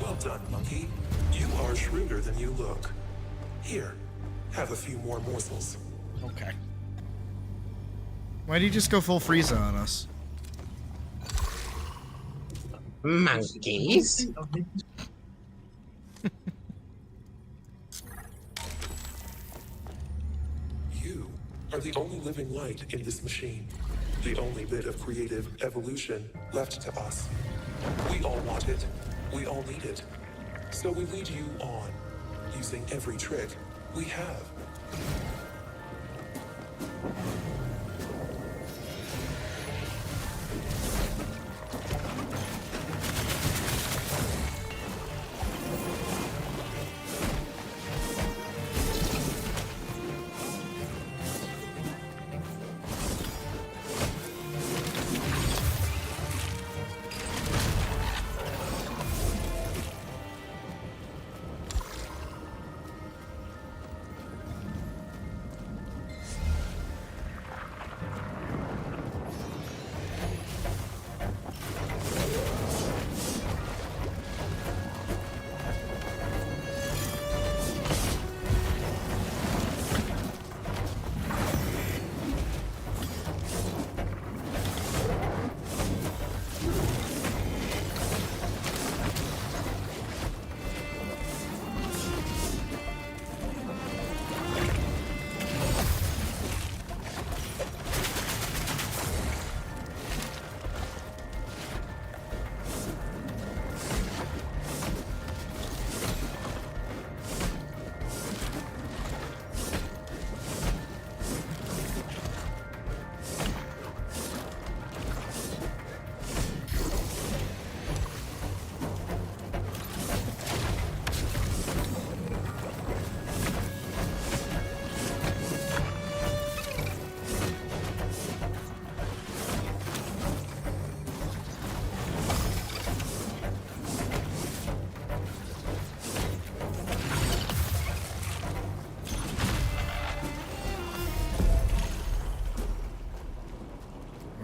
Well done, monkey. You are shrewder than you look. Here, have a few more morsels. Okay. Why'd he just go full Frieza on us? Monkeys? You are the only living light in this machine. The only bit of creative evolution left to us. We all want it. We all need it. So we lead you on, using every trick we have.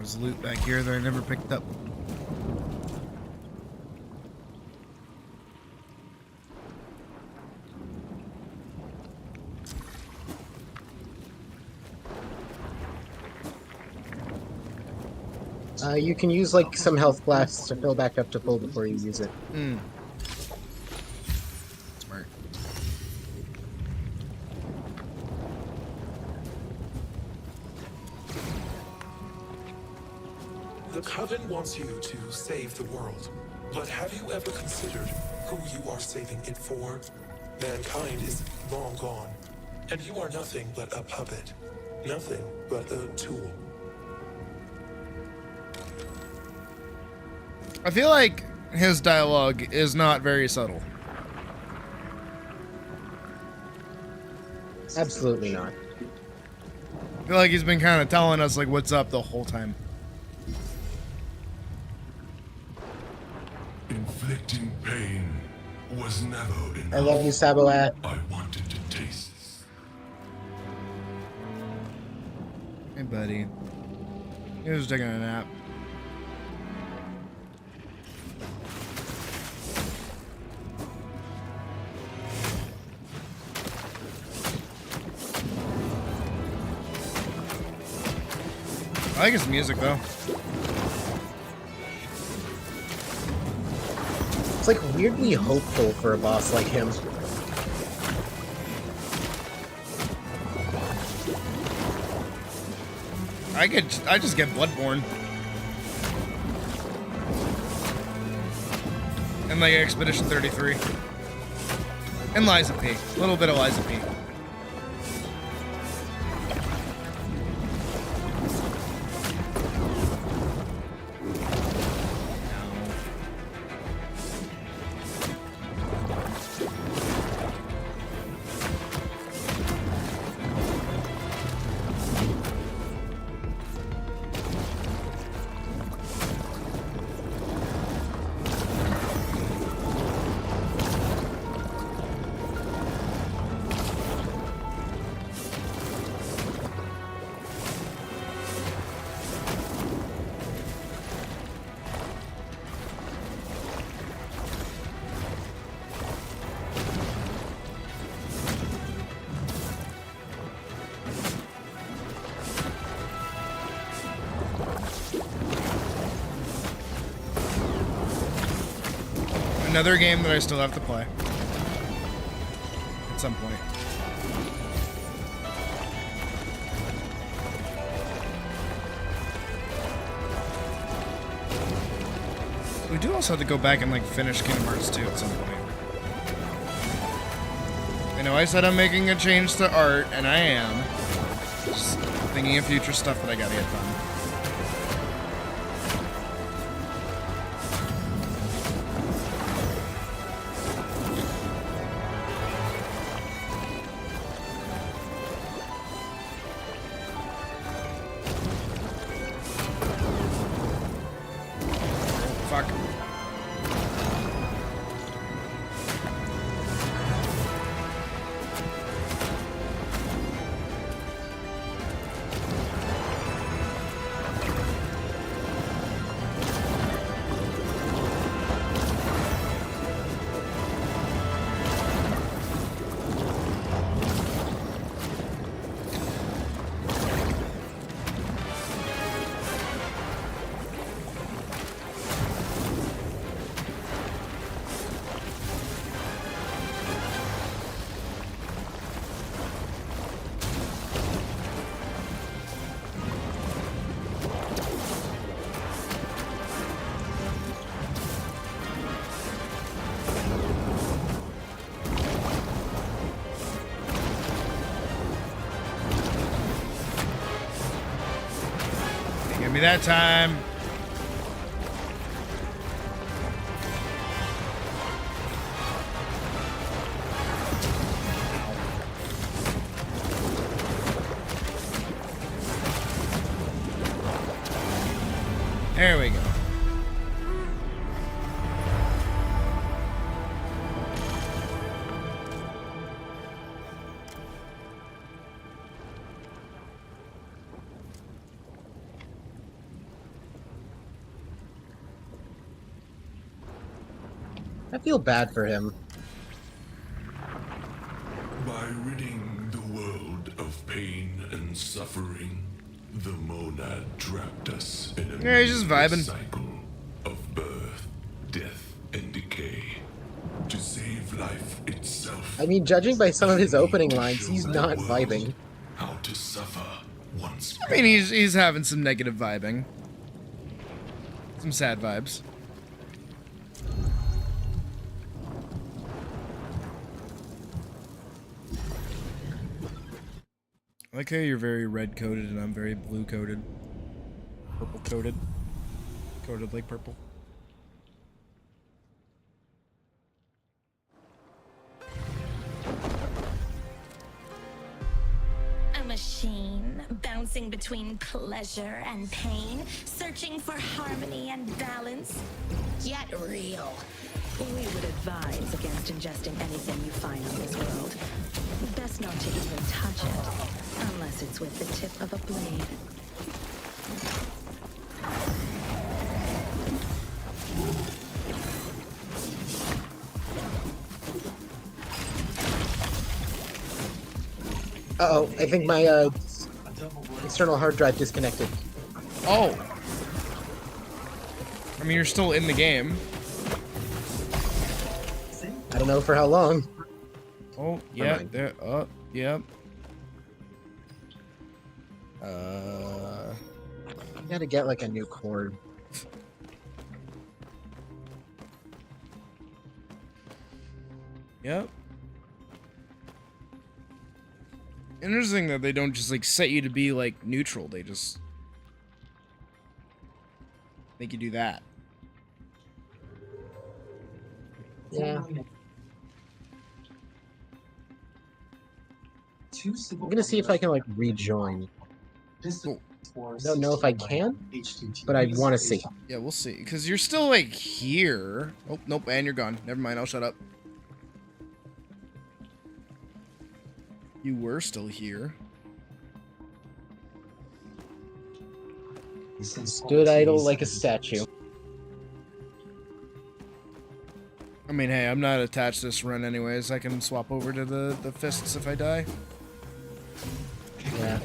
There's loot back here that I never picked up. You can use like some health blasts to fill back up to full before you use it. Hmm. Smart. The Coven wants you to save the world. But have you ever considered who you are saving it for. Mankind is long gone, and you are nothing but a puppet. Nothing but a tool. I feel like his dialogue is not very subtle. Absolutely not. I feel like he's been kind of telling us like what's up the whole time. Inflicting pain was never enough. I love you, Saboat. I wanted to taste. Hey, buddy. He was taking a nap. I like his music, though. It's like weirdly hopeful for a boss like him. I just get Bloodborne. And like Expedition 33. And Liza P. A little bit of Liza P. Another game that I still have to play. At some point. We do also have to go back and like finish Kingdom Hearts 2 at some point. I know I said I'm making a change to art, and I am. Just thinking of future stuff that I gotta get done. Fuck. Give me that time. There we go. I feel bad for him. By ridding the world of pain and suffering, the monad trapped us in a Yeah, he's just vibing. cycle of birth, death, and decay. To save life itself. I mean, judging by some of his opening lines, he's not vibing. How to suffer once. I mean, he's having some negative vibing. Some sad vibes. I like how you're very red coated and I'm very blue coated. Purple coated. Coated like purple. A machine bouncing between pleasure and pain, searching for harmony and balance. Get real. We would advise against ingesting anything you find on this world. Best not to even touch it, unless it's with the tip of a blade. Uh-oh, I think my external hard drive disconnected. Oh! I mean, you're still in the game. I don't know for how long. Oh, yeah, there, yep. Gotta get like a new cord. Yep. Interesting that they don't just like set you to be like neutral, they just make you do that. Yeah. I'm gonna see if I can like rejoin. I don't know if I can, but I want to see. Yeah, we'll see. Because you're still like here. Oh, nope, and you're gone. Never mind, I'll shut up. You were still here. Stood idle like a statue. I mean, hey, I'm not attached to this run anyways. I can swap over to the fists if I die. Yeah.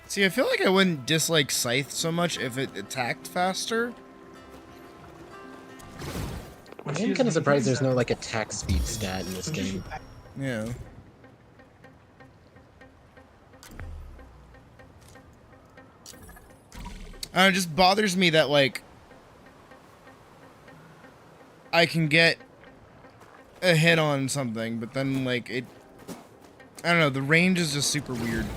See, I feel like I wouldn't dislike Scythe so much if it attacked faster. I'm kind of surprised there's no like attack speed stat in this game. Yeah. It just bothers me that like I can get a hit on something, but then like it, I don't know, the range is just super weird.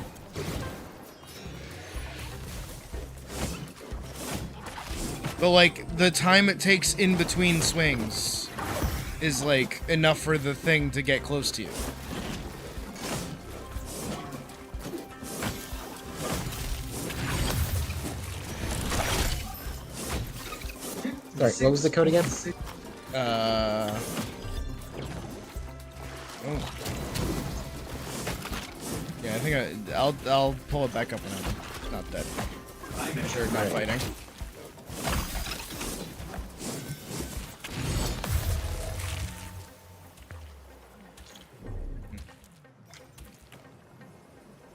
But like the time it takes in between swings is like enough for the thing to get close to you. Sorry, what was the code again? Oh. Yeah, I think I'll pull it back up when I'm not dead. I'm sure not fighting.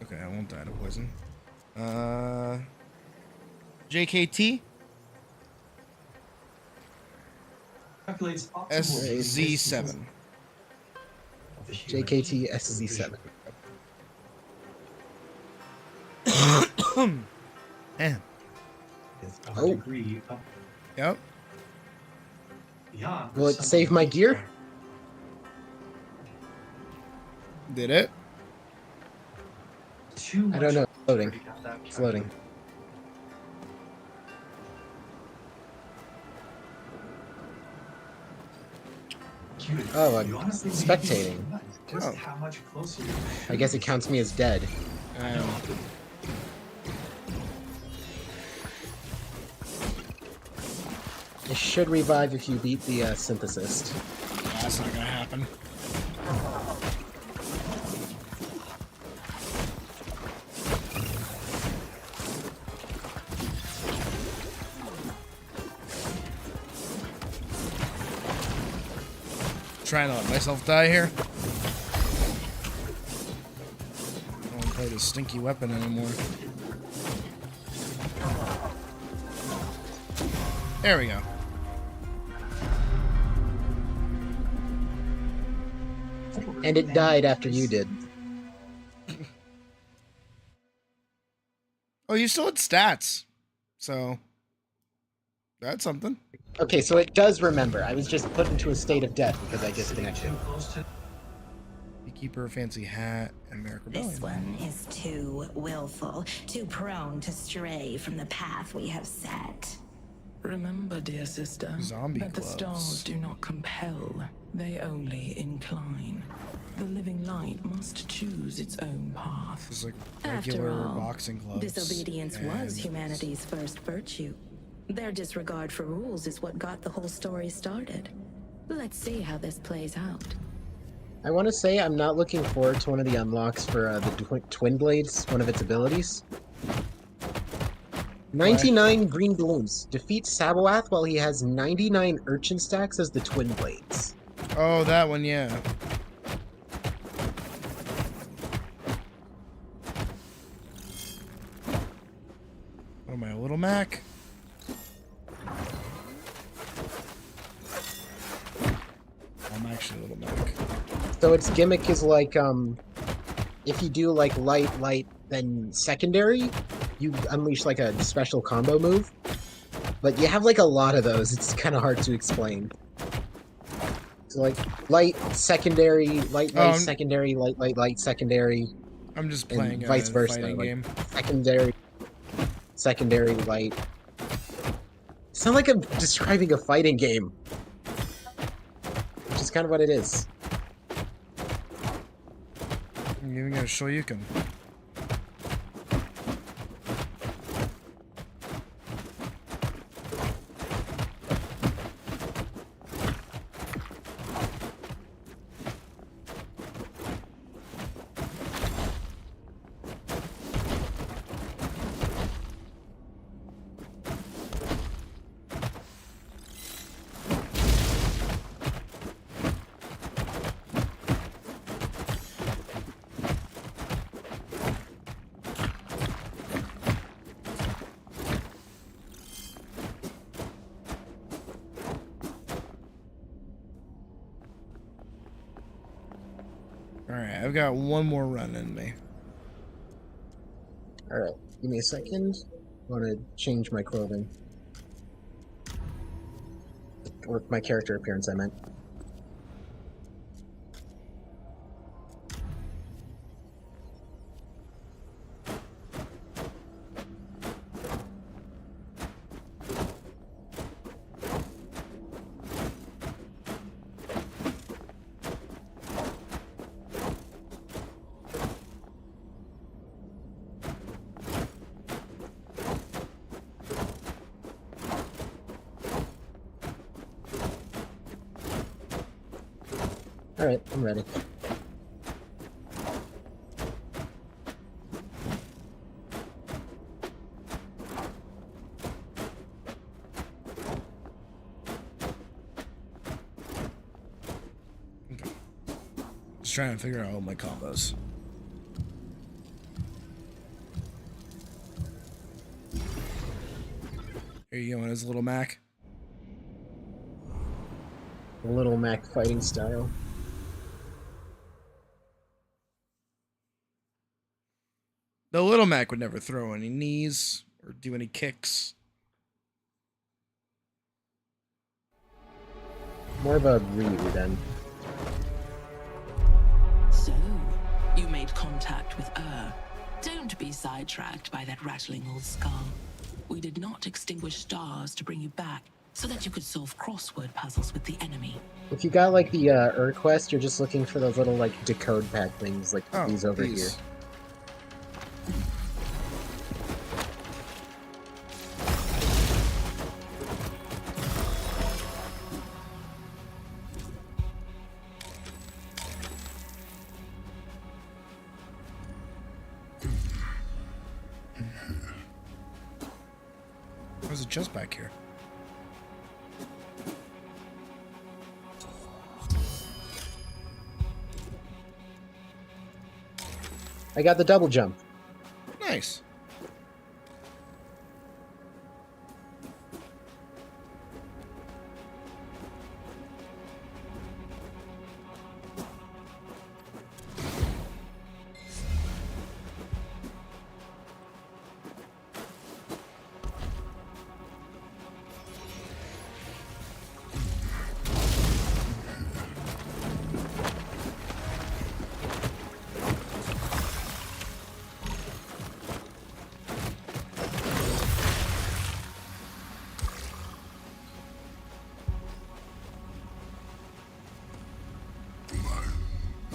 Okay, I won't die to poison. JKT? SZ7. JKT SZ7. Man. Oh. Yep. Will it save my gear? Did it? I don't know. It's loading. It's loading. Oh, I'm spectating. Oh. I guess it counts me as dead. It should revive if you beat the synthesist. That's not gonna happen. trying to let myself die here. I don't want to play this stinky weapon anymore. There we go. And it died after you did. Oh, you still had stats. So, that's something. Okay, so it does remember. I was just put into a state of death because I disconnected. Beekeeper, fancy hat, and American This one is too willful, too prone to stray from the path we have set. Remember, dear sister, Zombie that the gloves. stars do not compel, they only incline. The living light must choose its own path. It's like After regular all, boxing gloves. disobedience was and- humanity's first virtue. Their disregard for rules is what got the whole story started. Let's see how this plays out. I want to say I'm not looking forward to one of the unlocks for the Twin Blades, one of its abilities. 99 green balloons. Defeat Sabawath while he has 99 urchin stacks as the Twin Blades. Oh, that one, yeah. What am I, a little Mac? I'm actually a little Mac. So its gimmick is like, if you do like light, then secondary, you unleash like a special combo move. But you have like a lot of those, it's kind of hard to explain. So like, light, secondary, light, secondary, light, secondary. I'm just playing a vice versa, fighting like, game. Secondary, light. It's not like I'm describing a fighting game. Which is kind of what it is. I'm giving it a Shoryuken. Alright, I've got one more run in me. Alright, give me a second. I want to change my clothing. Or my character appearance, I meant. Alright, I'm ready. Just trying to figure out all my combos. Here you go, his little Mac. Little Mac fighting style. The little Mac would never throw any knees or do any kicks. More of a Ryu then. So, you made contact with Don't be sidetracked by that rattling old skull. We did not extinguish stars to bring you back so that you could solve crossword puzzles with the enemy. If you got like the quest, you're just looking for those little like decode pad things like these over here. Where's it just back here? I got the double jump. Nice.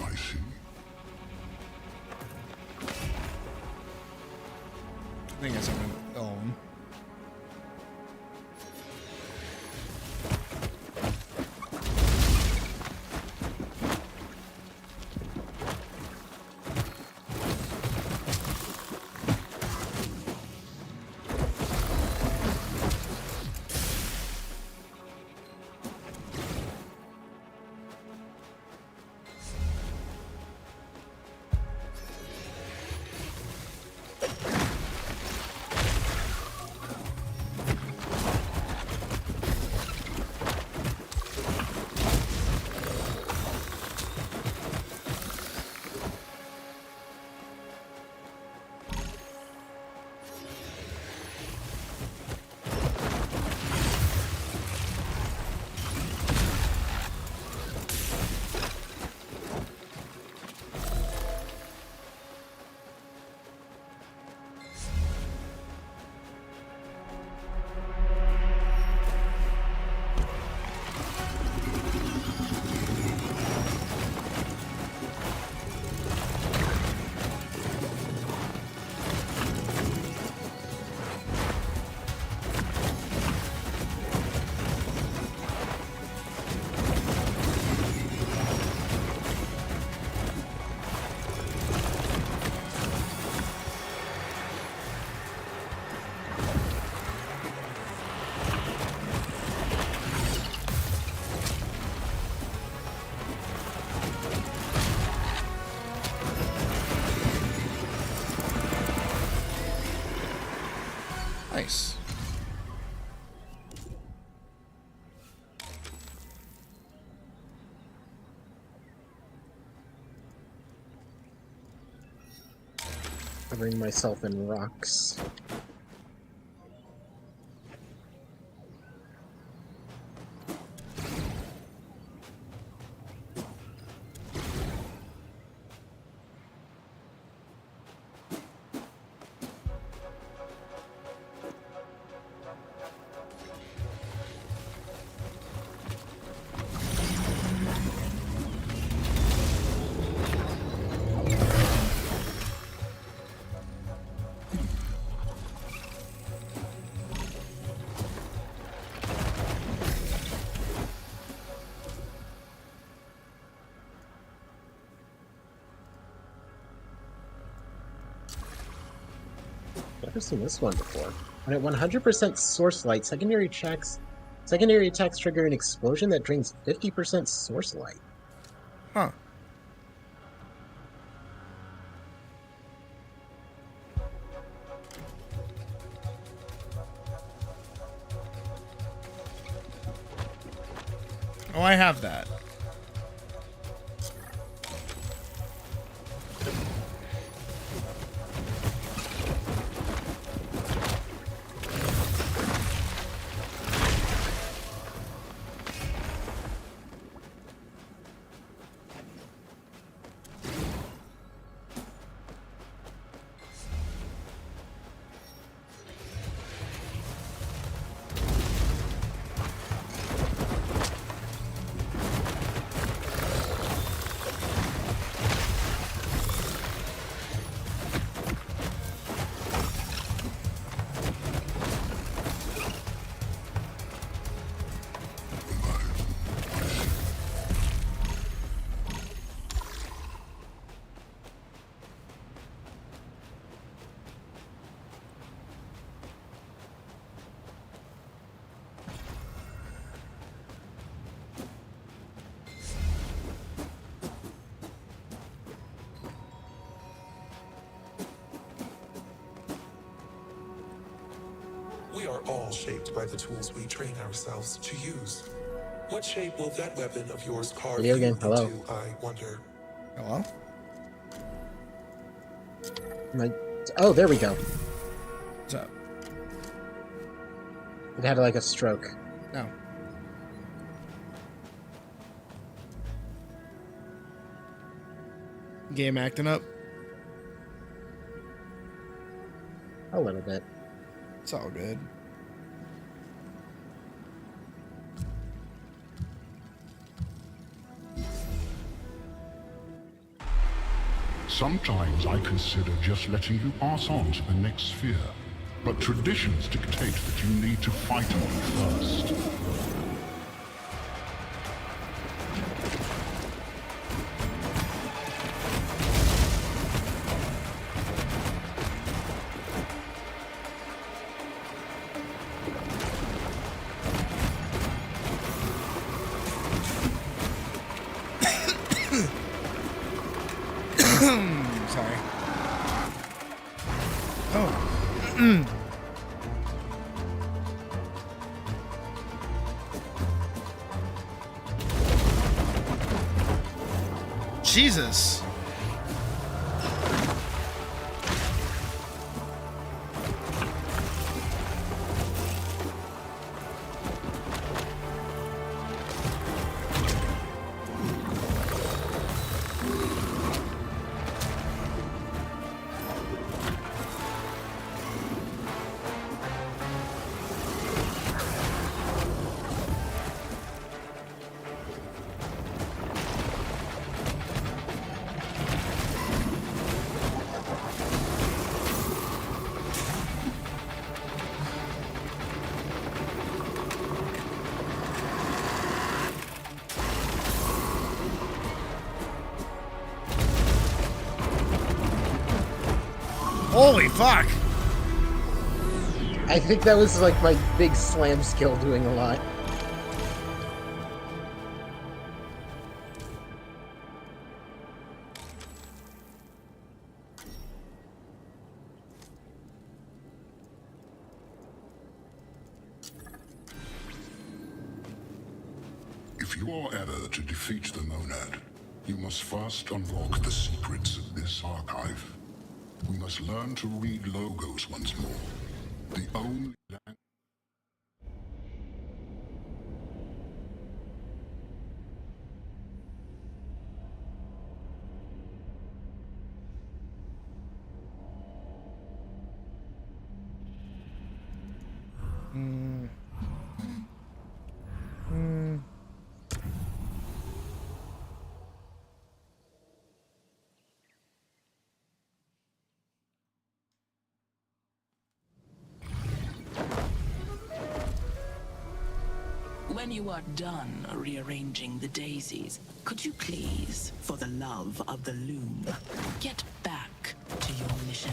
I see. I think it's on its own. Nice. Covering myself in rocks. Never seen this one before. When at 100% source light, secondary attacks trigger an explosion that drains 50% source light. Huh. Oh, I have that. are all shaped by the tools we train ourselves to use. What shape will that weapon of yours carve Video you game, hello. into, I wonder? Hello? Oh, there we go. What's up? It had like a stroke. No. Game acting up? A little bit. It's all good. Sometimes I consider just letting you pass on to the next sphere. But traditions dictate that you need to fight on first. Sorry. Oh. Jesus. Holy fuck! I think that was like my big slam skill doing a lot. If you are ever to defeat the Monad, you must first unlock the secrets of this archive. We must learn to read logos once more. The only language. When you are done rearranging the daisies, could you please, for the love of the loom, get back to your mission?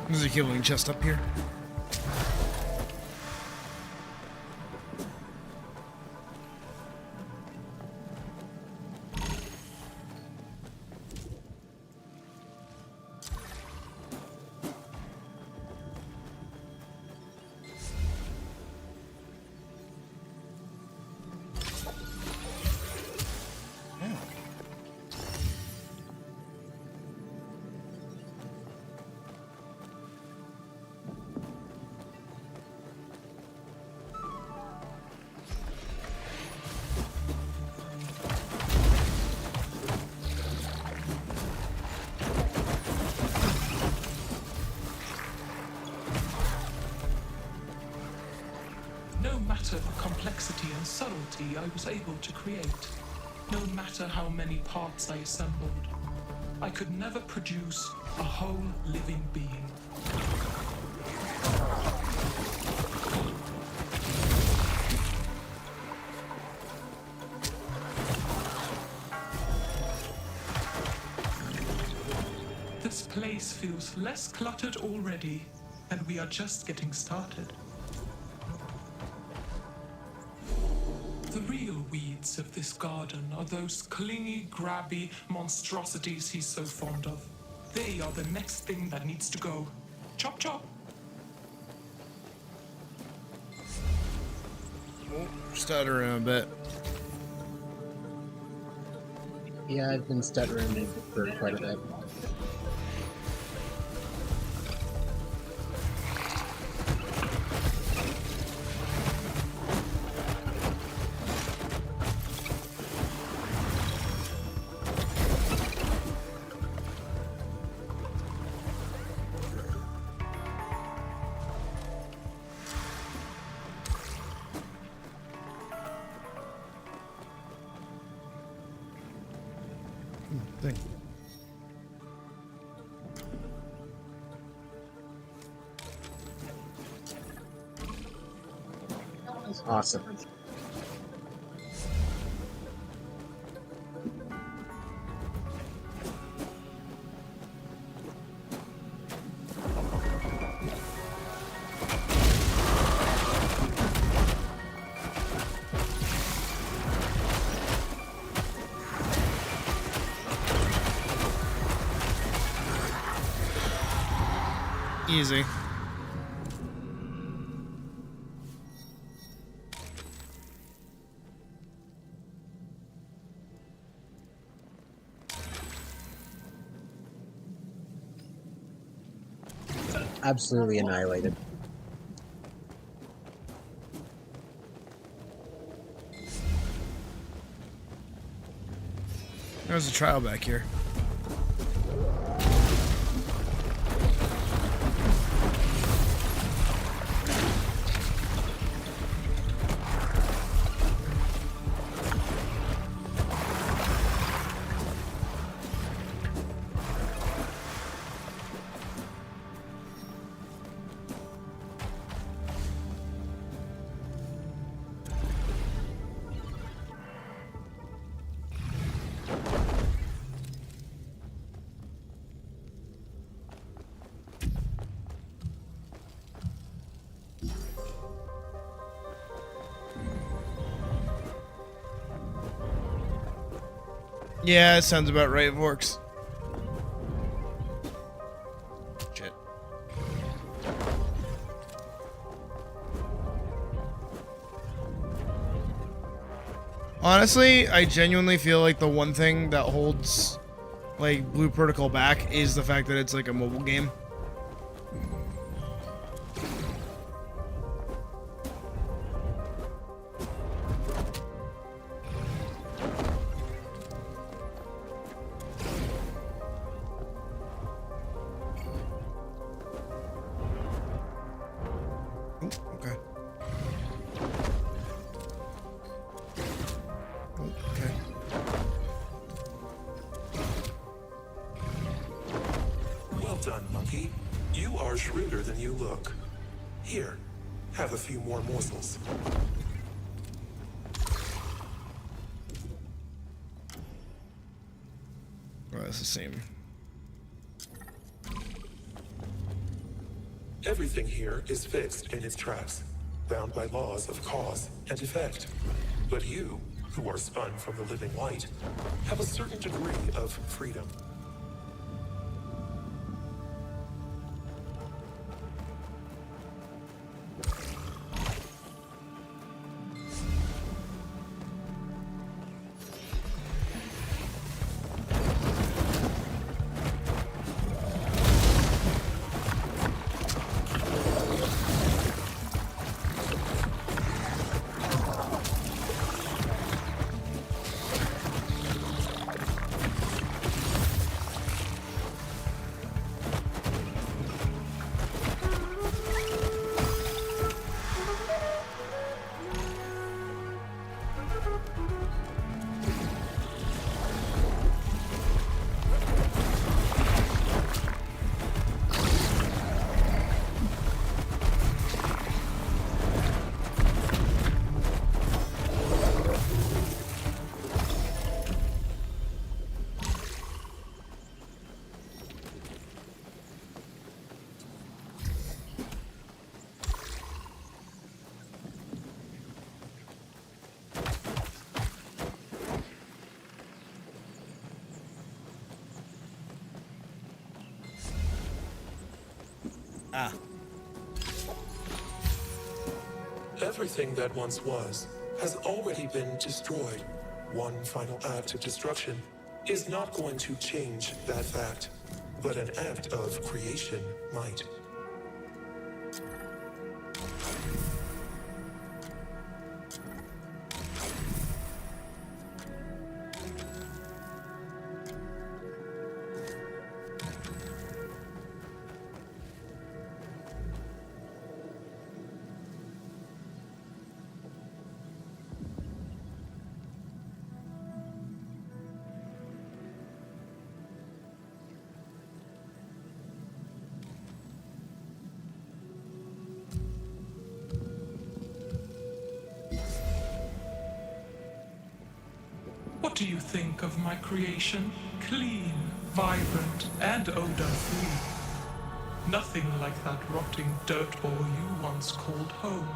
There's a healing chest up here. No matter the complexity and subtlety I was able to create, no matter how many parts I assembled, I could never produce a whole living being. This place feels less cluttered already, and we are just getting started. The real weeds of this garden are those clingy, grabby monstrosities he's so fond of. They are the next thing that needs to go. Chop chop! Stuttering a bit. Yeah, I've been stuttering for quite a bit. Thing. Awesome. Easy. Absolutely annihilated. There's a trial back here. Yeah, it sounds about right, Vorks. Shit. Honestly, I genuinely feel like the one thing that holds like Blue Protocol back is the fact that it's like a mobile game. Well done, monkey. You are shrewder than you look. Here, have a few more morsels. Oh, that's the same. Everything here is fixed in its tracks, bound by laws of cause and effect. But you, who are spun from the living light, have a certain degree of freedom. Ah. Everything that once was has already been destroyed. One final act of destruction is not going to change that fact, but an act of creation might. What do you think of my creation? Clean, vibrant, and odor-free. Nothing like that rotting dirt ball you once called home.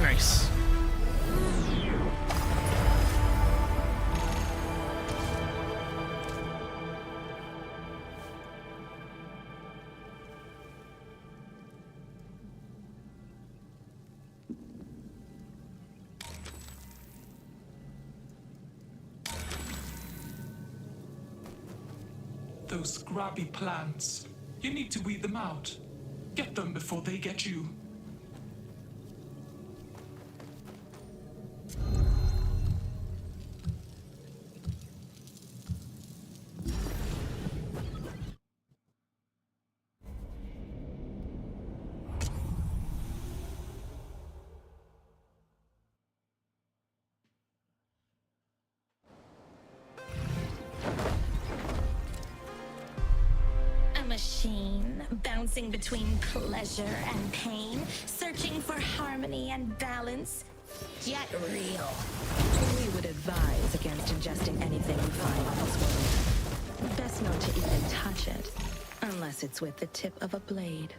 Nice. Those grabby plants. You need to weed them out. Get them before they get you. A machine bouncing between pleasure and pain, searching for harmony and balance, yet real. We would advise against ingesting anything you find elsewhere. Best not to even touch it, unless it's with the tip of a blade.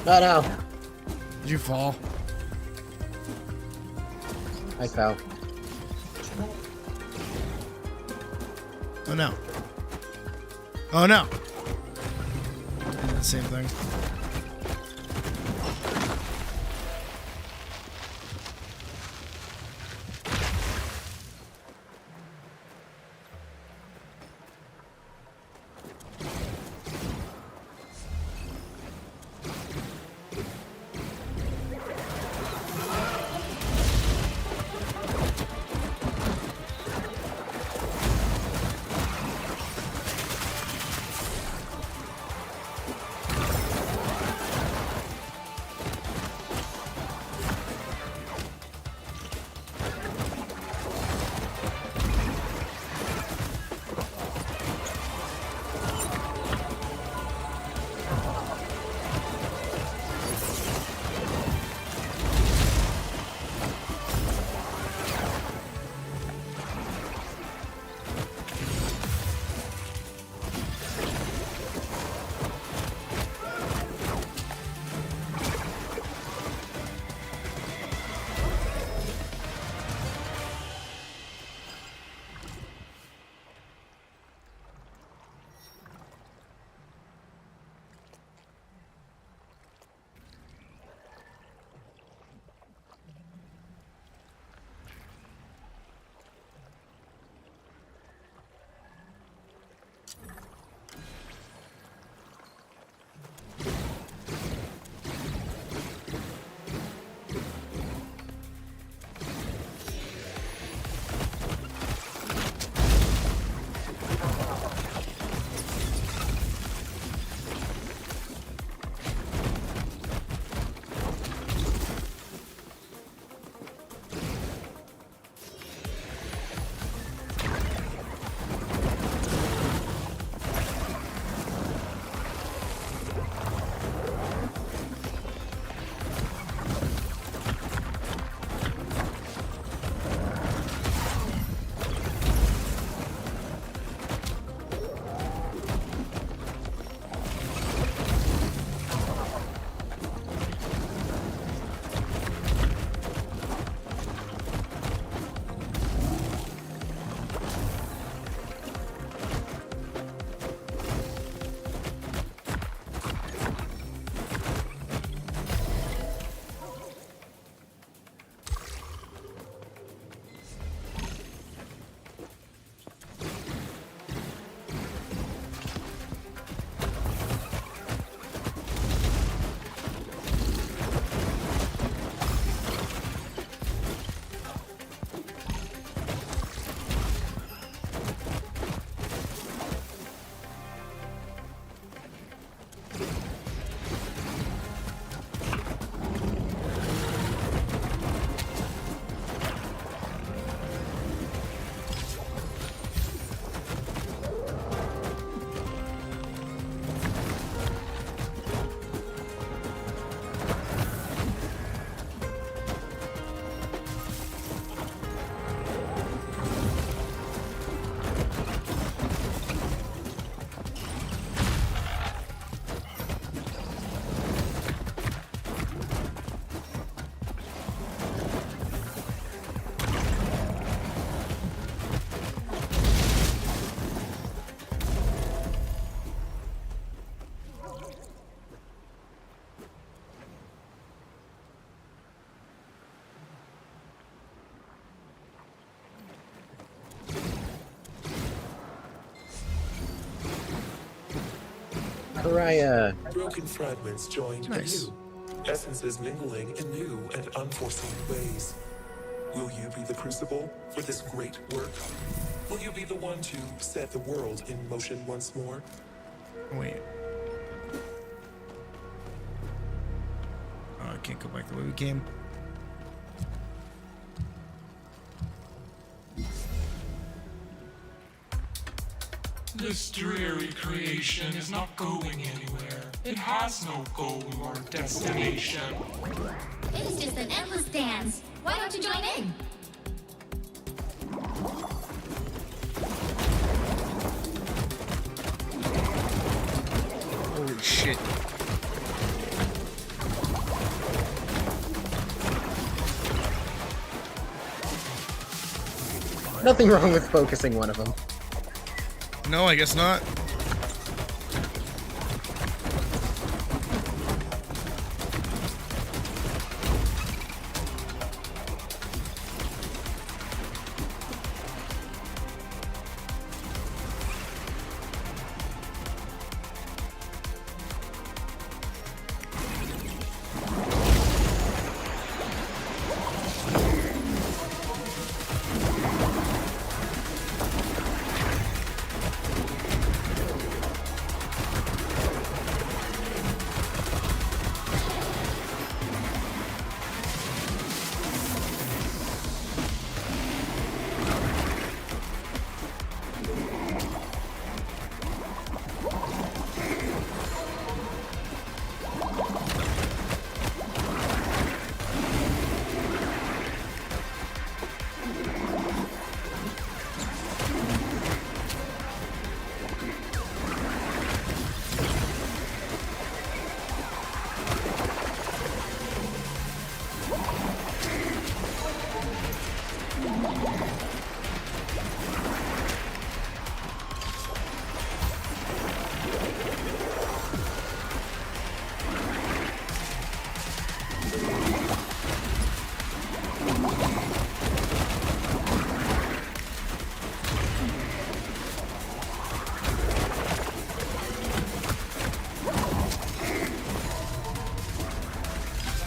Oh no. Did you fall? I fell. Oh no. Oh no. I did the same thing. Pariah. Broken fragments joined Nice. anew, essences mingling in new and unforeseen ways. Will you be the crucible for this great work? Will you be the one to set the world in motion once more? Wait. Oh, I can't go back the way we came. This dreary creation is not going anywhere. It has no goal or destination. It's just an endless dance. Why don't you join in? Holy shit. Nothing wrong with focusing one of them. No, I guess not.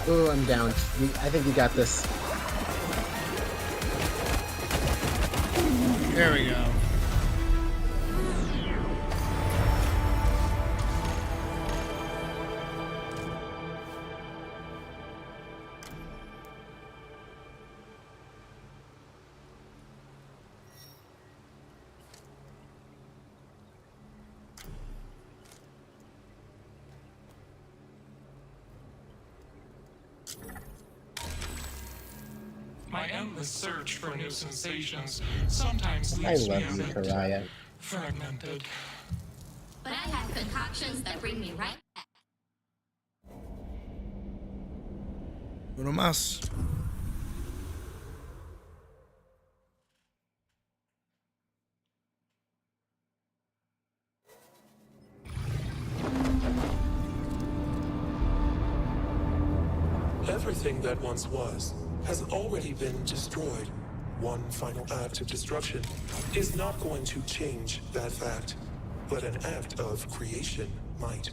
Ooh, I'm down. I think we got this. There we go. My endless search for new sensations sometimes I leaves love me a you, bit Karaya. fragmented. But I have concoctions that bring me right back. Uno más. Everything that once was has already been destroyed. One final act of destruction is not going to change that fact, but an act of creation might.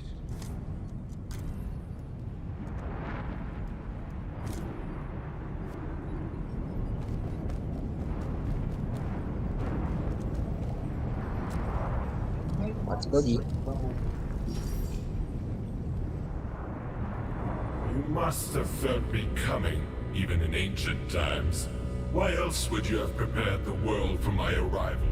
Let's boogie. You must have felt me coming, even in ancient times. Why else would you have prepared the world for my arrival?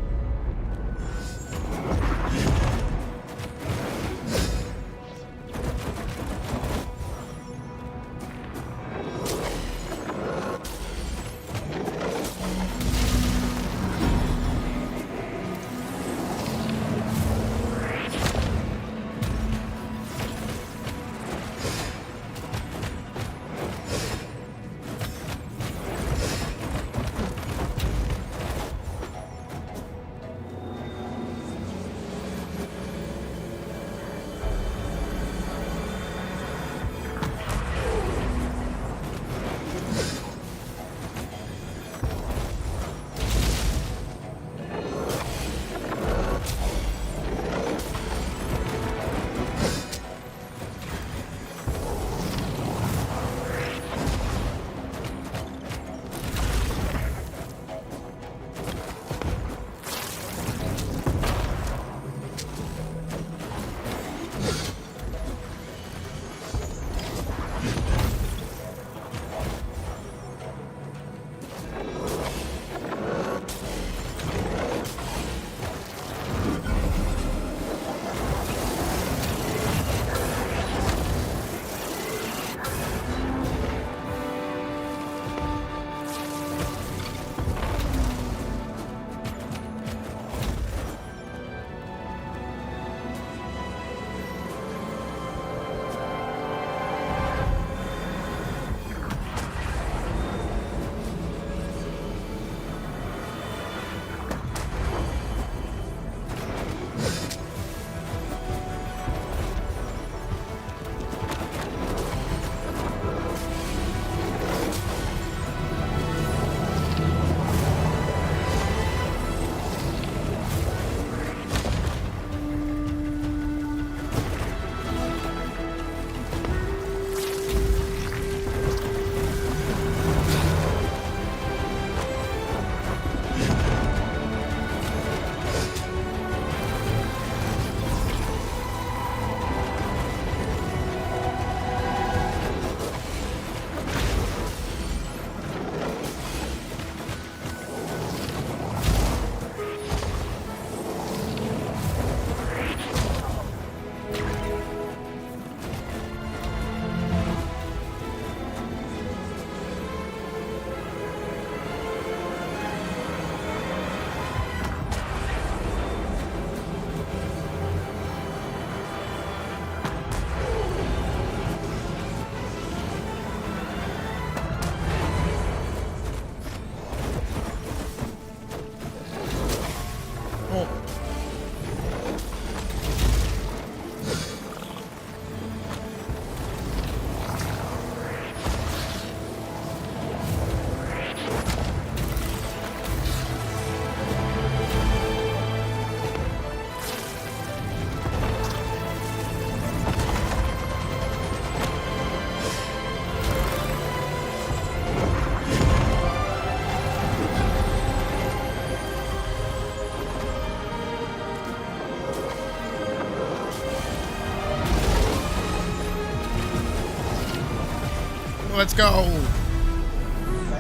let's go.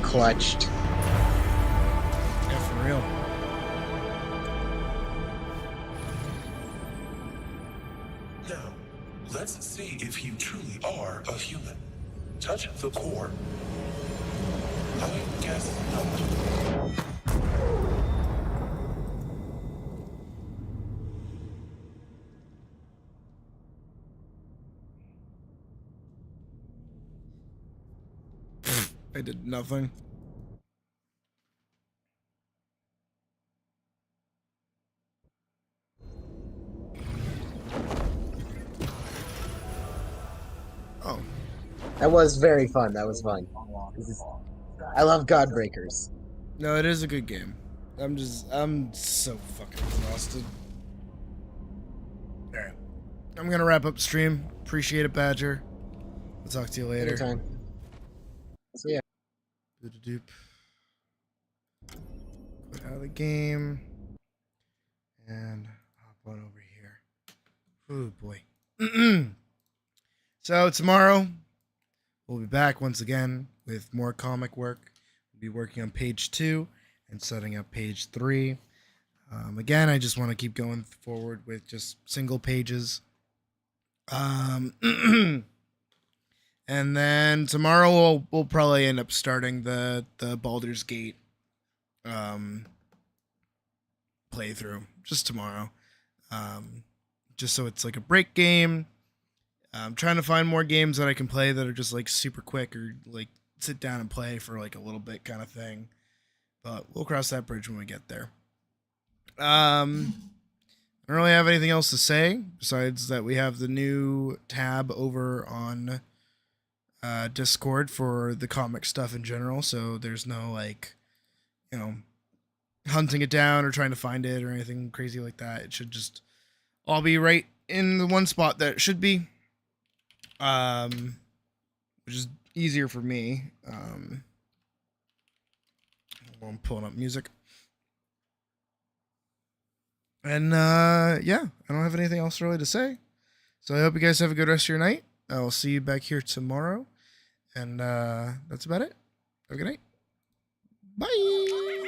Clutched. Yeah, for real. Now, let's see if you truly are a human. Touch the core. I guess not. I did nothing. Oh. That was very fun. That was fun. I love Godbreakers. No, it is a good game. I'm so fucking exhausted. Alright. I'm gonna wrap up stream. Appreciate it, Badger. I'll talk to you later. Anytime. See ya. Doop. Put out of the game. And hop on over here. Oh boy. So tomorrow we'll be back once again with more comic work. We'll be working on page 2 and setting up page 3. Again, I just want to keep going forward with just single pages. And then tomorrow we'll probably end up starting the Baldur's Gate playthrough just tomorrow. Just so it's like a break game. I'm trying to find more games that I can play that are just like super quick or like sit down and play for like a little bit kind of thing. But we'll cross that bridge when we get there. I don't really have anything else to say besides that we have the new tab over on Discord for the comic stuff in general. So there's no like, you know, hunting it down or trying to find it or anything crazy like that. It should just all be right in the one spot that it should be. Which is easier for me. I'm pulling up music. And yeah, I don't have anything else really to say. So I hope you guys have a good rest of your night. I will see you back here tomorrow. And that's about it. Have a good night. Bye.